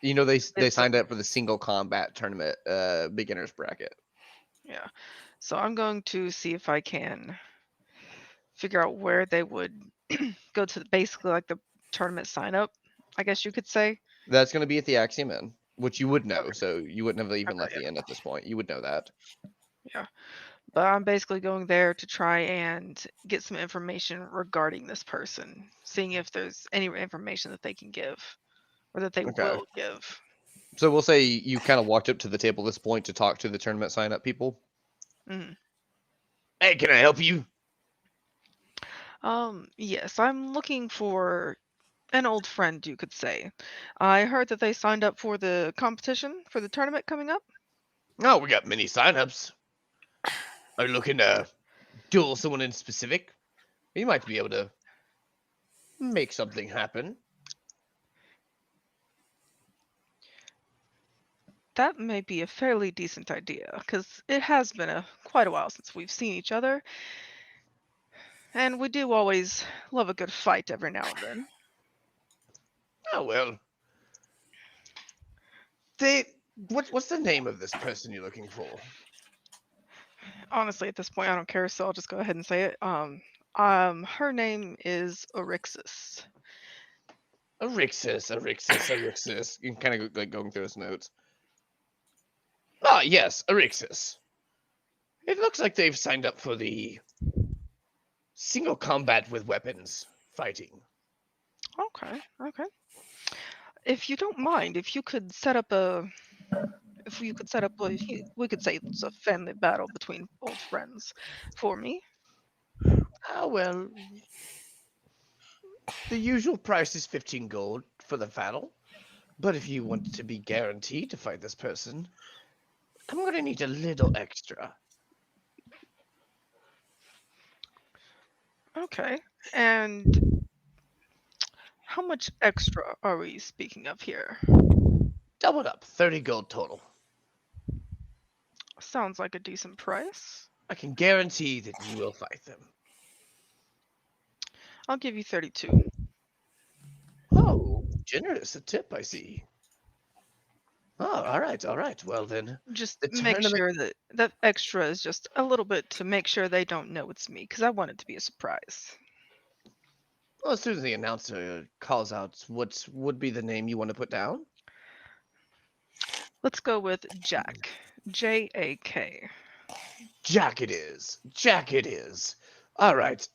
They get some. signed up for the single combat tournament beginners bracket. Yeah. So I'm going to see if I can figure out where they would go to basically like the tournament sign up, I guess you could say. That's going to be at the Axiom Inn, which you would know. Okay. So you wouldn't have even Okay, left the inn at this point. You would know that. Yeah. But I'm basically going there to try and get some information regarding this person, seeing if there's any information that they can give or that they Okay. will give. So we'll say you kind of walked up to the table at this point to talk to the tournament sign up people. Mhm. Hey, can I help you? Yes, I'm looking for an old friend, you could say. I heard that they signed up for the competition for the tournament coming up. Oh, we got many signups. Are you looking to duel someone in specific? You might be able to make something happen. That may be a fairly decent idea, because it has been quite a while since we've seen each other, and we do always love a good fight every now and then. Oh well. What's the name of this person you're looking for? Honestly, at this point, I don't care, so I'll just go ahead and say it. Her name is Orixis. Arixis. You can kind of like going through his notes. Ah, yes, Arixis. It looks like they've signed up for the single combat with weapons fighting. Okay. If you don't mind, if you could set up a, we could say it's a family battle between old friends for me. Ah, well, the usual price is 15 gold for the battle. But if you want to be guaranteed to fight this person, I'm going to need a little extra. Okay. And how much extra are we speaking of here? Doubled up, 30 gold total. Sounds like a decent price. I can guarantee that you will fight them. I'll give you 32. Oh, generous a tip, I see. Oh, all right. Well then, Just the make tournament. sure that that extra is just a little bit to make sure they don't know it's me, because I want it to be a surprise. Well, as soon as the announcer calls out, what would be the name you want to put down? Let's go with Jack. J-A-K. Jack it is. Jack it is. All right.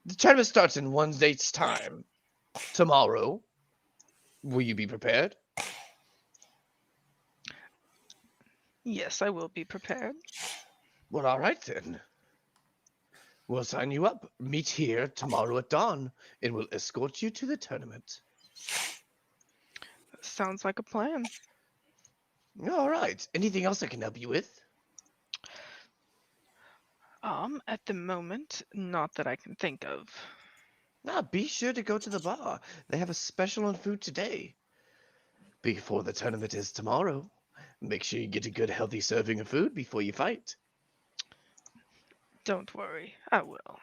The tournament starts in 1 day's time. Tomorrow. Will you be prepared? Yes, I will be prepared. Well, all right then. We'll sign you up. Meet here tomorrow at dawn, and we'll escort you to the tournament. Sounds like a plan. All right. Anything else I can help you with? At the moment, not that I can think of. Now, be sure to go to the bar. They have a special on food today. Before the tournament is tomorrow. Make sure you get a good, healthy serving of food before you fight. Don't worry, I will.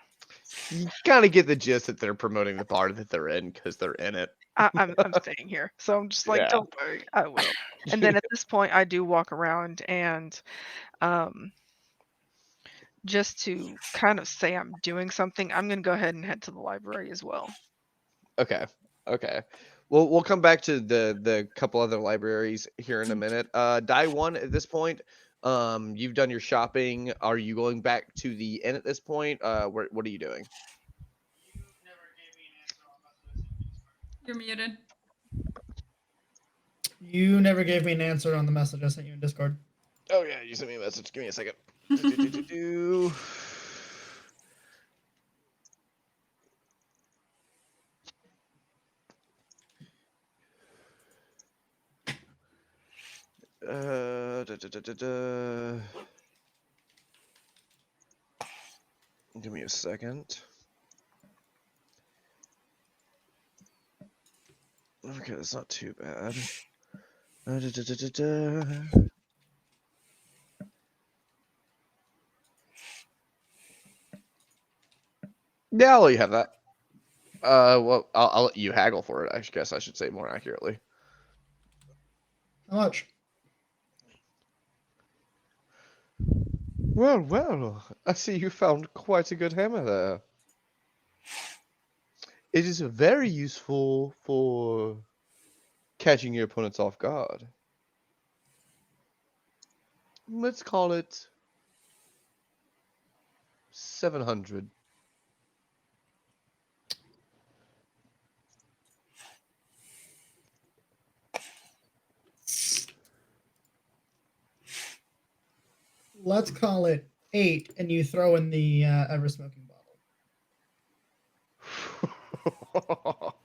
You kind of get the gist that they're promoting the bar that they're in because they're in it. I'm staying here, so I'm just like, Yeah. don't worry, I will. And then at this point, I do walk around and, just to kind of say I'm doing something, I'm gonna go ahead and head to the library as well. Okay. Well, we'll come back to the couple other libraries here in a minute. Die one at this point. You've done your shopping. Are you going back to the inn at this point? What are you doing? You're muted. You never gave me an answer on the message I sent you in Discord. Oh yeah, you sent me a message. Give me a second. Do-do-do-do-do. Da-da-da-da-da. Give me a second. Okay, that's not too bad. Da-da-da-da-da. Yeah, I'll let you have that. Well, I'll let you haggle for it. I guess I should say more accurately. How much? Well, I see you found quite a good hammer there. It is very useful for catching your opponents off guard. Let's call it 700. Let's call it 8, and you throw in the ever smoking bottle.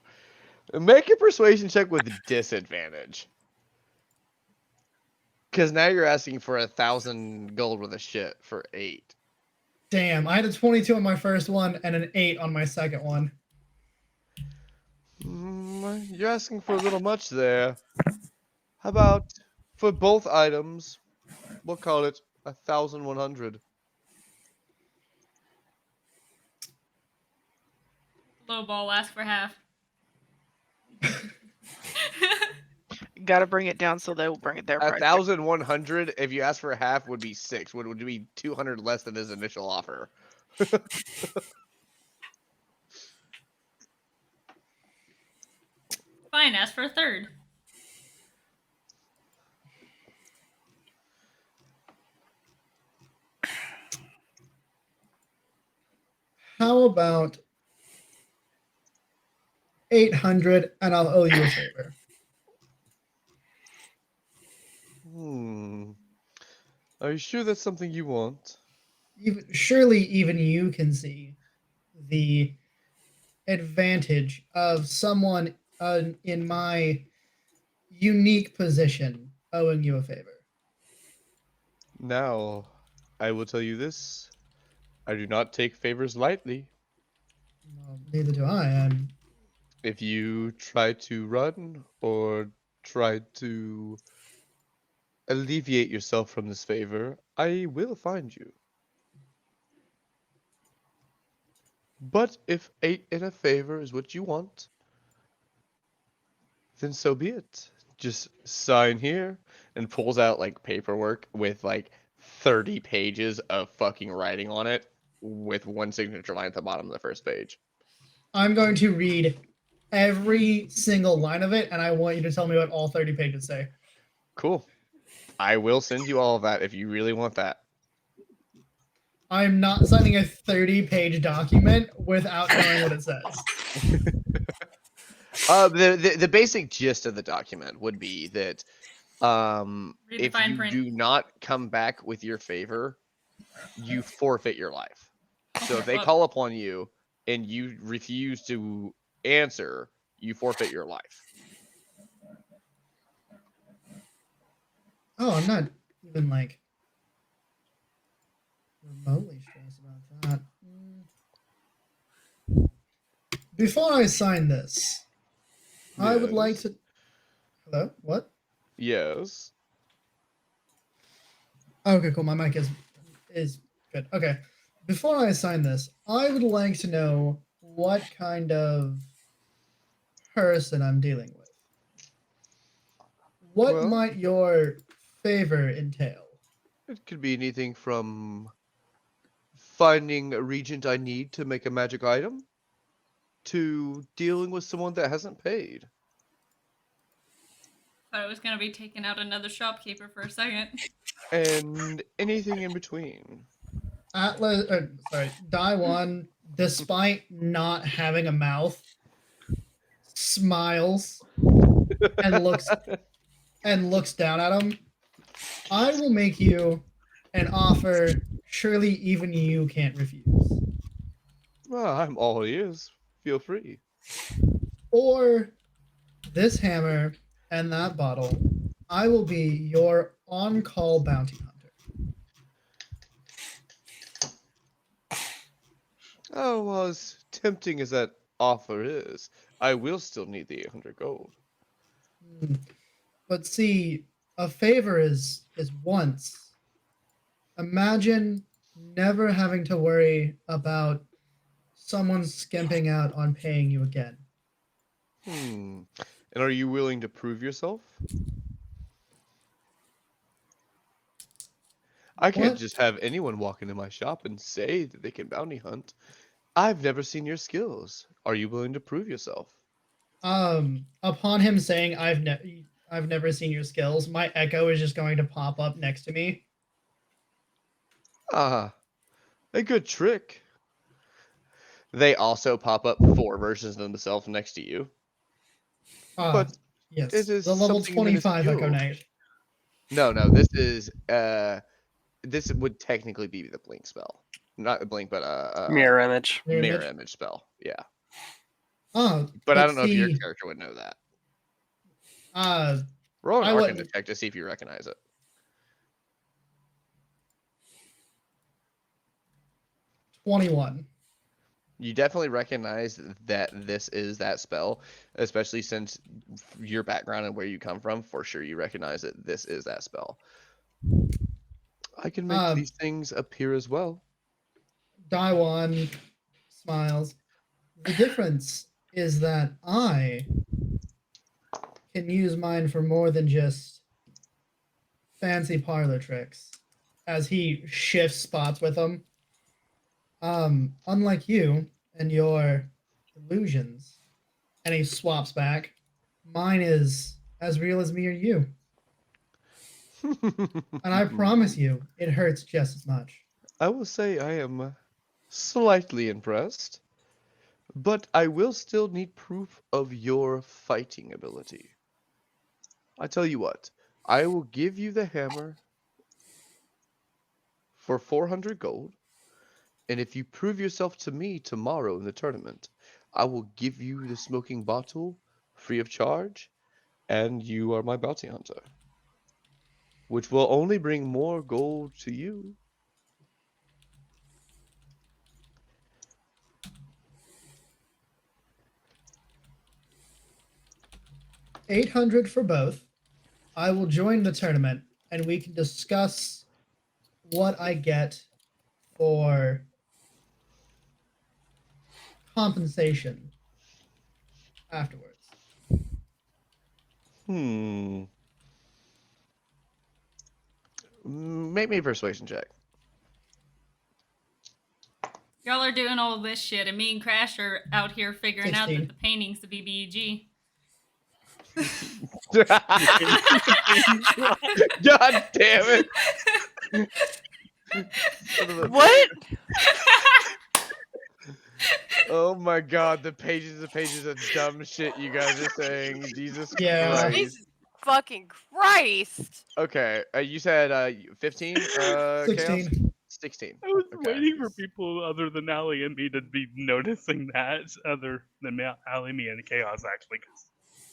Make a persuasion check with disadvantage. Because now you're asking for 1,000 gold worth of shit for 8. Damn, I had a 22 on my first one and an 8 on my second one. You're asking for a little much there. How about for both items, we'll call it 1,100. Low ball, ask for half. Gotta bring it down so they will bring it their price. 1,100. If you ask for half, would be 6. Would be 200 less than his initial offer. Fine, ask for a third. How about 800, and I'll owe you a favor. Are you sure that's something you want? Surely even you can see the advantage of someone in my unique position owing you a favor. Now, I will tell you this. I do not take favors lightly. Well, neither do I. And If you try to run or try to alleviate yourself from this favor, I will find you. But if 8 and a favor is what you want, then so be it. Just sign here and pulls out like paperwork with like 30 pages of fucking writing on it with one signature line at the bottom of the first page. I'm going to read every single line of it, and I want you to tell me what all 30 pages say. Cool. I will send you all of that if you really want that. I'm not signing a 30-page document without knowing what it says. The basic gist of the document would be that Read the if fine you print. do not come back with your favor, you forfeit your life. So if they Fuck. call upon you and you refuse to answer, you forfeit your life. Oh, I'm not even like remotely stressed about that. Before I sign this, I would like Yes. to. Hello? What? Yes. Okay, cool. My mic is good. Okay. Before I sign this, I would like to know what kind of person I'm dealing with. What Well, might your favor entail? it could be anything from finding a regent I need to make a magic item to dealing with someone that hasn't paid. Thought it was gonna be taking out another shopkeeper for a second. And anything in between. Die1, despite not having a mouth, smiles and looks down at him. I will make you an offer surely even you can't refuse. Well, I'm all ears. Feel free. For this hammer and that bottle, I will be your on-call bounty hunter. Oh, well, as tempting as that offer is, I will still need the 800 gold. Hmm. But see, a favor is once. Imagine never having to worry about someone skimping out on paying you again. And are you willing to prove yourself? I can't What? just have anyone walk into my shop and say that they can bounty hunt. I've never seen your skills. Are you willing to prove yourself? Upon him saying I've never seen your skills, my echo is just going to pop up next to me. Ah, a good trick. They also pop up 4 versions of themselves next to you. But Yes, it is the level something 25 Echo minuscule. Knight. No, this would technically be the blink spell. Not the blink, but Mirror image. mirror image spell. Yeah. Oh, But I but don't know if your see, character would know that. uh, Roll an I Arcana wouldn't. check to see if you recognize it. 21. You definitely recognize that this is that spell, especially since your background and where you come from. For sure, you recognize that this is that spell. I can make these things appear as well. Daiwan smiles. The difference is that I can use mine for more than just fancy parlor tricks. As he shifts spots with them. Unlike you and your illusions, and he swaps back, mine is as real as me or you. And I promise you, it hurts just as much. I will say I am slightly impressed, but I will still need proof of your fighting ability. I tell you what, I will give you the hammer for 400 gold, and if you prove yourself to me tomorrow in the tournament, I will give you the smoking bottle free of charge, and you are my bounty hunter, which will only bring more gold to you. 800 for both. I will join the tournament and we can discuss what I get for compensation afterwards. Make me a persuasion check. Y'all are doing all this shit, and me and Crash are out here figuring out 16. that the painting's the BBEG. God damn it! Son of a What? Oh my god, the pages of dumb shit you guys are saying. Jesus Yeah. Christ. Jesus fucking Christ! Okay, you said 15? Chaos? 16. 16. I was Okay. waiting for people other than Allie and me to be noticing that, other than Allie, me, and Chaos, actually. 'Cause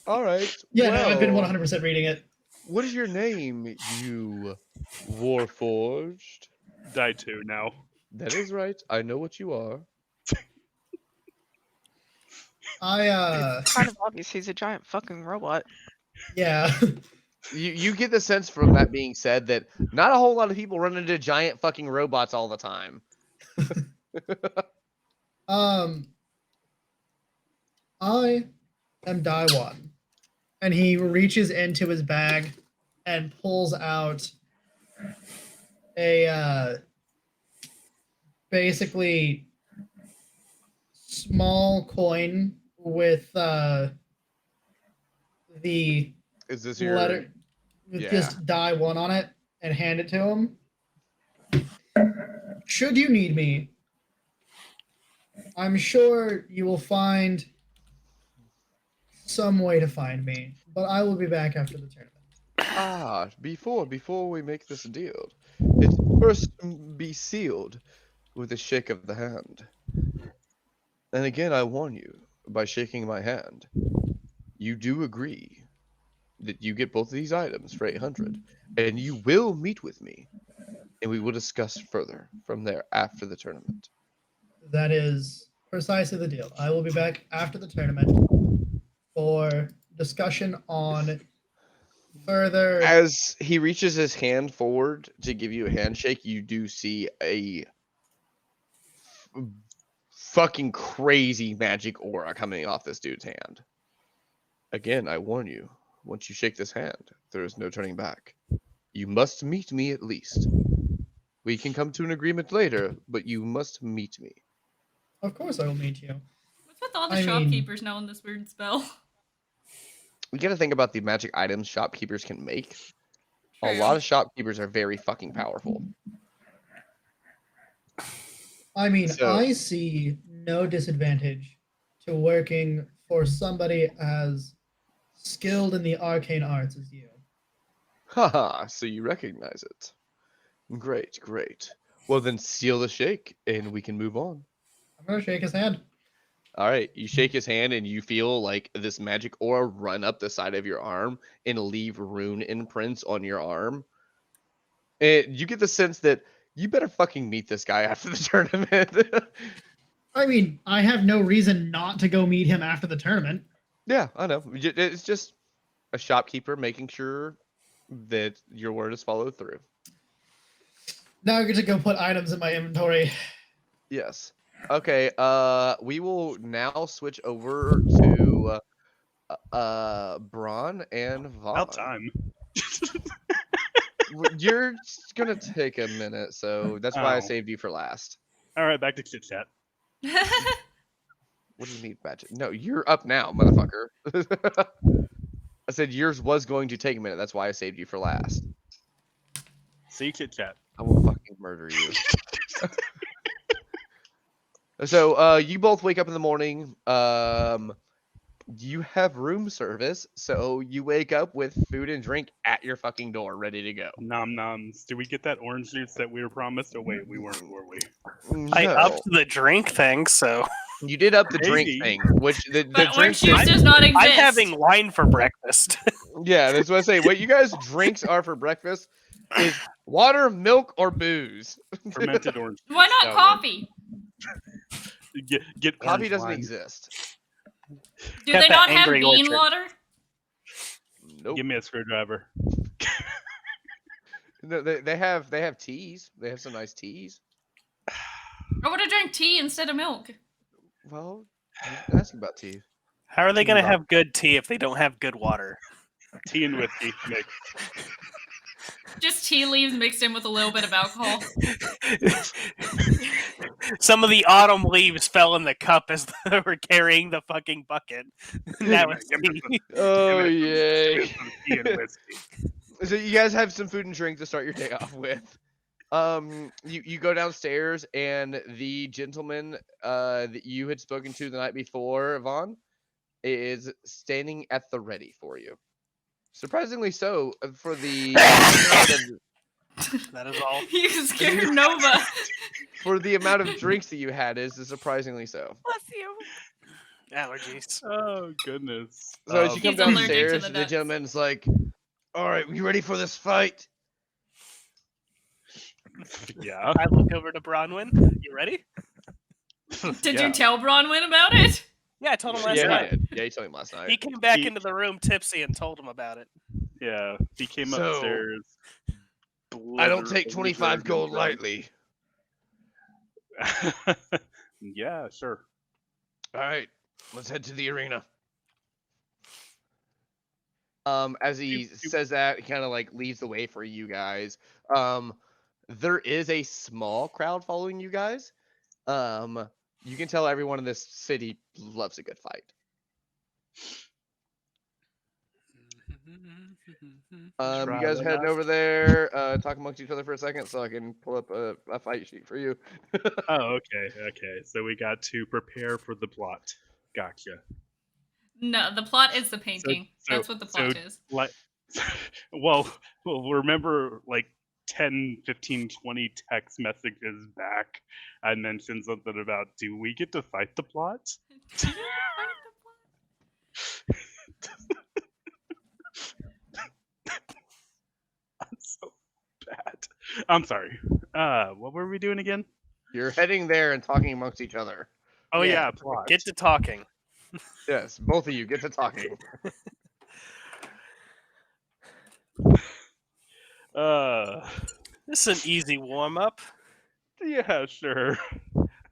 Alright. Yeah, no, I've been well, 100% reading it. what is your name, you Warforged? die too now. That is right. I know what you are. It's kind of obvious he's a giant fucking robot. yeah. You get the sense from that being said that not a whole lot of people run into giant fucking robots all the time. I am Daiwan. And he reaches into his bag and pulls out a basically small coin with the Is this your letter with Yeah. just die one on it and hand it to him. Should you need me, I'm sure you will find some way to find me, but I will be back after the tournament. Before we make this deal, it first be sealed with a shake of the hand. And again, I warn you, by shaking my hand, you do agree that you get both of these items for 800, and you will meet with me, and we will discuss further from there after the tournament. That is precisely the deal. I will be back after the tournament for discussion on further. As he reaches his hand forward to give you a handshake, you do see a fucking crazy magic aura coming off this dude's hand. Again, I warn you, once you shake this hand, there is no turning back. You must meet me at least. We can come to an agreement later, but you must meet me. Of course, I will meet you. What's with all the I mean- shopkeepers knowing this weird spell? We gotta think about the magic items shopkeepers can make. A True. lot of shopkeepers are very fucking powerful. I mean, So- I see no disadvantage to working for somebody as skilled in the arcane arts as you. Haha, so you recognize it. Great, great. Well then seal the shake and we can move on. I'm gonna shake his hand. All right, you shake his hand and you feel like this magic aura run up the side of your arm and leave rune imprints on your arm. And you get the sense that you better fucking meet this guy after the tournament. I mean, I have no reason not to go meet him after the tournament. Yeah, I know. It's just a shopkeeper making sure that your word is followed through. Now I get to go put items in my inventory. Yes. Okay, we will now switch over to Braun and Vaughn. About time. You're gonna take a minute, so that's why I Oh. saved you for last. All right, back to chit chat. What do you mean, Badger? No, you're up now, motherfucker. I said yours was going to take a minute. That's why I saved you for last. See chit chat. I will fucking murder you. So, you both wake up in the morning. You have room service, so you wake up with food and drink at your fucking door, ready to go. Nom noms. Did we get that orange juice that we were promised? Oh wait, we weren't, were we? I No. upped the drink thing, so You did up the drink Maybe. thing, which the But drink orange thing- juice does not exist. I'm having wine for breakfast. Yeah, that's what I say. What you guys drinks are for breakfast is water, milk, or booze. Fermented orange. Why not No. coffee? Get Coffee orange doesn't wine. exist. Do Got they that not have angry bean orchard. water? Nope. Give me a screwdriver. No, they have teas. They have some nice teas. I would have drank tea instead of milk. Well, I didn't ask you about tea. How are they Tea going to rock. have good tea if they don't have good water? Tea and whiskey mix. Just tea leaves mixed in with a little bit of alcohol. Some of the autumn leaves fell in the cup as they were carrying the fucking bucket. That was Give me tea. Oh Give me yay! some tea and whiskey. So you guys have some food and drink to start your day off with. You go downstairs and the gentleman that you had spoken to the night before, Vaughn, is standing at the ready for you. Surprisingly so, for the amount of, That is all. You scared Nova. for the amount of drinks that you had is surprisingly so. Bless you. Allergies. Oh goodness. So as you come He's allergic to downstairs, the the nuts. gentleman's like, "All right, you ready for this fight?" Yeah. I look over to Bronwyn. You ready? Did Yeah. you tell Bronwyn about it? Yeah, I told him last Yeah, night. he did. Yeah, he told me last night. He came back He- into the room tipsy and told him about it. Yeah. He came So, upstairs. I don't take belligerent 25 gold drunk. lightly. Yeah, sure. All right, let's head to the arena. As he says that, he kind of like leads the way for you guys. There is a small crowd following you guys. You can tell everyone in this city loves a good fight. You Try guys that heading out. over there, talk amongst each other for a second, so I can pull up a fight sheet for you. Oh, okay, okay. So we got to prepare for the plot. Gotcha. No, the plot is the painting. That's what the plot so, is. Like, well, remember like 10, 15, 20 text messages back. I mentioned something about, do we get to fight the plot? Do you fight the plot? I'm so bad. I'm sorry. What were we doing again? You're heading there and talking amongst each other. Oh Yeah, yeah, plot. Get to talking. Yes, both of you get to talking. This is an easy warm up. Yeah, sure.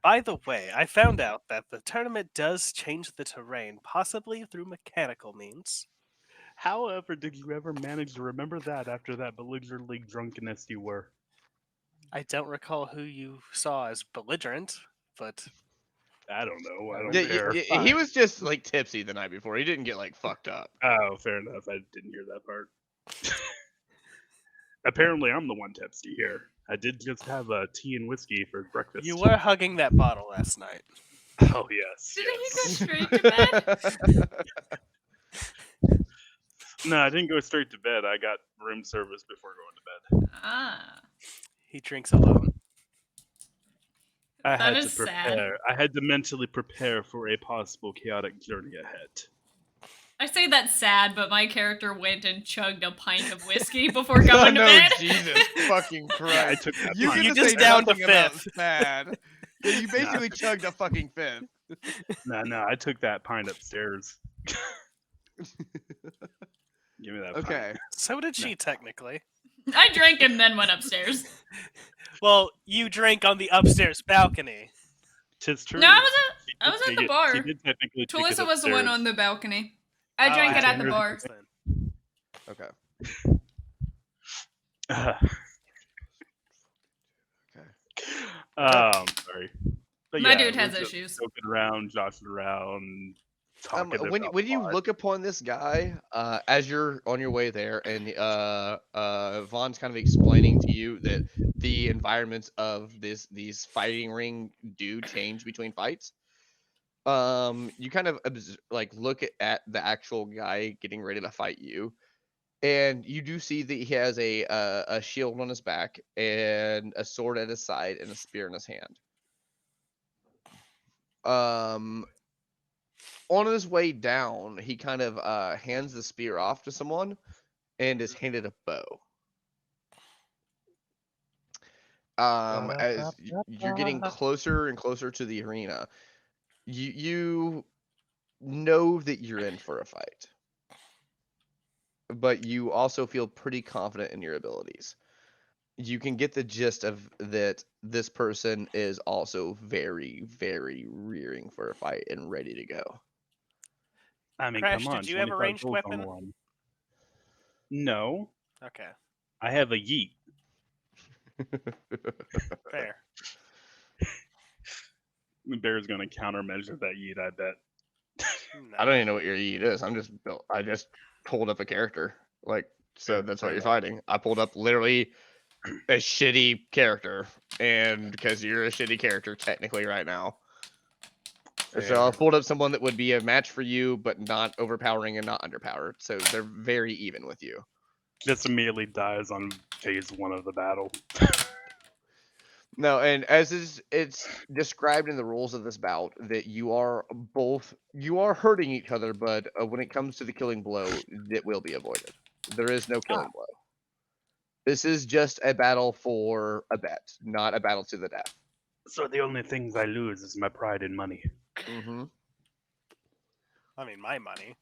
By the way, I found out that the tournament does change the terrain, possibly through mechanical means. However, did you ever manage to remember that after that belligerently drunkenness you were? I don't recall who you saw as belligerent, but I don't know. I don't Yeah, care. he was just like tipsy the night before. He didn't get like fucked up. Oh, fair enough. I didn't hear that part. Apparently, I'm the one tipsy here. I did just have a tea and whiskey for breakfast. you were hugging that bottle last night. Oh yes. Didn't he go yes. straight to bed? No, I didn't go straight to bed. I got room service before going to bed. Ah. He drinks alone. I That had is to sad. prepare. I had to mentally prepare for a possible chaotic journey ahead. I say that's sad, but my character went and chugged a pint of whiskey before going to no, bed. Jesus fucking I Christ. took that You pint. get You to just say downed nothing a about fifth. sad. Yeah, you basically chugged a fucking fifth. No, I took that pint upstairs. Give me that Okay. pint. So did she, technically. I drank and then went upstairs. Well, you drank on the upstairs balcony. Tis true. No, I She was did at take the it- bar. She did technically take it Tulissa was the one upstairs. on the balcony. I Oh, drank it at the heard bar. Okay. Sorry. But My yeah, dude we're has just issues. Joking around, joshing around, talking When about you plot. look upon this guy, as you're on your way there, and Vaughn's kind of explaining to you that the environments of these fighting ring do change between fights. You kind of look at the actual guy getting ready to fight you, and you do see that he has a shield on his back and a sword at his side and a spear in his hand. On his way down, he kind of hands the spear off to someone and is handed a bow. As you're getting closer and closer to the arena, you know that you're in for a fight, but you also feel pretty confident in your abilities. you can get the gist of that this person is also very, very rearing for a fight and ready to go. I mean, Crash, come on, did you have a 25 ranged gold on the weapon? line. No, Okay, I have a yeet. fair. Bear's gonna countermeasure that yeet, I bet. No. I don't even know what your EAT is. I just pulled up a character. Like, so that's what fair you're enough. fighting. I pulled up literally a shitty character, and because you're a shitty character technically right now. So I Fair. pulled up someone that would be a match for you, but not overpowering and not underpowered. So they're very even with you. This immediately dies on phase 1 of the battle. No, and as is it's described in the rules of this bout that you are hurting each other, but when it comes to the killing blow, it will be avoided. There is no killing blow. This is just a battle for a bet, not a battle to the death. So the only things I lose is my pride and money. Mm-hmm. I mean, my money.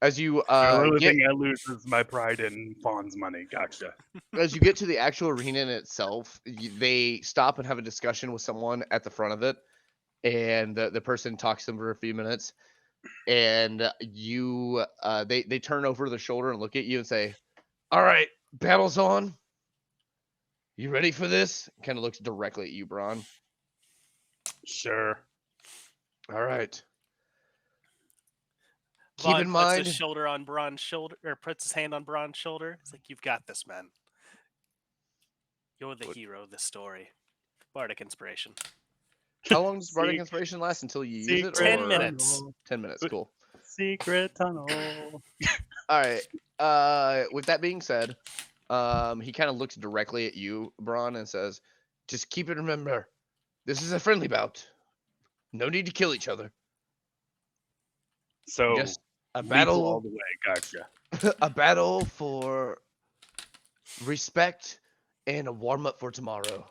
As you The only get thing I lose is my pride and Fawn's money. Gotcha. as you get to the actual arena in itself, they stop and have a discussion with someone at the front of it, and the person talks to them for a few minutes, and they turn over their shoulder and look at you and say, "All right, battle's on. You ready for this?" Kind of looks directly at you, Braun. Sure. All right. Keep Vaughn in puts mind, his shoulder on Braun's shoulder, or puts his hand on Braun's shoulder. It's like, you've got this, man. You're the hero of this story. Bardic inspiration. how long does Bardic Se- Inspiration last until you use it? 10 Or minutes. 10 minutes. Cool. Secret tunnel. All right. With that being said, he kind of looks directly at you, Braun, and says, "Just keep it. Remember, this is a friendly bout. No need to kill each other. So Just a lethal all battle, the way. Gotcha. a battle for respect and a warm up for tomorrow."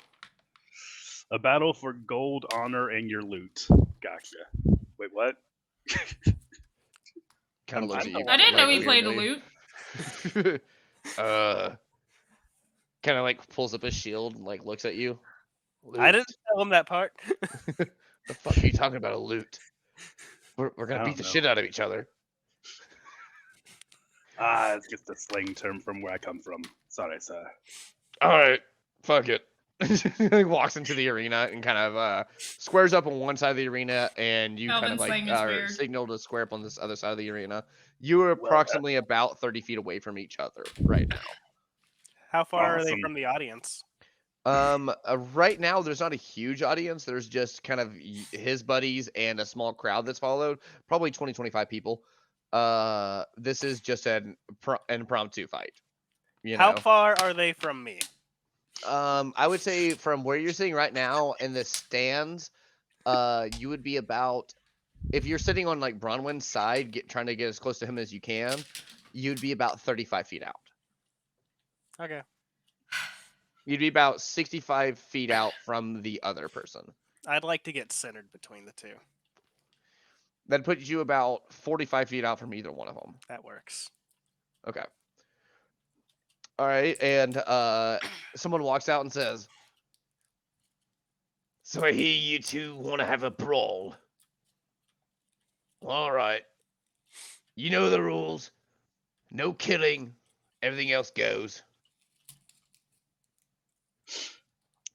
A battle for gold, honor, and your loot. Gotcha. Wait, what? Kind of looks at you. I didn't know he like, played a weirdly. lute. Kind of like pulls up his shield and like looks at you. I Loot. didn't tell him that part. The fuck are you talking about? A loot? We're I gonna don't beat the know. shit out of each other. It's just a slang term from where I come from. Sorry, sir. All right, fuck it. He walks into the arena and kind of squares up on one side of the arena, and you kind Elven of like slang is weird. signal to square up on this other side of the arena. You are Well, approximately about 30 feet away from each other right now. How far are they Awesome. from the audience? Right now there's not a huge audience. There's just kind of his buddies and a small crowd that's followed, probably 20, 25 people. This is just an impromptu fight. You How know, far are they from me? I would say from where you're sitting right now in the stands, you would be about, if you're sitting on like Bronwyn's side, trying to get as close to him as you can, you'd be about 35 feet out. Okay. You'd be about 65 feet out from the other person. I'd like to get centered between the two. That puts you about 45 feet out from either one of them. That works. Okay. All right, and someone walks out and says, "So I hear you two want to have a brawl. All right. You know the rules. No killing. Everything else goes.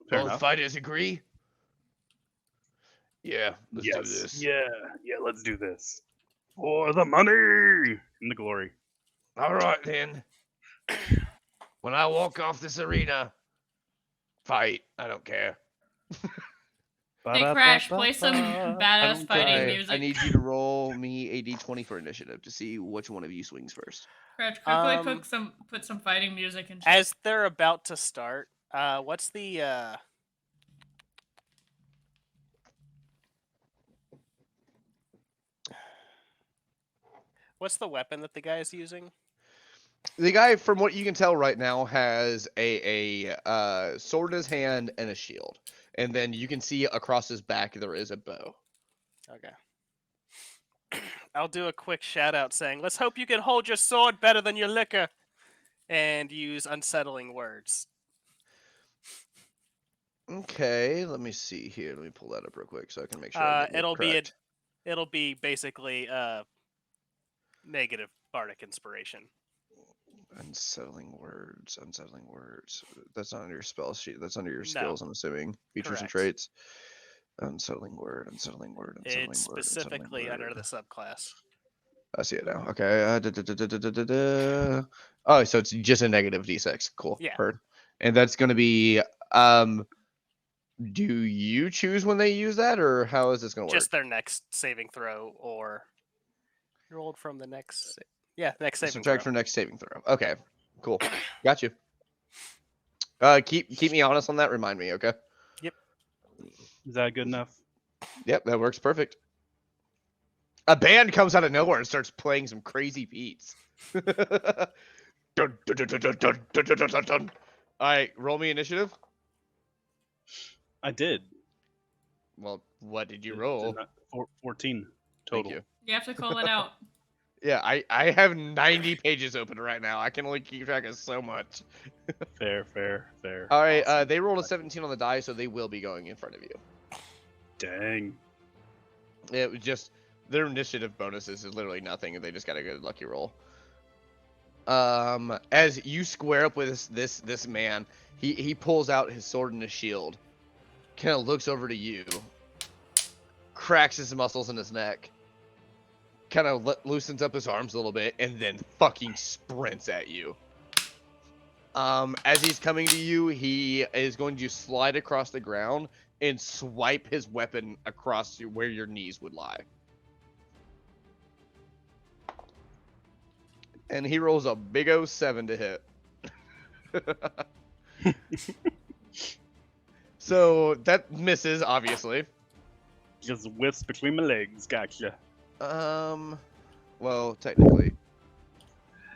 Fair All the enough. fighters agree? Yeah, let's do Yes. this. Yeah, let's do this. For the money and the glory. All right, then. When I walk off this arena, fight. I don't care. Hey, Crash, play some I badass don't fighting Alright, music. I need you to roll me a d20 for initiative to see which one of you swings first. Crash, quickly Um, put some fighting music in. As they're about to start, what's the what's the weapon that the guy is using? The guy, from what you can tell right now, has a sword in his hand and a shield. And then you can see across his back there is a bow. Okay. I'll do a quick shout out saying, "Let's hope you can hold your sword better than your liquor." and use unsettling words. Okay, let me see here. Let me pull that up real quick so I can make sure I get it correct. It'll be basically negative bardic inspiration. Unsettling words. Unsettling words. That's not under your spell sheet. That's under your No. skills, I'm assuming. Features and Correct. traits. Unsettling word. Unsettling word. Unsettling It's word. specifically unsettling under word. the subclass. I see it now. Okay. Oh, so it's just a negative d6. Cool. Yeah. Heard. And that's going to be. Do you choose when they use that, or how is this going to work? Just their next saving throw, or rolled from the next. Next saving Subtract throw. from next saving throw. Okay. Cool. Got you. Keep me honest on that. Remind me. Okay. Is that good enough? Yep, that works perfect. A band comes out of nowhere and starts playing some crazy beats. Dun, dun, dun, dun, dun, dun, dun, dun, dun, dun. All right, roll me initiative. I did. Well, what did you Did roll? not- 14 Thank total. you. You have to call it out. Yeah, I have 90 pages open right now. I can only keep track of so much. Fair. All right, Awesome. they rolled a 17 on the die, so they will be going in front of you. Dang. It was just their initiative bonuses is literally nothing, and they just got a good lucky roll. As you square up with this man, he pulls out his sword and his shield, kind of looks over to you, cracks his muscles in his neck, kind of loosens up his arms a little bit, and then fucking sprints at you. As he's coming to you, he is going to slide across the ground and swipe his weapon across where your knees would lie. And he rolls a big 07 to hit. So that misses, obviously. Just whiffs between my legs. Gotcha. Well, technically,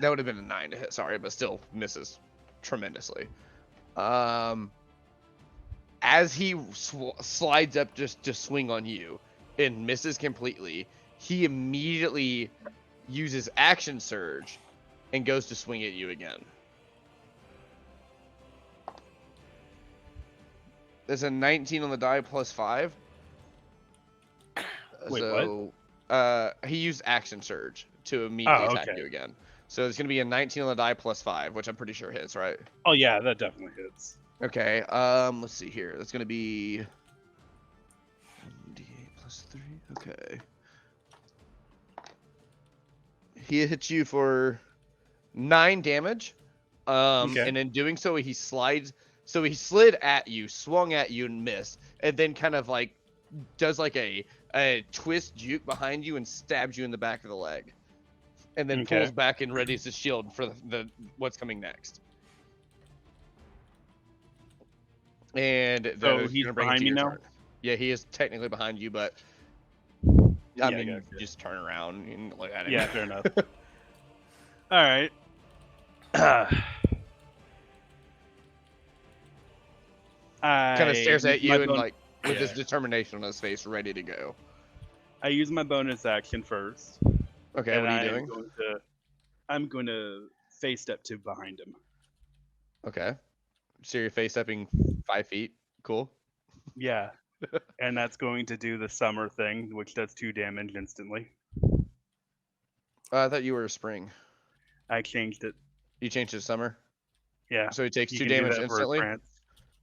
that would have been a 9 to hit. Sorry, but still misses tremendously. As he slides up just to swing on you and misses completely, he immediately uses action surge and goes to swing at you again. There's a 19 on the die plus 5. Wait, so, he used action surge to immediately attack you again. So it's going to be a 19 on the die plus 5, which I'm pretty sure hits, right? Oh yeah, that definitely hits. Okay, let's see here. That's going to be 1d8 plus 3. Okay. He hits you for 9 damage. And in doing so, he slides. So he slid at you, swung at you, and missed, and then kind of like does like a twist juke behind you and stabs you in the back of the leg, and then pulls back and readies his shield for the what's coming next. And so he's behind me now. Turn. Yeah, he is technically behind you, but I mean, just turn around and look at him. Yeah, fair enough. All right. Kind of stares at you and like with Yeah. this determination on his face, ready to go. I use my bonus action first. Okay, and what are you doing? I'm going to face step to behind him. Okay. So you're face stepping 5 feet. Cool. Yeah. And that's going to do the summer thing, which does 2 damage instantly. I thought you were a spring. I changed it. You changed it to summer? Yeah. So he takes You 2 can do damage that for a instantly? trance.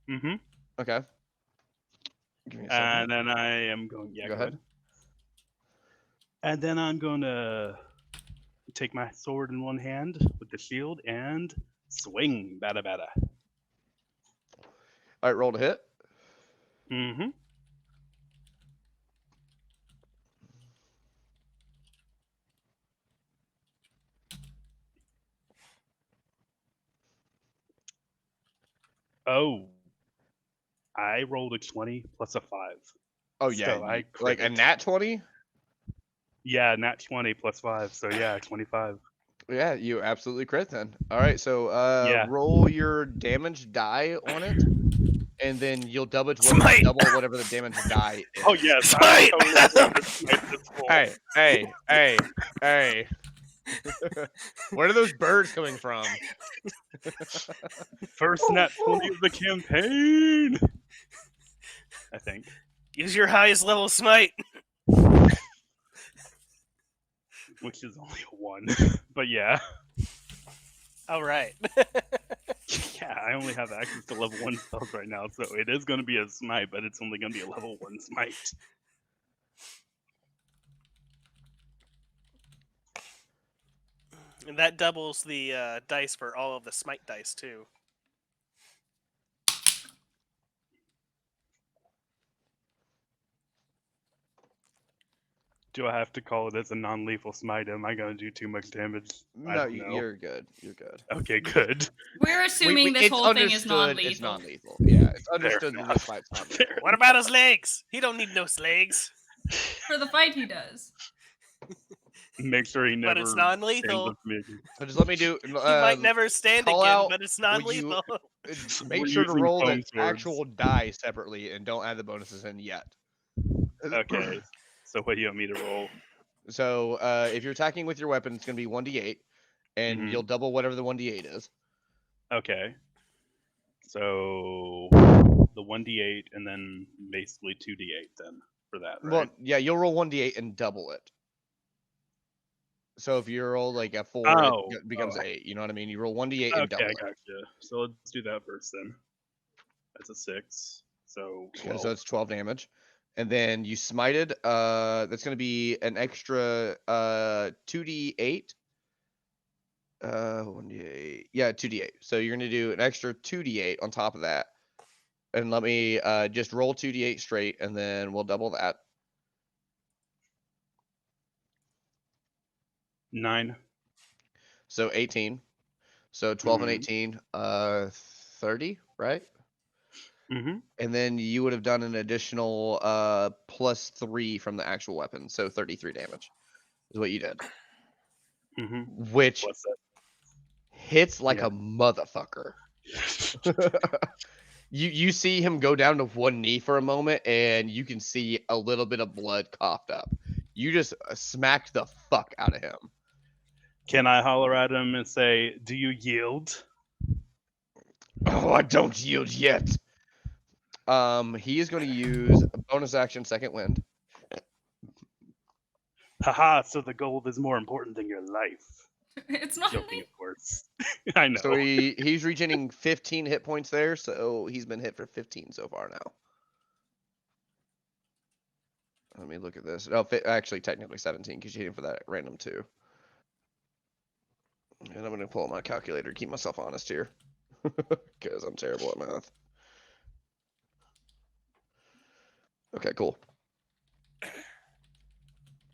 Mm-hmm. Okay. Give me a second. And then I am going. Yeah, Go ahead. And then I'm going to take my sword in one hand with the shield and swing. Bada bada. All right, roll to hit. Mm-hmm. Oh. I rolled a 20 plus a 5. Oh, yeah. So I like a crit. nat 20? Yeah, nat 20 plus 5. So yeah, 25. Yeah, you absolutely crit then. All right, so Yeah. roll your damage die on it, and then you'll double Smite! whatever the damage die is. Oh yes, Smite! I totally rolled a smite this roll. Hey. Where are those birds coming from? First nat 20 of the campaign. I think. Use your highest level smite. Which is only a 1. But yeah. All right. Yeah, I only have access to level 1 spells right now, so it is going to be a smite, but it's only going to be a level 1 smite. And that doubles the dice for all of the smite dice too. Do I have to call it as a non-lethal smite? Am I going to do too much damage? I No, don't know. you're good. You're good. Okay, good. We're assuming this it's whole thing is understood non-lethal. It's non-lethal. Yeah, it's understood that enough. this fight's not Fair lethal. What about his legs? He don't need no legs. For the fight, he does. Make sure he never But it's stands non-lethal. up to me again. So just let me do. He might never stand call again, out but it's what you- non-lethal. Make We're sure to using roll the foam swords. actual die separately and don't add the bonuses in yet. Okay, so what do you want me to roll? So if you're attacking with your weapon, it's going to be 1d8, and Mhm. you'll double whatever the 1d8 is. Okay. So the 1d8 and then basically 2d8 then for that, right? Well, yeah, you'll roll 1d8 and double it. So if you roll like a 4, Oh, it becomes oh. 8. You know what I mean? You roll 1d8 Okay, and double I it. gotcha. So let's do that first then. That's a 6. So Okay, 12. so it's 12 damage. And then you smited. That's going to be an extra 2d8. 1d8. Yeah, 2d8. So you're going to do an extra 2d8 on top of that. And let me just roll 2d8 straight, and then we'll double that. 9. So 18. So 12 and Mhm. 18, 30, right? Mm-hmm. And then you would have done an additional +3 from the actual weapon. So 33 damage is what you did. Mm-hmm. Which Plus that. hits like Yeah. a motherfucker. You see him go down to one knee for a moment, and you can see a little bit of blood coughed up. You just smacked the fuck out of him. Can I holler at him and say, "Do you yield?" Oh, I don't yield yet. He is going to use a bonus action second wind. Haha, so the gold is more important than your life. It's not Joking, me. of course. I know. So he's regaining 15 hit points there, so he's been hit for 15 so far now. Let me look at this. Oh, actually, technically 17 because you hit him for that random 2. And I'm going to pull up my calculator to keep myself honest here because I'm terrible at math. Okay, cool.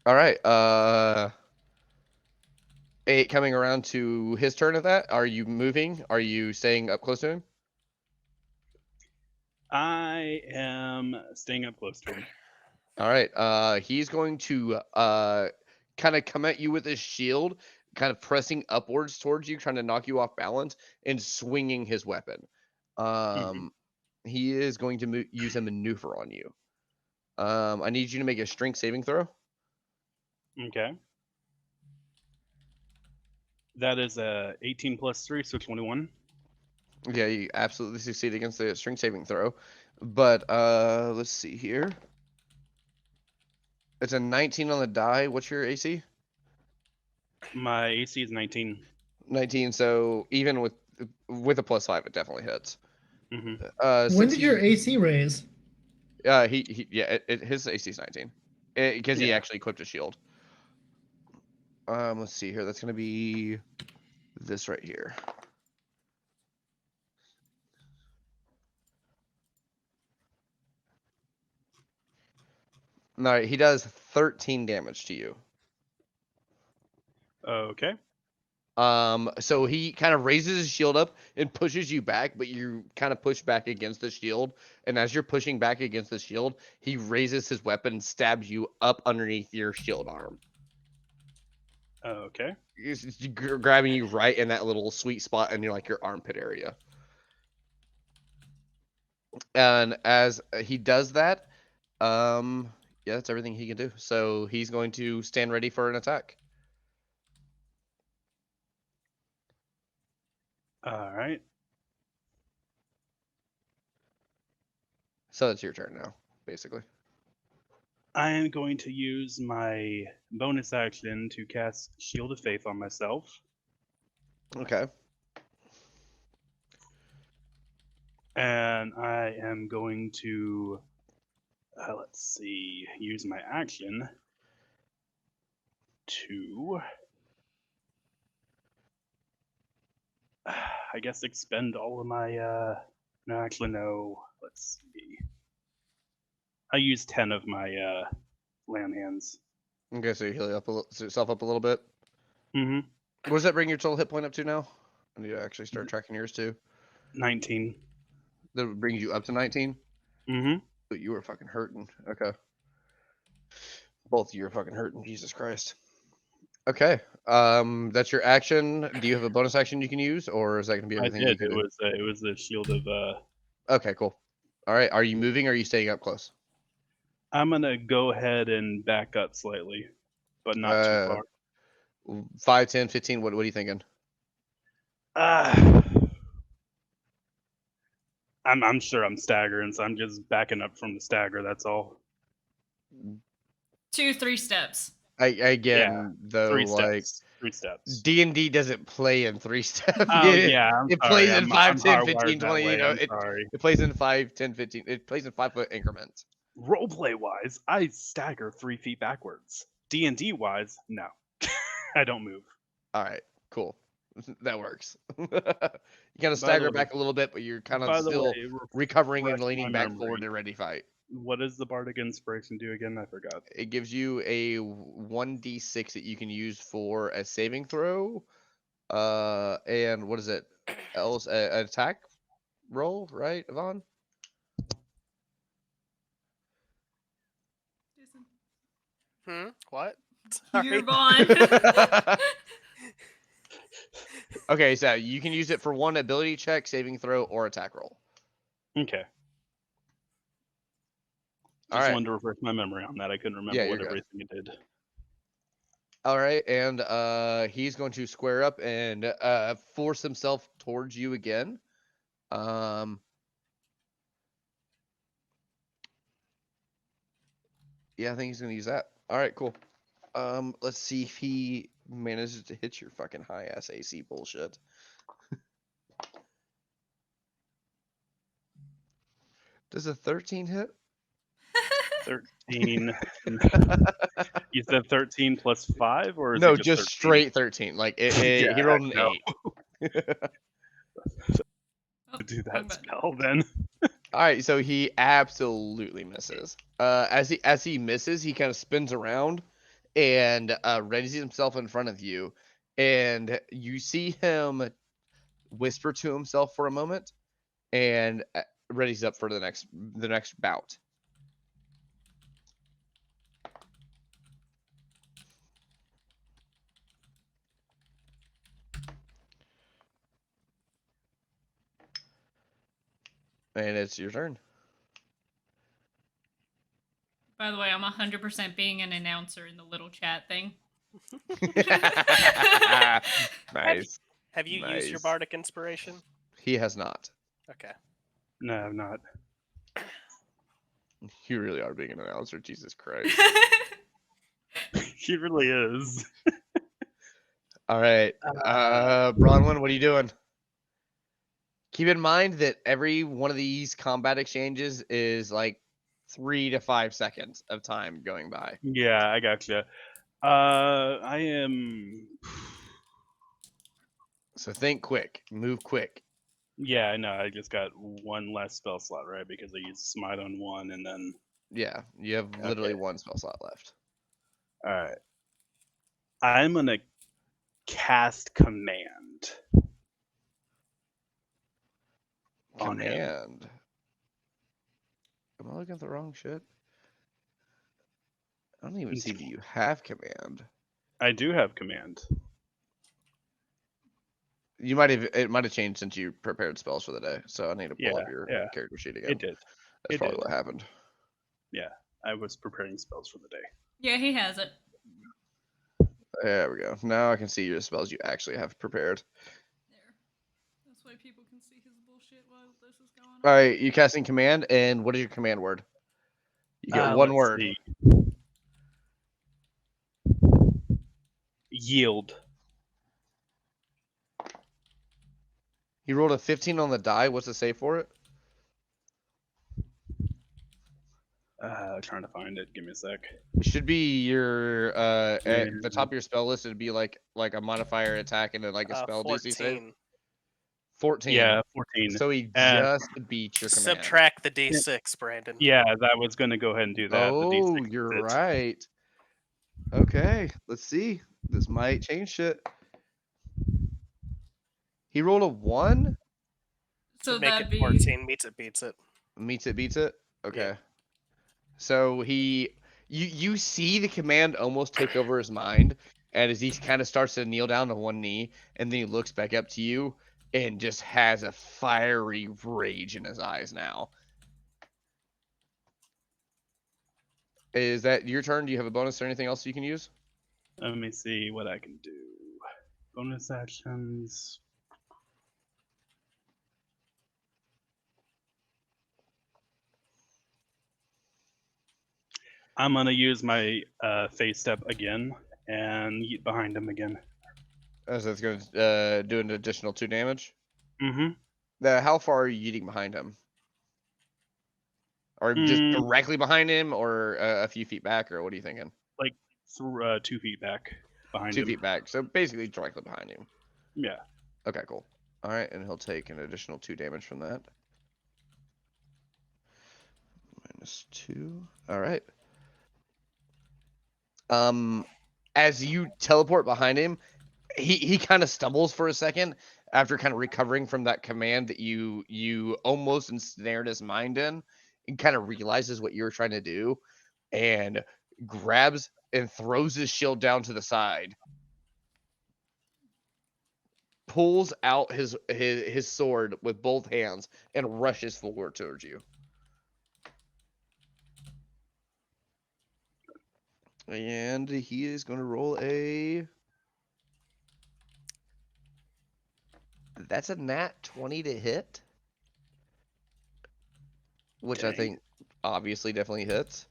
All right. 8 coming around to his turn at that. Are you moving? Are you staying up close to him? I am staying up close to him. All right. He's going to kind of come at you with his shield, kind of pressing upwards towards you, trying to knock you off balance, and swinging his weapon. He is going to use a maneuver on you. I need you to make a strength saving throw. Okay. That is 18 plus 3, so 21. Yeah, you absolutely succeed against the strength saving throw. But let's see here. It's a 19 on the die. What's your AC? My AC is 19. 19. So even with a +5, it definitely hits. Mm-hmm. When did your AC raise? His AC is 19 because he Yeah. actually equipped a shield. Let's see here. That's gonna be this right here. All right, he does 13 damage to you. Okay. So he kind of raises his shield up and pushes you back, but you kind of push back against the shield. And as you're pushing back against the shield, he raises his weapon and stabs you up underneath your shield arm. Okay. He's grabbing you right in that little sweet spot in your armpit area. And as he does that, yeah, that's everything he can do. So he's going to stand ready for an attack. All right. So it's your turn now, basically. I am going to use my bonus action to cast Shield of Faith on myself. Okay. And I am going to, let's see, use my action to, I guess, expend all of my, no, actually, no, let's see. I use 10 of my land hands. Okay, so you heal yourself up a little bit. Mm-hmm. What does that bring your total hit point up to now? I need to actually start tracking yours too. 19. That brings you up to 19? Mm-hmm. But you were fucking hurting. Okay. Both of you are fucking hurting. Jesus Christ. Okay. That's your action. Do you have a bonus action you can use, or is that gonna be I everything did. you can do? It was the shield of. Okay, cool. All right. Are you moving, or are you staying up close? I'm gonna go ahead and back up slightly, but not too far. 5, 10, 15. What are you thinking? I'm sure I'm staggering, so I'm just backing up from the stagger. That's all. 2, 3 steps. Again, though, 3 like steps. 3 steps. D&D doesn't play in 3 steps. Oh yeah, I'm It sorry. plays in I'm 5, 10, hardwired 15, that 20. You way. know, I'm sorry. it plays in 5, 10, 15. It plays in 5 foot increments. Roleplay wise, I stagger 3 feet backwards. D&D wise, no, I don't move. All right, cool. That works. You kind of stagger way- back a little bit, but you're kind of By the still way, recovering and refresh leaning my back forward memory. and ready to fight. What does the Bardic Inspiration do again? I forgot. It gives you a 1d6 that you can use for a saving throw. And what is it else? An attack roll, right, Yvonne? What? You're Sorry. Vaughn. Okay, so you can use it for one ability check, saving throw, or attack roll. Okay. All Just right. wanted to refresh my memory on that. I couldn't remember Yeah, you're what good. everything it did. All right, and he's going to square up and force himself towards you again. Yeah, I think he's gonna use that. All right, cool. Let's see if he manages to hit your fucking high ass AC bullshit. Does a 13 hit? 13. You said 13 plus 5, or is No, it just 13? straight 13. Like he Yeah, rolled an no. 8. Oh, Do wrong that button. spell then. All right, so he absolutely misses. As he misses, he kind of spins around and readies himself in front of you, and you see him whisper to himself for a moment, and readies up for the next bout. And it's your turn. By the way, I'm 100% being an announcer in the little chat thing. Nice. Have you used your Nice. bardic inspiration? He has not. Okay. No, I'm not. You really are being an announcer. Jesus Christ. He really is. All right. Bronwyn, what are you doing? Keep in mind that every one of these combat exchanges is like 3 to 5 seconds of time going by. Yeah, I gotcha. I am. So think quick, move quick. Yeah, I know. I just got one less spell slot, right? Because I used Smite on one, and then. Yeah, you have literally Okay. one spell slot left. All right. I'm gonna cast Command on him. Command. Am I looking at the wrong shit? I don't even see that you have command. I do have Command. You might have. It might have changed since you prepared spells for the day. So I need to pull up your yeah. character sheet again. It did. That's It probably did. what happened. Yeah, I was preparing spells for the day. Yeah, he has it. There we go. Now I can see your spells you actually have prepared. There. That's so people can see his bullshit while this is going on. All right, you casting command, and what is your command word? You get one let's word. see. Yield. He rolled a 15 on the die. What's the save for it? Trying to find it. Give me a sec. It should be your at the Yeah. top of your spell list. It'd be like a modifier attack and then like a spell DC save. 14. 14. Yeah, 14. So he Uh, just beat your command. Subtract the d6, Brandon. Yeah, that was going to go ahead and do that. The Oh, D6 you're hit. right. Okay, let's see. This might change shit. He rolled a 1. So Make that'd it be 14. Meets it, beats it. Meets it, beats it. Okay. So you see the command almost take over his mind, and as he kind of starts to kneel down to one knee, and then he looks back up to you and just has a fiery rage in his eyes now. Is that your turn? Do you have a bonus or anything else you can use? Let me see what I can do. Bonus actions. I'm gonna use my face step again and yeet behind him again. So it's going to do an additional 2 damage. Mm-hmm. How far are you eating behind him? Or just directly behind him, or a few feet back, or what are you thinking? Like 2 feet back behind 2 him. feet back. So basically directly behind you. Yeah. Okay, cool. All right, and he'll take an additional 2 damage from that. -2. All right. As you teleport behind him, he kind of stumbles for a second after kind of recovering from that command that you almost ensnared his mind in, and kind of realizes what you were trying to do, and grabs and throws his shield down to the side, pulls out his sword with both hands, and rushes forward towards you. And he is going to roll a... That's a nat 20 to hit. Which I Dang. think obviously definitely hits.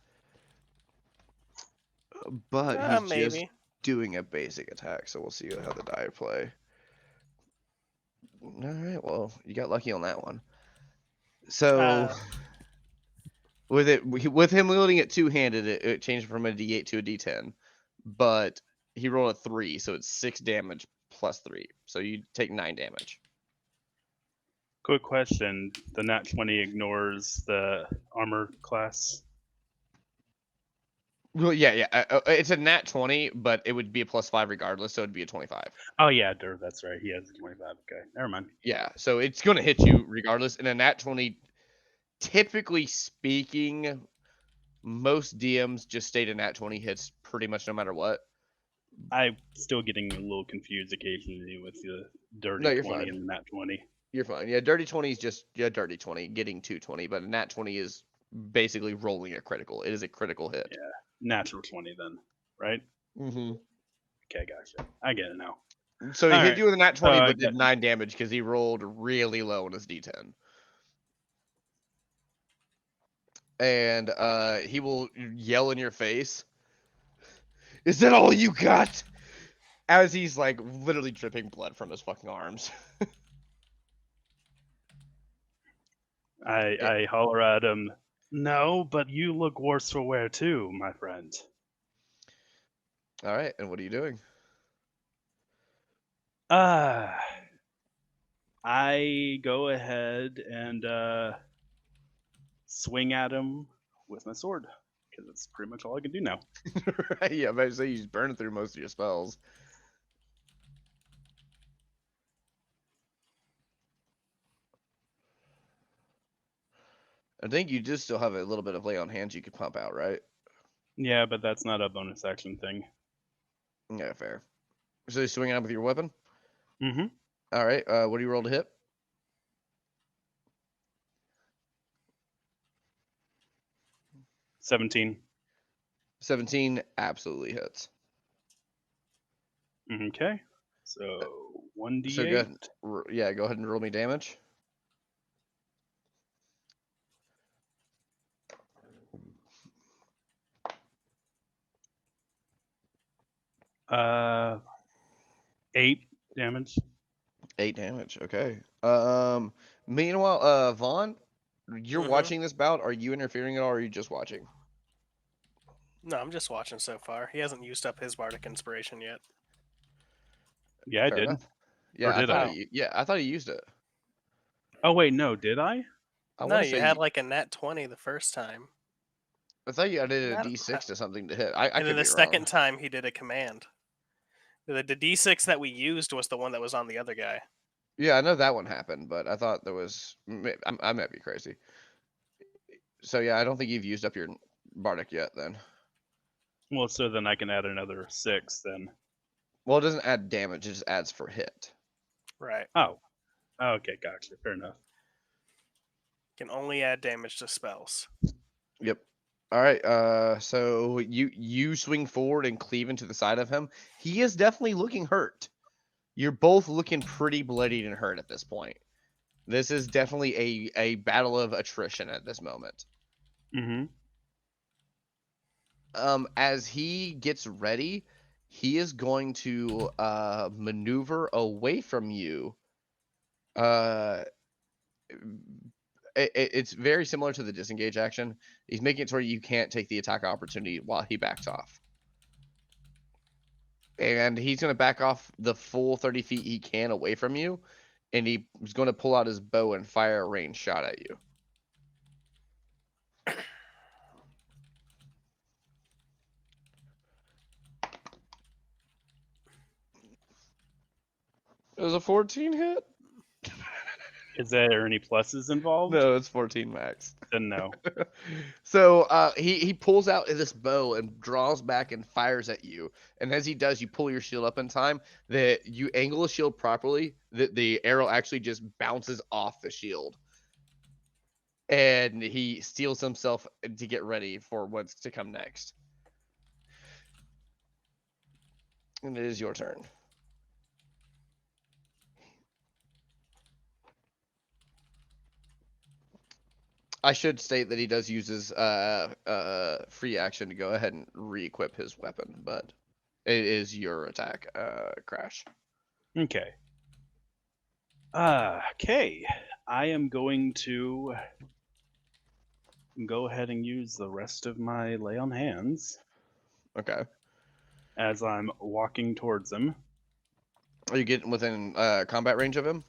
But he's just Maybe. doing a basic attack, so we'll see how the die play. Alright, well, you got lucky on that one. So... with him wielding it two-handed, it changed from a D8 to a D10. But he rolled a 3, so it's 6 damage plus 3. So you take 9 damage. Quick question: the nat 20 ignores the armor class. Well, yeah. It's a nat 20, but it would be a +5 regardless, so it'd be a 25. Oh yeah, that's right. He has a 25. Okay, never mind. Yeah, so it's going to hit you regardless. And a nat 20, typically speaking, most DMs just state a nat 20 hits pretty much no matter what. I'm still getting a little confused occasionally with the dirty No, you're 20 fine. and the nat 20. You're fine. Yeah, dirty 20 is just dirty 20, getting 220, but a nat 20 is basically rolling a critical. It is a critical hit. Yeah, natural 20 then, right? Mm-hmm. Okay, gotcha. I get it now. So he All hit right. you with a nat 20, I but did get- 9 damage because he rolled really low on his D10. And he will yell in your face, "Is that all you got?" As he's like literally dripping blood from his fucking arms. I holler at him. No, but you look worse for wear too, my friend. All right, and what are you doing? I go ahead and swing at him with my sword because that's pretty much all I can do now. Right, yeah, I'm about to say you just burn through most of your spells. I think you do still have a little bit of lay on hands you could pump out, right? Yeah, but that's not a bonus action thing. Yeah, fair. So you swing out with your weapon? Mm-hmm. All right, what do you roll to hit? 17. 17 absolutely hits. Okay. So 1d8. So go ahead, go ahead and roll me damage. Uh, 8 damage. 8 damage. Okay. Meanwhile, Vaughn, you're Mhm. watching this bout. Are you interfering at all, or are you just watching? No, I'm just watching so far. He hasn't used up his bardic inspiration yet. Yeah, I Fair did. enough. Yeah, did I? I thought he used it. Oh wait, no, did I? I No, want to you say had like a nat 20 the first time. I thought you added a Not- D6 to something to hit. I and could then be the second wrong. time he did a command. The D6 that we used was the one that was on the other guy. Yeah, I know that one happened, but I thought there was. I might be crazy. So yeah, I don't think you've used up your bardic yet. Then. Well, so then I can add another 6 then. Well, it doesn't add damage; it just adds for hit. Right. Oh, okay, gotcha. Fair enough. Can only add damage to spells. Yep. All right. So you swing forward and cleave into the side of him. He is definitely looking hurt. You're both looking pretty bloodied and hurt at this point. This is definitely a battle of attrition at this moment. Mm-hmm. As he gets ready, he is going to maneuver away from you. It's very similar to the disengage action. He's making it to where you can't take the attack opportunity while he backs off. And he's going to back off the full 30 feet he can away from you. And he's going to pull out his bow and fire a range shot at you. It was a 14 hit? Is there any pluses involved? No, it's 14 max. Then no. So he pulls out this bow and draws back and fires at you. And as he does, you pull your shield up in time. That you angle the shield properly. That the arrow actually just bounces off the shield. And he steals himself to get ready for what's to come next. And it is your turn. I should state that he does use his free action to go ahead and re-equip his weapon, but it is your attack, Crash. Okay. Okay. I am going to go ahead and use the rest of my lay on hands Okay. as I'm walking towards him. Are you getting within combat range of him?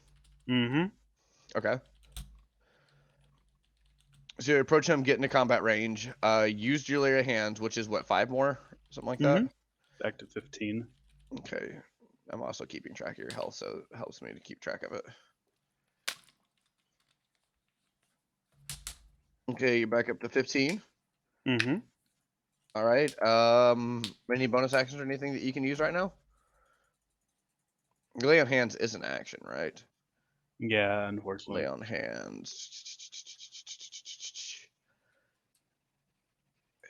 Mm-hmm. Okay. So you approach him, get into combat range. Use your lay of hands, which is what, 5 more? Something like that? Back to 15. Okay. I'm also keeping track of your health, so it helps me to keep track of it. Okay, you're back up to 15. Mm-hmm. All right. Any bonus actions or anything that you can use right now? Lay on hands is an action, right? Yeah, unfortunately. Lay on hands.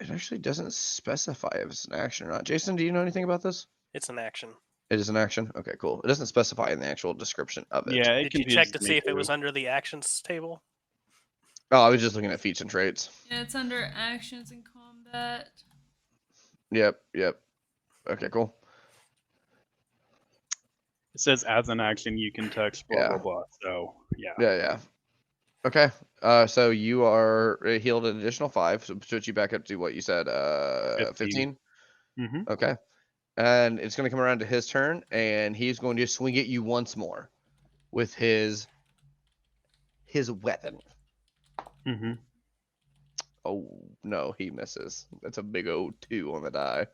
It actually doesn't specify if it's an action or not. Jason, do you know anything about this? It's an action. It is an action? Okay, cool. It doesn't specify in the actual description of it. Yeah, it Did you check confuses to me see if it too. was under the actions table? Oh, I was just looking at feats and traits. Yeah, it's under actions and combat. Yep. Okay, cool. It says as an action you can touch blah Yeah. blah blah. So yeah. Yeah. Okay. So you are healed an additional 5, so switch you back up to what you said, 15? Mm-hmm. Okay. And it's going to come around to his turn, and he's going to swing at you once more with his weapon. Mm-hmm. Oh, no, he misses. That's a big old 2 on the die.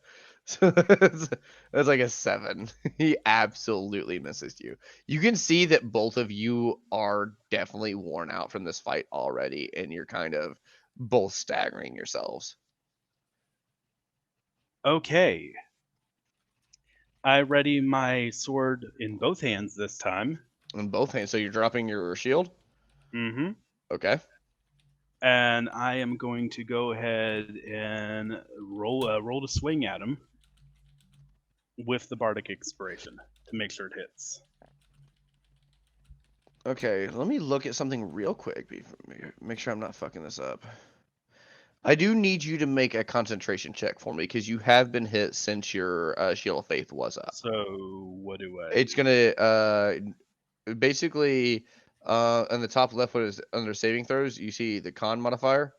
So that's like a 7. He absolutely misses you. You can see that both of you are definitely worn out from this fight already, and you're kind of both staggering yourselves. Okay. I ready my sword in both hands this time. In both hands. So you're dropping your shield? Mm-hmm. Okay. And I am going to go ahead and roll to swing at him with the bardic inspiration to make sure it hits. Okay, let me look at something real quick. Make sure I'm not fucking this up. I do need you to make a concentration check for me because you have been hit since your Shield of Faith was up. So what do I? It's do? gonna basically on the top left, what is under saving throws? You see the con modifier,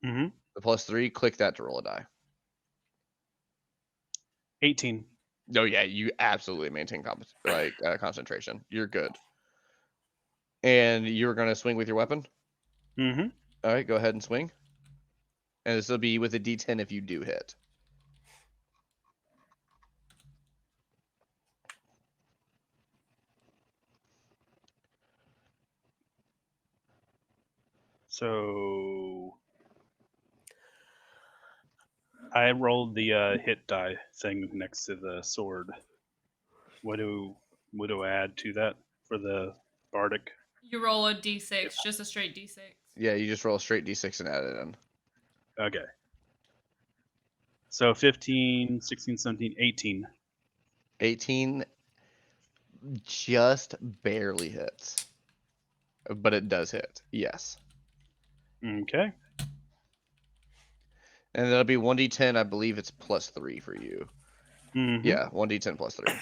Mm-hmm. the +3. Click that to roll a die. 18. No, yeah, you absolutely maintain concentration. You're good. And you're gonna swing with your weapon. Mm-hmm. All right, go ahead and swing. And this will be with a D10 if you do hit. So I rolled the hit die thing next to the sword. What do I add to that for the bardic? You roll a d6, just a straight d6. Yeah, you just roll a straight D6 and add it in. Okay. So 15, 16, 17, 18. 18 just barely hits. But it does hit. Yes. Okay. And that'll be 1d10. I believe it's +3 for you. Mm-hmm. Yeah, 1d10 +3.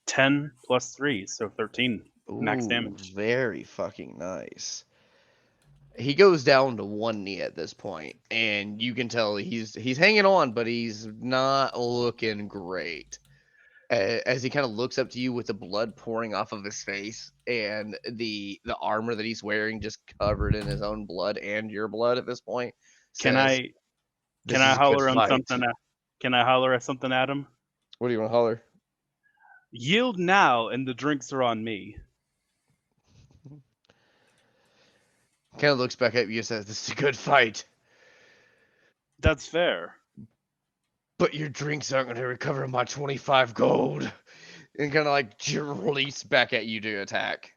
10 plus 3, so 13 max Ooh, damage. very fucking nice. He goes down to one knee at this point, and you can tell he's hanging on, but he's not looking great. As he kind of looks up to you with the blood pouring off of his face and the armor that he's wearing just covered in his own blood and your blood at this point, Can says, I "This is a good holler on fight." something? Can I holler at something at him? What do you want to holler? Yield now, and the drinks are on me. Kind of looks back at you and says, "This is a good fight, That's fair. but your drinks aren't going to recover my 25 gold." And kind of like release back at you to attack.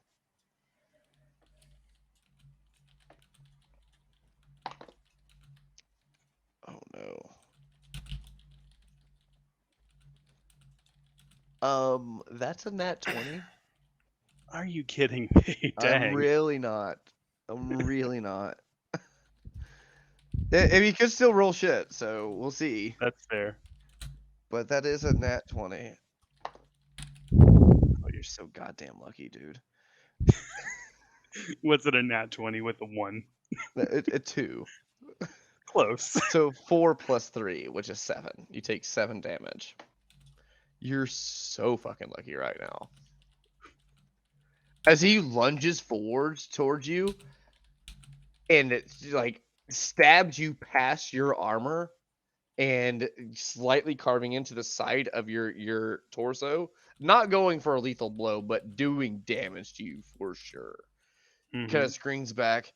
Oh no. That's a nat 20. Are you kidding me? Dang. I'm really not. I'm really not. And he could still roll shit, so we'll see. That's fair. But that is a nat 20. Oh, you're so goddamn lucky, dude. What's it a nat 20 with a 1? A 2. Close. So 4 plus 3, which is 7. You take 7 damage. You're so fucking lucky right now. As he lunges forwards towards you, and it's like stabs you past your armor and slightly carving into the side of your torso, not going for a lethal blow, but doing damage to you for sure. Mhm. Kind of screams back,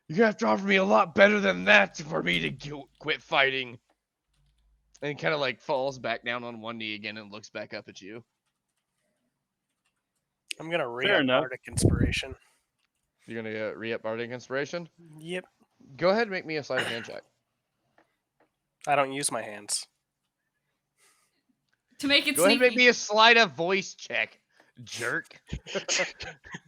"You have to offer me a lot better than that for me to quit fighting." And kind of like falls back down on one knee again and looks back up at you. I'm gonna Fair re-up enough. Bardic Inspiration. You're gonna re-up Bardic Inspiration? Yep. Go ahead and make me a sleight of hand check. I don't use my hands. To make it Go ahead and make sneaky. me a sleight of voice check, jerk.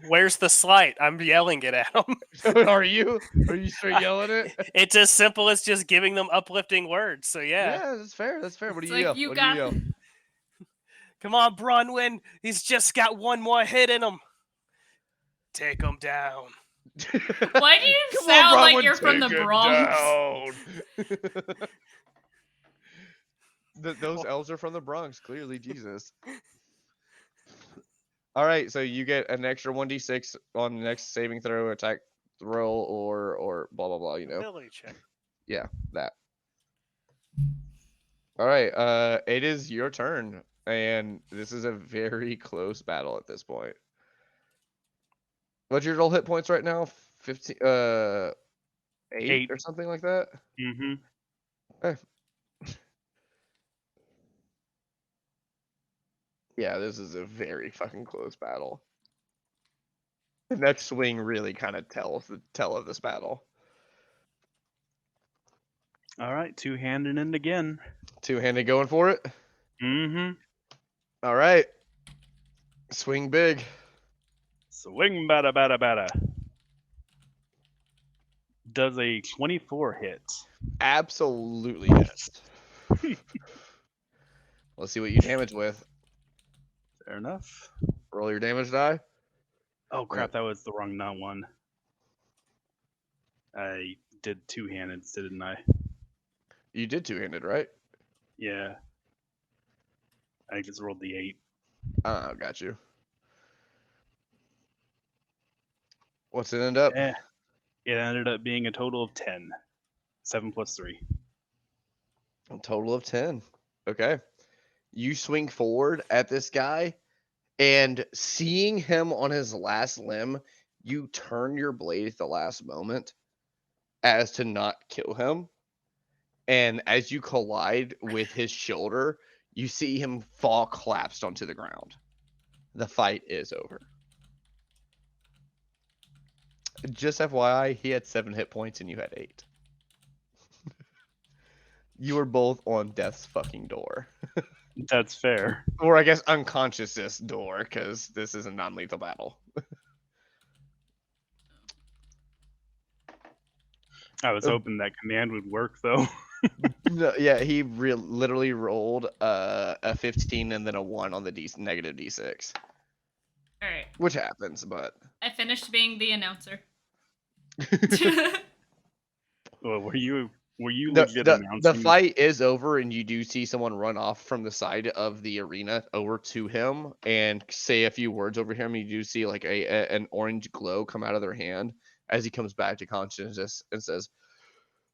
Where's the slight? I'm yelling it at them. Are you? Are you straight yelling it? It's as simple as just giving them uplifting words. So yeah. Yeah, that's fair. That's fair. What do It's you like yell? you What got. do you yell? Come on, Bronwyn. He's just got one more hit in him. Take him down. Why do you Come sound on, like Bronwyn, you're from the take it Bronx? down. Those elves are from the Bronx, clearly, Jesus. All right, so you get an extra 1d6 on the next saving throw, attack roll, or blah blah blah. You know, Ability check. yeah, that. All right, it is your turn, and this is a very close battle at this point. What's your total hit points right now? 15, 8 8. or something like that. Mm-hmm. Yeah, this is a very fucking close battle. The next swing really kind of tells the tell of this battle. All right, two-handed and again. Two-handed going for it. Mm-hmm. All right. Swing big. Swing bada bada bada. Does a 24 hit? Absolutely yes. Let's see what you damage with. Fair enough. Roll your damage die. Oh crap, that was the wrong not one. I did two-handed, didn't I? You did two-handed, right? Yeah. I just rolled the 8. Oh, got you. What's it end up? It ended up being a total of 10. 7 plus 3. A total of 10. Okay. You swing forward at this guy, and seeing him on his last limb, you turn your blade at the last moment as to not kill him. And as you collide with his shoulder, you see him fall collapsed onto the ground. The fight is over. Just FYI, he had 7 hit points and you had 8. You were both on death's fucking door. That's fair. Or I guess unconsciousness door, because this is a non-lethal battle. I was hoping that command would work, though. No, yeah, he literally rolled a 15 and then a 1 on the negative d6. All right. Which happens, but... I finished being the announcer. Well, were you legit the announcing? fight is over, and you do see someone run off from the side of the arena over to him and say a few words over him. You do see like an orange glow come out of their hand as he comes back to consciousness and says,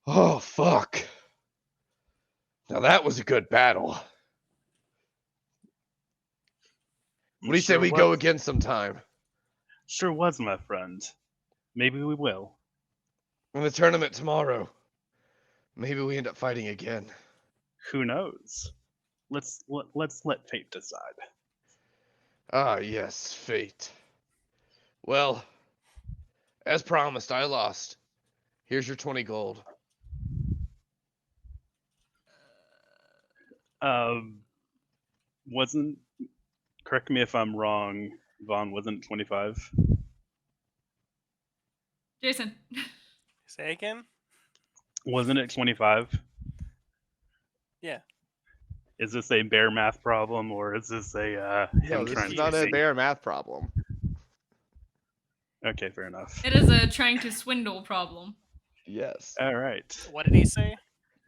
"Oh, fuck. Now that was a good battle. What do you say we go again sometime? Sure was, my friend. Maybe we will. In the tournament tomorrow. Maybe we end up fighting again. Who knows? Let's let fate decide." Ah, yes, fate. Well, as promised, I lost. Here's your 20 gold. Wasn't, correct me if I'm wrong, Vaughn, wasn't 25? Jason. Say again? Wasn't it 25? Yeah. Is this a bear math problem, or is this a No, him this trying is to not a sing? bear math problem. Okay, fair enough. It is a trying to swindle problem. Yes. All right. What did he say?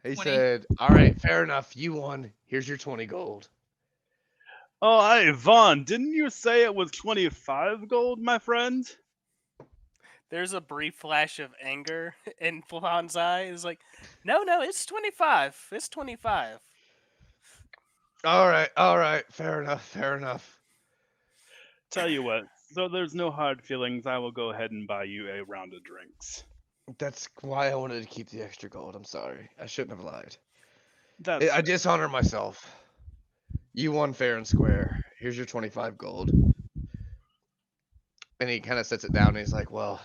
He 20. said, all right, fair enough. You won. Here's your 20 gold. Oh, hey, Vaughn, didn't you say it was 25 gold, my friend? There's a brief flash of anger in Vaughn's eye. It's like, no, it's 25. It's 25. All right. Fair enough. Tell you what, so there's no hard feelings, I will go ahead and buy you a round of drinks. That's why I wanted to keep the extra gold. I'm sorry. I shouldn't have lied. That's I dishonor myself. You won fair and square. Here's your 25 gold. And he kind of sets it down and he's like, well,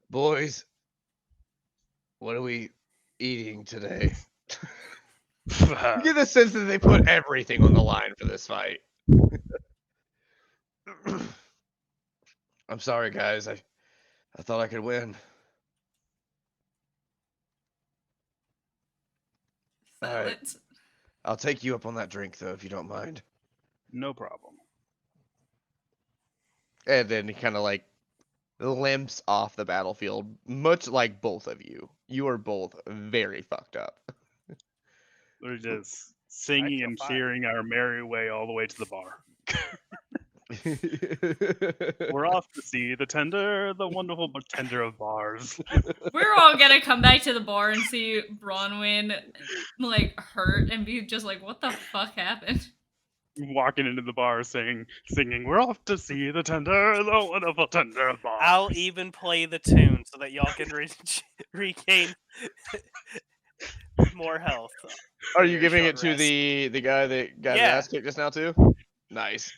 boys, what are we eating today? You get the sense that they put everything on the line for this fight. I'm sorry, guys. I thought I could win. All right. Silence. I'll take you up on that drink, though, if you don't mind. no problem. And then he kind of like limps off the battlefield, much like both of you. You are both very fucked up. We're just singing feel and fine. cheering our merry way all the way to the bar. We're off to see the wonderful bartender of bars. We're all gonna come back to the bar and see Bronwyn like hurt and be just like, what the fuck happened? Walking into the bar singing, we're off to see the wonderful tender of bars. I'll even play the tune so that y'all can regain more health. Are you Your giving short it to rest. the guy that got his Yeah. ass kicked just now too? Nice.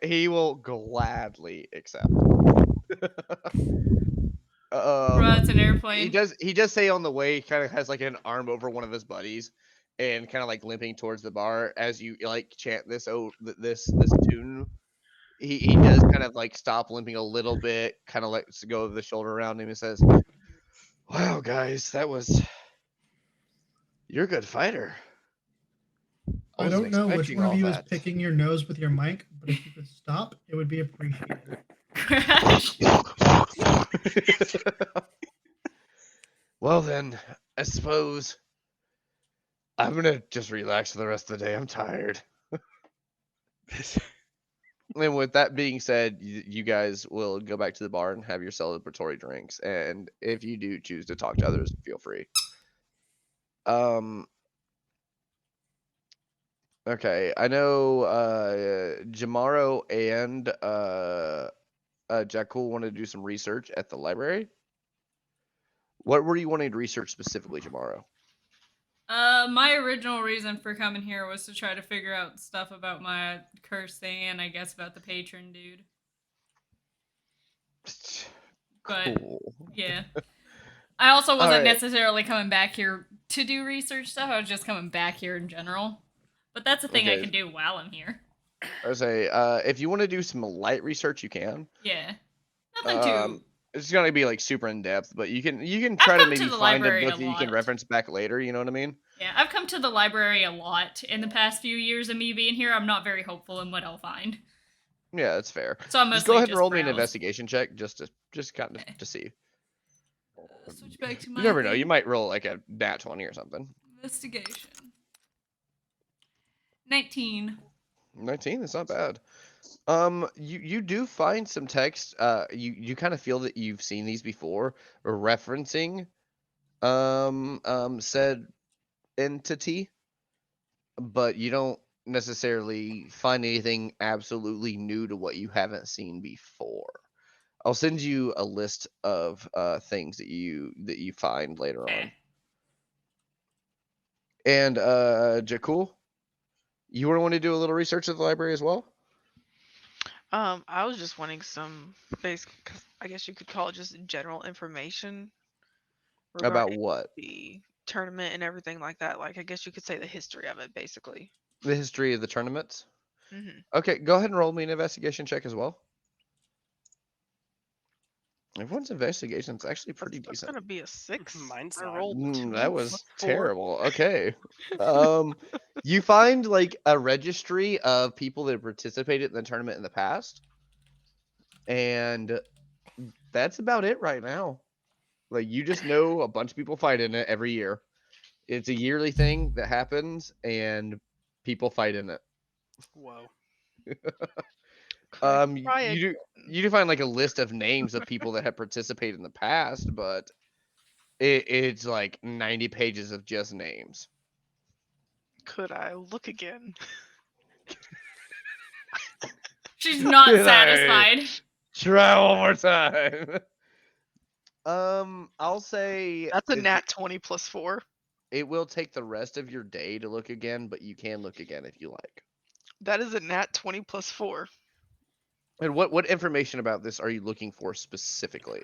He will gladly accept. Bro, it's an He airplane. does say on the way, he kind of has like an arm over one of his buddies, and kind of like limping towards the bar as you like chant this tune. He does kind of like stop limping a little bit, kind of lets go of the shoulder around him and says, "Wow, guys, you're a good fighter. I Wasn't don't know which expecting one of all you is that." picking your nose with your mic, but if you could stop, it would be appreciated. Crash. Well then, I suppose I'm gonna just relax for the rest of the day. I'm tired. And with that being said, you guys will go back to the bar and have your celebratory drinks. And if you do choose to talk to others, feel free. Um. Okay, I know Jamaro and Jakul want to do some research at the library. What were you wanting to research specifically, Jamaro? My original reason for coming here was to try to figure out stuff about my curse thing and I guess about the patron dude. But Cool. yeah. I also All wasn't right. necessarily coming back here to do research stuff. I was just coming back here in general. But that's a thing I Okay. can do while I'm here. I would say, if you want to do some light research, you can. Yeah. Nothing too. It's gonna be like super in depth, but you can I've try to come to maybe the find a library book a that you can lot. reference back later. You know what I mean? Yeah, I've come to the library a lot in the past few years of me being here. I'm not very hopeful in what I'll find. Yeah, that's fair. So I'm Just go mostly ahead and roll me an browse. investigation check, just kind of Okay. to see. Switch back to my You never know. thing. You might roll like a nat 20 or something. Investigation. 19. 19. That's not bad. You do find some text. You kind of feel that you've seen these before, referencing said entity, but you don't necessarily find anything absolutely new to what you haven't seen before. I'll send you a list of things that you find later on. And Jakul, you want to do a little research at the library as well? I was just wanting some basic, I guess you could call it just general information About regarding what? the tournament and everything like that. Like, I guess you could say the history of it, basically. The history of the tournaments? Mm-hmm. Okay, go ahead and roll me an investigation check as well. Everyone's investigation is actually pretty That's decent. gonna be a 6. Mine's I not. rolled 2 That was plus 4. terrible. Okay. You find like a registry of people that participated in the tournament in the past, and that's about it right now. Like you just know a bunch of people fight in it every year. It's a yearly thing that happens, and people fight in it. Whoa. Correct. You, Try you do you do find like a list of names of people that have participated in the past, but it's like 90 pages of just names. Could I look again? She's not Right. satisfied. Try one more time. I'll say That's a nat 20 plus 4. it will take the rest of your day to look again, but you can look again if you like. That is a nat 20 plus 4. And what information about this are you looking for specifically?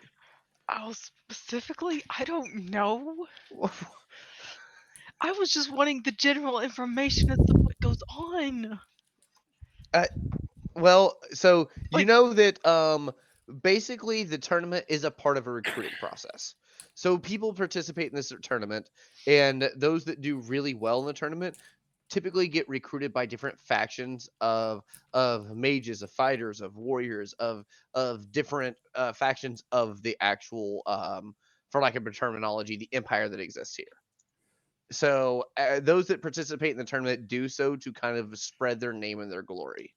Oh, specifically, I don't know. I was just wanting the general information as to what goes on. Well, so you Like- know that basically the tournament is a part of a recruiting process. So people participate in this tournament, and those that do really well in the tournament typically get recruited by different factions of mages, of fighters, of warriors, of different factions of the actual for lack of a terminology, the empire that exists here. So those that participate in the tournament do so to kind of spread their name and their glory.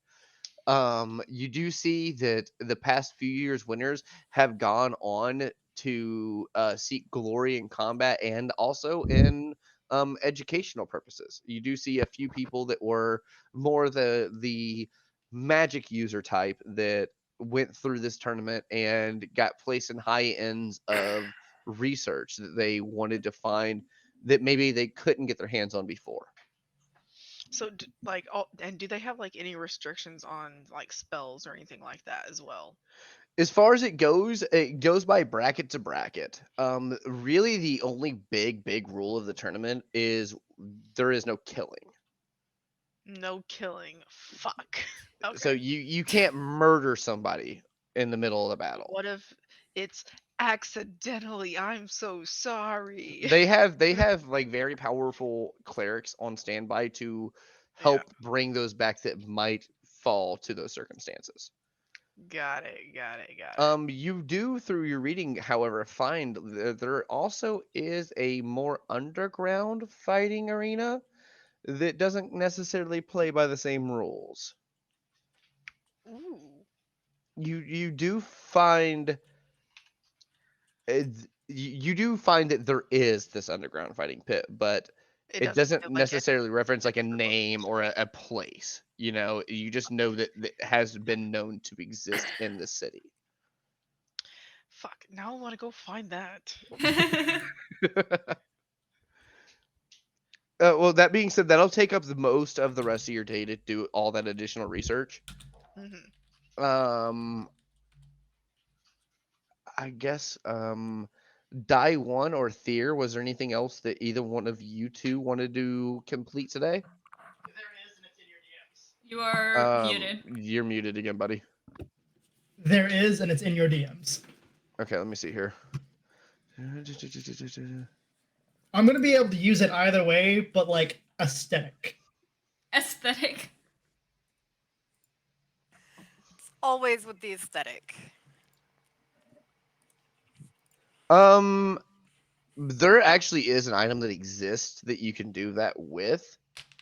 You do see that the past few years winners have gone on to seek glory in combat and also in educational purposes. You do see a few people that were more the magic user type that went through this tournament and got placed in high ends of research that they wanted to find that maybe they couldn't get their hands on before. So, and do they have like any restrictions on like spells or anything like that as well? As far as it goes by bracket to bracket. Really, the only big rule of the tournament is there is no killing. No killing. Fuck. Okay. So you can't murder somebody in the middle of the battle. What if it's accidentally? I'm so sorry. They have like very powerful clerics on standby to help bring those back that might fall to those circumstances. Got it. You do through your reading, however, find that there also is a more underground fighting arena that doesn't necessarily play by the same rules. Ooh. You do find you do find that there is this underground fighting pit, but it doesn't feel like necessarily reference like a different name or a place. You just know that it has been known to exist in the city. Fuck. Now I want to go find that. Well, that being said, that'll take up the most of the rest of your day to do all that additional research. Hmm. I guess Die One or Thier, was there anything else that either one of you two wanted to complete today? You are muted. You're muted again, buddy. There is, and it's in your DMs. Okay, let me see here. I'm gonna be able to use it either way, but like aesthetic. Aesthetic. Always with the aesthetic. There actually is an item that exists that you can do that with.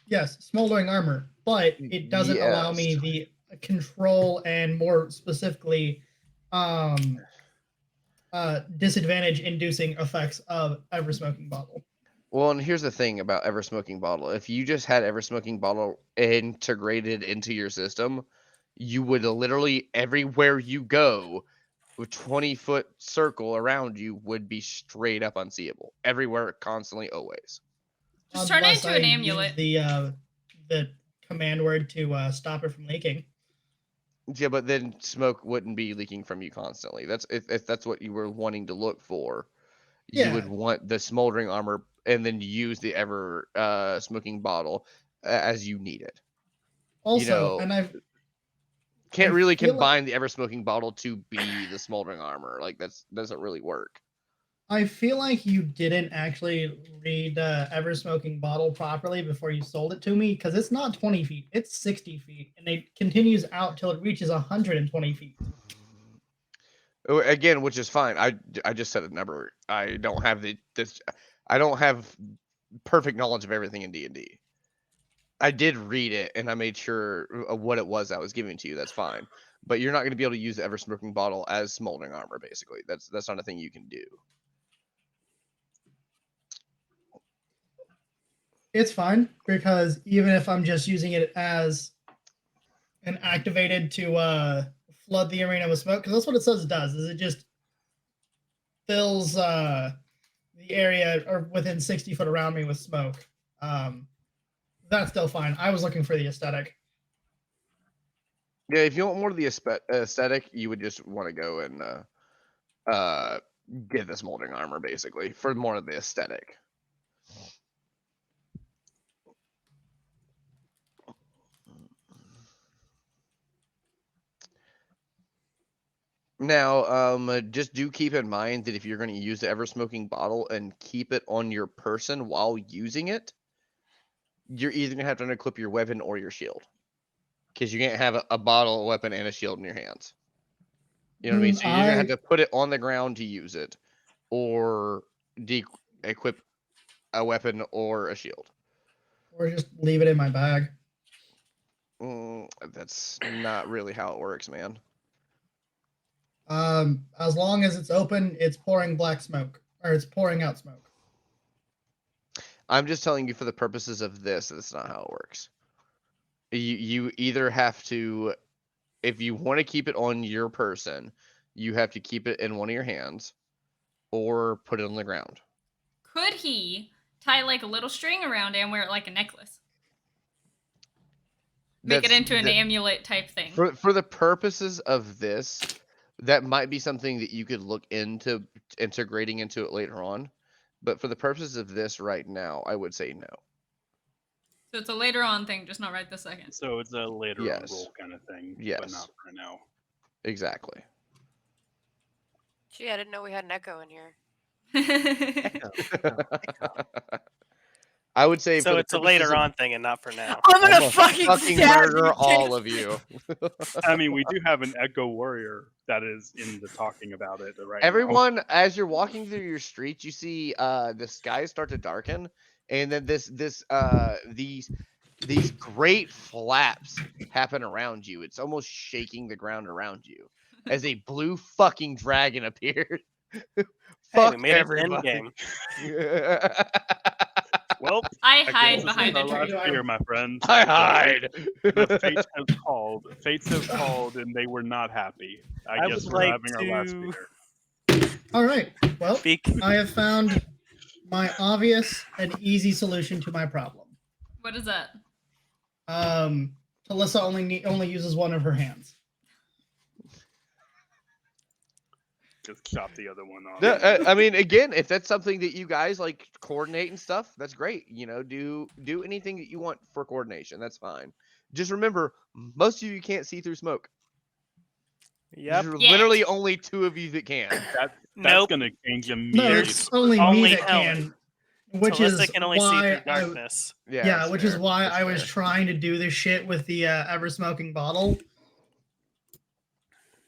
Yes, smoldering armor, but it doesn't allow me Yes. the control and more specifically, disadvantage inducing effects of ever smoking bottle. Well, and here's the thing about Ever Smoking Bottle. If you just had Ever Smoking Bottle integrated into your system, you would literally, everywhere you go, a 20-foot circle around you would be straight up unseeable. Everywhere, constantly, always. Just turn it Unless into I an use amulet. the command word to stop it from leaking. Yeah, but then smoke wouldn't be leaking from you constantly. That's if that's what you were wanting to look for. You would Yeah. want the smoldering armor and then use the Ever Smoking Bottle as you need it. Also, and I can't really feel like- combine the Ever Smoking Bottle to be the smoldering armor. Like that's doesn't really work. I feel like you didn't actually read Ever Smoking Bottle properly before you sold it to me, because it's not 20 feet, it's 60 feet, and it continues out till it reaches 120 feet. Again, which is fine. I just said a number. I don't have I don't have perfect knowledge of everything in D&D. I did read it and I made sure of what it was I was giving to you. That's fine. But you're not going to be able to use the Ever Smoking Bottle as smoldering armor. Basically, that's not a thing you can do. It's fine, because even if I'm just using it as an activated to flood the arena with smoke, because that's what it says it does, is it just fills the area or within 60 foot around me with smoke. That's still fine. I was looking for the aesthetic. Yeah, if you want more of the aesthetic, you would just want to go and get the smoldering armor basically for more of the aesthetic. Now, just do keep in mind that if you're going to use the Ever Smoking Bottle and keep it on your person while using it, you're either going to have to unequip your weapon or your shield. Because you can't have a bottle, a weapon, and a shield in your hands. You know what I mean? So you're going to have to put it on the ground to use it, or equip a weapon or a shield. Or just leave it in my bag. That's not really how it works, man. As long as it's open, it's pouring black smoke, or it's pouring out smoke. I'm just telling you for the purposes of this, that's not how it works. You either have to, if you want to keep it on your person, you have to keep it in one of your hands, or put it on the ground. Could he tie like a little string around it and wear it like a necklace? Make it into an amulet type thing. For the purposes of this, that might be something that you could look into integrating into it later on. But for the purposes of this right now, I would say no. So it's a later on thing, just not right this second. So it's a later on Yes. roll kind of thing, but Yes. not for now. Exactly. Gee, I didn't know we had an echo in here. I would say So for the it's a purposes later of- on thing and not for now. I'm gonna I'm gonna fucking stab murder you, all Jason. of you. I mean, we do have an echo warrior that is in the talking about it right Everyone, as you're walking through your streets, you see the skies start to darken, and then these great flaps happen around you. It's almost shaking the ground around you as a blue fucking dragon appears. Hey, Fuck we made it to everybody. endgame. Well, I guess hide this behind is a our tree. last year, my friends. I hide. The fates have called. Fates have called, and they were not happy. I guess would we're like having our last to- beer. All right. Well, Bec- I have found my obvious and easy solution to my problem. What is that? Alyssa only uses one of her hands. Just chop the other one off. Yeah, I mean, again, if that's something that you guys like coordinate and stuff, that's great. You know, do anything that you want for coordination. That's fine. Just remember, most of you can't see through smoke. Yep. There's Yet. literally only 2 of you that can. That's Nope. gonna change No, immediately. it's only only me that Helen. can, which Alyssa is can only see why through I, darkness. Yeah, yeah, that's which fair. is why That's I was fair. trying to do this shit with the ever smoking bottle.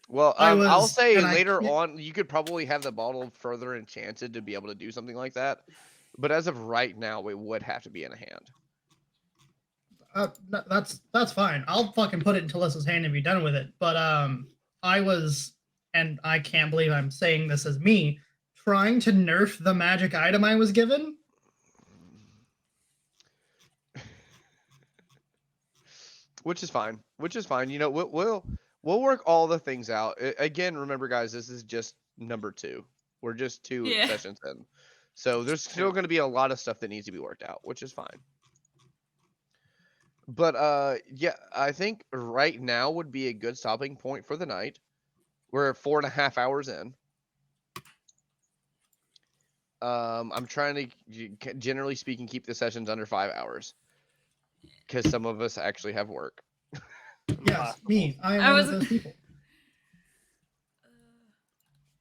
Well, I I'll was- say and I later can't- on, you could probably have the bottle further enchanted to be able to do something like that. But as of right now, it would have to be in a hand. That's fine. I'll fucking put it into Alyssa's hand and be done with it. But I was, and I can't believe I'm saying this as me, trying to nerf the magic item I was given. Which is fine. You know, we'll work all the things out. Again, remember, guys, this is just number 2. We're just 2 Yeah. sessions in, so there's still going to be a lot of stuff that needs to be worked out, which is fine. But yeah, I think right now would be a good stopping point for the night. We're 4.5 hours in. I'm trying to, generally speaking, keep the sessions under 5 hours because some of us actually have work. Yes, me. I am I one was- of those people.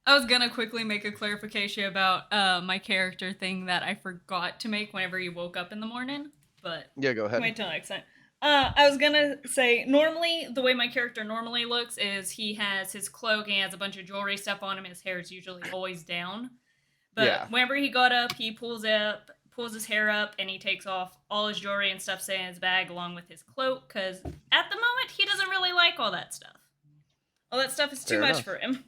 I was gonna quickly make a clarification about my character thing that I forgot to make whenever you woke up in the morning, but Yeah, go ahead. wait till next time. I was gonna say, normally, the way my character normally looks is he has his cloak and he has a bunch of jewelry stuff on him. His hair is usually always down. But Yeah. whenever he got up, he pulls his hair up, and he takes off all his jewelry and stuff in his bag along with his cloak, because at the moment, he doesn't really like all that stuff. All that stuff is too Fair much enough. for him.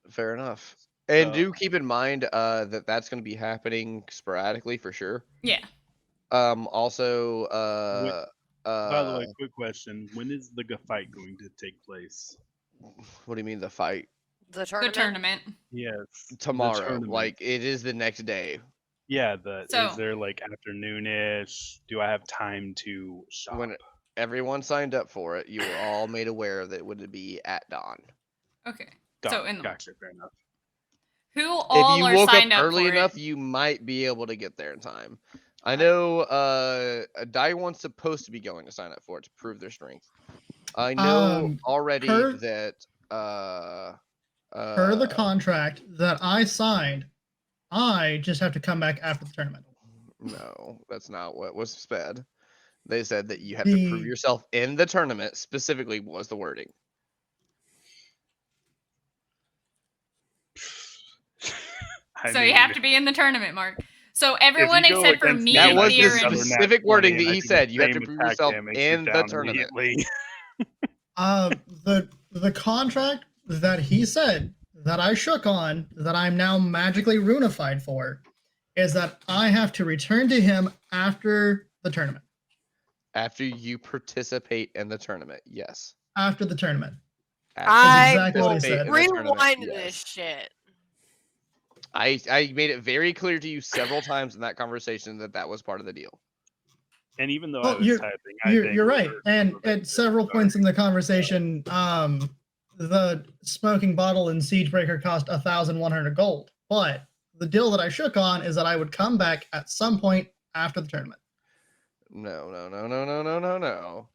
Fair enough. And So- do keep in mind that that's going to be happening sporadically for sure. Yeah. Also, By the way, quick question: when is the fight going to take place? what do you mean the fight? The The tournament. tournament. Yes, the Tomorrow, tournament. like it is the next day. Yeah, So- is there like afternoonish? Do I have time to shop? When everyone signed up for it, you were all made aware that it would be at dawn. Okay. Done. So in the Gotcha, fair enough. Who If all you are woke up signed up early for enough, it? you might be able to get there in time. I know Daiwan's supposed to be going to sign up for it to prove their strength. I know already per- that Per the contract that I signed, I just have to come back after the tournament. no, that's not what was said. They said that you have to prove The- yourself in the tournament, specifically was the wording. So you have to be in the tournament, Mark. So everyone you go except for against me, me That and I was the get Theron. another nat specific wording 20 that and I he do the said. You have to same prove attack yourself damage, in you're the down tournament. immediately. The contract that he said that I shook on, that I'm now magically runified for, is that I have to return to him after the tournament. After you participate in the tournament, yes. After the tournament. After I you exactly what he participate said. in the tournament, Rewind yes. this shit. I made it very clear to you several times in that conversation that was part of the deal. And even though Oh, I was you're- typing, I You're vaguely right. heard And some of it at too, several sorry. points in the conversation, the smoking bottle and Siegebreaker cost 1,100 gold. But the deal that I shook on is that I would come back at some point after the tournament. No, no, no, no, no, no, no, no.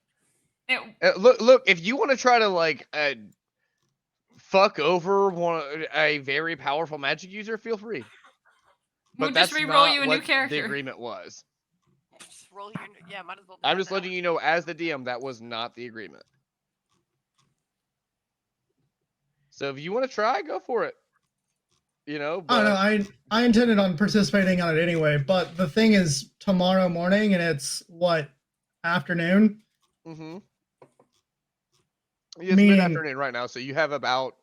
It, Look. If you want to try to like fuck over a very powerful magic user, feel free. we'll But just that's re-roll not you a what new the character. agreement was. Just roll your. Yeah, might as well. I'm just letting you know, as the DM, that was not the agreement. So if you want to try, go for it. You know, I don't but know. I intended on participating on it anyway, but the thing is tomorrow morning, and it's what, afternoon? mm-hmm. It's Meaning- mid-afternoon right now, so you have about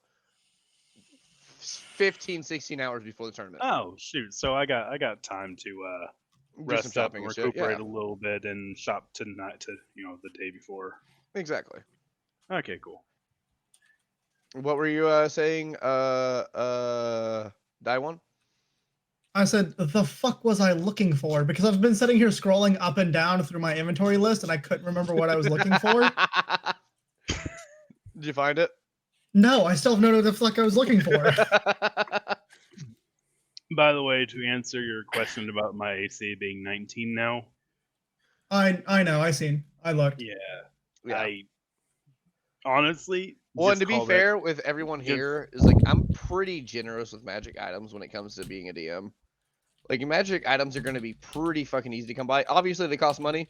15, 16 hours before the tournament. Oh shoot! So I got time to Do some rest up shopping and and shit. recuperate Yeah, a little bit and shop tonight to the day before. exactly. Okay, cool. What were you saying? Daiwan? I said, the fuck was I looking for? Because I've been sitting here scrolling up and down through my inventory list, and I couldn't remember what I was looking for. Did you find it? No, I still have no idea what the fuck I was looking for. By the way, to answer your question about my AC being 19 now, I know, I looked. yeah, Yeah. I honestly. Well, and just to be call that- fair with everyone just- here, is like I'm pretty generous with magic items when it comes to being a DM. Like your magic items are going to be pretty fucking easy to come by. Obviously, they cost money,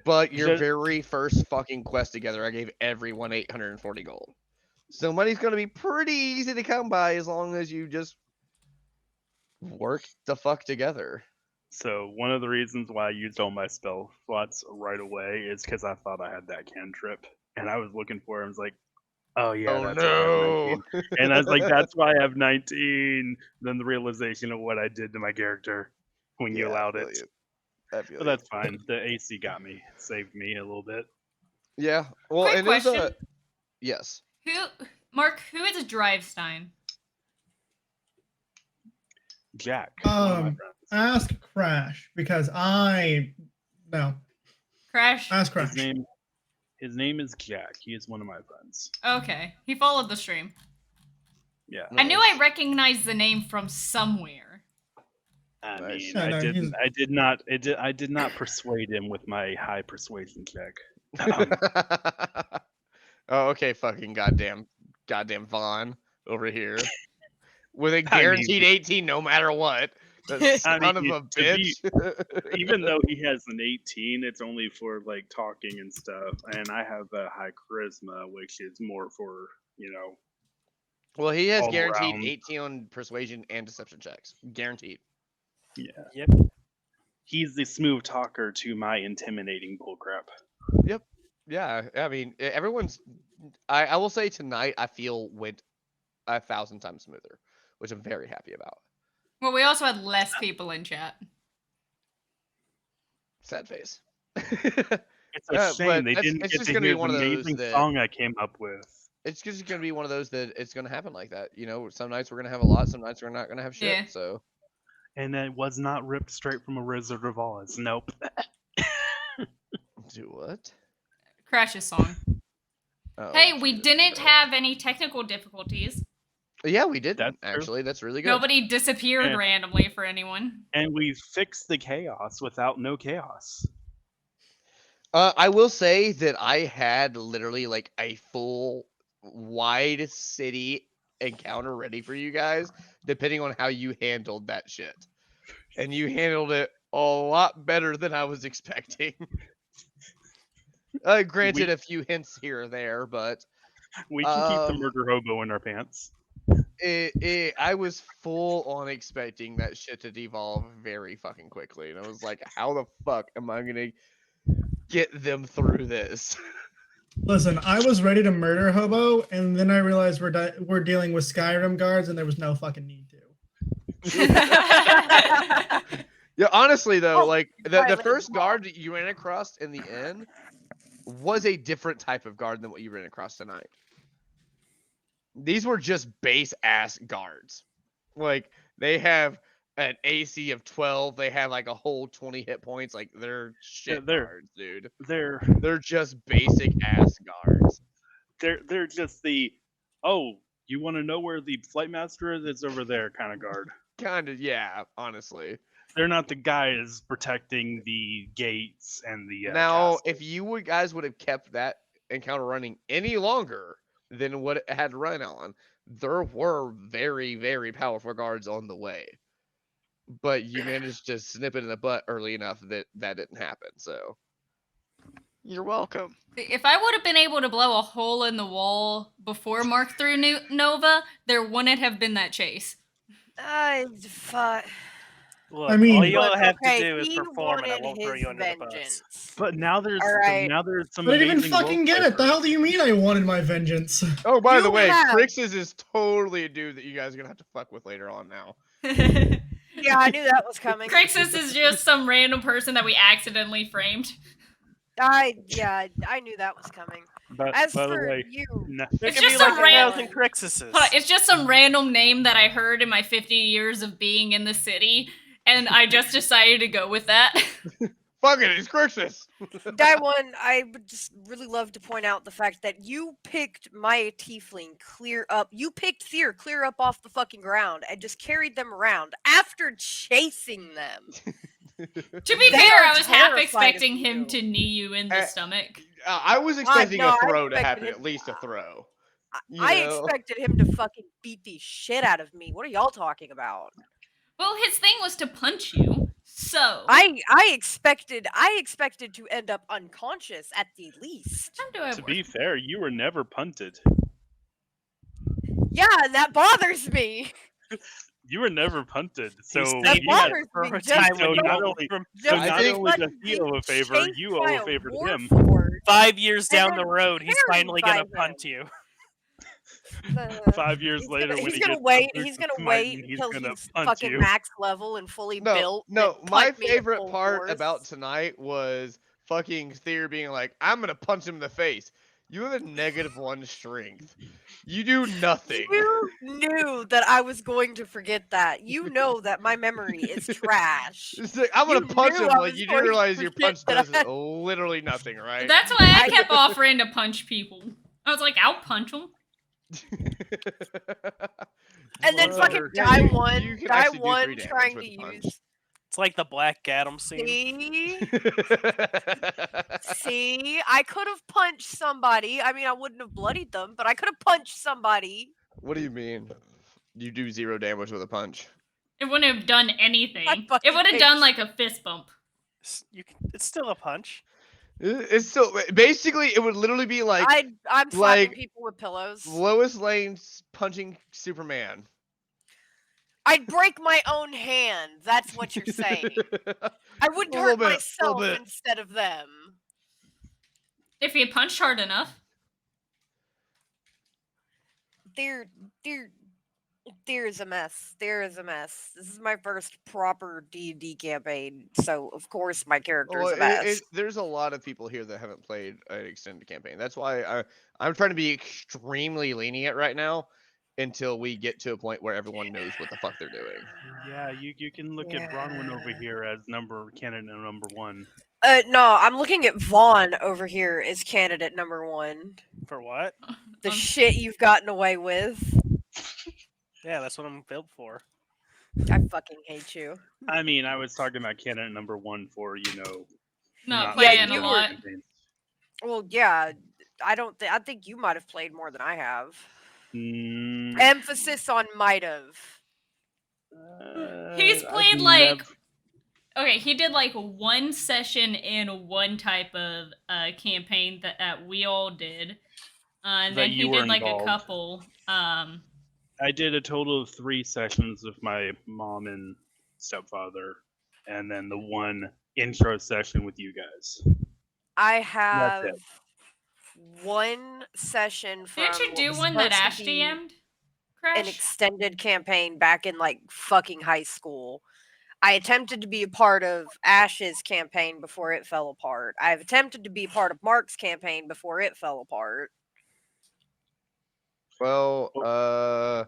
but your Just- very first fucking quest together, I gave everyone 840 gold. So money's going to be pretty easy to come by as long as you just work the fuck together. So one of the reasons why I used all my spell slots right away is because I thought I had that cantrip, and I was looking for it. I was like, "Oh yeah, Oh that's why I have no! 19." And I was like, "That's why I have 19." Then the realization of what I did to my character when you Yeah, I allowed feel it. you. I feel But you. that's fine. The AC got me, saved me a little bit. Yeah. Well, Quick and there's question. yes. Mark, who is Drivestein? Jack, one of my friends. Ask Crash, because no. Crash? Ask Crash. His name is Jack. He is one of my friends. Okay. He followed the stream. Yeah. I knew I recognized the name from somewhere. I Nice. mean, Yeah, no, I did not persuade him with my high persuasion check. Oh, okay, fucking goddamn Vaughn over here with a I mean- guaranteed 18 no matter what. The son I mean, of a to be- bitch. Even though he has an 18, it's only for like talking and stuff, and I have a high charisma, which is more for Well, he has all guaranteed around. 18 on persuasion and deception checks. Guaranteed. Yeah. Yep. He's the smooth talker to my intimidating bullcrap. Yeah, I mean, everyone's. I will say tonight, I feel went 1,000 times smoother, which I'm very happy about. Well, we also had less people in chat. Sad face. It's a Yeah, shame but they it's didn't just get to gonna be hear the one of those amazing that- song I came up with. It's just gonna be one of those that it's gonna happen like that. You know, some nights we're gonna have a lot, some nights we're not gonna have shit. Yeah. So And it was not ripped straight from a Wizard of Oz. Nope. do what? Crash's song. Oh, Hey, we Jesus didn't Christ. have any technical difficulties. Yeah, we did. That's true. Actually, that's really good. Nobody disappeared Yeah. randomly for anyone. And we fixed the chaos without no chaos. I will say that I had literally like a full wide city encounter ready for you guys, depending on how you handled that shit. And you handled it a lot better than I was expecting. Granted, a few hints here or there, but We can keep the Um, murder hobo in our pants. I was full on expecting that shit to devolve very fucking quickly, and I was like, how the fuck am I gonna get them through this? Listen, I was ready to murder Hobo, and then I realized we're dealing with Skyrim guards, and there was no fucking need to. Yeah, honestly though, Oh, like the violent first law. guard that you ran across in the inn was a different type of guard than what you ran across tonight. These were just base ass guards. Like they have an AC of 12, they have like a whole 20 hit points. Like they're shit they're- guards, dude. They're They're just basic ass guards. they're just the, oh, you want to know where the flight master is? It's over there kind of guard. Kind of, yeah. Honestly. They're not the guys protecting the gates and the Now, castle. if you guys would have kept that encounter running any longer than what it had run on, there were very, very powerful guards on the way. But you managed to snip it in the butt early enough that that didn't happen. So You're welcome. If I would have been able to blow a hole in the wall before Mark threw Nova, there wouldn't have been that chase. Fuck. Look, I mean- all you all Look, have okay, to do is he perform, and I wanted won't throw his you under the bus. vengeance. But now there's Alright. some I didn't even amazing fucking get it. The roleplayers. hell do you mean I wanted my vengeance? oh, by the You way, have- Crix's is totally a dude that you guys are gonna have to fuck with later on now. Yeah, I knew that was coming. Crixus is just some random person that we accidentally framed. I knew that was coming. But As by the for way, you, no, There It's can just be some like random- 1,000 Crixuses. Hold on, it's just some random name that I heard in my 50 years of being in the city, and I just decided to go with that. Fuck it, it's Crixus. Daiwan, I would just really love to point out the fact that you picked my tiefling clear up. You picked Thier clear up off the fucking ground and just carried them around after chasing them. To be They fair, are I was half terrified of expecting him you. to knee you in the Uh, stomach. I was expecting no, a I throw to expected happen, him- at least a throw. You I know? expected him to fucking beat the shit out of me. What are y'all talking about? Well, his thing was to punch you, so. I expected to end up unconscious at the least. Time to have to be fair, you were never punted. Yeah, and that bothers me. You were never punted. So That you had- bothers for me a just time so when you not won't only- from so I not think- only does fucking he owe a favor, chased you by owe a favor to war him. force. 5 years And down then the road, he's carried finally by gonna punt them. you. 5 years He's later, gonna, when he's he gonna gets wait. the fruits He's of gonna smiting, wait he's until gonna he's punch fucking you. max level and fully built. No, and my punch me at favorite full part force. about tonight was fucking Thier being like, I'm gonna punch him in the face. You have a -1 strength. You do nothing. You knew that I was going to forget that. You know that my memory is trash. It's like, I'm gonna You punch knew him. I Like, was you do going to realize your forget punch that does I- literally nothing, right? That's why I I- kept offering to punch people. I was like, I'll punch them. And then fucking Whatever. die you one, can die actually do one 3 damage trying with to a punch. use. It's like the Black Adam scene. See, I could have punched somebody. I mean, I wouldn't have bloodied them, but I could have punched somebody. What do you mean? You do 0 damage with a punch. It wouldn't have done anything. It fucking would have hate done you. like a fist bump. It's still a punch. It's still basically it would literally be like I'm slapping like, people with pillows. Lois Lane punching Superman. I'd break my own hand. That's what you're saying. I wouldn't A hurt little bit, myself little bit. instead of them. If you punched hard enough. There is a mess. There is a mess. This is my first proper D&D campaign, so of course my character is Well, a mess. there's a lot of people here that haven't played an extended campaign. That's why I'm trying to be extremely lenient right now until we get to a point where everyone knows what the fuck they're doing. Yeah, you can look at Bronwyn over here as candidate number 1. No, I'm looking at Vaughn over here as candidate number 1. For what? The shit you've gotten away with. Yeah, that's what I'm built for. I fucking hate you. I mean, I was talking about candidate number 1 for Not not playing you a were- lot. Well, yeah, I think you might have played more than I have. Mm, Emphasis on might have. He's I've played like nev- okay, he did like one session in one type of campaign that we all did. And That then he you were did like involved. a couple. I did a total of 3 sessions with my mom and stepfather, and then the one intro session with you guys. I That's have it. one session from Didn't you what do was one that supposed to Ash be DM'd? an Crash? extended campaign back in like fucking high school. I attempted to be a part of Ash's campaign before it fell apart. I've attempted to be a part of Mark's campaign before it fell apart. Well,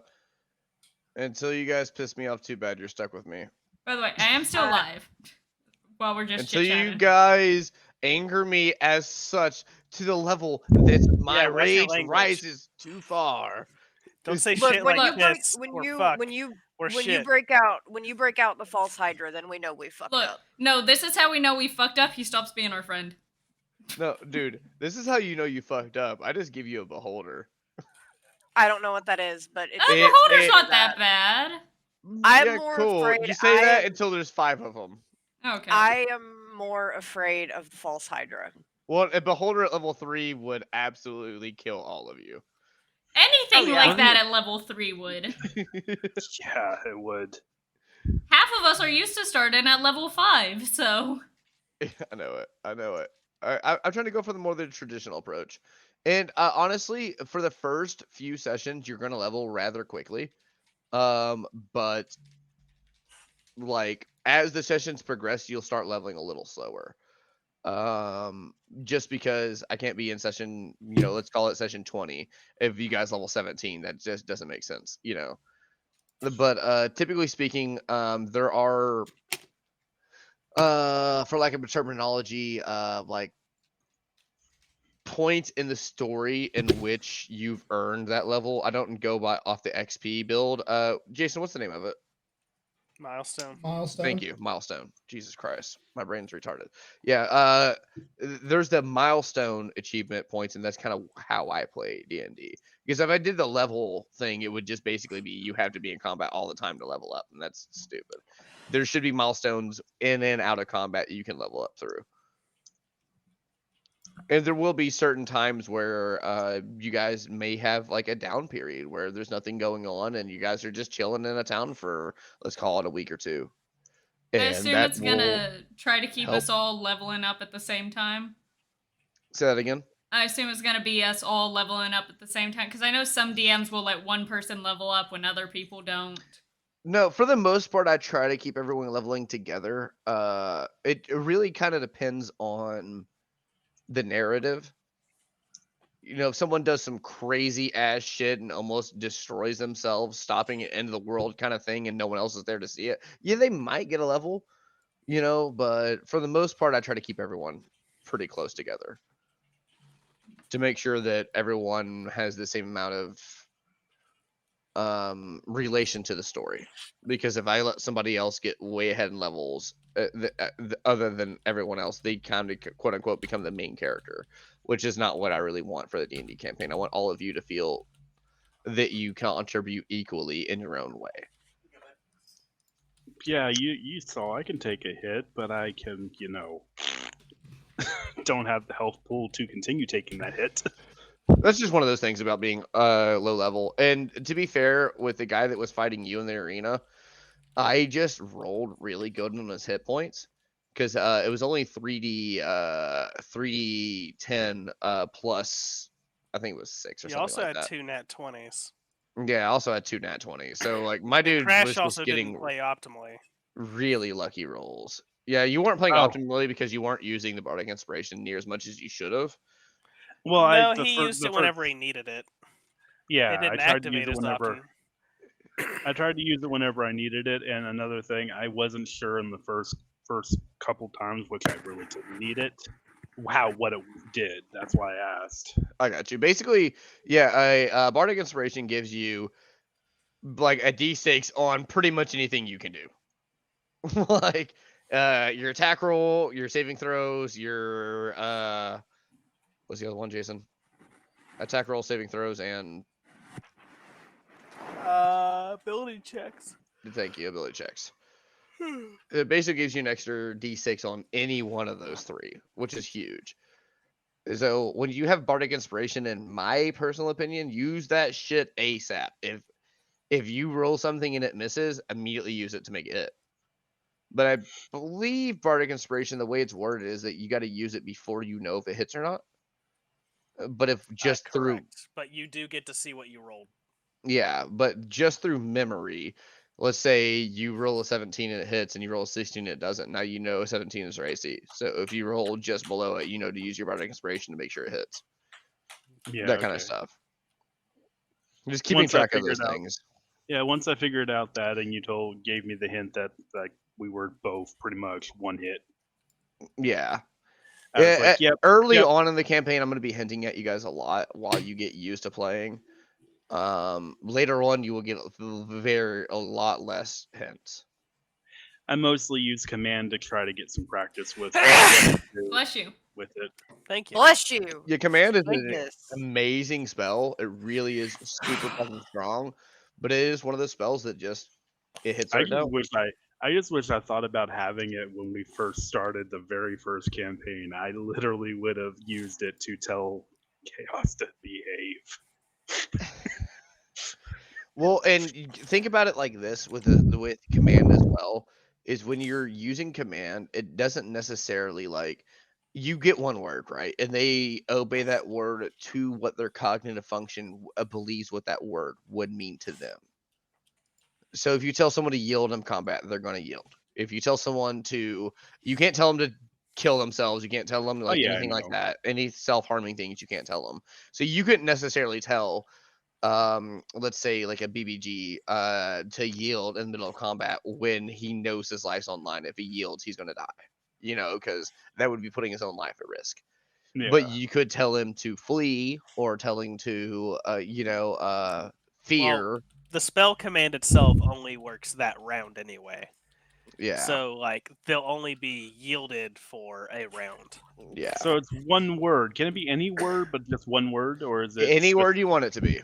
until you guys piss me off too bad, you're stuck with me. By the way, I am still alive. While we're just Until you chit-chatting. guys anger me as such to the level that my Yeah, watch your rage language. rises too far. Don't say Look, shit when like you break, this. when or you fuck. when you or when shit. you break out the false Hydra, then we know we fucked Look, up. no, this is how we know we fucked up. He stops being our friend. No, dude, this is how you know you fucked up. I just give you a beholder. I don't know what that is, but it The just It- makes sense beholder's it- for not that bad. I'm Yeah, more cool. afraid. You say that am, until there's 5 of them. Okay. I am more afraid of the false Hydra. Well, a beholder at level 3 would absolutely kill all of you. Anything Oh, yeah. like that at level 3 would. Yeah, it would. Half of us are used to starting at level 5, so. I know it. I know it. I'm trying to go for the more the traditional approach. And honestly, for the first few sessions, you're going to level rather quickly. But like as the sessions progress, you'll start leveling a little slower. Just because I can't be in session, let's call it session 20. If you guys level 17, that just doesn't make sense, But typically speaking, there are for lack of a terminology, like point in the story in which you've earned that level. I don't go by off the XP build. Jason, what's the name of it? Milestone. Milestone. Thank you, milestone. Jesus Christ, my brain's retarded. Yeah, there's the milestone achievement points, and that's kind of how I play D&D. Because if I did the level thing, it would just basically be you have to be in combat all the time to level up, and that's stupid. There should be milestones in and out of combat you can level up through. And there will be certain times where you guys may have like a down period where there's nothing going on, and you guys are just chilling in a town for, let's call it, a week or two. I And assume that it's will gonna try to keep help. us all leveling up at the same time. Say that again. I assume it's gonna be us all leveling up at the same time, because I know some DMs will let one person level up when other people don't. No, for the most part, I try to keep everyone leveling together. It really kind of depends on the narrative. If someone does some crazy ass shit and almost destroys themselves, stopping an end of the world kind of thing, and no one else is there to see it, yeah, they might get a level, but for the most part, I try to keep everyone pretty close together to make sure that everyone has the same amount of relation to the story. Because if I let somebody else get way ahead in levels, other than everyone else, they kind of quote unquote become the main character, which is not what I really want for the D&D campaign. I want all of you to feel that you contribute equally in your own way. Yeah, you saw I can take a hit, but I can, don't have the health pool to continue taking that hit. That's just one of those things about being low level. And to be fair, with the guy that was fighting you in the arena, I just rolled really good on his hit points because it was only 3d10 plus, I think it was 6 or You something also like had that. 2 nat 20s. Yeah, I also had 2 nat 20s. So like my dude Crash was also just getting didn't play optimally. really lucky rolls. Yeah, you weren't playing Oh. optimally because you weren't using the Bardic Inspiration near as much as you should have. Well, No, he used it whenever he needed it. Yeah, It didn't I tried to use activate it as whenever. often. I tried to use it whenever I needed it, and another thing, I wasn't sure in the first couple times, which I really didn't need it, what it did. That's why I asked. I got you. Basically, yeah, a Bardic Inspiration gives you like a d6 on pretty much anything you can do. Like your attack roll, your saving throws, your what's the other one, Jason? Attack roll, saving throws, and Ability checks. thank you, ability checks. It basically gives you an extra d6 on any one of those three, which is huge. So when you have Bardic Inspiration, in my personal opinion, use that shit ASAP. If you roll something and it misses, immediately use it to make it hit. But I believe Bardic Inspiration, the way it's worded, is that you got to use it before you know if it hits or not. But if just through, Correct. But you do get to see what you rolled. yeah, but just through memory, let's say you roll a 17 and it hits, and you roll a 16 and it doesn't. Now you know 17 is your AC. So if you roll just below it, you know to use your Bardic Inspiration to make sure it hits. Yeah, That kind of stuff. Just keeping track of those things. Yeah, once I figured out that, and you gave me the hint that like we were both pretty much one hit. Yeah. I was like, yep. Early yep. on in the campaign, I'm going to be hinting at you guys a lot while you get used to playing. Later on, you will get a lot less hints. I mostly use command to try to get some practice with what to do Bless you. with it. Thank you. Bless you. Your command is an Goodness. amazing spell. It really is super fucking strong, but it is one of those spells that just it hits I right just down. wish I thought about having it when we first started the very first campaign. I literally would have used it to tell Chaos to behave. Well, and think about it like this with with command as well, is when you're using command, it doesn't necessarily like you get one word, right? And they obey that word to what their cognitive function believes what that word would mean to them. So if you tell someone to yield in combat, they're going to yield. If you tell someone to, you can't tell them to kill themselves. You can't tell them like yeah, I anything like know. that. Any self-harming things you can't tell them. So you couldn't necessarily tell let's say like a BBG to yield in the middle of combat when he knows his life's on line. If he yields, he's going to die, because that would be putting his own life at risk. Yeah. But you could tell him to flee or tell him to fear. Well, the spell command itself only works that round anyway. Yeah. So like they'll only be yielded for a round. Yeah. So it's one word. Can it be any word, but just one word, or is it any word you want it to be?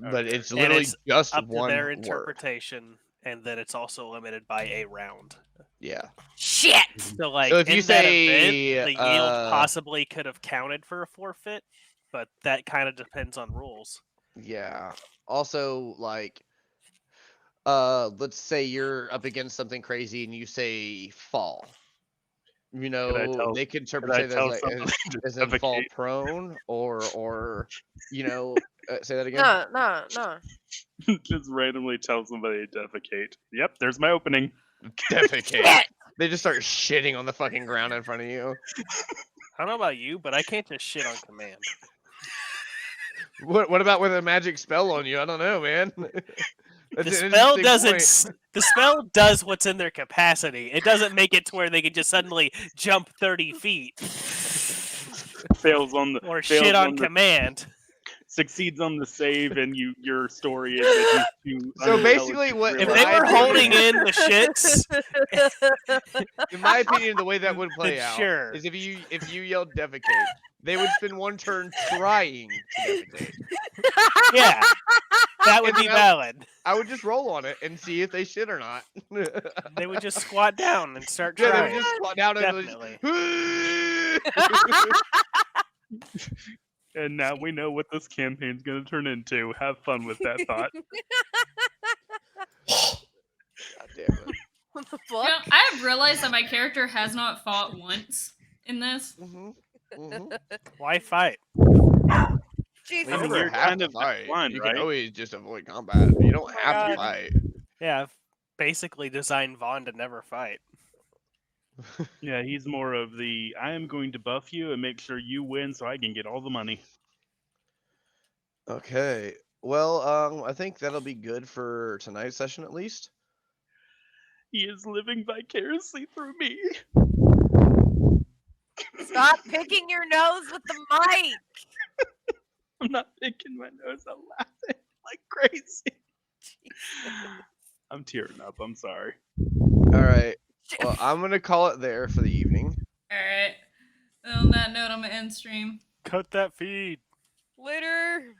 But Okay. it's literally it's just up to one their word. interpretation, and then it's also limited by a round. Yeah. Shit. So like So if in you that say, event, the yield possibly could have counted for a forfeit, but that kind of depends on rules. Yeah. Also, like, let's say you're up against something crazy and you say fall. They could interpret I it as tell like somebody to as in fall defecate? prone or say that again. No. Just randomly tell somebody to defecate. Yep, there's my opening. Defecate. Shit. They just start shitting on the fucking ground in front of you. I don't know about you, but I can't just shit on command. What about with a magic spell on you? I don't know, man. That's The an spell interesting doesn't. point. The spell does what's in their capacity. It doesn't make it to where they can just suddenly jump 30 feet Fails on the or fails shit on the- command. succeeds on the save, and your story is that he's too So basically unintelligent what- to If in they realize my were what holding it is. in the shits, In my opinion, the way that would play Then out sure. is if you yelled defecate, they would spend one turn trying to defecate. yeah, that would And be then valid. I would just roll on it and see if they shit or not. They would just squat down and start Yeah, they trying. would just squat down and Definitely. And now we know what this campaign's going to turn into. Have fun with that thought. God damn it. What the You know, fuck? I have realized that my character has not fought once in this. Why fight? Jesus. You I mean, never you're have kind to of fight. declined, You right? can always just avoid combat. You don't have to God. fight. Yeah, I've basically designed Vaughn to never fight. Yeah, he's more of the I am going to buff you and make sure you win so I can get all the money. Okay. Well, I think that'll be good for tonight's session at least. He is living vicariously through me. Stop picking your nose with the mic. I'm not picking my nose. I'm laughing like crazy. I'm tearing up. I'm sorry. All right. Well, I'm gonna call it there for the evening. Alright. On that note, I'm gonna end stream. Cut that feed. Later.